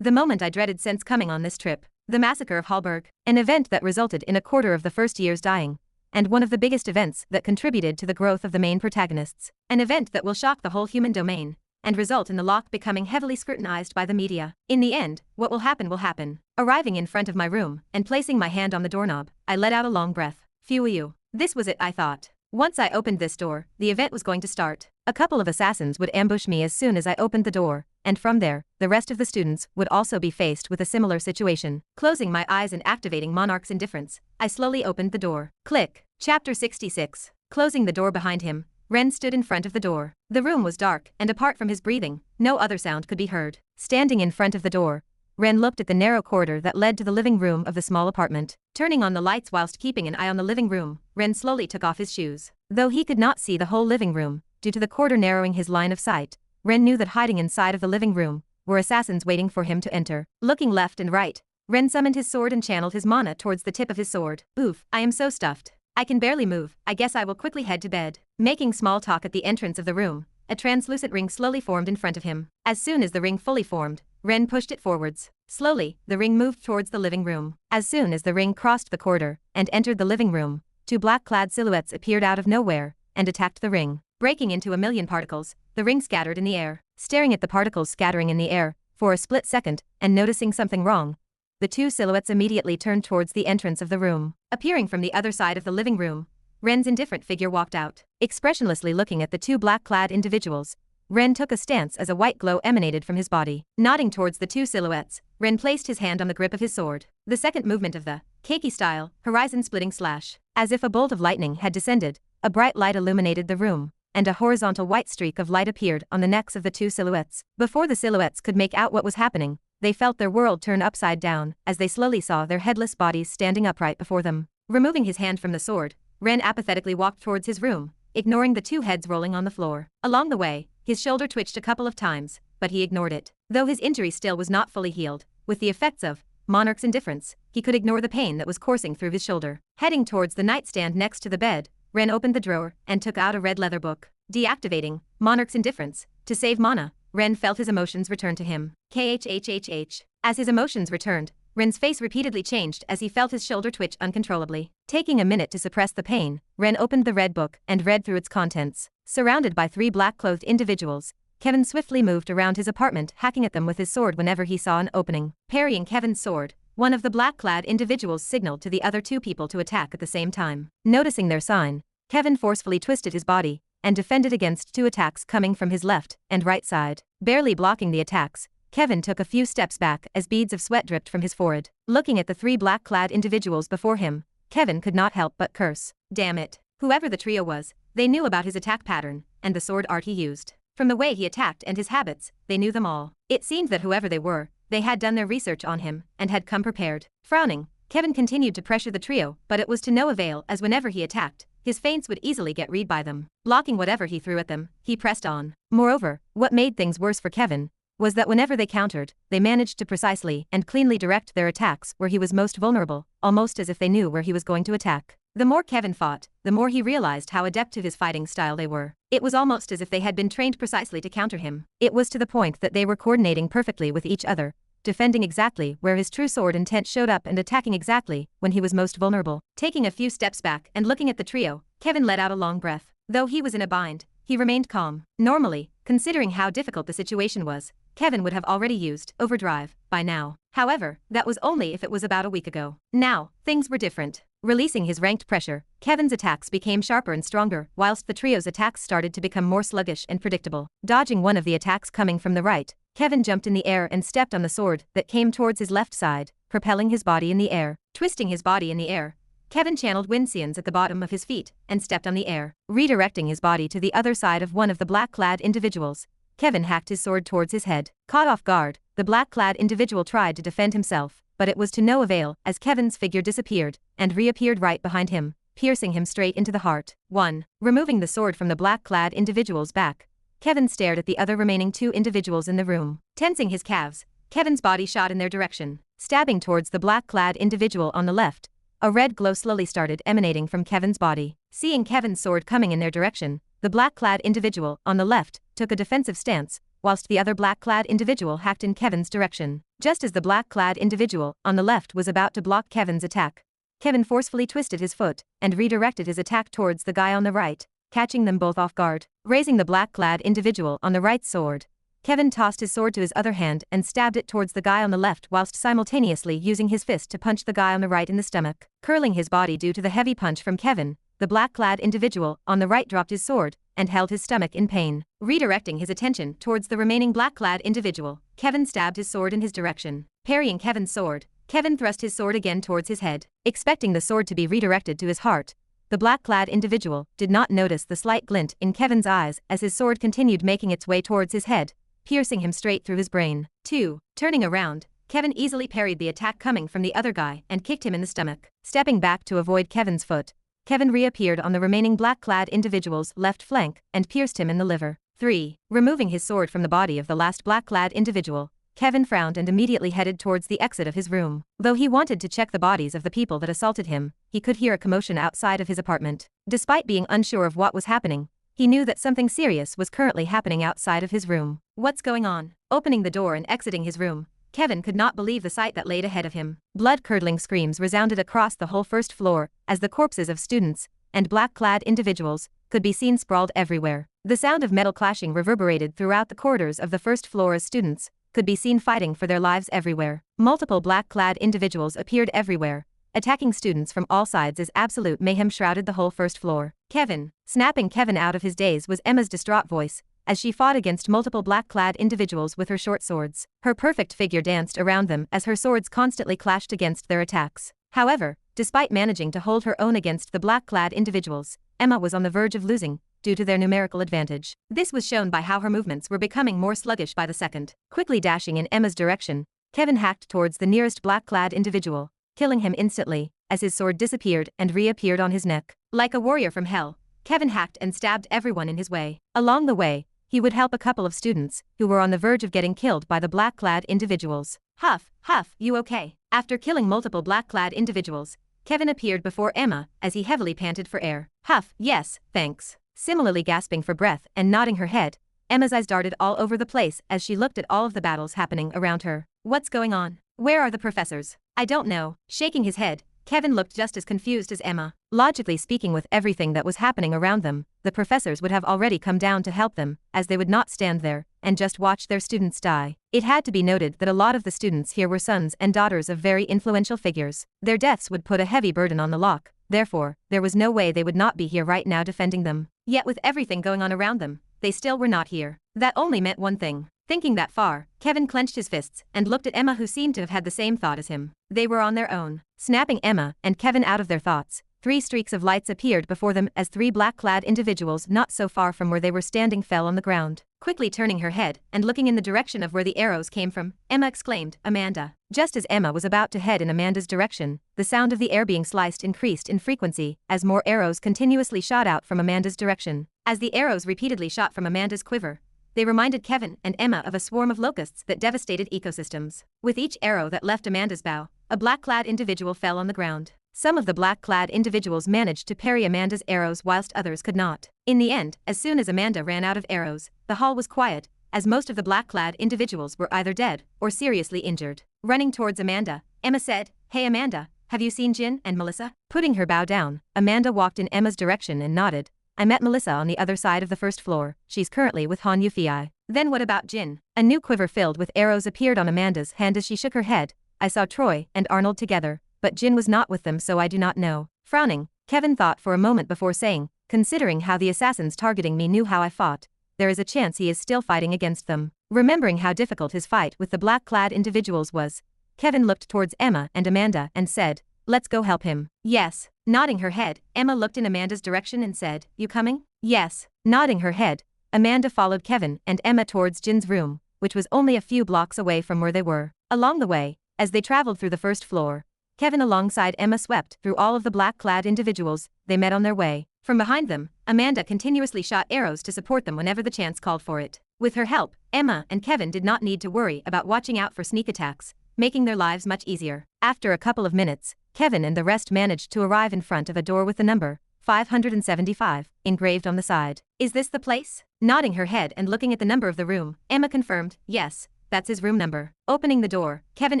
the moment I dreaded since coming on this trip. The massacre of Hallberg, an event that resulted in a quarter of the first years dying, and one of the biggest events that contributed to the growth of the main protagonists. An event that will shock the whole human domain, and result in the lock becoming heavily scrutinized by the media. In the end, what will happen will happen. Arriving in front of my room, and placing my hand on the doorknob, I let out a long breath. Phew. This was it, I thought. Once I opened this door, the event was going to start. A couple of assassins would ambush me as soon as I opened the door, and from there, the rest of the students would also be faced with a similar situation. Closing my eyes and activating Monarch's indifference, I slowly opened the door. Click. Chapter 66. Closing the door behind him, Ren stood in front of the door. The room was dark, and apart from his breathing, no other sound could be heard. Standing in front of the door, Ren looked at the narrow corridor that led to the living room of the small apartment. Turning on the lights whilst keeping an eye on the living room, Ren slowly took off his shoes. Though he could not see the whole living room, due to the corridor narrowing his line of sight, Ren knew that hiding inside of the living room were assassins waiting for him to enter. Looking left and right, Ren summoned his sword and channeled his mana towards the tip of his sword. Oof, I am so stuffed. I can barely move. I guess I will quickly head to bed. Making small talk at the entrance of the room, a translucent ring slowly formed in front of him. As soon as the ring fully formed, Ren pushed it forwards. Slowly, the ring moved towards the living room. As soon as the ring crossed the corridor and entered the living room, two black-clad silhouettes appeared out of nowhere and attacked the ring. breaking into a million particles. The ring scattered in the air. Staring at the particles scattering in the air for a split second and noticing something wrong, the two silhouettes immediately turned towards the entrance of the room. Appearing from the other side of the living room, Ren's indifferent figure walked out. Expressionlessly looking at the two black-clad individuals, Ren took a stance as a white glow emanated from his body. Nodding towards the two silhouettes, Ren placed his hand on the grip of his sword. The second movement of the Keiki Style, horizon-splitting slash. As if a bolt of lightning had descended, a bright light illuminated the room, and a horizontal white streak of light appeared on the necks of the two silhouettes. Before the silhouettes could make out what was happening, they felt their world turn upside down as they slowly saw their headless bodies standing upright before them. Removing his hand from the sword, Ren apathetically walked towards his room, ignoring the two heads rolling on the floor. Along the way, his shoulder twitched a couple of times, but he ignored it. Though his injury still was not fully healed, with the effects of Monarch's indifference, he could ignore the pain that was coursing through his shoulder. Heading towards the nightstand next to the bed, Ren opened the drawer and took out a red leather book. Deactivating Monarch's indifference to save mana, Ren felt his emotions return to him. KHHHH. As his emotions returned, Ren's face repeatedly changed as he felt his shoulder twitch uncontrollably. Taking a minute to suppress the pain, Ren opened the red book and read through its contents. Surrounded by three black-clothed individuals, Kevin swiftly moved around his apartment, hacking at them with his sword whenever he saw an opening. Parrying Kevin's sword, one of the black-clad individuals signaled to the other two people to attack at the same time. Noticing their sign, Kevin forcefully twisted his body and defended against two attacks coming from his left and right side. Barely blocking the attacks, Kevin took a few steps back as beads of sweat dripped from his forehead. Looking at the three black-clad individuals before him, Kevin could not help but curse. Damn it. Whoever the trio was, they knew about his attack pattern and the sword art he used. From the way he attacked and his habits, they knew them all. It seemed that whoever they were, they had done their research on him and had come prepared. Frowning, Kevin continued to pressure the trio, but it was to no avail as whenever he attacked, his feints would easily get read by them. Blocking whatever he threw at them, he pressed on. Moreover, what made things worse for Kevin was that whenever they countered, they managed to precisely and cleanly direct their attacks where he was most vulnerable, almost as if they knew where he was going to attack. The more Kevin fought, the more he realized how adept to his fighting style they were. It was almost as if they had been trained precisely to counter him. It was to the point that they were coordinating perfectly with each other, defending exactly where his true sword intent showed up and attacking exactly when he was most vulnerable. Taking a few steps back and looking at the trio, Kevin let out a long breath. Though he was in a bind, he remained calm. Normally, considering how difficult the situation was, Kevin would have already used overdrive by now. However, that was only if it was about a week ago. Now, things were different. Releasing his ranked pressure, Kevin's attacks became sharper and stronger, whilst the trio's attacks started to become more sluggish and predictable. Dodging one of the attacks coming from the right, Kevin jumped in the air and stepped on the sword that came towards his left side, propelling his body in the air. Twisting his body in the air, Kevin channeled Winseans at the bottom of his feet and stepped on the air. Redirecting his body to the other side of one of the black-clad individuals, Kevin hacked his sword towards his head. Caught off guard, the black-clad individual tried to defend himself, but it was to no avail as Kevin's figure disappeared and reappeared right behind him, piercing him straight into the heart. 1. Removing the sword from the black-clad individual's back, Kevin stared at the other remaining two individuals in the room. Tensing his calves, Kevin's body shot in their direction, stabbing towards the black-clad individual on the left. A red glow slowly started emanating from Kevin's body. Seeing Kevin's sword coming in their direction, the black-clad individual on the left took a defensive stance, whilst the other black-clad individual hacked in Kevin's direction. Just as the black-clad individual on the left was about to block Kevin's attack, Kevin forcefully twisted his foot and redirected his attack towards the guy on the right, catching them both off guard. Raising the black-clad individual on the right sword, Kevin tossed his sword to his other hand and stabbed it towards the guy on the left whilst simultaneously using his fist to punch the guy on the right in the stomach. Curling his body due to the heavy punch from Kevin, the black-clad individual on the right dropped his sword and held his stomach in pain. Redirecting his attention towards the remaining black-clad individual, Kevin stabbed his sword in his direction. Parrying Kevin's sword, Kevin thrust his sword again towards his head. Expecting the sword to be redirected to his heart, the black-clad individual did not notice the slight glint in Kevin's eyes as his sword continued making its way towards his head, piercing him straight through his brain. 2. Turning around, Kevin easily parried the attack coming from the other guy and kicked him in the stomach. Stepping back to avoid Kevin's foot, Kevin reappeared on the remaining black-clad individual's left flank and pierced him in the liver. 3. Removing his sword from the body of the last black-clad individual, Kevin frowned and immediately headed towards the exit of his room. Though he wanted to check the bodies of the people that assaulted him, he could hear a commotion outside of his apartment. Despite being unsure of what was happening, he knew that something serious was currently happening outside of his room. What's going on? Opening the door and exiting his room, Kevin could not believe the sight that laid ahead of him. Blood-curdling screams resounded across the whole first floor as the corpses of students and black-clad individuals could be seen sprawled everywhere. The sound of metal clashing reverberated throughout the corridors of the first floor as students could be seen fighting for their lives everywhere. Multiple black-clad individuals appeared everywhere, attacking students from all sides as absolute mayhem shrouded the whole first floor. Kevin. Snapping Kevin out of his daze was Emma's distraught voice, as she fought against multiple black-clad individuals with her short swords. Her perfect figure danced around them as her swords constantly clashed against their attacks. However, despite managing to hold her own against the black-clad individuals, Emma was on the verge of losing, due to their numerical advantage. This was shown by how her movements were becoming more sluggish by the second. Quickly dashing in Emma's direction, Kevin hacked towards the nearest black-clad individual, killing him instantly, as his sword disappeared and reappeared on his neck. Like a warrior from hell, Kevin hacked and stabbed everyone in his way. Along the way, he would help a couple of students who were on the verge of getting killed by the black-clad individuals. Huff, huff, you okay? After killing multiple black-clad individuals, Kevin appeared before Emma as he heavily panted for air. Huff, yes, thanks. Similarly gasping for breath and nodding her head, Emma's eyes darted all over the place as she looked at all of the battles happening around her. What's going on? Where are the professors? I don't know. Shaking his head, Kevin looked just as confused as Emma. Logically speaking, with everything that was happening around them, the professors would have already come down to help them, as they would not stand there and just watch their students die. It had to be noted that a lot of the students here were sons and daughters of very influential figures. Their deaths would put a heavy burden on the lock, therefore, there was no way they would not be here right now defending them. Yet with everything going on around them, they still were not here. That only meant one thing. Thinking that far, Kevin clenched his fists and looked at Emma, who seemed to have had the same thought as him. They were on their own. Snapping Emma and Kevin out of their thoughts, 3 streaks of lights appeared before them as 3 black-clad individuals not so far from where they were standing fell on the ground. Quickly turning her head and looking in the direction of where the arrows came from, Emma exclaimed, "Amanda." Just as Emma was about to head in Amanda's direction, the sound of the air being sliced increased in frequency as more arrows continuously shot out from Amanda's direction. As the arrows repeatedly shot from Amanda's quiver, they reminded Kevin and Emma of a swarm of locusts that devastated ecosystems. With each arrow that left Amanda's bow, a black-clad individual fell on the ground. Some of the black-clad individuals managed to parry Amanda's arrows whilst others could not. In the end, as soon as Amanda ran out of arrows, the hall was quiet, as most of the black-clad individuals were either dead or seriously injured. Running towards Amanda, Emma said, "Hey Amanda, have you seen Jin and Melissa?" Putting her bow down, Amanda walked in Emma's direction and nodded. "I met Melissa on the other side of the first floor. She's currently with Han Yufei." "Then what about Jin?" A new quiver filled with arrows appeared on Amanda's hand as she shook her head. "I saw Troy and Arnold together, but Jin was not with them, so I do not know." Frowning, Kevin thought for a moment before saying, "Considering how the assassins targeting me knew how I fought, there is a chance he is still fighting against them." Remembering how difficult his fight with the black-clad individuals was, Kevin looked towards Emma and Amanda and said, "Let's go help him." "Yes." Nodding her head, Emma looked in Amanda's direction and said, "You coming?" "Yes." Nodding her head, Amanda followed Kevin and Emma towards Jin's room, which was only a few blocks away from where they were. Along the way, as they traveled through the first floor, Kevin alongside Emma swept through all of the black-clad individuals they met on their way. From behind them, Amanda continuously shot arrows to support them whenever the chance called for it. With her help, Emma and Kevin did not need to worry about watching out for sneak attacks, making their lives much easier. After a couple of minutes, Kevin and the rest managed to arrive in front of a door with the number 575 engraved on the side. "Is this the place?" Nodding her head and looking at the number of the room, Emma confirmed, "Yes, that's his room number." Opening the door, Kevin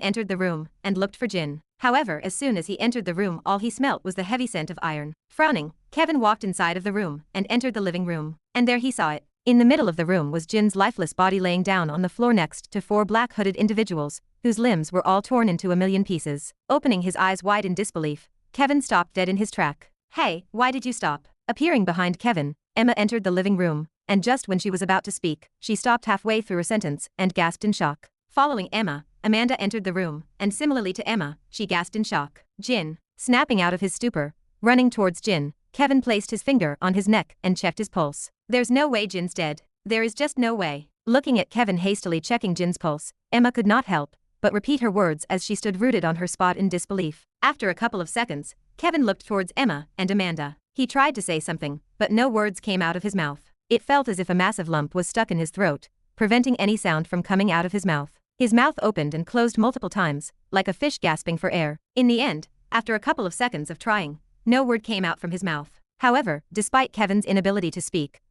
entered the room and looked for Jin. However, as soon as he entered the room, all he smelt was the heavy scent of iron. Frowning, Kevin walked inside of the room and entered the living room. And there he saw it. In the middle of the room was Jin's lifeless body laying down on the floor next to 4 black-hooded individuals, whose limbs were all torn into a million pieces. Opening his eyes wide in disbelief, Kevin stopped dead in his track. "Hey, why did you stop?" Appearing behind Kevin, Emma entered the living room, and just when she was about to speak, she stopped halfway through her sentence and gasped in shock. Following Emma, Amanda entered the room, and similarly to Emma, she gasped in shock. Jin. Snapping out of his stupor, running towards Jin, Kevin placed his finger on his neck and checked his pulse. "There's no way Jin's dead. There is just no way." Looking at Kevin hastily checking Jin's pulse, Emma could not help but repeat her words as she stood rooted on her spot in disbelief. After a couple of seconds, Kevin looked towards Emma and Amanda. He tried to say something, but no words came out of his mouth. It felt as if a massive lump was stuck in his throat, preventing any sound from coming out of his mouth. His mouth opened and closed multiple times, like a fish gasping for air. In the end, after a couple of seconds of trying, no word came out from his mouth. However, despite Kevin's inability to speak,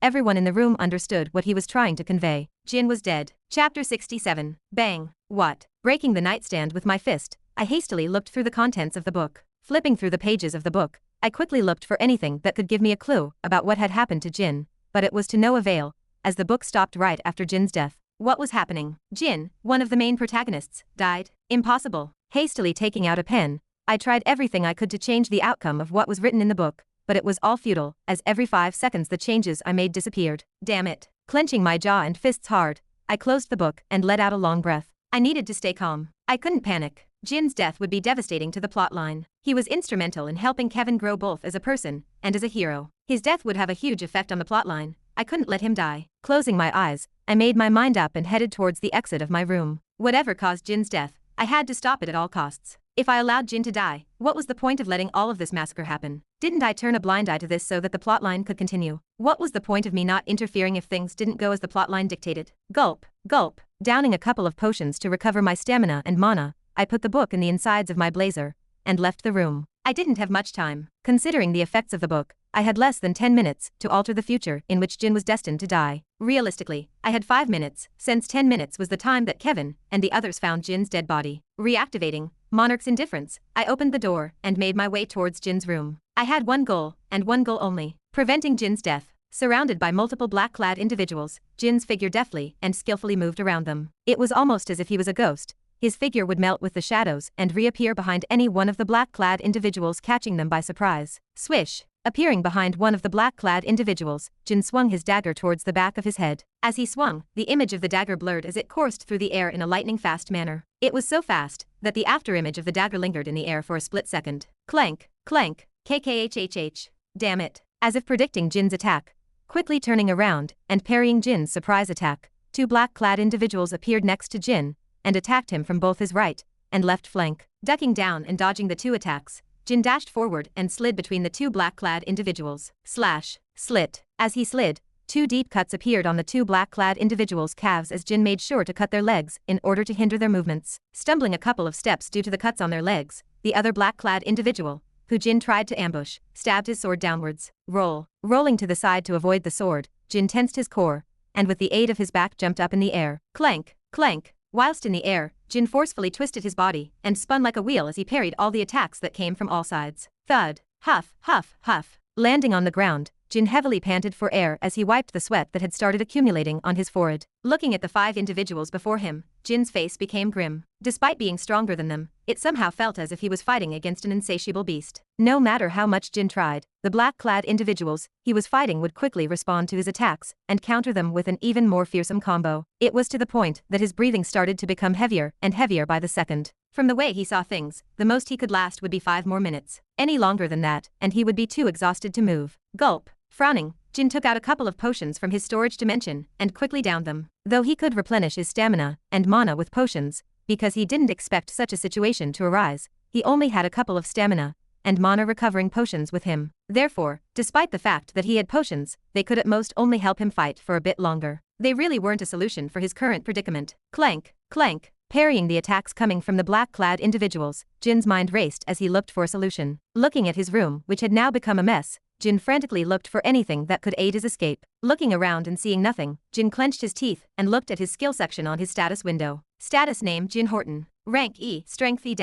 everyone in the room understood what he was trying to convey. Jin was dead. Chapter 67. Bang. What? Breaking the nightstand with my fist, I hastily looked through the contents of the book. Flipping through the pages of the book, I quickly looked for anything that could give me a clue about what had happened to Jin, but it was to no avail, as the book stopped right after Jin's death. What was happening? Jin, one of the main protagonists, died? Impossible. Hastily taking out a pen, I tried everything I could to change the outcome of what was written in the book, but it was all futile, as every 5 seconds the changes I made disappeared. Damn it. Clenching my jaw and fists hard, I closed the book and let out a long breath. I needed to stay calm. I couldn't panic. Jin's death would be devastating to the plotline. He was instrumental in helping Kevin grow both as a person and as a hero. His death would have a huge effect on the plotline. I couldn't let him die. Closing my eyes, I made my mind up and headed towards the exit of my room. Whatever caused Jin's death, I had to stop it at all costs. If I allowed Jin to die, what was the point of letting all of this massacre happen? Didn't I turn a blind eye to this so that the plotline could continue? What was the point of me not interfering if things didn't go as the plotline dictated? Gulp, gulp. Downing a couple of potions to recover my stamina and mana, I put the book in the insides of my blazer and left the room. I didn't have much time. Considering the effects of the book, I had less than 10 minutes to alter the future in which Jin was destined to die. Realistically, I had 5 minutes, since 10 minutes was the time that Kevin and the others found Jin's dead body. Reactivating Monarch's indifference, I opened the door and made my way towards Jin's room. I had one goal, and one goal only: preventing Jin's death. Surrounded by multiple black-clad individuals, Jin's figure deftly and skillfully moved around them. It was almost as if he was a ghost. His figure would melt with the shadows and reappear behind any one of the black-clad individuals, catching them by surprise. Swish! Appearing behind one of the black-clad individuals, Jin swung his dagger towards the back of his head. As he swung, the image of the dagger blurred as it coursed through the air in a lightning-fast manner. It was so fast that the afterimage of the dagger lingered in the air for a split second. Clank, clank, kkhhh. Damn it. As if predicting Jin's attack, quickly turning around and parrying Jin's surprise attack, 2 black-clad individuals appeared next to Jin and attacked him from both his right and left flank. Ducking down and dodging the 2 attacks, Jin dashed forward and slid between the 2 black-clad individuals. Slash. Slit. As he slid, 2 deep cuts appeared on the 2 black-clad individuals' calves as Jin made sure to cut their legs in order to hinder their movements. Stumbling a couple of steps due to the cuts on their legs, the other black-clad individual, who Jin tried to ambush, stabbed his sword downwards. Roll. Rolling to the side to avoid the sword, Jin tensed his core, and with the aid of his back jumped up in the air. Clank, clank. Whilst in the air, Jin forcefully twisted his body and spun like a wheel as he parried all the attacks that came from all sides. Thud. Huff, huff, huff. Landing on the ground, Jin heavily panted for air as he wiped the sweat that had started accumulating on his forehead. Looking at the 5 individuals before him, Jin's face became grim. Despite being stronger than them, it somehow felt as if he was fighting against an insatiable beast. No matter how much Jin tried, the black-clad individuals he was fighting would quickly respond to his attacks and counter them with an even more fearsome combo. It was to the point that his breathing started to become heavier and heavier by the second. From the way he saw things, the most he could last would be 5 more minutes. Any longer than that, and he would be too exhausted to move. Gulp. Frowning, Jin took out a couple of potions from his storage dimension and quickly downed them. Though he could replenish his stamina and mana with potions, because he didn't expect such a situation to arise, he only had a couple of stamina and mana recovering potions with him. Therefore, despite the fact that he had potions, they could at most only help him fight for a bit longer. They really weren't a solution for his current predicament. Clank, clank. Parrying the attacks coming from the black-clad individuals, Jin's mind raced as he looked for a solution. Looking at his room, which had now become a mess, Jin frantically looked for anything that could aid his escape. Looking around and seeing nothing, Jin clenched his teeth and looked at his skill section on his status window. Status name: Jin Horton. Rank E, Strength E-,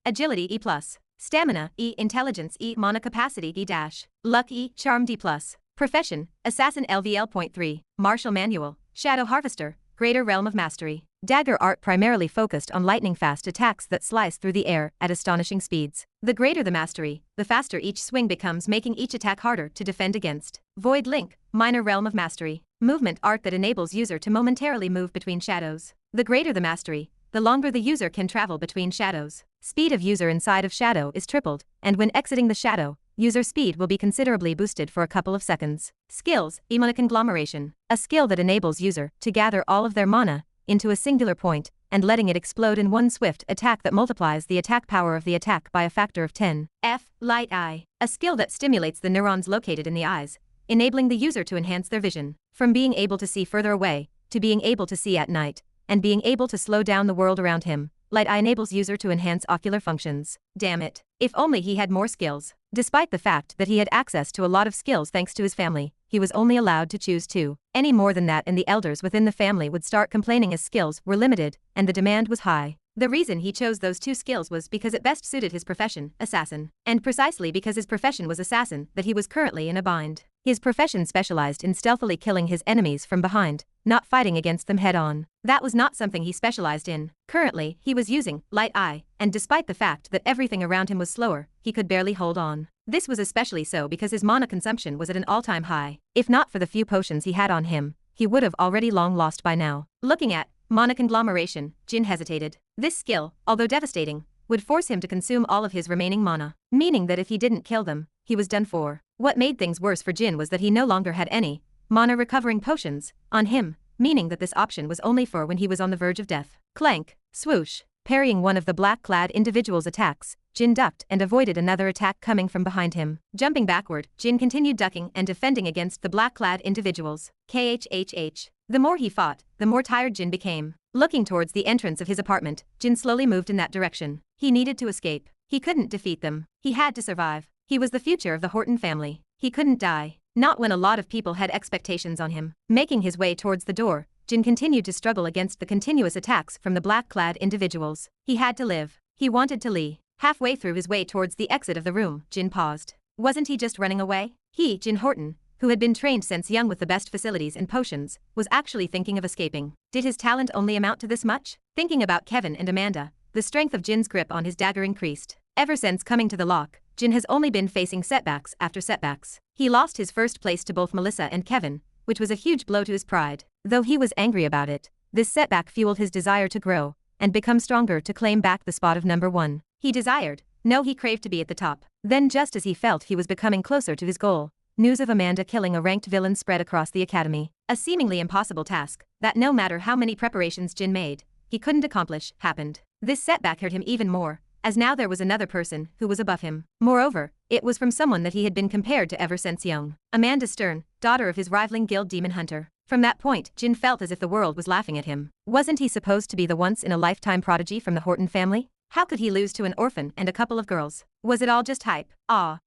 Agility E+, Stamina E, Intelligence E, Mana Capacity E-, Luck E, Charm D+. Profession: Assassin LVL.3, Martial Manual, Shadow Harvester, Greater Realm of Mastery. Dagger art primarily focused on lightning-fast attacks that slice through the air at astonishing speeds. The greater the mastery, the faster each swing becomes, making each attack harder to defend against. Void Link, Minor Realm of Mastery. Movement art that enables user to momentarily move between shadows. The greater the mastery, the longer the user can travel between shadows. Speed of user inside of shadow is tripled, and when exiting the shadow, user speed will be considerably boosted for a couple of seconds. Skills: Mana Conglomeration, a skill that enables user to gather all of their mana into a singular point and letting it explode in one swift attack that multiplies the attack power of the attack by a factor of 10. F. Light Eye, a skill that stimulates the neurons located in the eyes, enabling the user to enhance their vision, from being able to see further away to being able to see at night, and being able to slow down the world around him. Light Eye enables user to enhance ocular functions. Damn it. If only he had more skills. Despite the fact that he had access to a lot of skills thanks to his family, he was only allowed to choose 2. Any more than that and the elders within the family would start complaining as skills were limited and the demand was high. The reason he chose those 2 skills was because it best suited his profession, assassin. And precisely because his profession was assassin that he was currently in a bind. His profession specialized in stealthily killing his enemies from behind, not fighting against them head-on. That was not something he specialized in. Currently, he was using light eye, and despite the fact that everything around him was slower, he could barely hold on. This was especially so because his mana consumption was at an all-time high. If not for the few potions he had on him, he would have already long lost by now. Looking at mana conglomeration, Jin hesitated. This skill, although devastating, would force him to consume all of his remaining mana, meaning that if he didn't kill them, he was done for. What made things worse for Jin was that he no longer had any mana recovering potions on him, meaning that this option was only for when he was on the verge of death. Clank, swoosh. Parrying one of the black-clad individual's attacks, Jin ducked and avoided another attack coming from behind him. Jumping backward, Jin continued ducking and defending against the black-clad individuals. KHHH. The more he fought, the more tired Jin became. Looking towards the entrance of his apartment, Jin slowly moved in that direction. He needed to escape. He couldn't defeat them. He had to survive. He was the future of the Horton family. He couldn't die. Not when a lot of people had expectations on him. Making his way towards the door, Jin continued to struggle against the continuous attacks from the black-clad individuals. He had to live. He wanted to leave. Halfway through his way towards the exit of the room, Jin paused. Wasn't he just running away? He, Jin Horton, who had been trained since young with the best facilities and potions, was actually thinking of escaping. Did his talent only amount to this much? Thinking about Kevin and Amanda, the strength of Jin's grip on his dagger increased. Ever since coming to the lock, Jin has only been facing setbacks after setbacks. He lost his first place to both Melissa and Kevin, which was a huge blow to his pride. Though he was angry about it, this setback fueled his desire to grow and become stronger to claim back the spot of number 1. He craved to be at the top. Then just as he felt he was becoming closer to his goal, news of Amanda killing a ranked villain spread across the academy. A seemingly impossible task that no matter how many preparations Jin made, he couldn't accomplish, happened. This setback hurt him even more, as now there was another person who was above him. Moreover, it was from someone that he had been compared to ever since young. Amanda Stern, daughter of his rivaling guild demon hunter. From that point, Jin felt as if the world was laughing at him. Wasn't he supposed to be the once-in-a-lifetime prodigy from the Horton family? How could he lose to an orphan and a couple of girls? Was it all just hype?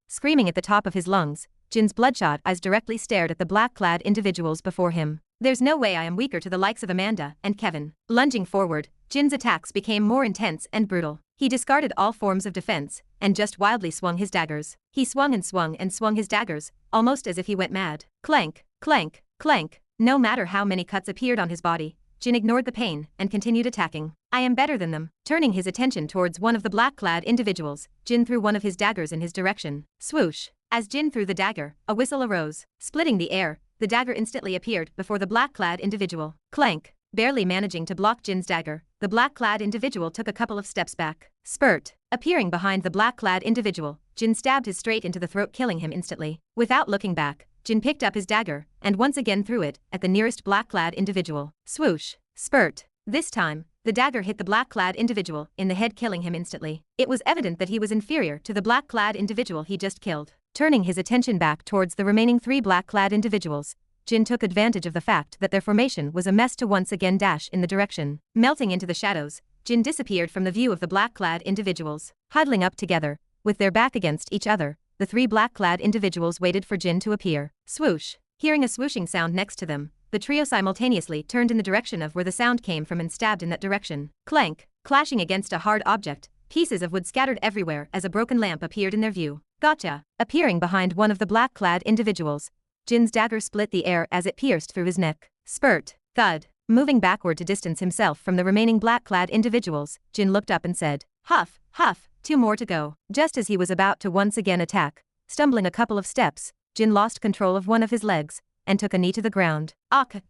Screaming at the top of his lungs, Jin's bloodshot eyes directly stared at the black-clad individuals before him. There's no way I am weaker to the likes of Amanda and Kevin. Lunging forward, Jin's attacks became more intense and brutal. He discarded all forms of defense and just wildly swung his daggers. He swung and swung and swung his daggers, almost as if he went mad. Clank, clank, clank. No matter how many cuts appeared on his body, Jin ignored the pain and continued attacking. I am better than them. Turning his attention towards one of the black-clad individuals, Jin threw one of his daggers in his direction. Swoosh. As Jin threw the dagger, a whistle arose. Splitting the air, the dagger instantly appeared before the black-clad individual. Clank. Barely managing to block Jin's dagger, the black-clad individual took a couple of steps back. Spurt. Appearing behind the black-clad individual, Jin stabbed his straight into the throat, killing him instantly. Without looking back, Jin picked up his dagger and once again threw it at the nearest black-clad individual. Swoosh. Spurt. This time, the dagger hit the black-clad individual in the head, killing him instantly. It was evident that he was inferior to the black-clad individual he just killed. Turning his attention back towards the remaining 3 black-clad individuals, Jin took advantage of the fact that their formation was a mess to once again dash in the direction. Melting into the shadows, Jin disappeared from the view of the black-clad individuals. Huddling up together, with their back against each other, the 3 black-clad individuals waited for Jin to appear. Swoosh. Hearing a swooshing sound next to them, the trio simultaneously turned in the direction of where the sound came from and stabbed in that direction. Clank. Clashing against a hard object, pieces of wood scattered everywhere as a broken lamp appeared in their view. Gotcha. Appearing behind one of the black-clad individuals, Jin's dagger split the air as it pierced through his neck. Spurt. Thud. Moving backward to distance himself from the remaining black-clad individuals, Jin looked up and said, Huff, huff, 2 more to go. Just as he was about to once again attack, stumbling a couple of steps, Jin lost control of one of his legs and took a knee to the ground.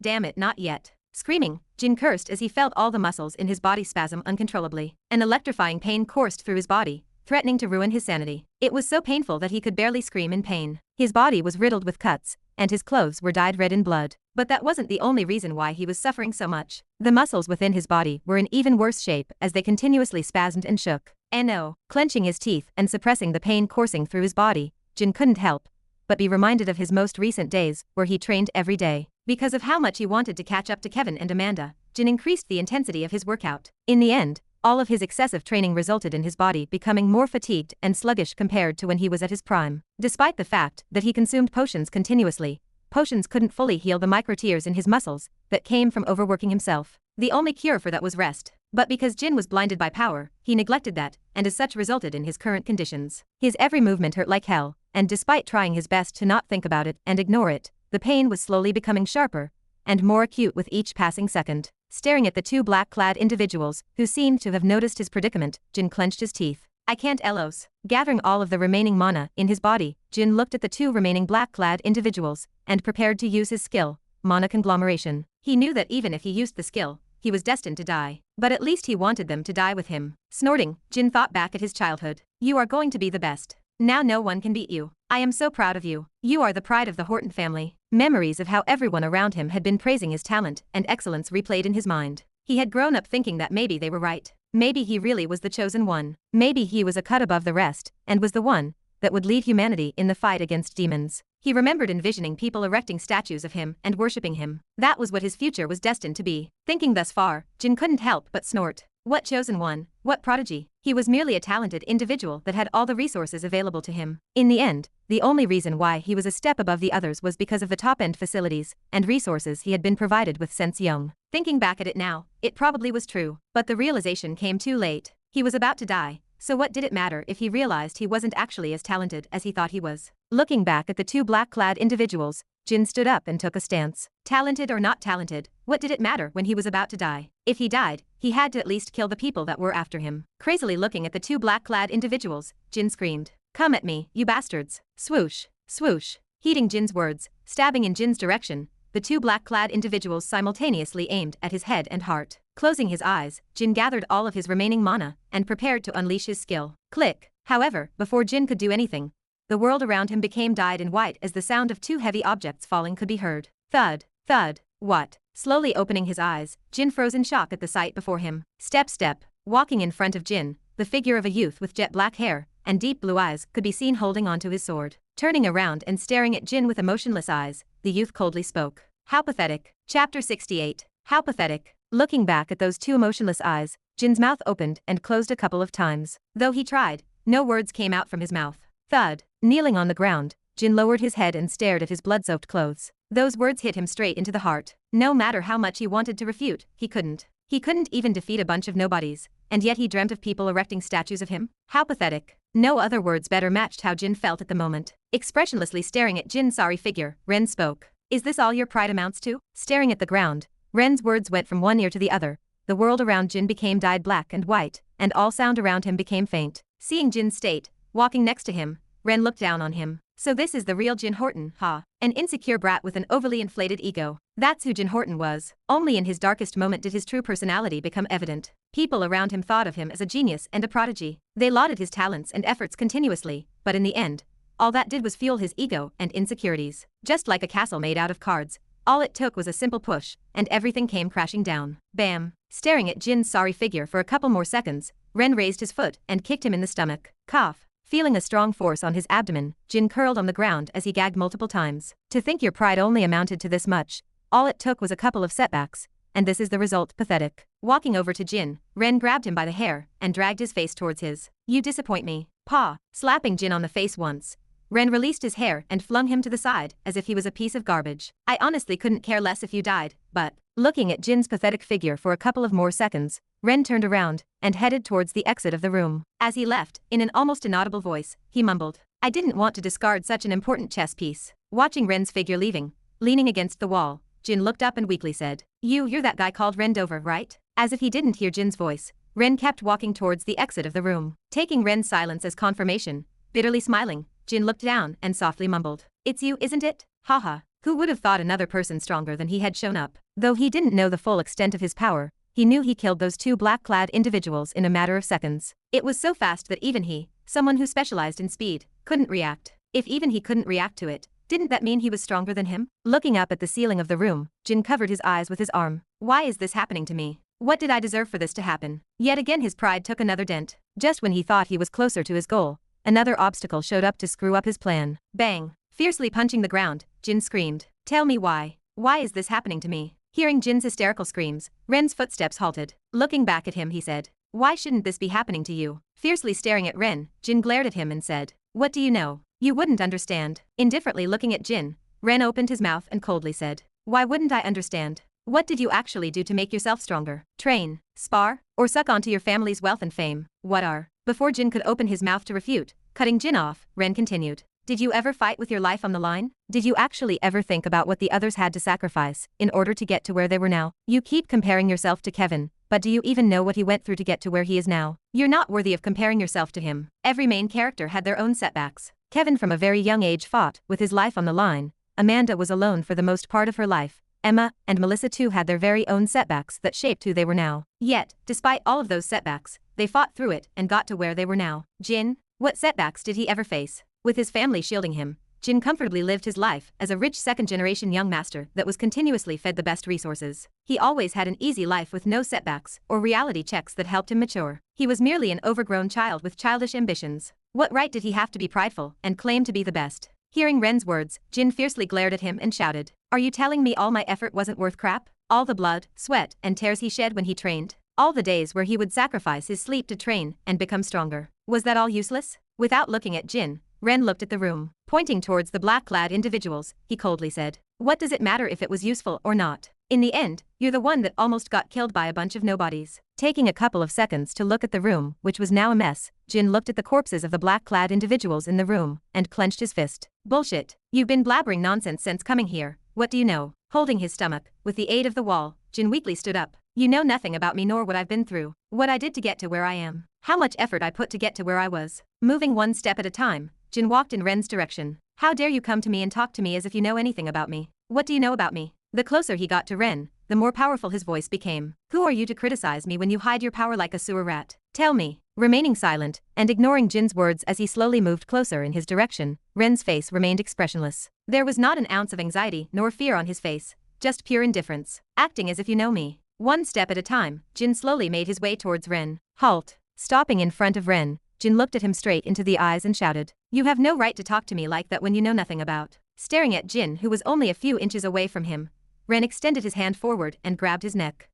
Damn it, not yet. Screaming, Jin cursed as he felt all the muscles in his body spasm uncontrollably. An electrifying pain coursed through his body, threatening to ruin his sanity. It was so painful that he could barely scream in pain. His body was riddled with cuts, and his clothes were dyed red in blood. But that wasn't the only reason why he was suffering so much. The muscles within his body were in even worse shape as they continuously spasmed and shook. No. Clenching his teeth and suppressing the pain coursing through his body, Jin couldn't help but be reminded of his most recent days where he trained every day. Because of how much he wanted to catch up to Kevin and Amanda, Jin increased the intensity of his workout. In the end, all of his excessive training resulted in his body becoming more fatigued and sluggish compared to when he was at his prime. Despite the fact that he consumed potions continuously, potions couldn't fully heal the micro-tears in his muscles that came from overworking himself. The only cure for that was rest. But because Jin was blinded by power, he neglected that, and as such resulted in his current conditions. His every movement hurt like hell, and despite trying his best to not think about it and ignore it, the pain was slowly becoming sharper and more acute with each passing second. Staring at the two black-clad individuals, who seemed to have noticed his predicament, Jin clenched his teeth. I can't Elos. Gathering all of the remaining mana in his body, Jin looked at the two remaining black-clad individuals and prepared to use his skill, mana conglomeration. He knew that even if he used the skill, he was destined to die. But at least he wanted them to die with him. Snorting, Jin thought back at his childhood. You are going to be the best. Now no one can beat you. I am so proud of you. You are the pride of the Horton family. Memories of how everyone around him had been praising his talent and excellence replayed in his mind. He had grown up thinking that maybe they were right. Maybe he really was the chosen one. Maybe he was a cut above the rest and was the one that would lead humanity in the fight against demons. He remembered envisioning people erecting statues of him and worshipping him. That was what his future was destined to be. Thinking thus far, Jin couldn't help but snort. What chosen one? What prodigy? He was merely a talented individual that had all the resources available to him. In the end, the only reason why he was a step above the others was because of the top-end facilities and resources he had been provided with since young. Thinking back at it now, it probably was true, but the realization came too late. He was about to die, so what did it matter if he realized he wasn't actually as talented as he thought he was? Looking back at the two black-clad individuals, Jin stood up and took a stance. Talented or not talented, what did it matter when he was about to die? If he died, he had to at least kill the people that were after him. Crazily looking at the two black-clad individuals, Jin screamed, "Come at me, you bastards!" Swoosh, swoosh. Heeding Jin's words, stabbing in Jin's direction, the two black-clad individuals simultaneously aimed at his head and heart. Closing his eyes, Jin gathered all of his remaining mana and prepared to unleash his skill. Click. However, before Jin could do anything, the world around him became dyed in white as the sound of two heavy objects falling could be heard. Thud, thud. What? Slowly opening his eyes, Jin froze in shock at the sight before him. Step, step. Walking in front of Jin, the figure of a youth with jet black hair and deep blue eyes could be seen holding onto his sword. Turning around and staring at Jin with emotionless eyes, the youth coldly spoke. How pathetic. Chapter 68. How pathetic. Looking back at those two emotionless eyes, Jin's mouth opened and closed a couple of times. Though he tried, no words came out from his mouth. Thud. Kneeling on the ground, Jin lowered his head and stared at his blood-soaked clothes. Those words hit him straight into the heart. No matter how much he wanted to refute, he couldn't. He couldn't even defeat a bunch of nobodies, and yet he dreamt of people erecting statues of him? How pathetic. No other words better matched how Jin felt at the moment. Expressionlessly staring at Jin's sorry figure, Ren spoke. Is this all your pride amounts to? Staring at the ground, Ren's words went from one ear to the other. The world around Jin became dyed black and white, and all sound around him became faint. Seeing Jin's state, walking next to him, Ren looked down on him. So this is the real Jin Horton, huh? An insecure brat with an overly inflated ego. That's who Jin Horton was. Only in his darkest moment did his true personality become evident. People around him thought of him as a genius and a prodigy. They lauded his talents and efforts continuously, but in the end, all that did was fuel his ego and insecurities. Just like a castle made out of cards, all it took was a simple push, and everything came crashing down. Bam! Staring at Jin's sorry figure for a couple more seconds, Ren raised his foot and kicked him in the stomach. Cough. Feeling a strong force on his abdomen, Jin curled on the ground as he gagged multiple times. To think your pride only amounted to this much. All it took was a couple of setbacks, and this is the result. Pathetic. Walking over to Jin, Ren grabbed him by the hair and dragged his face towards his. You disappoint me. Paw. Slapping Jin on the face once, Ren released his hair and flung him to the side as if he was a piece of garbage. I honestly couldn't care less if you died, but... Looking at Jin's pathetic figure for a couple of more seconds, Ren turned around and headed towards the exit of the room. As he left, in an almost inaudible voice, he mumbled, I didn't want to discard such an important chess piece. Watching Ren's figure leaving, leaning against the wall, Jin looked up and weakly said, You're that guy called Ren Dover, right? As if he didn't hear Jin's voice, Ren kept walking towards the exit of the room. Taking Ren's silence as confirmation, bitterly smiling, Jin looked down and softly mumbled, It's you, isn't it? Haha. Who would have thought another person stronger than he had shown up? Though he didn't know the full extent of his power, he knew he killed those two black-clad individuals in a matter of seconds. It was so fast that even he, someone who specialized in speed, couldn't react. If even he couldn't react to it, didn't that mean he was stronger than him? Looking up at the ceiling of the room, Jin covered his eyes with his arm. Why is this happening to me? What did I deserve for this to happen? Yet again his pride took another dent. Just when he thought he was closer to his goal, another obstacle showed up to screw up his plan. Bang! Fiercely punching the ground, Jin screamed. Tell me why. Why is this happening to me? Hearing Jin's hysterical screams, Ren's footsteps halted. Looking back at him he said, Why shouldn't this be happening to you? Fiercely staring at Ren, Jin glared at him and said, What do you know? You wouldn't understand. Indifferently looking at Jin, Ren opened his mouth and coldly said, Why wouldn't I understand? What did you actually do to make yourself stronger? Train, spar, or suck onto your family's wealth and fame? What are? Before Jin could open his mouth to refute, cutting Jin off, Ren continued. Did you ever fight with your life on the line? Did you actually ever think about what the others had to sacrifice in order to get to where they were now? You keep comparing yourself to Kevin, but do you even know what he went through to get to where he is now? You're not worthy of comparing yourself to him. Every main character had their own setbacks. Kevin from a very young age fought with his life on the line. Amanda was alone for the most part of her life. Emma and Melissa too had their very own setbacks that shaped who they were now. Yet, despite all of those setbacks, they fought through it and got to where they were now. Jin, what setbacks did he ever face? With his family shielding him, Jin comfortably lived his life as a rich second-generation young master that was continuously fed the best resources. He always had an easy life with no setbacks or reality checks that helped him mature. He was merely an overgrown child with childish ambitions. What right did he have to be prideful and claim to be the best? Hearing Ren's words, Jin fiercely glared at him and shouted, "Are you telling me all my effort wasn't worth crap? All the blood, sweat, and tears he shed when he trained? All the days where he would sacrifice his sleep to train and become stronger? Was that all useless?" Without looking at Jin, Ren looked at the room. Pointing towards the black-clad individuals, he coldly said, "What does it matter if it was useful or not? In the end, you're the one that almost got killed by a bunch of nobodies." Taking a couple of seconds to look at the room, which was now a mess, Jin looked at the corpses of the black-clad individuals in the room and clenched his fist. "Bullshit. You've been blabbering nonsense since coming here. What do you know?" Holding his stomach, with the aid of the wall, Jin weakly stood up. "You know nothing about me nor what I've been through, what I did to get to where I am, how much effort I put to get to where I was." Moving one step at a time, Jin walked in Ren's direction. "How dare you come to me and talk to me as if you know anything about me? What do you know about me?" The closer he got to Ren, the more powerful his voice became. "Who are you to criticize me when you hide your power like a sewer rat? Tell me." Remaining silent, and ignoring Jin's words as he slowly moved closer in his direction, Ren's face remained expressionless. There was not an ounce of anxiety nor fear on his face, just pure indifference. "Acting as if you know me." One step at a time, Jin slowly made his way towards Ren. "Halt." Stopping in front of Ren, Jin looked at him straight into the eyes and shouted, "You have no right to talk to me like that when you know nothing about." Staring at Jin, who was only a few inches away from him, Ren extended his hand forward and grabbed his neck.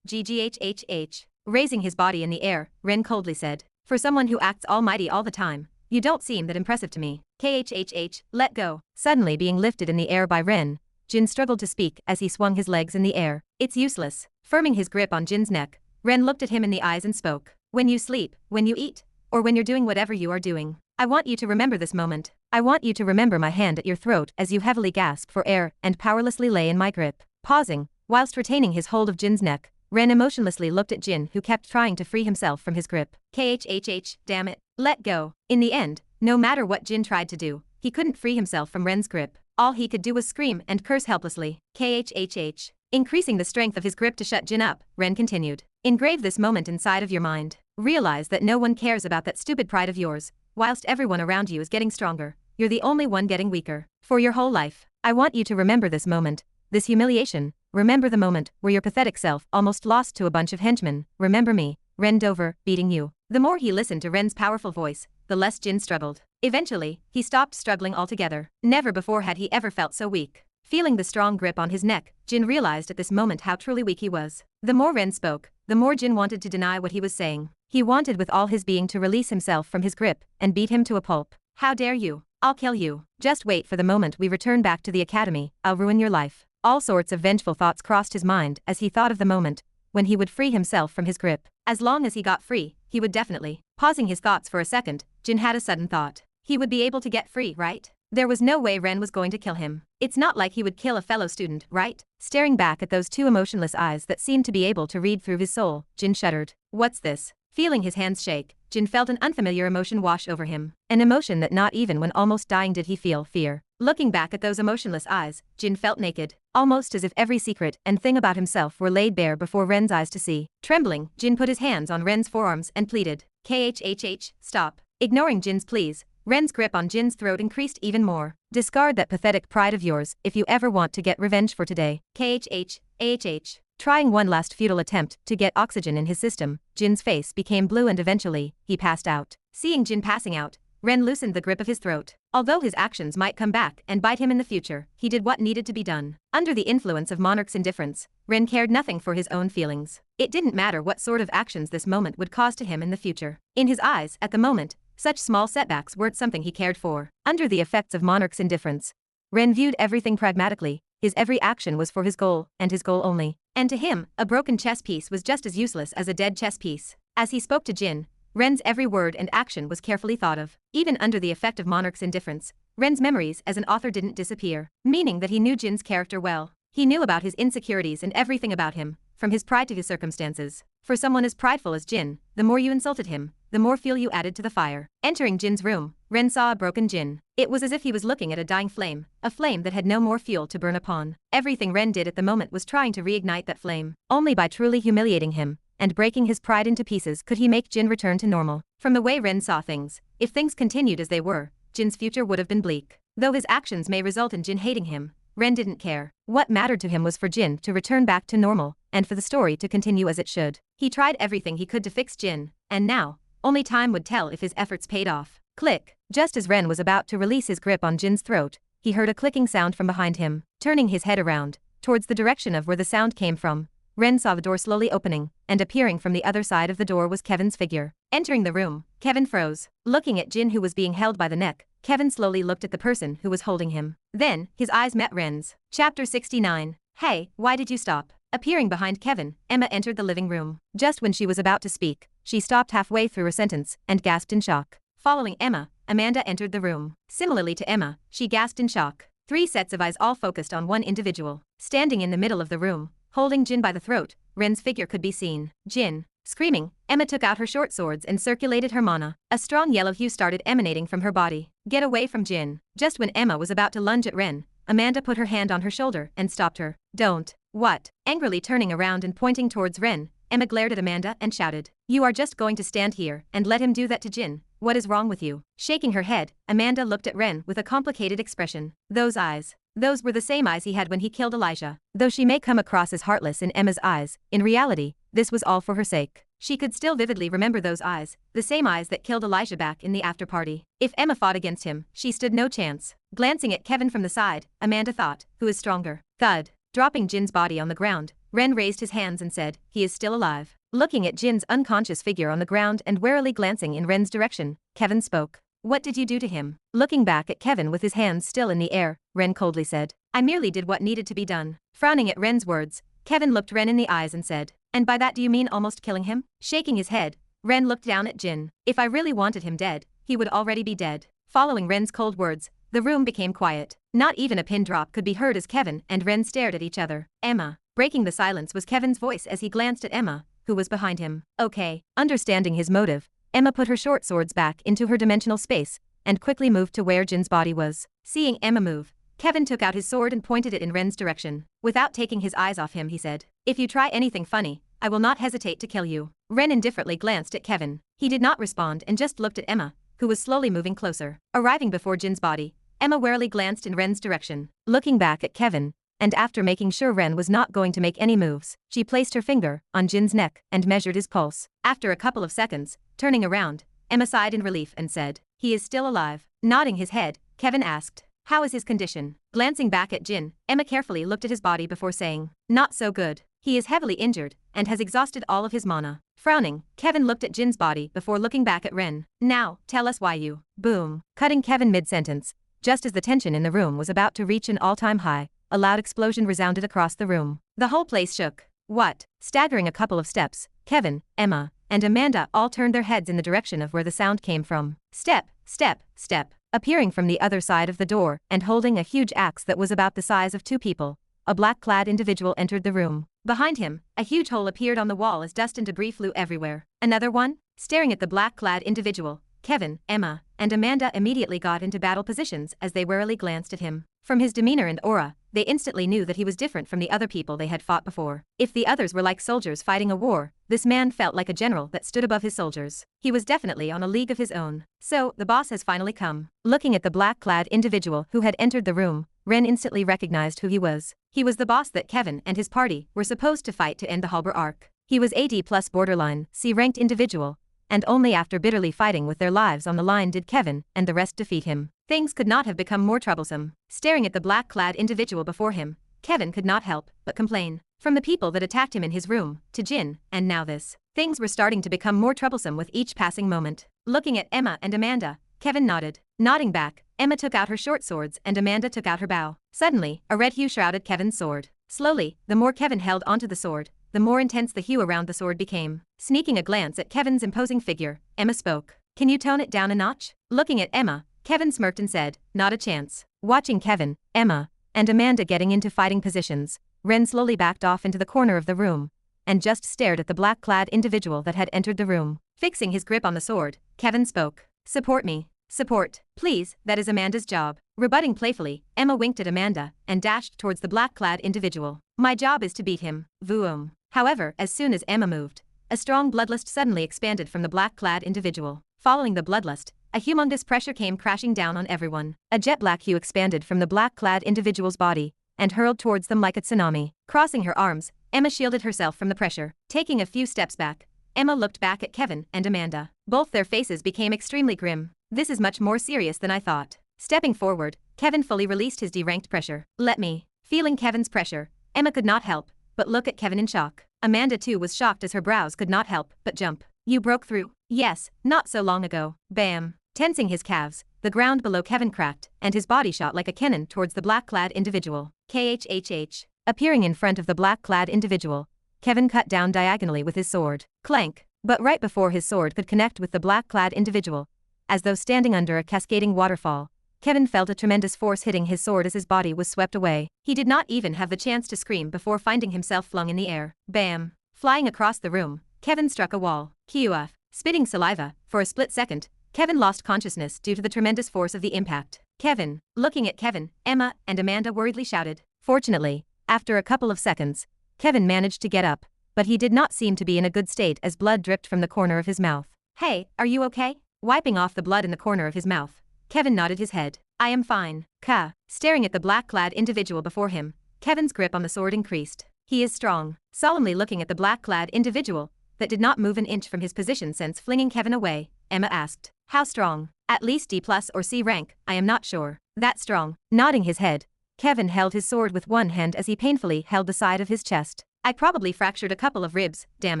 GGHHH. Raising his body in the air, Ren coldly said, "For someone who acts almighty all the time, you don't seem that impressive to me. KHHH, let go." Suddenly being lifted in the air by Ren, Jin struggled to speak as he swung his legs in the air. "It's useless." Firming his grip on Jin's neck, Ren looked at him in the eyes and spoke. "When you sleep, when you eat, or when you're doing whatever you are doing, I want you to remember this moment. I want you to remember my hand at your throat as you heavily gasp for air and powerlessly lay in my grip." Pausing, whilst retaining his hold of Jin's neck, Ren emotionlessly looked at Jin, who kept trying to free himself from his grip. KHHH, damn it. Let go. In the end, no matter what Jin tried to do, he couldn't free himself from Ren's grip. All he could do was scream and curse helplessly. KHHH. Increasing the strength of his grip to shut Jin up, Ren continued. "Engrave this moment inside of your mind. Realize that no one cares about that stupid pride of yours. Whilst everyone around you is getting stronger, you're the only one getting weaker. For your whole life, I want you to remember this moment, this humiliation. Remember the moment where your pathetic self almost lost to a bunch of henchmen. Remember me, Ren Dover, beating you." The more he listened to Ren's powerful voice, the less Jin struggled. Eventually, he stopped struggling altogether. Never before had he ever felt so weak. Feeling the strong grip on his neck, Jin realized at this moment how truly weak he was. The more Ren spoke, the more Jin wanted to deny what he was saying. He wanted with all his being to release himself from his grip and beat him to a pulp. "How dare you? I'll kill you. Just wait for the moment we return back to the academy. I'll ruin your life." All sorts of vengeful thoughts crossed his mind as he thought of the moment when he would free himself from his grip. As long as he got free, he would definitely. Pausing his thoughts for a second, Jin had a sudden thought. He would be able to get free, right? There was no way Ren was going to kill him. It's not like he would kill a fellow student, right? Staring back at those two emotionless eyes that seemed to be able to read through his soul, Jin shuddered. What's this? Feeling his hands shake, Jin felt an unfamiliar emotion wash over him. An emotion that not even when almost dying did he feel fear. Looking back at those emotionless eyes, Jin felt naked, almost as if every secret and thing about himself were laid bare before Ren's eyes to see. Trembling, Jin put his hands on Ren's forearms and pleaded, "KHHH, stop." Ignoring Jin's pleas, Ren's grip on Jin's throat increased even more. "Discard that pathetic pride of yours if you ever want to get revenge for today. KHH. Trying one last futile attempt to get oxygen in his system, Jin's face became blue and eventually, he passed out. Seeing Jin passing out, Ren loosened the grip of his throat. Although his actions might come back and bite him in the future, he did what needed to be done. Under the influence of Monarch's indifference, Ren cared nothing for his own feelings. It didn't matter what sort of actions this moment would cause to him in the future. In his eyes, at the moment, such small setbacks weren't something he cared for. Under the effects of Monarch's indifference, Ren viewed everything pragmatically. His every action was for his goal, and his goal only. And to him, a broken chess piece was just as useless as a dead chess piece. As he spoke to Jin, Ren's every word and action was carefully thought of. Even under the effect of Monarch's indifference, Ren's memories as an author didn't disappear, meaning that he knew Jin's character well. He knew about his insecurities and everything about him, from his pride to his circumstances. For someone as prideful as Jin, the more you insulted him, the more fuel you added to the fire. Entering Jin's room, Ren saw a broken Jin. It was as if he was looking at a dying flame, a flame that had no more fuel to burn upon. Everything Ren did at the moment was trying to reignite that flame. Only by truly humiliating him and breaking his pride into pieces could he make Jin return to normal. From the way Ren saw things, if things continued as they were, Jin's future would have been bleak. Though his actions may result in Jin hating him, Ren didn't care. What mattered to him was for Jin to return back to normal, and for the story to continue as it should. He tried everything he could to fix Jin, and now, only time would tell if his efforts paid off. Click. Just as Ren was about to release his grip on Jin's throat, he heard a clicking sound from behind him. Turning his head around, towards the direction of where the sound came from, Ren saw the door slowly opening, and appearing from the other side of the door was Kevin's figure. Entering the room, Kevin froze. Looking at Jin, who was being held by the neck, Kevin slowly looked at the person who was holding him. Then, his eyes met Ren's. Chapter 69. Hey, why did you stop? Appearing behind Kevin, Emma entered the living room. Just when she was about to speak, she stopped halfway through her sentence and gasped in shock. Following Emma, Amanda entered the room. Similarly to Emma, she gasped in shock. 3 sets of eyes all focused on one individual. Standing in the middle of the room, holding Jin by the throat, Ren's figure could be seen. Jin. Screaming, Emma took out her short swords and circulated her mana. A strong yellow hue started emanating from her body. Get away from Jin. Just when Emma was about to lunge at Ren, Amanda put her hand on her shoulder and stopped her. Don't. What? Angrily turning around and pointing towards Ren, Emma glared at Amanda and shouted. You are just going to stand here and let him do that to Jin? What is wrong with you? Shaking her head, Amanda looked at Ren with a complicated expression. Those eyes. Those were the same eyes he had when he killed Elijah. Though she may come across as heartless in Emma's eyes, in reality, this was all for her sake. She could still vividly remember those eyes, the same eyes that killed Elijah back in the after-party. If Emma fought against him, she stood no chance. Glancing at Kevin from the side, Amanda thought, who is stronger? Thud. Dropping Jin's body on the ground, Ren raised his hands and said, he is still alive. Looking at Jin's unconscious figure on the ground and warily glancing in Ren's direction, Kevin spoke. What did you do to him? Looking back at Kevin with his hands still in the air, Ren coldly said. I merely did what needed to be done. Frowning at Ren's words, Kevin looked Ren in the eyes and said, and by that do you mean almost killing him? Shaking his head, Ren looked down at Jin. If I really wanted him dead, he would already be dead. Following Ren's cold words, the room became quiet. Not even a pin drop could be heard as Kevin and Ren stared at each other. Emma. Breaking the silence was Kevin's voice as he glanced at Emma, who was behind him. Okay. Understanding his motive, Emma put her short swords back into her dimensional space and quickly moved to where Jin's body was. Seeing Emma move, Kevin took out his sword and pointed it in Ren's direction. Without taking his eyes off him, he said, if you try anything funny, I will not hesitate to kill you. Ren indifferently glanced at Kevin. He did not respond and just looked at Emma, who was slowly moving closer. Arriving before Jin's body, Emma warily glanced in Ren's direction. Looking back at Kevin, and after making sure Ren was not going to make any moves, she placed her finger on Jin's neck and measured his pulse. After a couple of seconds, turning around, Emma sighed in relief and said, he is still alive. Nodding his head, Kevin asked, how is his condition? Glancing back at Jin, Emma carefully looked at his body before saying, not so good. He is heavily injured and has exhausted all of his mana. Frowning, Kevin looked at Jin's body before looking back at Ren. Now, tell us why you. Boom. Cutting Kevin mid-sentence. Just as the tension in the room was about to reach an all-time high, a loud explosion resounded across the room. The whole place shook. What? Staggering a couple of steps, Kevin, Emma, and Amanda all turned their heads in the direction of where the sound came from. Step, step, step. Appearing from the other side of the door and holding a huge axe that was about the size of 2 people, a black-clad individual entered the room. Behind him, a huge hole appeared on the wall as dust and debris flew everywhere. Another one? Staring at the black-clad individual, Kevin, Emma, and Amanda immediately got into battle positions as they warily glanced at him. From his demeanor and aura, they instantly knew that he was different from the other people they had fought before. If the others were like soldiers fighting a war, this man felt like a general that stood above his soldiers. He was definitely on a league of his own. So, the boss has finally come. Looking at the black-clad individual who had entered the room, Ren instantly recognized who he was. He was the boss that Kevin and his party were supposed to fight to end the Halber arc. He was AD plus borderline, C-ranked individual, and only after bitterly fighting with their lives on the line did Kevin and the rest defeat him. Things could not have become more troublesome. Staring at the black-clad individual before him, Kevin could not help but complain. From the people that attacked him in his room, to Jin, and now this. Things were starting to become more troublesome with each passing moment. Looking at Emma and Amanda, Kevin nodded. Nodding back, Emma took out her short swords and Amanda took out her bow. Suddenly, a red hue shrouded Kevin's sword. Slowly, the more Kevin held onto the sword, the more intense the hue around the sword became. Sneaking a glance at Kevin's imposing figure, Emma spoke. Can you tone it down a notch? Looking at Emma, Kevin smirked and said, not a chance. Watching Kevin, Emma, and Amanda getting into fighting positions, Ren slowly backed off into the corner of the room and just stared at the black-clad individual that had entered the room. Fixing his grip on the sword, Kevin spoke. Support me. Support. Please, that is Amanda's job. Rebutting playfully, Emma winked at Amanda and dashed towards the black-clad individual. My job is to beat him. Voom. However, as soon as Emma moved, a strong bloodlust suddenly expanded from the black-clad individual. Following the bloodlust, a humongous pressure came crashing down on everyone. A jet black hue expanded from the black-clad individual's body and hurled towards them like a tsunami. Crossing her arms, Emma shielded herself from the pressure. Taking a few steps back, Emma looked back at Kevin and Amanda. Both their faces became extremely grim. This is much more serious than I thought. Stepping forward, Kevin fully released his deranked pressure. Let me. Feeling Kevin's pressure, Emma could not help but look at Kevin in shock. Amanda too was shocked as her brows could not help but jump. You broke through? Yes, not so long ago. Bam. Tensing his calves, the ground below Kevin cracked, and his body shot like a cannon towards the black-clad individual. KHHH. Appearing in front of the black-clad individual, Kevin cut down diagonally with his sword. Clank. But right before his sword could connect with the black-clad individual, as though standing under a cascading waterfall, Kevin felt a tremendous force hitting his sword as his body was swept away. He did not even have the chance to scream before finding himself flung in the air. Bam. Flying across the room, Kevin struck a wall. QF. Spitting saliva, for a split second, Kevin lost consciousness due to the tremendous force of the impact. Kevin. Looking at Kevin, Emma and Amanda worriedly shouted. Fortunately, after a couple of seconds, Kevin managed to get up, but he did not seem to be in a good state as blood dripped from the corner of his mouth. Hey, are you okay? Wiping off the blood in the corner of his mouth, Kevin nodded his head. I am fine. Ka. Staring at the black-clad individual before him, Kevin's grip on the sword increased. He is strong. Solemnly looking at the black-clad individual that did not move an inch from his position since flinging Kevin away, Emma asked. How strong? At least D+ or C rank, I am not sure. That strong. Nodding his head, Kevin held his sword with one hand as he painfully held the side of his chest. I probably fractured a couple of ribs, damn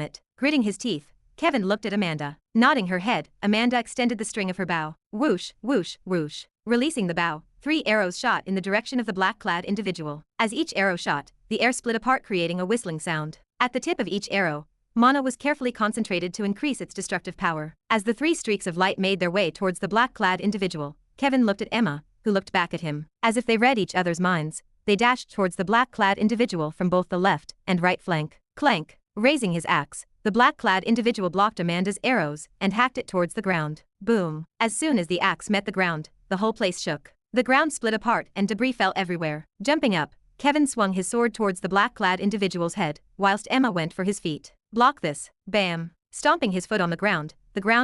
it. Gritting his teeth, Kevin looked at Amanda. Nodding her head, Amanda extended the string of her bow. Whoosh, whoosh, whoosh. Releasing the bow, 3 arrows shot in the direction of the black-clad individual. As each arrow shot, the air split apart creating a whistling sound. At the tip of each arrow, mana was carefully concentrated to increase its destructive power. As the 3 streaks of light made their way towards the black-clad individual, Kevin looked at Emma, who looked back at him. As if they read each other's minds, they dashed towards the black-clad individual from both the left and right flank. Clank. Raising his axe, the black-clad individual blocked Amanda's arrows and hacked it towards the ground. Boom. As soon as the axe met the ground, the whole place shook. The ground split apart and debris fell everywhere. Jumping up, Kevin swung his sword towards the black-clad individual's head, whilst Emma went for his feet. Block this. Bam. Stomping his foot on the ground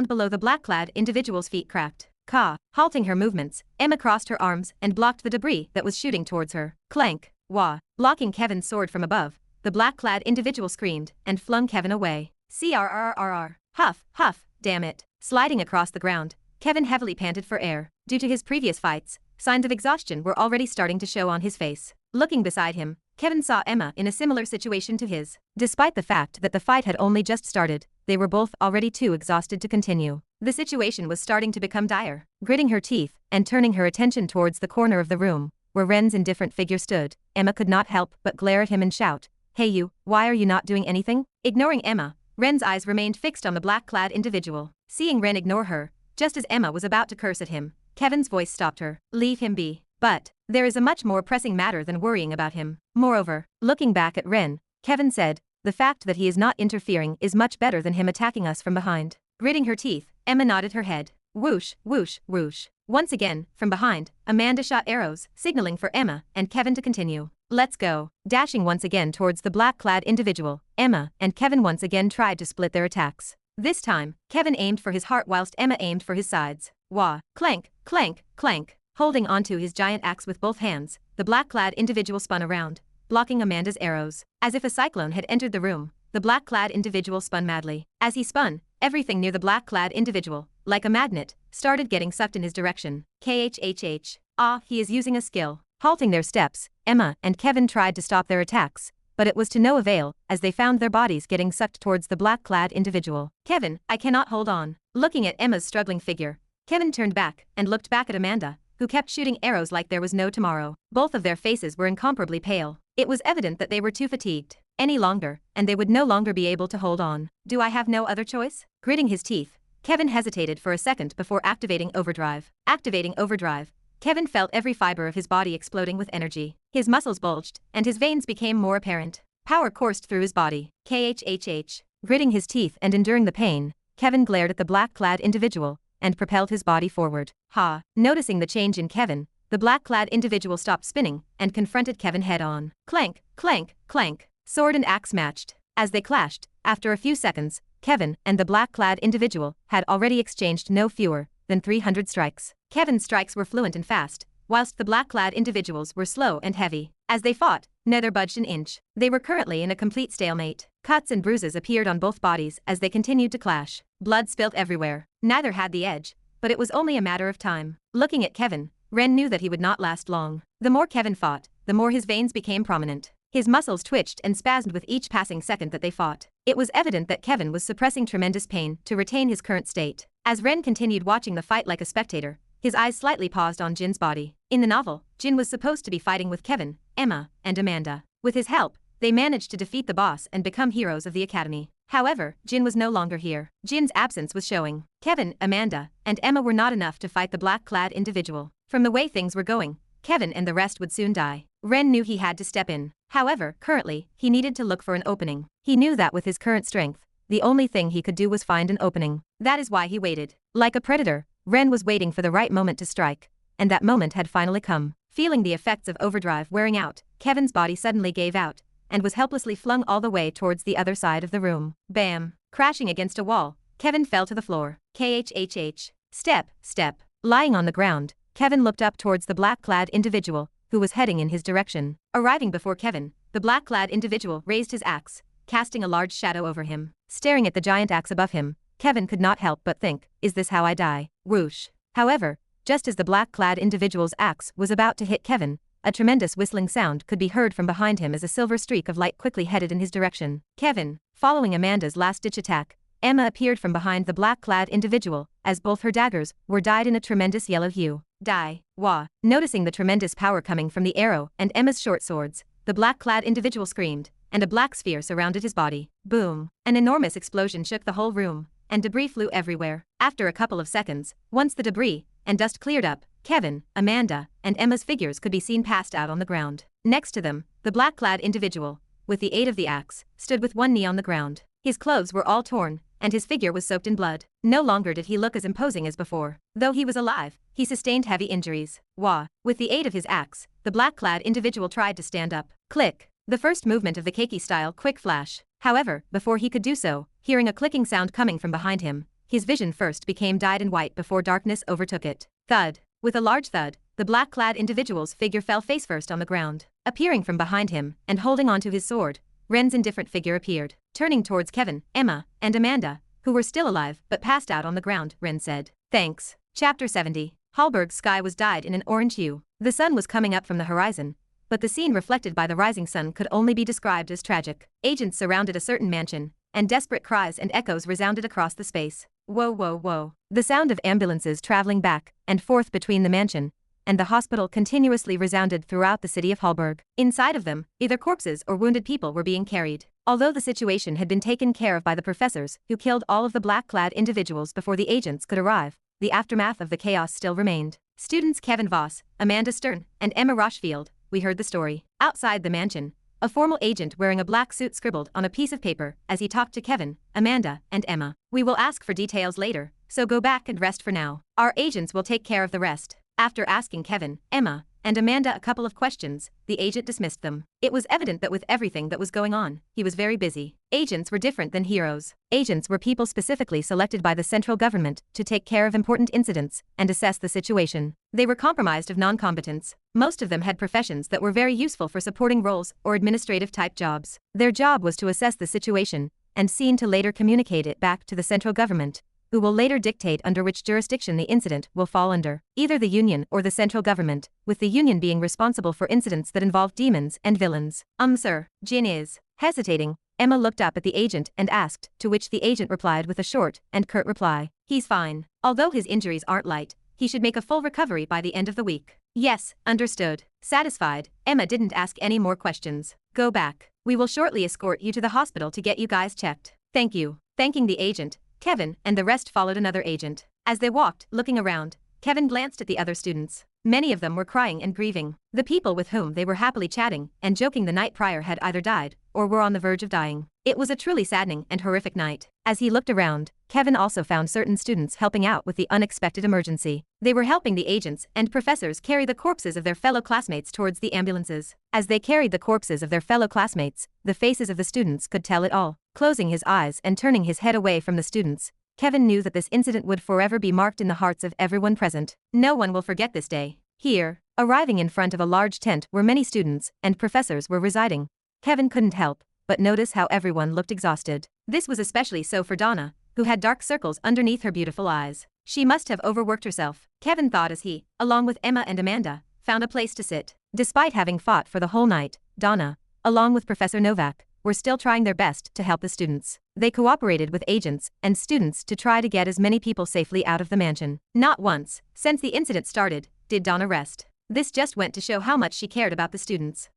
below the black-clad individual's feet cracked. Ka. Halting her movements, Emma crossed her arms and blocked the debris that was shooting towards her. Clank. Wah. Blocking Kevin's sword from above, the black-clad individual screamed and flung Kevin away. CRRRR. Huff, huff, damn it. Sliding across the ground, Kevin heavily panted for air. Due to his previous fights, signs of exhaustion were already starting to show on his face. Looking beside him, Kevin saw Emma in a similar situation to his. Despite the fact that the fight had only just started, they were both already too exhausted to continue. The situation was starting to become dire. Gritting her teeth and turning her attention towards the corner of the room, where Ren's indifferent figure stood, Emma could not help but glare at him and shout, Hey you, why are you not doing anything? Ignoring Emma, Ren's eyes remained fixed on the black-clad individual. Seeing Ren ignore her, just as Emma was about to curse at him, Kevin's voice stopped her. Leave him be. But there is a much more pressing matter than worrying about him. Moreover, looking back at Ren, Kevin said, the fact that he is not interfering is much better than him attacking us from behind. Gritting her teeth, Emma nodded her head. Whoosh, whoosh, whoosh. Once again, from behind, Amanda shot arrows, signaling for Emma and Kevin to continue. Let's go. Dashing once again towards the black-clad individual, Emma and Kevin once again tried to split their attacks. This time, Kevin aimed for his heart whilst Emma aimed for his sides. Wah. Clank, clank, clank. Holding onto his giant axe with both hands, the black-clad individual spun around, blocking Amanda's arrows. As if a cyclone had entered the room, the black-clad individual spun madly. As he spun, everything near the black-clad individual, like a magnet, started getting sucked in his direction. KHHH. Ah, he is using a skill. Halting their steps, Emma and Kevin tried to stop their attacks, but it was to no avail, as they found their bodies getting sucked towards the black-clad individual. Kevin, I cannot hold on. Looking at Emma's struggling figure, Kevin turned back and looked back at Amanda, who kept shooting arrows like there was no tomorrow. Both of their faces were incomparably pale. It was evident that they were too fatigued any longer, and they would no longer be able to hold on. Do I have no other choice? Gritting his teeth, Kevin hesitated for a second before activating overdrive. Activating overdrive, Kevin felt every fiber of his body exploding with energy. His muscles bulged, and his veins became more apparent. Power coursed through his body. KHHH. Gritting his teeth and enduring the pain, Kevin glared at the black-clad individual and propelled his body forward. Ha! Noticing the change in Kevin, the black-clad individual stopped spinning and confronted Kevin head-on. Clank, clank, clank. Sword and axe matched. As they clashed, after a few seconds, Kevin and the black-clad individual had already exchanged no fewer than 300 strikes. Kevin's strikes were fluent and fast, whilst the black-clad individuals were slow and heavy. As they fought, neither budged an inch. They were currently in a complete stalemate. Cuts and bruises appeared on both bodies as they continued to clash. Blood spilt everywhere. Neither had the edge, but it was only a matter of time. Looking at Kevin, Ren knew that he would not last long. The more Kevin fought, the more his veins became prominent. His muscles twitched and spasmed with each passing second that they fought. It was evident that Kevin was suppressing tremendous pain to retain his current state. As Ren continued watching the fight like a spectator, his eyes slightly paused on Jin's body. In the novel, Jin was supposed to be fighting with Kevin, Emma, and Amanda. With his help, they managed to defeat the boss and become heroes of the academy. However, Jin was no longer here. Jin's absence was showing. Kevin, Amanda, and Emma were not enough to fight the black-clad individual. From the way things were going, Kevin and the rest would soon die. Ren knew he had to step in. However, currently, he needed to look for an opening. He knew that with his current strength, the only thing he could do was find an opening. That is why he waited. Like a predator, Ren was waiting for the right moment to strike, and that moment had finally come. Feeling the effects of overdrive wearing out, Kevin's body suddenly gave out, and was helplessly flung all the way towards the other side of the room. Bam! Crashing against a wall, Kevin fell to the floor. KHHH. Step, step. Lying on the ground, Kevin looked up towards the black-clad individual, who was heading in his direction. Arriving before Kevin, the black-clad individual raised his axe, casting a large shadow over him. Staring at the giant axe above him, Kevin could not help but think, is this how I die? Whoosh. However, just as the black-clad individual's axe was about to hit Kevin, a tremendous whistling sound could be heard from behind him as a silver streak of light quickly headed in his direction. Kevin, following Amanda's last-ditch attack, Emma appeared from behind the black-clad individual, as both her daggers were dyed in a tremendous yellow hue. Die. Wah. Noticing the tremendous power coming from the arrow and Emma's short swords, the black-clad individual screamed, and a black sphere surrounded his body. Boom. An enormous explosion shook the whole room, and debris flew everywhere. After a couple of seconds, once the debris and dust cleared up, Kevin, Amanda, and Emma's figures could be seen passed out on the ground. Next to them, the black-clad individual, with the aid of the axe, stood with one knee on the ground. His clothes were all torn, and his figure was soaked in blood. No longer did he look as imposing as before. Though he was alive, he sustained heavy injuries. Wah. With the aid of his axe, the black-clad individual tried to stand up. Click. The first movement of the Keiki Style quick flash. However, before he could do so, hearing a clicking sound coming from behind him, his vision first became dyed in white before darkness overtook it. Thud. With a large thud, the black-clad individual's figure fell face-first on the ground. Appearing from behind him, and holding onto his sword, Ren's indifferent figure appeared. Turning towards Kevin, Emma, and Amanda, who were still alive but passed out on the ground, Ren said, "Thanks." Chapter 70. Hallberg's sky was dyed in an orange hue. The sun was coming up from the horizon, but the scene reflected by the rising sun could only be described as tragic. Agents surrounded a certain mansion, and desperate cries and echoes resounded across the space. Whoa, whoa, whoa. The sound of ambulances traveling back and forth between the mansion and the hospital continuously resounded throughout the city of Hallberg. Inside of them, either corpses or wounded people were being carried. Although the situation had been taken care of by the professors who killed all of the black-clad individuals before the agents could arrive, the aftermath of the chaos still remained. Students Kevin Voss, Amanda Stern, and Emma Rochfield, we heard the story. Outside the mansion, a formal agent wearing a black suit scribbled on a piece of paper as he talked to Kevin, Amanda, and Emma. We will ask for details later, so go back and rest for now. Our agents will take care of the rest. After asking Kevin, Emma, and Amanda a couple of questions, the agent dismissed them. It was evident that with everything that was going on, he was very busy. Agents were different than heroes. Agents were people specifically selected by the central government to take care of important incidents and assess the situation. They were comprised of non-combatants. Most of them had professions that were very useful for supporting roles or administrative-type jobs. Their job was to assess the situation and seen to later communicate it back to the central government, who will later dictate under which jurisdiction the incident will fall under, either the Union or the central government, with the Union being responsible for incidents that involve demons and villains. Sir, Jin is. Hesitating, Emma looked up at the agent and asked, to which the agent replied with a short and curt reply. He's fine. Although his injuries aren't light, he should make a full recovery by the end of the week. Yes, understood. Satisfied, Emma didn't ask any more questions. Go back. We will shortly escort you to the hospital to get you guys checked. Thank you. Thanking the agent, Kevin and the rest followed another agent. As they walked, looking around, Kevin glanced at the other students. Many of them were crying and grieving. The people with whom they were happily chatting and joking the night prior had either died or were on the verge of dying. It was a truly saddening and horrific night. As he looked around, Kevin also found certain students helping out with the unexpected emergency. They were helping the agents and professors carry the corpses of their fellow classmates towards the ambulances. As they carried the corpses of their fellow classmates, the faces of the students could tell it all. Closing his eyes and turning his head away from the students, Kevin knew that this incident would forever be marked in the hearts of everyone present. No one will forget this day. Here, arriving in front of a large tent where many students and professors were residing, Kevin couldn't help but notice how everyone looked exhausted. This was especially so for Donna, who had dark circles underneath her beautiful eyes. She must have overworked herself, Kevin thought as he, along with Emma and Amanda, found a place to sit. Despite having fought for the whole night, Donna, along with Professor Novak, were still trying their best to help the students. They cooperated with agents and students to try to get as many people safely out of the mansion. Not once, since the incident started, did Donna rest. This just went to show how much she cared about the students.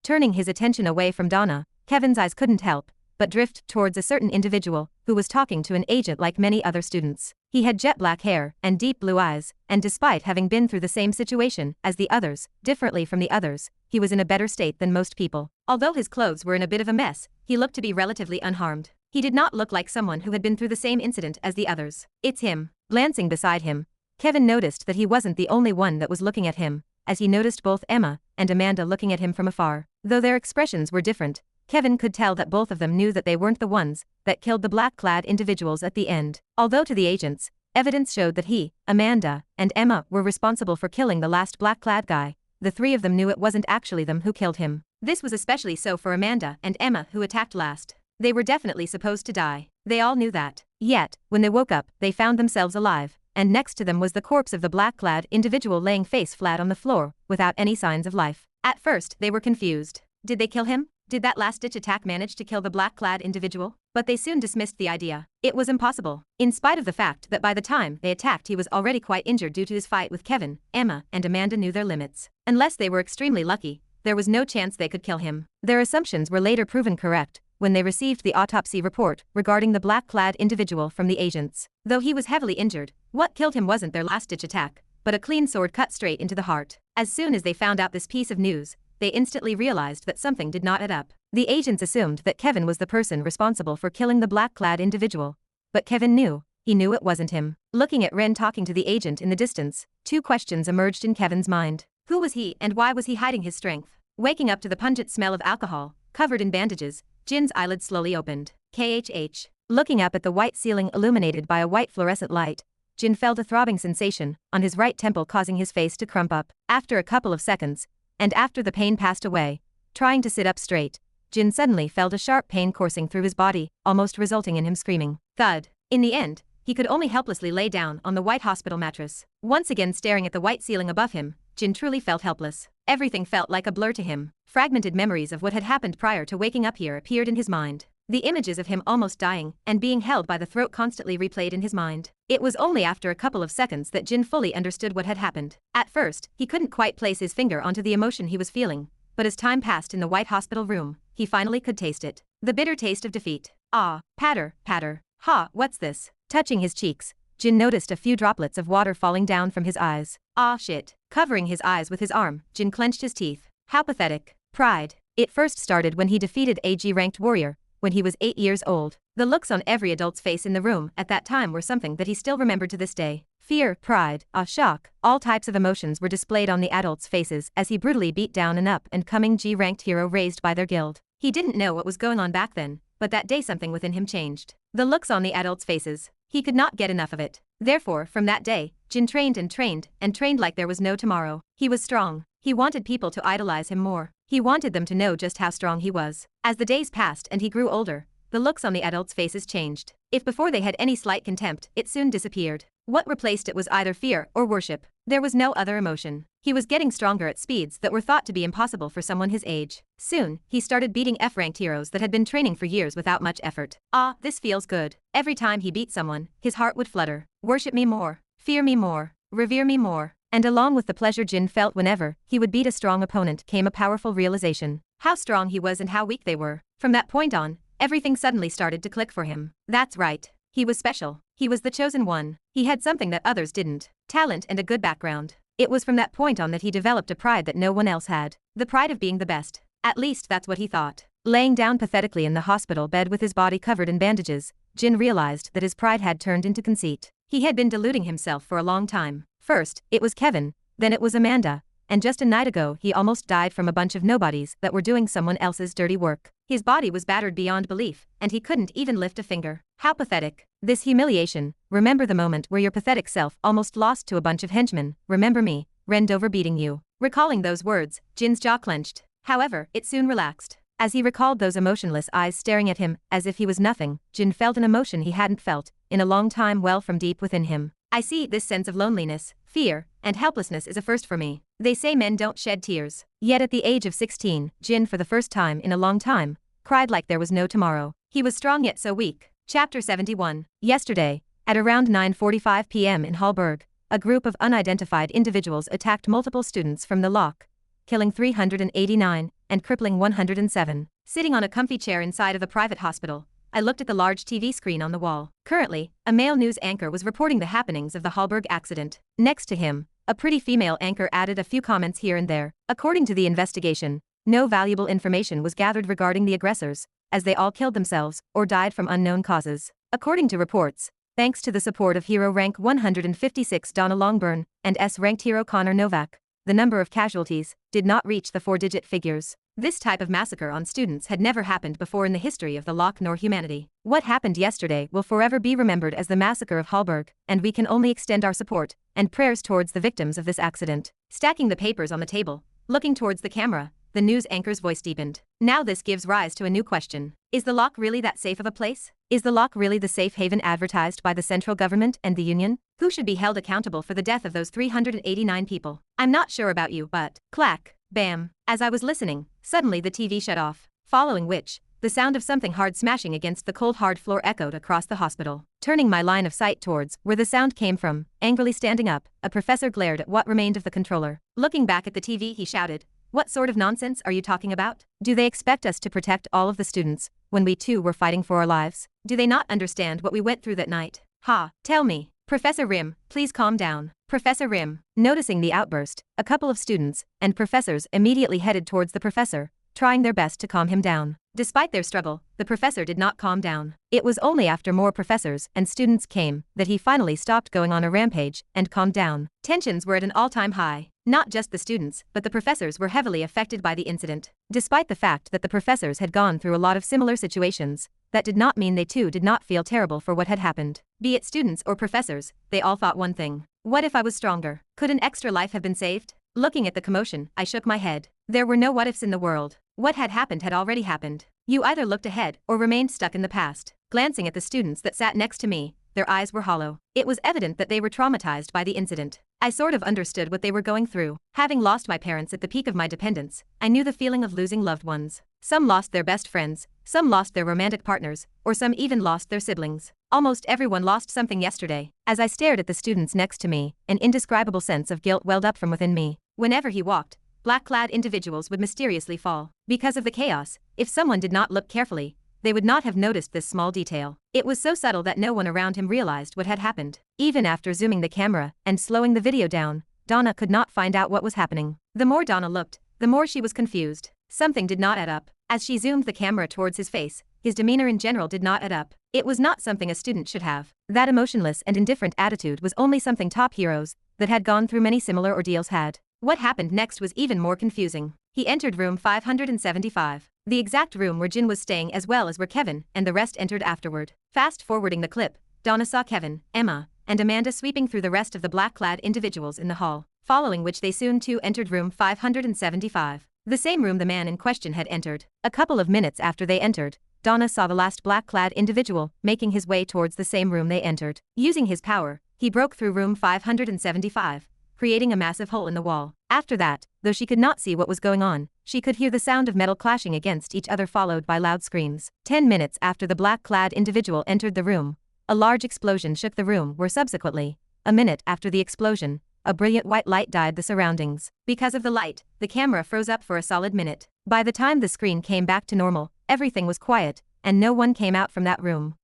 Turning his attention away from Donna, Kevin's eyes couldn't help but drift towards a certain individual who was talking to an agent like many other students. He had jet black hair and deep blue eyes, and despite having been through the same situation as the others, differently from the others, he was in a better state than most people. Although his clothes were in a bit of a mess, he looked to be relatively unharmed. He did not look like someone who had been through the same incident as the others. It's him. Glancing beside him, Kevin noticed that he wasn't the only one that was looking at him, as he noticed both Emma and Amanda looking at him from afar. Though their expressions were different, Kevin could tell that both of them knew that they weren't the ones that killed the black-clad individuals at the end. Although to the agents, evidence showed that he, Amanda, and Emma were responsible for killing the last black-clad guy, the three of them knew it wasn't actually them who killed him. This was especially so for Amanda and Emma, who attacked last. They were definitely supposed to die. They all knew that. Yet, when they woke up, they found themselves alive, and next to them was the corpse of the black-clad individual laying face flat on the floor, without any signs of life. At first, they were confused. Did they kill him? Did that last-ditch attack manage to kill the black-clad individual? But they soon dismissed the idea. It was impossible. In spite of the fact that by the time they attacked he was already quite injured due to his fight with Kevin, Emma and Amanda knew their limits. Unless they were extremely lucky, there was no chance they could kill him. Their assumptions were later proven correct when they received the autopsy report regarding the black-clad individual from the agents. Though he was heavily injured, what killed him wasn't their last-ditch attack, but a clean sword cut straight into the heart. As soon as they found out this piece of news, they instantly realized that something did not add up. The agents assumed that Kevin was the person responsible for killing the black-clad individual. But Kevin knew it wasn't him. Looking at Ren talking to the agent in the distance, two questions emerged in Kevin's mind. Who was he and why was he hiding his strength? Waking up to the pungent smell of alcohol, covered in bandages, Jin's eyelids slowly opened. KHH. Looking up at the white ceiling illuminated by a white fluorescent light, Jin felt a throbbing sensation on his right temple, causing his face to crump up. After a couple of seconds, and after the pain passed away, trying to sit up straight, Jin suddenly felt a sharp pain coursing through his body, almost resulting in him screaming. Thud. In the end, he could only helplessly lay down on the white hospital mattress. Once again staring at the white ceiling above him, Jin truly felt helpless. Everything felt like a blur to him. Fragmented memories of what had happened prior to waking up here appeared in his mind. The images of him almost dying and being held by the throat constantly replayed in his mind. It was only after a couple of seconds that Jin fully understood what had happened. At first, he couldn't quite place his finger onto the emotion he was feeling, but as time passed in the white hospital room, he finally could taste it. The bitter taste of defeat. Ah, patter, patter. Ha, what's this? Touching his cheeks, Jin noticed a few droplets of water falling down from his eyes. Ah shit. Covering his eyes with his arm, Jin clenched his teeth. How pathetic. Pride. It first started when he defeated a G-ranked warrior, when he was 8 years old. The looks on every adult's face in the room at that time were something that he still remembered to this day. Fear, pride, shock, all types of emotions were displayed on the adults' faces as he brutally beat down an up-and-coming G-ranked hero raised by their guild. He didn't know what was going on back then, but that day something within him changed. The looks on the adults' faces. He could not get enough of it. Therefore, from that day, Jin trained and trained and trained like there was no tomorrow. He was strong. He wanted people to idolize him more. He wanted them to know just how strong he was. As the days passed and he grew older, the looks on the adults' faces changed. If before they had any slight contempt, it soon disappeared. What replaced it was either fear or worship. There was no other emotion. He was getting stronger at speeds that were thought to be impossible for someone his age. Soon, he started beating F-ranked heroes that had been training for years without much effort. Ah, this feels good. Every time he beat someone, his heart would flutter. Worship me more. Fear me more. Revere me more. And along with the pleasure Jin felt whenever he would beat a strong opponent came a powerful realization. How strong he was and how weak they were. From that point on, everything suddenly started to click for him. That's right. He was special. He was the chosen one. He had something that others didn't. Talent and a good background. It was from that point on that he developed a pride that no one else had. The pride of being the best. At least that's what he thought. Laying down pathetically in the hospital bed with his body covered in bandages, Jin realized that his pride had turned into conceit. He had been deluding himself for a long time. First, it was Kevin, then it was Amanda, and just a night ago he almost died from a bunch of nobodies that were doing someone else's dirty work. His body was battered beyond belief, and he couldn't even lift a finger. How pathetic. This humiliation. Remember the moment where your pathetic self almost lost to a bunch of henchmen. Remember me, Ren Dover beating you. Recalling those words, Jin's jaw clenched. However, it soon relaxed. As he recalled those emotionless eyes staring at him, as if he was nothing, Jin felt an emotion he hadn't felt in a long time well from deep within him. I see, this sense of loneliness, fear, and helplessness is a first for me. They say men don't shed tears. Yet at the age of 16, Jin for the first time in a long time, cried like there was no tomorrow. He was strong yet so weak. Chapter 71. Yesterday, at around 9:45 p.m. in Hallberg, a group of unidentified individuals attacked multiple students from the lock, killing 389 and crippling 107. Sitting on a comfy chair inside of a private hospital, I looked at the large TV screen on the wall. Currently, a male news anchor was reporting the happenings of the Hallberg accident. Next to him, a pretty female anchor added a few comments here and there. According to the investigation, no valuable information was gathered regarding the aggressors, as they all killed themselves or died from unknown causes. According to reports, thanks to the support of hero rank 156 Donna Longburn and S-ranked hero Connor Novak, the number of casualties did not reach the 4-digit figures. This type of massacre on students had never happened before in the history of the Lock nor humanity. What happened yesterday will forever be remembered as the massacre of Hallberg, and we can only extend our support and prayers towards the victims of this accident. Stacking the papers on the table, looking towards the camera, the news anchor's voice deepened. Now this gives rise to a new question. Is the Lock really that safe of a place? Is the Lock really the safe haven advertised by the central government and the union? Who should be held accountable for the death of those 389 people? I'm not sure about you, but clack, bam. As I was listening, suddenly the TV shut off, following which, the sound of something hard smashing against the cold hard floor echoed across the hospital. Turning my line of sight towards where the sound came from, angrily standing up, a professor glared at what remained of the controller. Looking back at the TV, he shouted, "What sort of nonsense are you talking about? Do they expect us to protect all of the students when we too were fighting for our lives? Do they not understand what we went through that night? Ha, tell me. Professor Rim, please calm down." Professor Rim. Noticing the outburst, a couple of students and professors immediately headed towards the professor, trying their best to calm him down. Despite their struggle, the professor did not calm down. It was only after more professors and students came that he finally stopped going on a rampage and calmed down. Tensions were at an all-time high. Not just the students, but the professors were heavily affected by the incident. Despite the fact that the professors had gone through a lot of similar situations, that did not mean they too did not feel terrible for what had happened. Be it students or professors, they all thought one thing. What if I was stronger? Could an extra life have been saved? Looking at the commotion, I shook my head. There were no what-ifs in the world. What had already happened. You either looked ahead or remained stuck in the past. Glancing at the students that sat next to me, their eyes were hollow. It was evident that they were traumatized by the incident. I sort of understood what they were going through. Having lost my parents at the peak of my dependence, I knew the feeling of losing loved ones. Some lost their best friends, some lost their romantic partners, or some even lost their siblings. Almost everyone lost something yesterday. As I stared at the students next to me, an indescribable sense of guilt welled up from within me. Whenever he walked, black-clad individuals would mysteriously fall. Because of the chaos, if someone did not look carefully, they would not have noticed this small detail. It was so subtle that no one around him realized what had happened. Even after zooming the camera and slowing the video down, Donna could not find out what was happening. The more Donna looked, the more she was confused. Something did not add up. As she zoomed the camera towards his face, his demeanor in general did not add up. It was not something a student should have. That emotionless and indifferent attitude was only something top heroes that had gone through many similar ordeals had. What happened next was even more confusing. He entered room 575, the exact room where Jin was staying as well as where Kevin and the rest entered afterward. Fast forwarding the clip, Donna saw Kevin, Emma, and Amanda sweeping through the rest of the black-clad individuals in the hall, following which they soon too entered room 575, the same room the man in question had entered. A couple of minutes after they entered, Donna saw the last black-clad individual making his way towards the same room they entered. Using his power, he broke through room 575, creating a massive hole in the wall. After that, though she could not see what was going on, she could hear the sound of metal clashing against each other followed by loud screams. 10 minutes after the black-clad individual entered the room, a large explosion shook the room where subsequently, a minute after the explosion, a brilliant white light dyed the surroundings. Because of the light, the camera froze up for a solid minute. By the time the screen came back to normal, everything was quiet, and no one came out from that room.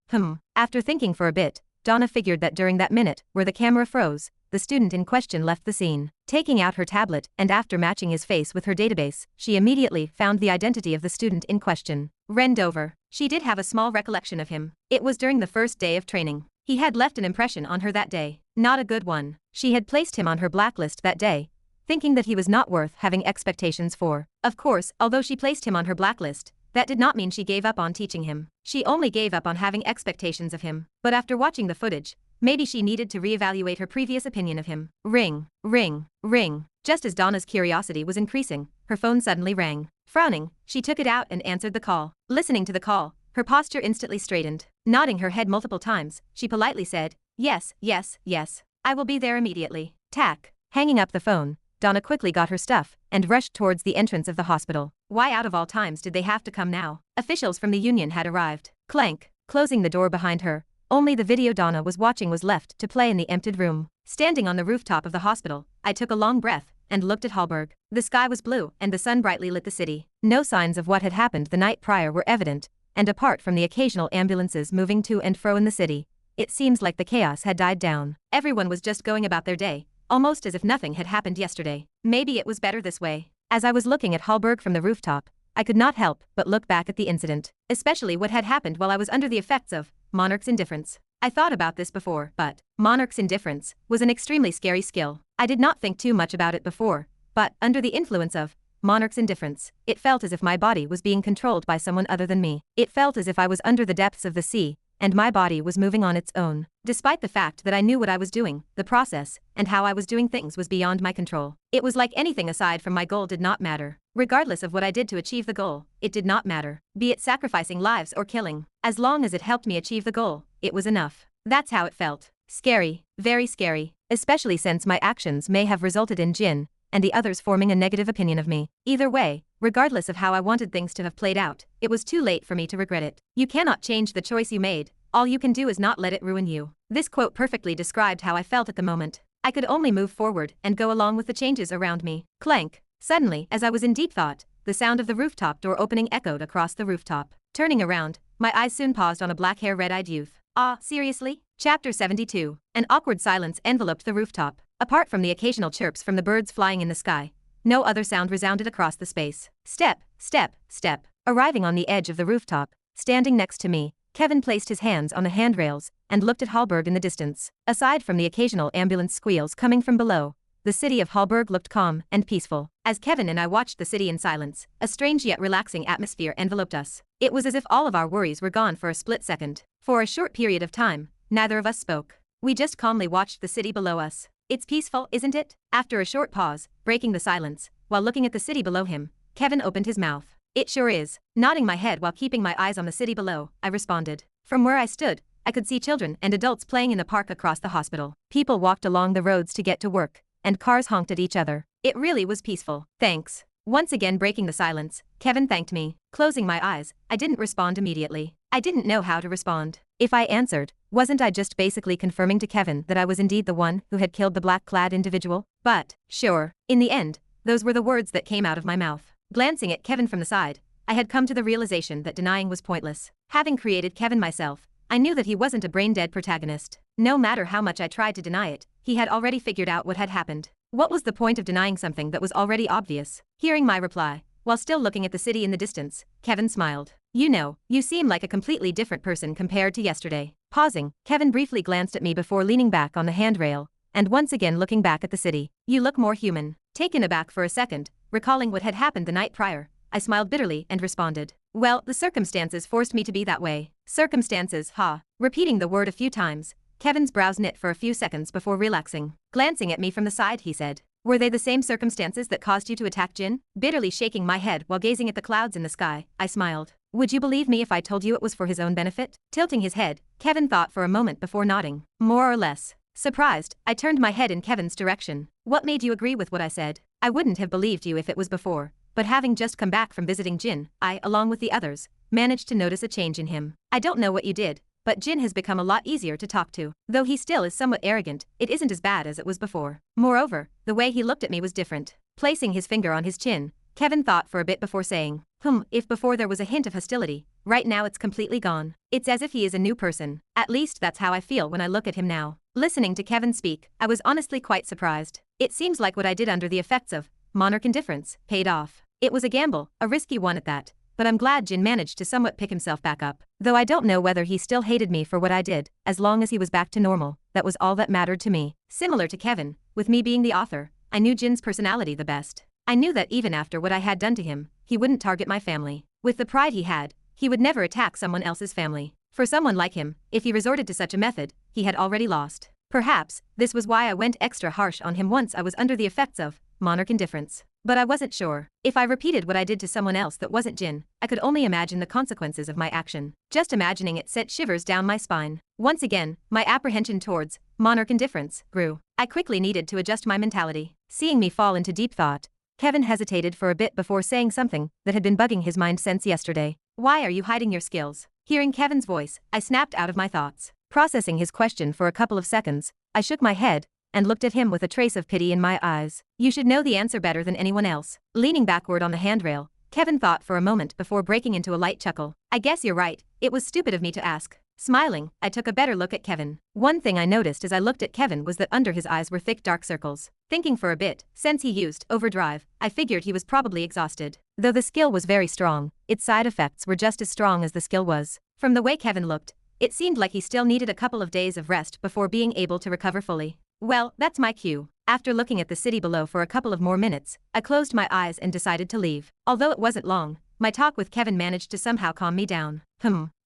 After thinking for a bit, Donna figured that during that minute where the camera froze, the student in question left the scene. Taking out her tablet and after matching his face with her database, she immediately found the identity of the student in question. Ren Dover. She did have a small recollection of him. It was during the first day of training. He had left an impression on her that day. Not a good one. She had placed him on her blacklist that day, thinking that he was not worth having expectations for. Of course, although she placed him on her blacklist, that did not mean she gave up on teaching him. She only gave up on having expectations of him. But after watching the footage, maybe she needed to reevaluate her previous opinion of him. Ring, ring, ring. Just as Donna's curiosity was increasing, her phone suddenly rang. Frowning, she took it out and answered the call. Listening to the call, her posture instantly straightened. Nodding her head multiple times, she politely said, "Yes, yes, yes. I will be there immediately." Tack. Hanging up the phone, Donna quickly got her stuff and rushed towards the entrance of the hospital. Why out of all times did they have to come now? Officials from the union had arrived. Clank. Closing the door behind her, only the video Donna was watching was left to play in the emptied room. Standing on the rooftop of the hospital, I took a long breath and looked at Hallberg. The sky was blue and the sun brightly lit the city. No signs of what had happened the night prior were evident, and apart from the occasional ambulances moving to and fro in the city, it seems like the chaos had died down. Everyone was just going about their day, almost as if nothing had happened yesterday. Maybe it was better this way. As I was looking at Hallberg from the rooftop, I could not help but look back at the incident, especially what had happened while I was under the effects of Monarch's indifference. I thought about this before, but Monarch's indifference was an extremely scary skill. I did not think too much about it before, but under the influence of Monarch's indifference, it felt as if my body was being controlled by someone other than me. It felt as if I was under the depths of the sea, and my body was moving on its own. Despite the fact that I knew what I was doing, the process and how I was doing things was beyond my control. It was like anything aside from my goal did not matter. Regardless of what I did to achieve the goal, it did not matter. Be it sacrificing lives or killing. As long as it helped me achieve the goal, it was enough. That's how it felt. Scary. Very scary. Especially since my actions may have resulted in Jin and the others forming a negative opinion of me. Either way, regardless of how I wanted things to have played out, it was too late for me to regret it. You cannot change the choice you made. All you can do is not let it ruin you. This quote perfectly described how I felt at the moment. I could only move forward and go along with the changes around me. Clank. Suddenly, as I was in deep thought, the sound of the rooftop door opening echoed across the rooftop. Turning around, my eyes soon paused on a black-haired red-eyed youth. Ah, seriously? Chapter 72. An awkward silence enveloped the rooftop. Apart from the occasional chirps from the birds flying in the sky, no other sound resounded across the space. Step, step, step. Arriving on the edge of the rooftop, standing next to me, Kevin placed his hands on the handrails and looked at Hallberg in the distance. Aside from the occasional ambulance squeals coming from below, the city of Hallberg looked calm and peaceful. As Kevin and I watched the city in silence, a strange yet relaxing atmosphere enveloped us. It was as if all of our worries were gone for a split second. For a short period of time, neither of us spoke. We just calmly watched the city below us. It's peaceful, isn't it? After a short pause, breaking the silence, while looking at the city below him, Kevin opened his mouth. It sure is. Nodding my head while keeping my eyes on the city below, I responded. From where I stood, I could see children and adults playing in the park across the hospital. People walked along the roads to get to work, and cars honked at each other. It really was peaceful. Thanks. Once again breaking the silence, Kevin thanked me. Closing my eyes, I didn't respond immediately. I didn't know how to respond. If I answered, wasn't I just basically confirming to Kevin that I was indeed the one who had killed the black-clad individual? But, sure, in the end, those were the words that came out of my mouth. Glancing at Kevin from the side, I had come to the realization that denying was pointless. Having created Kevin myself, I knew that he wasn't a brain-dead protagonist. No matter how much I tried to deny it, he had already figured out what had happened. What was the point of denying something that was already obvious? Hearing my reply, while still looking at the city in the distance, Kevin smiled. You know, you seem like a completely different person compared to yesterday. Pausing, Kevin briefly glanced at me before leaning back on the handrail, and once again looking back at the city. You look more human. Taken aback for a second, recalling what had happened the night prior, I smiled bitterly and responded. Well, the circumstances forced me to be that way. Circumstances, ha. Repeating the word a few times, Kevin's brows knit for a few seconds before relaxing. Glancing at me from the side, he said, were they the same circumstances that caused you to attack Jin? Bitterly shaking my head while gazing at the clouds in the sky, I smiled. Would you believe me if I told you it was for his own benefit? Tilting his head, Kevin thought for a moment before nodding. More or less. Surprised, I turned my head in Kevin's direction. What made you agree with what I said? I wouldn't have believed you if it was before, but having just come back from visiting Jin, I, along with the others, managed to notice a change in him. I don't know what you did, but Jin has become a lot easier to talk to. Though he still is somewhat arrogant, it isn't as bad as it was before. Moreover, the way he looked at me was different. Placing his finger on his chin, Kevin thought for a bit before saying, if before there was a hint of hostility, Right now it's completely gone. It's as if he is a new person. At least that's how I feel when I look at him now. Listening to Kevin speak, I was honestly quite surprised. It seems like what I did under the effects of monarch indifference paid off. It was a gamble, a risky one at that, but I'm glad Jin managed to somewhat pick himself back up. Though I don't know whether he still hated me for what I did, as long as he was back to normal, that was all that mattered to me. Similar to Kevin, with me being the author, I knew Jin's personality the best. I knew that even after what I had done to him, he wouldn't target my family. With the pride he had, he would never attack someone else's family. For someone like him, if he resorted to such a method, he had already lost. Perhaps, this was why I went extra harsh on him once I was under the effects of monarch indifference. But I wasn't sure. If I repeated what I did to someone else that wasn't Jin, I could only imagine the consequences of my action. Just imagining it sent shivers down my spine. Once again, my apprehension towards monarch indifference grew. I quickly needed to adjust my mentality. Seeing me fall into deep thought, Kevin hesitated for a bit before saying something that had been bugging his mind since yesterday. Why are you hiding your skills? Hearing Kevin's voice, I snapped out of my thoughts. Processing his question for a couple of seconds, I shook my head and looked at him with a trace of pity in my eyes. You should know the answer better than anyone else. Leaning backward on the handrail, Kevin thought for a moment before breaking into a light chuckle. I guess you're right, it was stupid of me to ask. Smiling, I took a better look at Kevin. One thing I noticed as I looked at Kevin was that under his eyes were thick dark circles. Thinking for a bit, since he used overdrive, I figured he was probably exhausted. Though the skill was very strong, its side effects were just as strong as the skill was. From the way Kevin looked, it seemed like he still needed a couple of days of rest before being able to recover fully. Well, that's my cue. After looking at the city below for a couple of more minutes, I closed my eyes and decided to leave. Although it wasn't long, my talk with Kevin managed to somehow calm me down.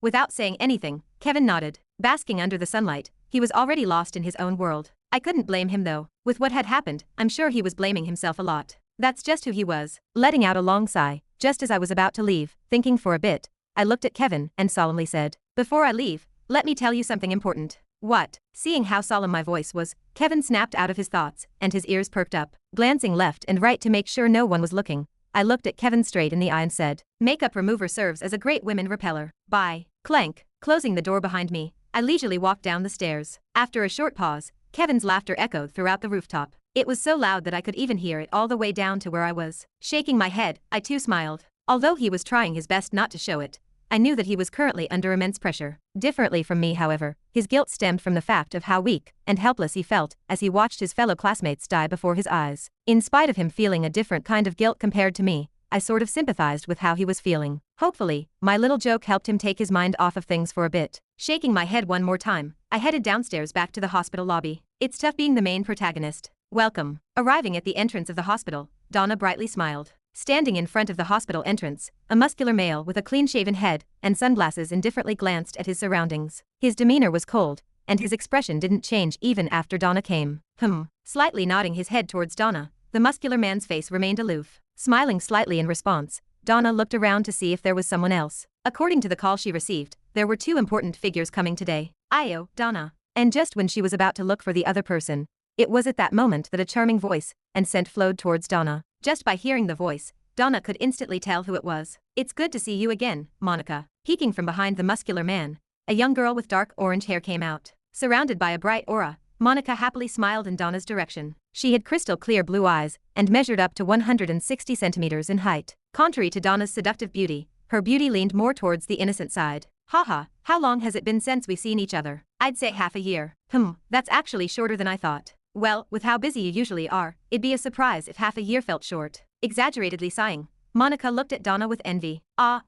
Without saying anything, Kevin nodded. Basking under the sunlight, he was already lost in his own world. I couldn't blame him though. With what had happened, I'm sure he was blaming himself a lot. That's just who he was. Letting out a long sigh, just as I was about to leave, thinking for a bit, I looked at Kevin and solemnly said, "Before I leave, let me tell you something important." What? Seeing how solemn my voice was, Kevin snapped out of his thoughts, and his ears perked up. Glancing left and right to make sure no one was looking, I looked at Kevin straight in the eye and said, "Makeup remover serves as a great women repeller." Bye. Clank. Closing the door behind me, I leisurely walked down the stairs. After a short pause, Kevin's laughter echoed throughout the rooftop. It was so loud that I could even hear it all the way down to where I was. Shaking my head, I too smiled. Although he was trying his best not to show it, I knew that he was currently under immense pressure. Differently from me, however, his guilt stemmed from the fact of how weak and helpless he felt as he watched his fellow classmates die before his eyes. In spite of him feeling a different kind of guilt compared to me, I sort of sympathized with how he was feeling. Hopefully, my little joke helped him take his mind off of things for a bit. Shaking my head one more time, I headed downstairs back to the hospital lobby. It's tough being the main protagonist. Welcome. Arriving at the entrance of the hospital, Donna brightly smiled. Standing in front of the hospital entrance, a muscular male with a clean-shaven head and sunglasses indifferently glanced at his surroundings. His demeanor was cold, and his expression didn't change even after Donna came. Slightly nodding his head towards Donna, the muscular man's face remained aloof. Smiling slightly in response, Donna looked around to see if there was someone else. According to the call she received, there were 2 important figures coming today. Io, Donna. And just when she was about to look for the other person, it was at that moment that a charming voice and scent flowed towards Donna. Just by hearing the voice, Donna could instantly tell who it was. "It's good to see you again, Monica." Peeking from behind the muscular man, a young girl with dark orange hair came out. Surrounded by a bright aura, Monica happily smiled in Donna's direction. She had crystal clear blue eyes and measured up to 160 centimeters in height. Contrary to Donna's seductive beauty, her beauty leaned more towards the innocent side. "Haha, how long has it been since we've seen each other?" "I'd say half a year." That's actually shorter than I thought." "Well, with how busy you usually are, it'd be a surprise if half a year felt short." Exaggeratedly sighing, Monica looked at Donna with envy.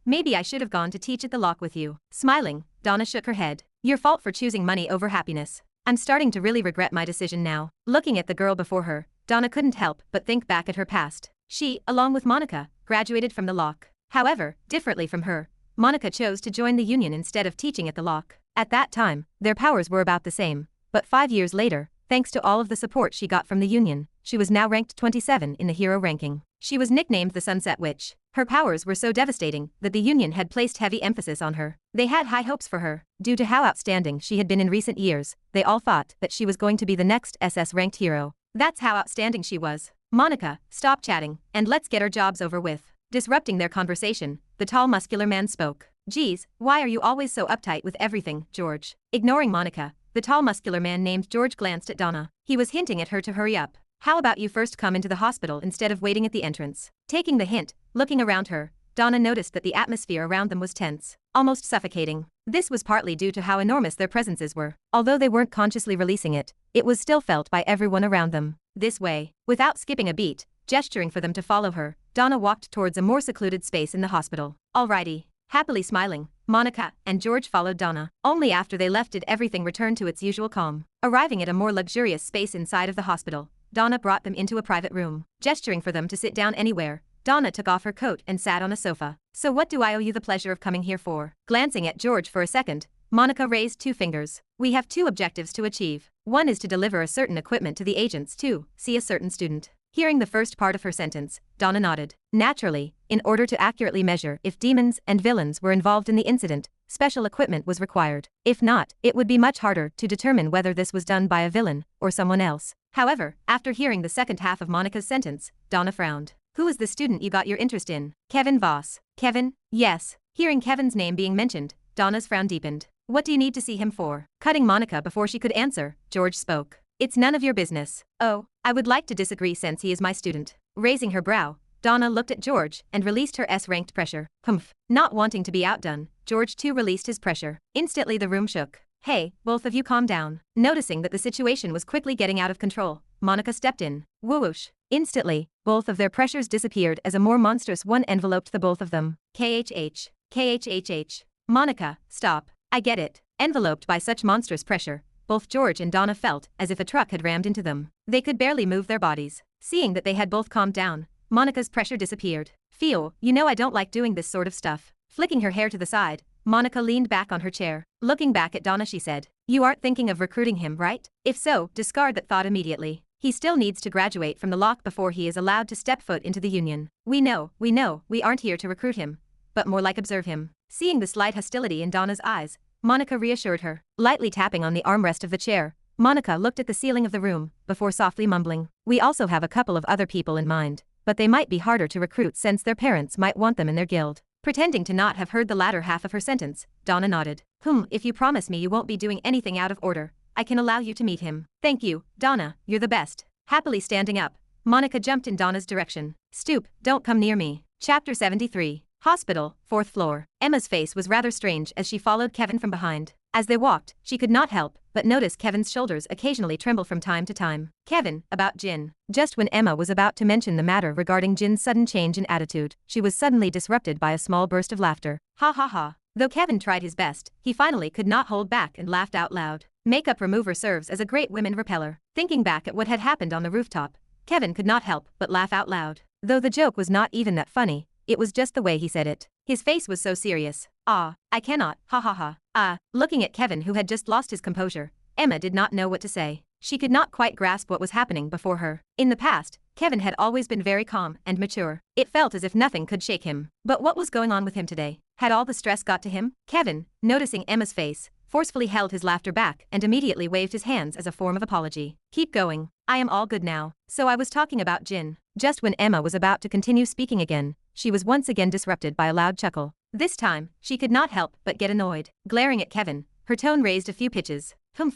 Maybe I should have gone to teach at the lock with you." Smiling, Donna shook her head. "Your fault for choosing money over happiness. I'm starting to really regret my decision now." Looking at the girl before her, Donna couldn't help but think back at her past. She, along with Monica, graduated from the lock. However, differently from her, Monica chose to join the union instead of teaching at the lock. At that time, their powers were about the same, but 5 years later, thanks to all of the support she got from the union, she was now ranked 27 in the hero ranking. She was nicknamed the Sunset Witch. Her powers were so devastating that the union had placed heavy emphasis on her. They had high hopes for her. Due to how outstanding she had been in recent years, they all thought that she was going to be the next SS-ranked hero. That's how outstanding she was. "Monica, stop chatting, and let's get our jobs over with." Disrupting their conversation, the tall muscular man spoke. "Geez, why are you always so uptight with everything, George?" Ignoring Monica, the tall muscular man named George glanced at Donna. He was hinting at her to hurry up. "How about you first come into the hospital instead of waiting at the entrance?" Taking the hint, looking around her, Donna noticed that the atmosphere around them was tense, almost suffocating. This was partly due to how enormous their presences were. Although they weren't consciously releasing it, it was still felt by everyone around them. This way, without skipping a beat, gesturing for them to follow her, Donna walked towards a more secluded space in the hospital. Alrighty. Happily smiling, Monica and George followed Donna. Only after they left did everything return to its usual calm. Arriving at a more luxurious space inside of the hospital, Donna brought them into a private room. Gesturing for them to sit down anywhere, Donna took off her coat and sat on a sofa. So what do I owe you the pleasure of coming here for? Glancing at George for a second, Monica raised 2 fingers. We have 2 objectives to achieve. One is to deliver a certain equipment to the agents. 2, see a certain student. Hearing the first part of her sentence, Donna nodded. Naturally, in order to accurately measure if demons and villains were involved in the incident, special equipment was required. If not, it would be much harder to determine whether this was done by a villain or someone else. However, after hearing the second half of Monica's sentence, Donna frowned. Who is the student you got your interest in? Kevin Voss. Kevin? Yes. Hearing Kevin's name being mentioned, Donna's frown deepened. What do you need to see him for? Cutting Monica before she could answer, George spoke. It's none of your business. Oh, I would like to disagree since he is my student. Raising her brow, Donna looked at George and released her S-ranked pressure. Humph. Not wanting to be outdone, George too released his pressure. Instantly the room shook. Hey, both of you calm down. Noticing that the situation was quickly getting out of control, Monica stepped in. Whoosh. Instantly, both of their pressures disappeared as a more monstrous one enveloped the both of them. KHH. KHHH. Monica, stop. I get it. Enveloped by such monstrous pressure, both George and Donna felt as if a truck had rammed into them. They could barely move their bodies. Seeing that they had both calmed down, Monica's pressure disappeared. Feel, you know I don't like doing this sort of stuff. Flicking her hair to the side, Monica leaned back on her chair. Looking back at Donna she said, you aren't thinking of recruiting him, right? If so, discard that thought immediately. He still needs to graduate from the lock before he is allowed to step foot into the union. We know, we aren't here to recruit him, but more like observe him. Seeing the slight hostility in Donna's eyes, Monica reassured her. Lightly tapping on the armrest of the chair, Monica looked at the ceiling of the room, before softly mumbling. We also have a couple of other people in mind, but they might be harder to recruit since their parents might want them in their guild. Pretending to not have heard the latter half of her sentence, Donna nodded. If you promise me you won't be doing anything out of order, I can allow you to meet him. Thank you, Donna, you're the best. Happily standing up, Monica jumped in Donna's direction. Stoop, don't come near me. Chapter 73. Hospital, 4th floor. Emma's face was rather strange as she followed Kevin from behind. As they walked, she could not help but notice Kevin's shoulders occasionally tremble from time to time. Kevin, about Jin. Just when Emma was about to mention the matter regarding Jin's sudden change in attitude, she was suddenly disrupted by a small burst of laughter. Ha ha ha. Though Kevin tried his best, he finally could not hold back and laughed out loud. Makeup remover serves as a great women repeller. Thinking back at what had happened on the rooftop, Kevin could not help but laugh out loud. Though the joke was not even that funny, it was just the way he said it. His face was so serious. Ah, I cannot, ha ha ha. Looking at Kevin who had just lost his composure, Emma did not know what to say. She could not quite grasp what was happening before her. In the past, Kevin had always been very calm and mature. It felt as if nothing could shake him. But what was going on with him today? Had all the stress got to him? Kevin, noticing Emma's face, forcefully held his laughter back and immediately waved his hands as a form of apology. Keep going. I am all good now. So I was talking about Jin. Just when Emma was about to continue speaking again, she was once again disrupted by a loud chuckle. This time, she could not help but get annoyed. Glaring at Kevin, her tone raised a few pitches.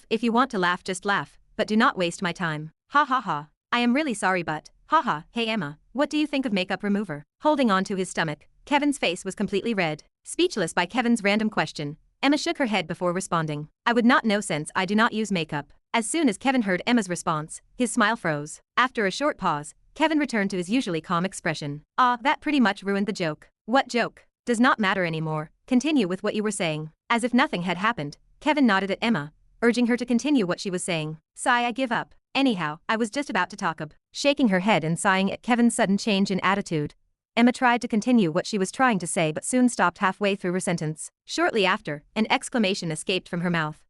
If you want to laugh just laugh, but do not waste my time. Ha ha ha. I am really sorry but, haha, hey Emma, what do you think of makeup remover? Holding on to his stomach, Kevin's face was completely red. Speechless by Kevin's random question, Emma shook her head before responding. I would not know since I do not use makeup. As soon as Kevin heard Emma's response, his smile froze. After a short pause, Kevin returned to his usually calm expression. That pretty much ruined the joke. What joke? Does not matter anymore. Continue with what you were saying. As if nothing had happened, Kevin nodded at Emma, urging her to continue what she was saying. Sigh, I give up. Anyhow, I was just about to talk up. Shaking her head and sighing at Kevin's sudden change in attitude, Emma tried to continue what she was trying to say but soon stopped halfway through her sentence. Shortly after, an exclamation escaped from her mouth.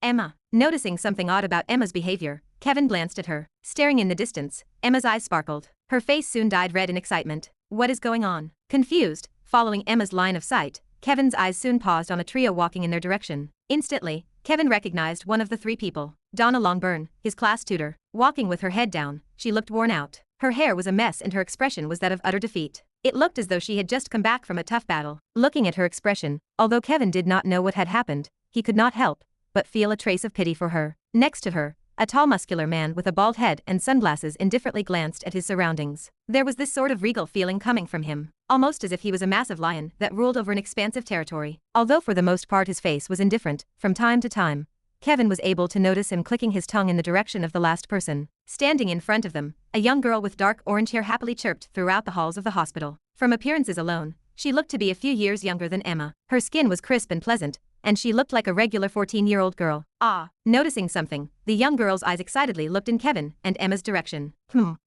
Emma. Noticing something odd about Emma's behavior, Kevin glanced at her. Staring in the distance, Emma's eyes sparkled. Her face soon dyed red in excitement. What is going on? Confused, following Emma's line of sight, Kevin's eyes soon paused on a trio walking in their direction. Instantly, Kevin recognized one of the 3 people. Donna Longburn, his class tutor. Walking with her head down, she looked worn out. Her hair was a mess and her expression was that of utter defeat. It looked as though she had just come back from a tough battle. Looking at her expression, although Kevin did not know what had happened, he could not help but feel a trace of pity for her. Next to her, A tall muscular man with a bald head and sunglasses indifferently glanced at his surroundings. There was this sort of regal feeling coming from him, almost as if he was a massive lion that ruled over an expansive territory. Although for the most part his face was indifferent, from time to time, Kevin was able to notice him clicking his tongue in the direction of the last person. Standing in front of them, a young girl with dark orange hair happily chirped throughout the halls of the hospital. From appearances alone, she looked to be a few years younger than Emma. Her skin was crisp and pleasant, and she looked like a regular 14-year-old girl. Noticing something, the young girl's eyes excitedly looked in Kevin and Emma's direction.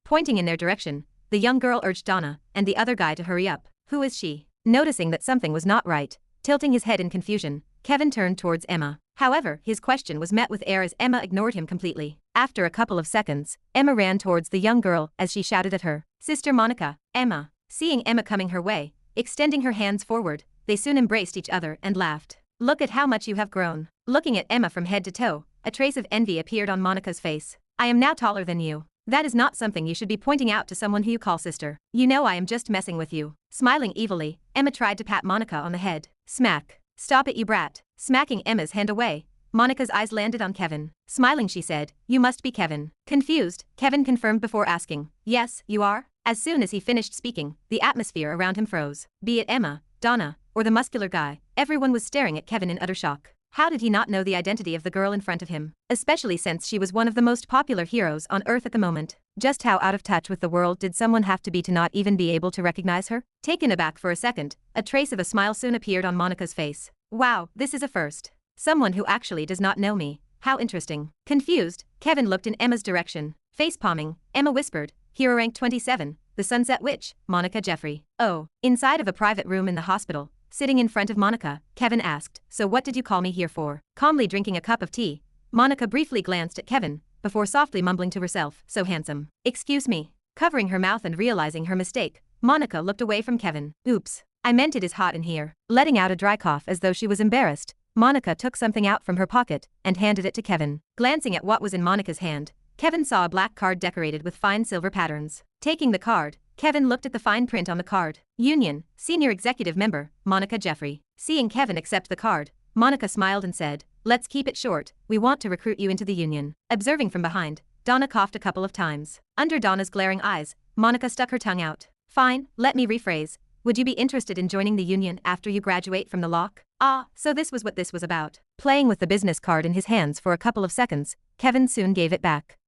Pointing in their direction, the young girl urged Donna and the other guy to hurry up. Who is she? Noticing that something was not right, tilting his head in confusion, Kevin turned towards Emma. However, his question was met with air as Emma ignored him completely. After a couple of seconds, Emma ran towards the young girl as she shouted at her, "Sister Monica." Emma, seeing Emma coming her way, extending her hands forward, they soon embraced each other and laughed. "Look at how much you have grown." Looking at Emma from head to toe, a trace of envy appeared on Monica's face. "I am now taller than you. That is not something you should be pointing out to someone who you call sister. You know I am just messing with you." Smiling evilly, Emma tried to pat Monica on the head. Smack. "Stop it, you brat." Smacking Emma's hand away, Monica's eyes landed on Kevin. Smiling, she said, "You must be Kevin." Confused, Kevin confirmed before asking, "Yes, you are?" As soon as he finished speaking, the atmosphere around him froze. Be it Emma, Donna, or the muscular guy, everyone was staring at Kevin in utter shock. How did he not know the identity of the girl in front of him, especially since she was one of the most popular heroes on Earth at the moment? Just how out of touch with the world did someone have to be to not even be able to recognize her? Taken aback for a second, a trace of a smile soon appeared on Monica's face. "Wow, this is a first. Someone who actually does not know me. How interesting." Confused, Kevin looked in Emma's direction. Face palming, Emma whispered, "Hero rank 27, the Sunset Witch, Monica Jeffrey." Oh. Inside of a private room in the hospital, sitting in front of Monica, Kevin asked, "So what did you call me here for?" Calmly drinking a cup of tea, Monica briefly glanced at Kevin, before softly mumbling to herself, "So handsome." "Excuse me." Covering her mouth and realizing her mistake, Monica looked away from Kevin. "Oops. I meant it is hot in here." Letting out a dry cough as though she was embarrassed, Monica took something out from her pocket and handed it to Kevin. Glancing at what was in Monica's hand, Kevin saw a black card decorated with fine silver patterns. Taking the card, Kevin looked at the fine print on the card. Union, Senior Executive Member, Monica Jeffrey. Seeing Kevin accept the card, Monica smiled and said, "Let's keep it short, we want to recruit you into the Union." Observing from behind, Donna coughed a couple of times. Under Donna's glaring eyes, Monica stuck her tongue out. "Fine, let me rephrase. Would you be interested in joining the Union after you graduate from the lock?" So this was what this was about. Playing with the business card in his hands for a couple of seconds, Kevin soon gave it back.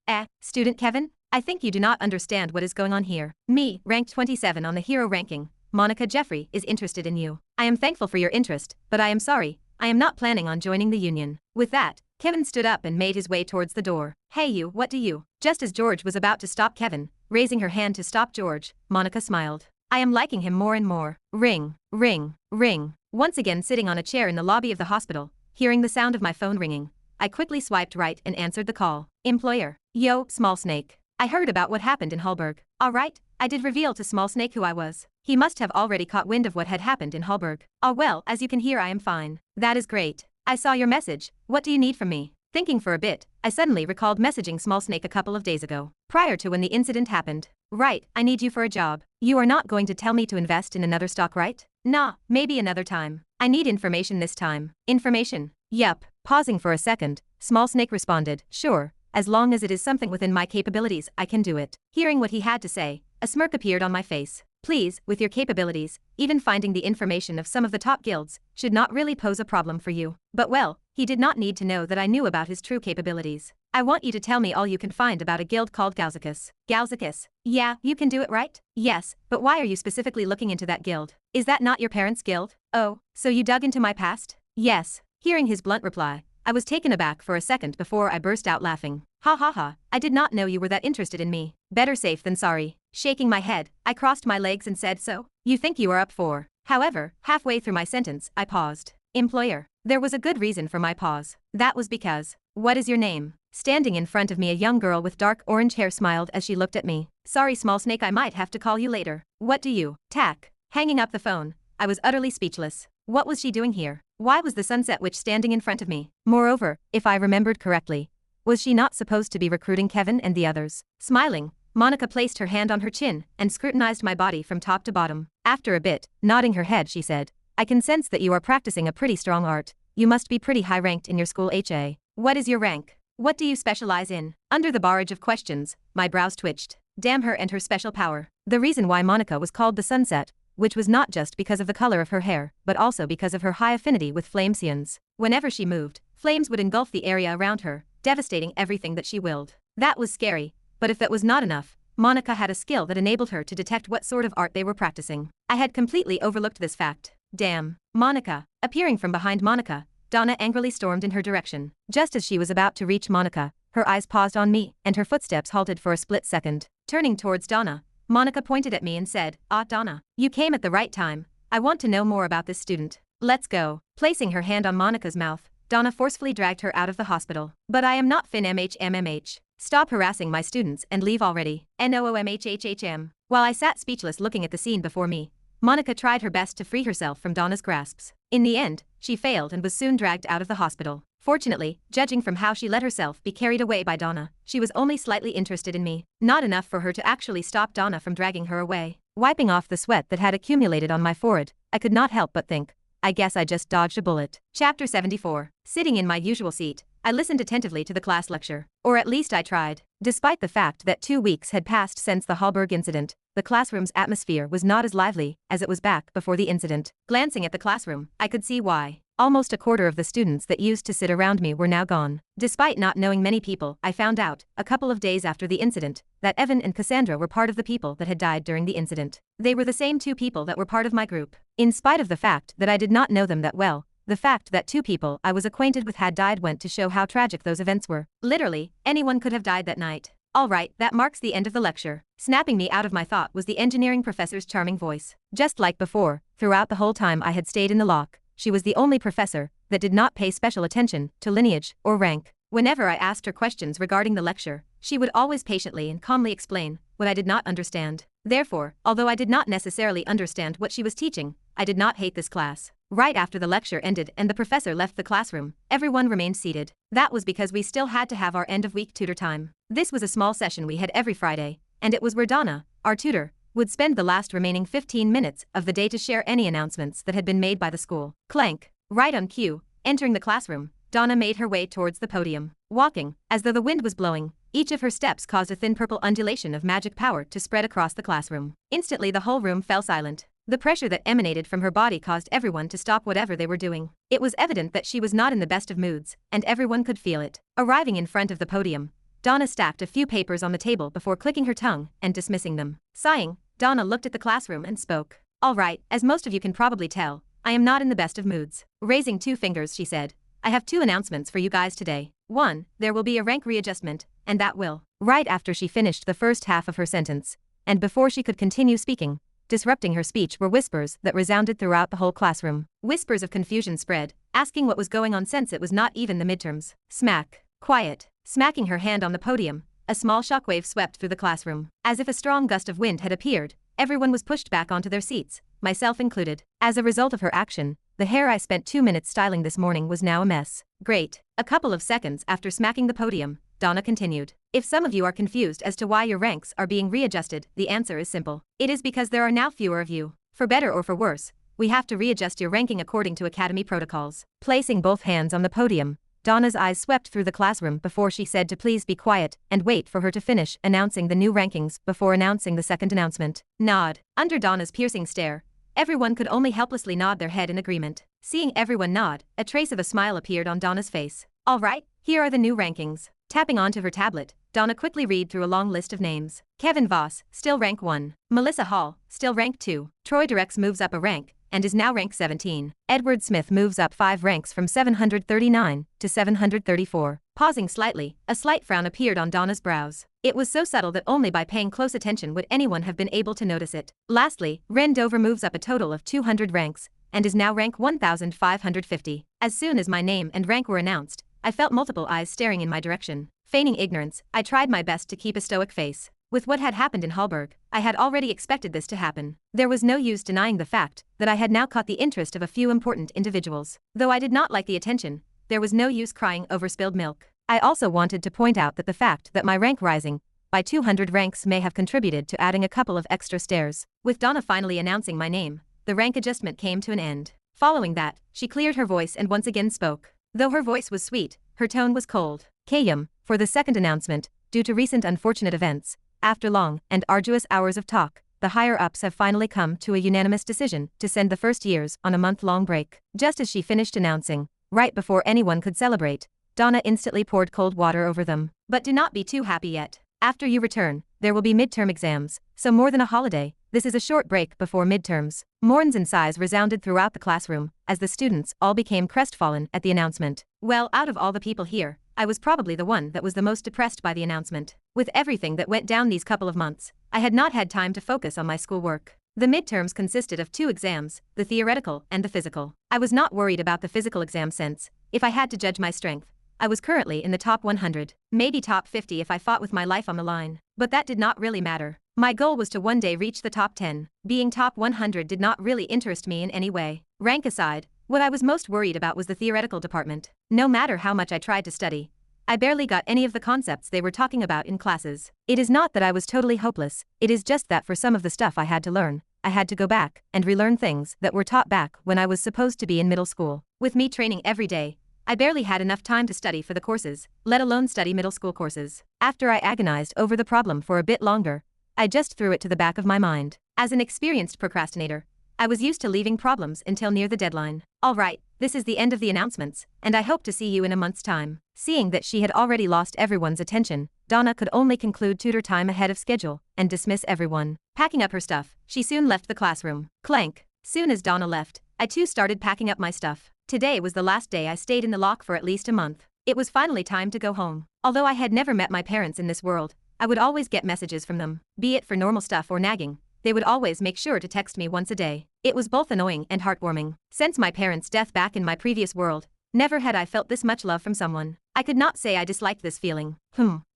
Student Kevin? I think you do not understand what is going on here. Me, ranked 27 on the hero ranking, Monica Jeffrey, is interested in you. I am thankful for your interest, but I am sorry, I am not planning on joining the Union. With that, Kevin stood up and made his way towards the door. "Hey you, what do you?" Just as George was about to stop Kevin, raising her hand to stop George, Monica smiled. "I am liking him more and more." Ring, ring, ring. Once again sitting on a chair in the lobby of the hospital, hearing the sound of my phone ringing, I quickly swiped right and answered the call. Employer. "Yo, Small Snake. I heard about what happened in Hallberg." Alright, I did reveal to Small Snake who I was. He must have already caught wind of what had happened in Hallberg. Well, as you can hear I am fine. That is great. I saw your message. What do you need from me? Thinking for a bit, I suddenly recalled messaging Small Snake a couple of days ago, prior to when the incident happened. Right, I need you for a job. You are not going to tell me to invest in another stock, right? Nah, maybe another time. I need information this time. Information? Yup. Pausing for a second, Small Snake responded, "Sure, as long as it is something within my capabilities, I can do it." Hearing what he had to say, a smirk appeared on my face. "Please, with your capabilities, even finding the information of some of the top guilds should not really pose a problem for you." But well, he did not need to know that I knew about his true capabilities. "I want you to tell me all you can find about a guild called Galzacus." Galzacus? Yeah, you can do it, right? Yes, but why are you specifically looking into that guild? Is that not your parents' guild? Oh, so you dug into my past? Yes. Hearing his blunt reply, I was taken aback for a second before I burst out laughing. "Ha ha ha, I did not know you were that interested in me. Better safe than sorry." Shaking my head, I crossed my legs and said, "So, you think you are up for?" However, halfway through my sentence, I paused. Employer. There was a good reason for my pause. That was because, "What is your name?" Standing in front of me, a young girl with dark orange hair smiled as she looked at me. "Sorry, Small Snake, I might have to call you later." "What do you?" Tack. Hanging up the phone, I was utterly speechless. What was she doing here? Why was the Sunset Witch standing in front of me? Moreover, if I remembered correctly, was she not supposed to be recruiting Kevin and the others? Smiling, Monica placed her hand on her chin and scrutinized my body from top to bottom. After a bit, nodding her head, she said, "I can sense that you are practicing a pretty strong art. You must be pretty high ranked in your school, HA. What is your rank?" What do you specialize in? Under the barrage of questions, my brows twitched. Damn her and her special power. The reason why Monica was called the Sunset, which was not just because of the color of her hair, but also because of her high affinity with flamesions. Whenever she moved, flames would engulf the area around her, devastating everything that she willed. That was scary, but if that was not enough, Monica had a skill that enabled her to detect what sort of art they were practicing. I had completely overlooked this fact. Damn. Monica. Appearing from behind Monica, Donna angrily stormed in her direction. Just as she was about to reach Monica, her eyes paused on me, and her footsteps halted for a split second. Turning towards Donna, Monica pointed at me and said, "Ah, Donna, you came at the right time. I want to know more about this student. Let's go." Placing her hand on Monica's mouth, Donna forcefully dragged her out of the hospital. "But I am not FinMHMMH. Stop harassing my students and leave already. NOOMHHHM." While I sat speechless looking at the scene before me, Monica tried her best to free herself from Donna's grasps. In the end, she failed and was soon dragged out of the hospital. Fortunately, judging from how she let herself be carried away by Donna, she was only slightly interested in me, not enough for her to actually stop Donna from dragging her away. Wiping off the sweat that had accumulated on my forehead, I could not help but think, I guess I just dodged a bullet. Chapter 74. Sitting in my usual seat, I listened attentively to the class lecture. Or at least I tried. Despite the fact that 2 weeks had passed since the Hallberg incident, the classroom's atmosphere was not as lively as it was back before the incident. Glancing at the classroom, I could see why. Almost a quarter of the students that used to sit around me were now gone. Despite not knowing many people, I found out, a couple of days after the incident, that Evan and Cassandra were part of the people that had died during the incident. They were the same 2 people that were part of my group. In spite of the fact that I did not know them that well, the fact that 2 people I was acquainted with had died went to show how tragic those events were. Literally, anyone could have died that night. Alright, that marks the end of the lecture. Snapping me out of my thought was the engineering professor's charming voice. Just like before, throughout the whole time I had stayed in the lock, she was the only professor that did not pay special attention to lineage or rank. Whenever I asked her questions regarding the lecture, she would always patiently and calmly explain what I did not understand. Therefore, although I did not necessarily understand what she was teaching, I did not hate this class. Right after the lecture ended and the professor left the classroom, everyone remained seated. That was because we still had to have our end-of-week tutor time. This was a small session we had every Friday, and it was where Donna, our tutor, would spend the last remaining 15 minutes of the day to share any announcements that had been made by the school. Clank. Right on cue, entering the classroom, Donna made her way towards the podium. Walking, as though the wind was blowing, each of her steps caused a thin purple undulation of magic power to spread across the classroom. Instantly the whole room fell silent. The pressure that emanated from her body caused everyone to stop whatever they were doing. It was evident that she was not in the best of moods, and everyone could feel it. Arriving in front of the podium, Donna stacked a few papers on the table before clicking her tongue and dismissing them. Sighing, Donna looked at the classroom and spoke. "Alright, as most of you can probably tell, I am not in the best of moods." Raising 2 fingers, she said, "I have 2 announcements for you guys today. 1, there will be a rank readjustment, and that will." Right after she finished the first half of her sentence, and before she could continue speaking, disrupting her speech were whispers that resounded throughout the whole classroom. Whispers of confusion spread, asking what was going on since it was not even the midterms. Smack. Quiet. Smacking her hand on the podium, a small shockwave swept through the classroom. As if a strong gust of wind had appeared, everyone was pushed back onto their seats, myself included. As a result of her action, the hair I spent 2 minutes styling this morning was now a mess. Great. A couple of seconds after smacking the podium, Donna continued. "If some of you are confused as to why your ranks are being readjusted, the answer is simple. It is because there are now fewer of you. For better or for worse, we have to readjust your ranking according to academy protocols." Placing both hands on the podium, Donna's eyes swept through the classroom before she said to please be quiet and wait for her to finish announcing the new rankings before announcing the second announcement. Nod. Under Donna's piercing stare, everyone could only helplessly nod their head in agreement. Seeing everyone nod, a trace of a smile appeared on Donna's face. "Alright, here are the new rankings." Tapping onto her tablet, Donna quickly read through a long list of names. Kevin Voss, still rank 1. Melissa Hall, still rank 2. Troy Durex moves up a rank and is now rank 17. Edward Smith moves up 5 ranks from 739 to 734. Pausing slightly, a slight frown appeared on Donna's brows. It was so subtle that only by paying close attention would anyone have been able to notice it. Lastly, Ren Dover moves up a total of 200 ranks and is now rank 1550. As soon as my name and rank were announced, I felt multiple eyes staring in my direction. Feigning ignorance, I tried my best to keep a stoic face. With what had happened in Hallberg, I had already expected this to happen. There was no use denying the fact that I had now caught the interest of a few important individuals. Though I did not like the attention, there was no use crying over spilled milk. I also wanted to point out that the fact that my rank rising by 200 ranks may have contributed to adding a couple of extra stairs. With Donna finally announcing my name, the rank adjustment came to an end. Following that, she cleared her voice and once again spoke. Though her voice was sweet, her tone was cold. KM, for the second announcement, due to recent unfortunate events, after long and arduous hours of talk, the higher-ups have finally come to a unanimous decision to send the first years on a month-long break. Just as she finished announcing, right before anyone could celebrate, Donna instantly poured cold water over them. But do not be too happy yet. After you return, there will be midterm exams, so more than a holiday, this is a short break before midterms. Mourns and sighs resounded throughout the classroom, as the students all became crestfallen at the announcement. Well, out of all the people here, I was probably the one that was the most depressed by the announcement. With everything that went down these couple of months, I had not had time to focus on my schoolwork. The midterms consisted of 2 exams, the theoretical and the physical. I was not worried about the physical exam since, if I had to judge my strength, I was currently in the top 100, maybe top 50 if I fought with my life on the line. But that did not really matter. My goal was to one day reach the top 10. Being top 100 did not really interest me in any way. Rank aside, what I was most worried about was the theoretical department. No matter how much I tried to study, I barely got any of the concepts they were talking about in classes. It is not that I was totally hopeless, it is just that for some of the stuff I had to learn, I had to go back and relearn things that were taught back when I was supposed to be in middle school. With me training every day, I barely had enough time to study for the courses, let alone study middle school courses. After I agonized over the problem for a bit longer, I just threw it to the back of my mind. As an experienced procrastinator, I was used to leaving problems until near the deadline. Alright, this is the end of the announcements, and I hope to see you in a month's time. Seeing that she had already lost everyone's attention, Donna could only conclude tutor time ahead of schedule and dismiss everyone. Packing up her stuff, she soon left the classroom. Clank. Soon as Donna left, I too started packing up my stuff. Today was the last day I stayed in the lock for at least a month. It was finally time to go home. Although I had never met my parents in this world, I would always get messages from them. Be it for normal stuff or nagging, they would always make sure to text me once a day. It was both annoying and heartwarming. Since my parents' death back in my previous world, never had I felt this much love from someone. I could not say I disliked this feeling.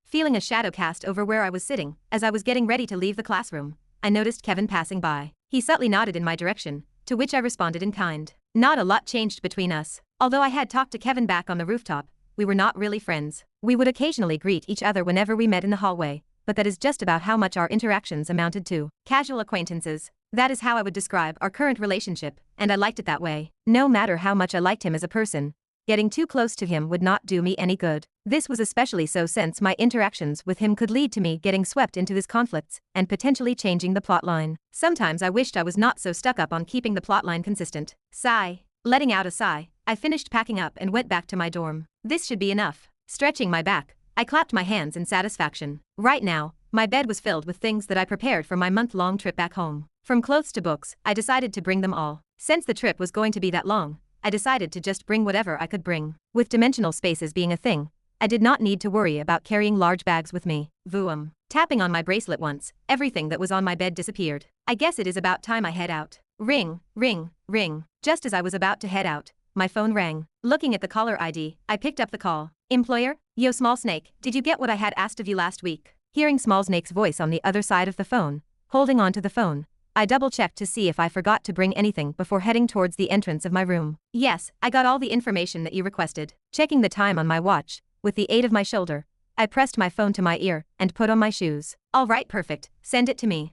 Feeling a shadow cast over where I was sitting, as I was getting ready to leave the classroom, I noticed Kevin passing by. He subtly nodded in my direction, to which I responded in kind. Not a lot changed between us. Although I had talked to Kevin back on the rooftop, we were not really friends. We would occasionally greet each other whenever we met in the hallway, but that is just about how much our interactions amounted to. Casual acquaintances. That is how I would describe our current relationship, and I liked it that way. No matter how much I liked him as a person, getting too close to him would not do me any good. This was especially so since my interactions with him could lead to me getting swept into his conflicts and potentially changing the plotline. Sometimes I wished I was not so stuck up on keeping the plotline consistent. Sigh. Letting out a sigh, I finished packing up and went back to my dorm. This should be enough. Stretching my back, I clapped my hands in satisfaction. Right now, my bed was filled with things that I prepared for my month-long trip back home. From clothes to books, I decided to bring them all. Since the trip was going to be that long, I decided to just bring whatever I could bring. With dimensional spaces being a thing, I did not need to worry about carrying large bags with me. Voom. Tapping on my bracelet once, everything that was on my bed disappeared. I guess it is about time I head out. Ring, ring, ring. Just as I was about to head out, my phone rang. Looking at the caller ID, I picked up the call. Employer? Yo Small Snake, did you get what I had asked of you last week? Hearing Small Snake's voice on the other side of the phone, holding on to the phone, I double-checked to see if I forgot to bring anything before heading towards the entrance of my room. Yes, I got all the information that you requested. Checking the time on my watch, with the aid of my shoulder, I pressed my phone to my ear and put on my shoes. Alright, perfect. Send it to me.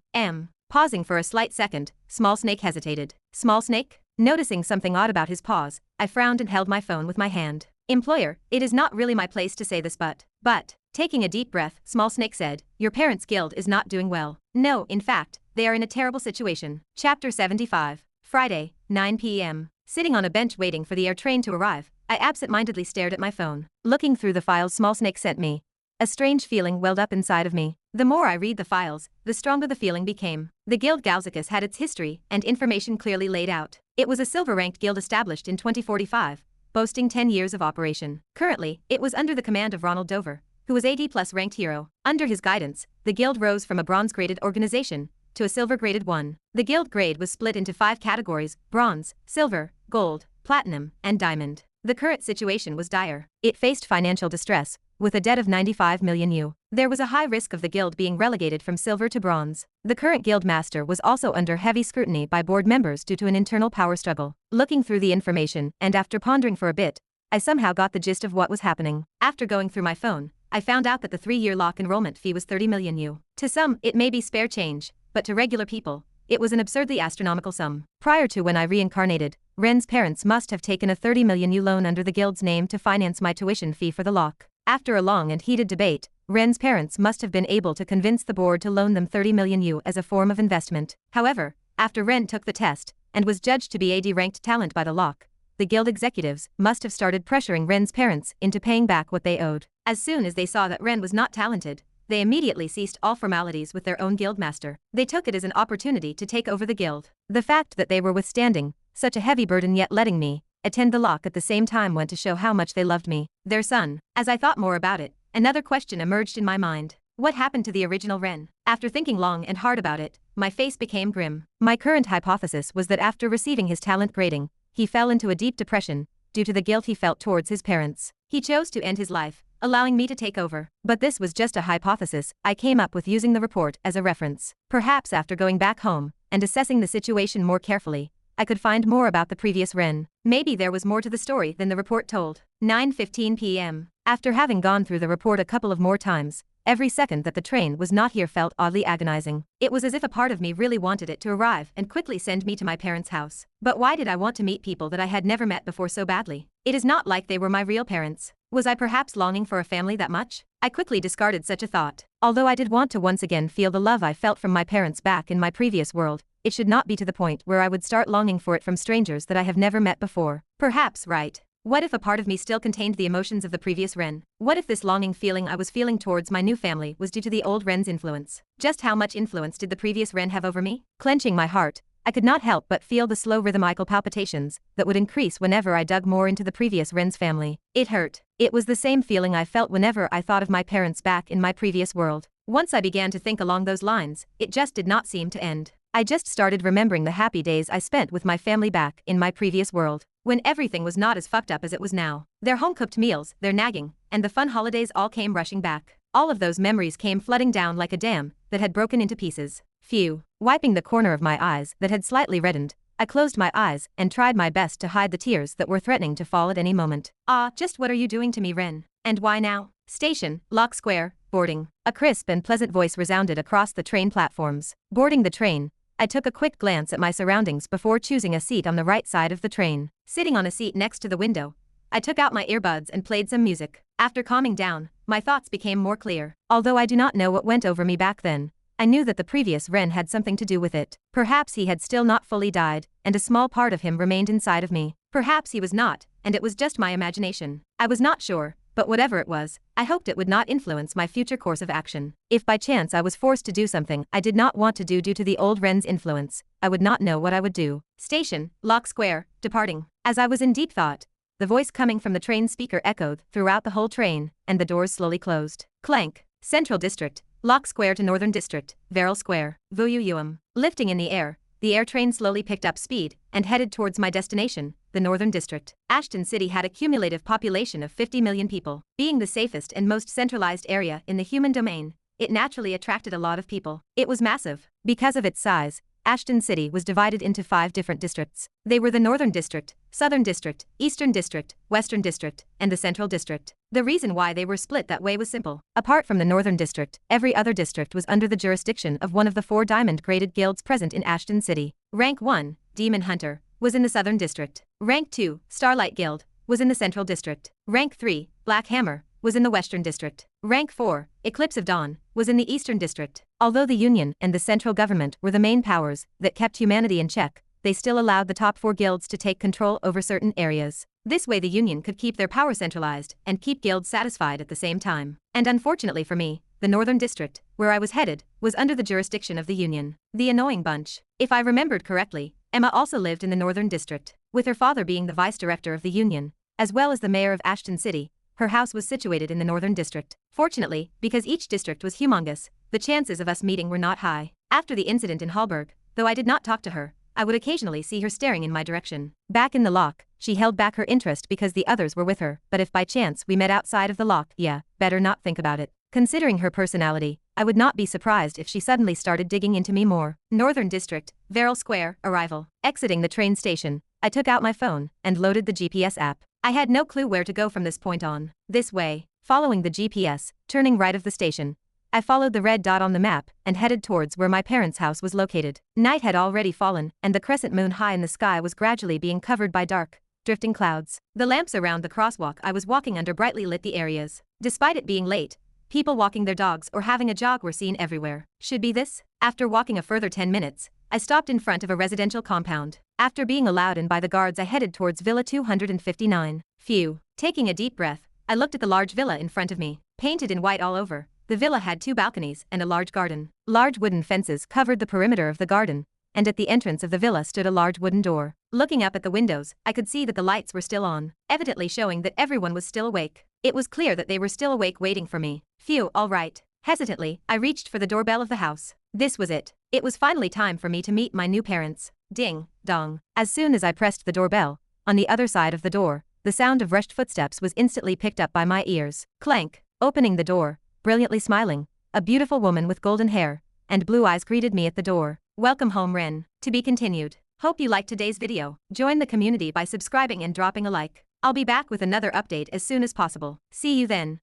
Pausing for a slight second, Small Snake hesitated. Small Snake? Noticing something odd about his pause, I frowned and held my phone with my hand. Employer, it is not really my place to say this but, taking a deep breath, Small Snake said, your parents' guild is not doing well. No, in fact, they are in a terrible situation. Chapter 75. Friday, 9 p.m. Sitting on a bench waiting for the air train to arrive, I absent-mindedly stared at my phone. Looking through the files Small Snake sent me, a strange feeling welled up inside of me. The more I read the files, the stronger the feeling became. The guild Galzacus had its history and information clearly laid out. It was a silver-ranked guild established in 2045, boasting 10 years of operation. Currently, it was under the command of Ren Dover, who was AD+ ranked hero. Under his guidance, the guild rose from a bronze-graded organization to a silver-graded one. The guild grade was split into 5 categories: bronze, silver, gold, platinum, and diamond. The current situation was dire. It faced financial distress, with a debt of 95 million U. There was a high risk of the guild being relegated from silver to bronze. The current guild master was also under heavy scrutiny by board members due to an internal power struggle. Looking through the information, and after pondering for a bit, I somehow got the gist of what was happening. After going through my phone, I found out that the 3-year lock enrollment fee was 30 million U. To some, it may be spare change, but to regular people, it was an absurdly astronomical sum. Prior to when I reincarnated, Ren's parents must have taken a 30 million U loan under the guild's name to finance my tuition fee for the lock. After a long and heated debate, Ren's parents must have been able to convince the board to loan them 30 million U as a form of investment. However, after Ren took the test and was judged to be a D-ranked talent by the lock, the guild executives must have started pressuring Ren's parents into paying back what they owed. As soon as they saw that Ren was not talented, they immediately ceased all formalities with their own guild master. They took it as an opportunity to take over the guild. The fact that they were withstanding such a heavy burden yet letting me attend the lock at the same time went to show how much they loved me, their son. As I thought more about it, another question emerged in my mind. What happened to the original Ren? After thinking long and hard about it, my face became grim. My current hypothesis was that after receiving his talent grading, he fell into a deep depression due to the guilt he felt towards his parents. He chose to end his life, allowing me to take over. But this was just a hypothesis I came up with using the report as a reference. Perhaps after going back home and assessing the situation more carefully, I could find more about the previous Ren. Maybe there was more to the story than the report told. 9:15 p.m. After having gone through the report a couple of more times, every second that the train was not here felt oddly agonizing. It was as if a part of me really wanted it to arrive and quickly send me to my parents' house. But why did I want to meet people that I had never met before so badly? It is not like they were my real parents. Was I perhaps longing for a family that much? I quickly discarded such a thought. Although I did want to once again feel the love I felt from my parents back in my previous world, it should not be to the point where I would start longing for it from strangers that I have never met before. Perhaps right. What if a part of me still contained the emotions of the previous Ren? What if this longing feeling I was feeling towards my new family was due to the old Ren's influence? Just how much influence did the previous Ren have over me? Clenching my heart, I could not help but feel the slow rhythmical palpitations that would increase whenever I dug more into the previous Ren's family. It hurt. It was the same feeling I felt whenever I thought of my parents back in my previous world. Once I began to think along those lines, it just did not seem to end. I just started remembering the happy days I spent with my family back in my previous world, when everything was not as fucked up as it was now. Their home-cooked meals, their nagging, and the fun holidays all came rushing back. All of those memories came flooding down like a dam that had broken into pieces. Phew. Wiping the corner of my eyes that had slightly reddened, I closed my eyes and tried my best to hide the tears that were threatening to fall at any moment. Ah, just what are you doing to me, Ren? And why now? Station, Lock Square, boarding. A crisp and pleasant voice resounded across the train platforms. Boarding the train, I took a quick glance at my surroundings before choosing a seat on the right side of the train. Sitting on a seat next to the window, I took out my earbuds and played some music. After calming down, my thoughts became more clear. Although I do not know what went over me back then, I knew that the previous Ren had something to do with it. Perhaps he had still not fully died, and a small part of him remained inside of me. Perhaps he was not, and it was just my imagination. I was not sure, but whatever it was, I hoped it would not influence my future course of action. If by chance I was forced to do something I did not want to do due to the old Ren's influence, I would not know what I would do. Station, Lock Square, departing. As I was in deep thought, the voice coming from the train speaker echoed throughout the whole train, and the doors slowly closed. Clank. Central District, Lock Square to Northern District, Veril Square, Vuyuyuam. Lifting in the air train slowly picked up speed and headed towards my destination, the Northern District. Ashton City had a cumulative population of 50 million people. Being the safest and most centralized area in the human domain, it naturally attracted a lot of people. It was massive. Because of its size, Ashton City was divided into 5 different districts. They were the Northern District, Southern District, Eastern District, Western District, and the Central District. The reason why they were split that way was simple. Apart from the Northern District, every other district was under the jurisdiction of one of the 4 diamond-graded guilds present in Ashton City. Rank 1, Demon Hunter, was in the Southern District. Rank 2, Starlight Guild, was in the Central District. Rank 3, Black Hammer, was in the Western District. Rank 4, Eclipse of Dawn, was in the Eastern District. Although the Union and the central government were the main powers that kept humanity in check, they still allowed the top 4 guilds to take control over certain areas. This way the Union could keep their power centralized and keep guilds satisfied at the same time. And unfortunately for me, the Northern District, where I was headed, was under the jurisdiction of the Union. The annoying bunch. If I remembered correctly, Emma also lived in the Northern District, with her father being the vice director of the Union, as well as the mayor of Ashton City. Her house was situated in the Northern District. Fortunately, because each district was humongous, the chances of us meeting were not high. After the incident in Hallberg, though I did not talk to her, I would occasionally see her staring in my direction. Back in the lock, she held back her interest because the others were with her, but if by chance we met outside of the lock, yeah, better not think about it. Considering her personality, I would not be surprised if she suddenly started digging into me more. Northern District, Veril Square, arrival. Exiting the train station, I took out my phone and loaded the GPS app. I had no clue where to go from this point on. This way, following the GPS, turning right of the station, I followed the red dot on the map and headed towards where my parents' house was located. Night had already fallen, and the crescent moon high in the sky was gradually being covered by dark, drifting clouds. The lamps around the crosswalk I was walking under brightly lit the areas. Despite it being late, people walking their dogs or having a jog were seen everywhere. Should be this? After walking a further 10 minutes, I stopped in front of a residential compound. After being allowed in by the guards, I headed towards Villa 259. Phew. Taking a deep breath, I looked at the large villa in front of me. Painted in white all over, the villa had 2 balconies and a large garden. Large wooden fences covered the perimeter of the garden, and at the entrance of the villa stood a large wooden door. Looking up at the windows, I could see that the lights were still on, evidently showing that everyone was still awake. It was clear that they were still awake waiting for me. Phew, all right. Hesitantly, I reached for the doorbell of the house. This was it. It was finally time for me to meet my new parents. Ding, dong. As soon as I pressed the doorbell, on the other side of the door, the sound of rushed footsteps was instantly picked up by my ears. Clank. Opening the door, brilliantly smiling, a beautiful woman with golden hair and blue eyes greeted me at the door. Welcome home, Ren. To be continued. Hope you liked today's video. Join the community by subscribing and dropping a like. I'll be back with another update as soon as possible. See you then.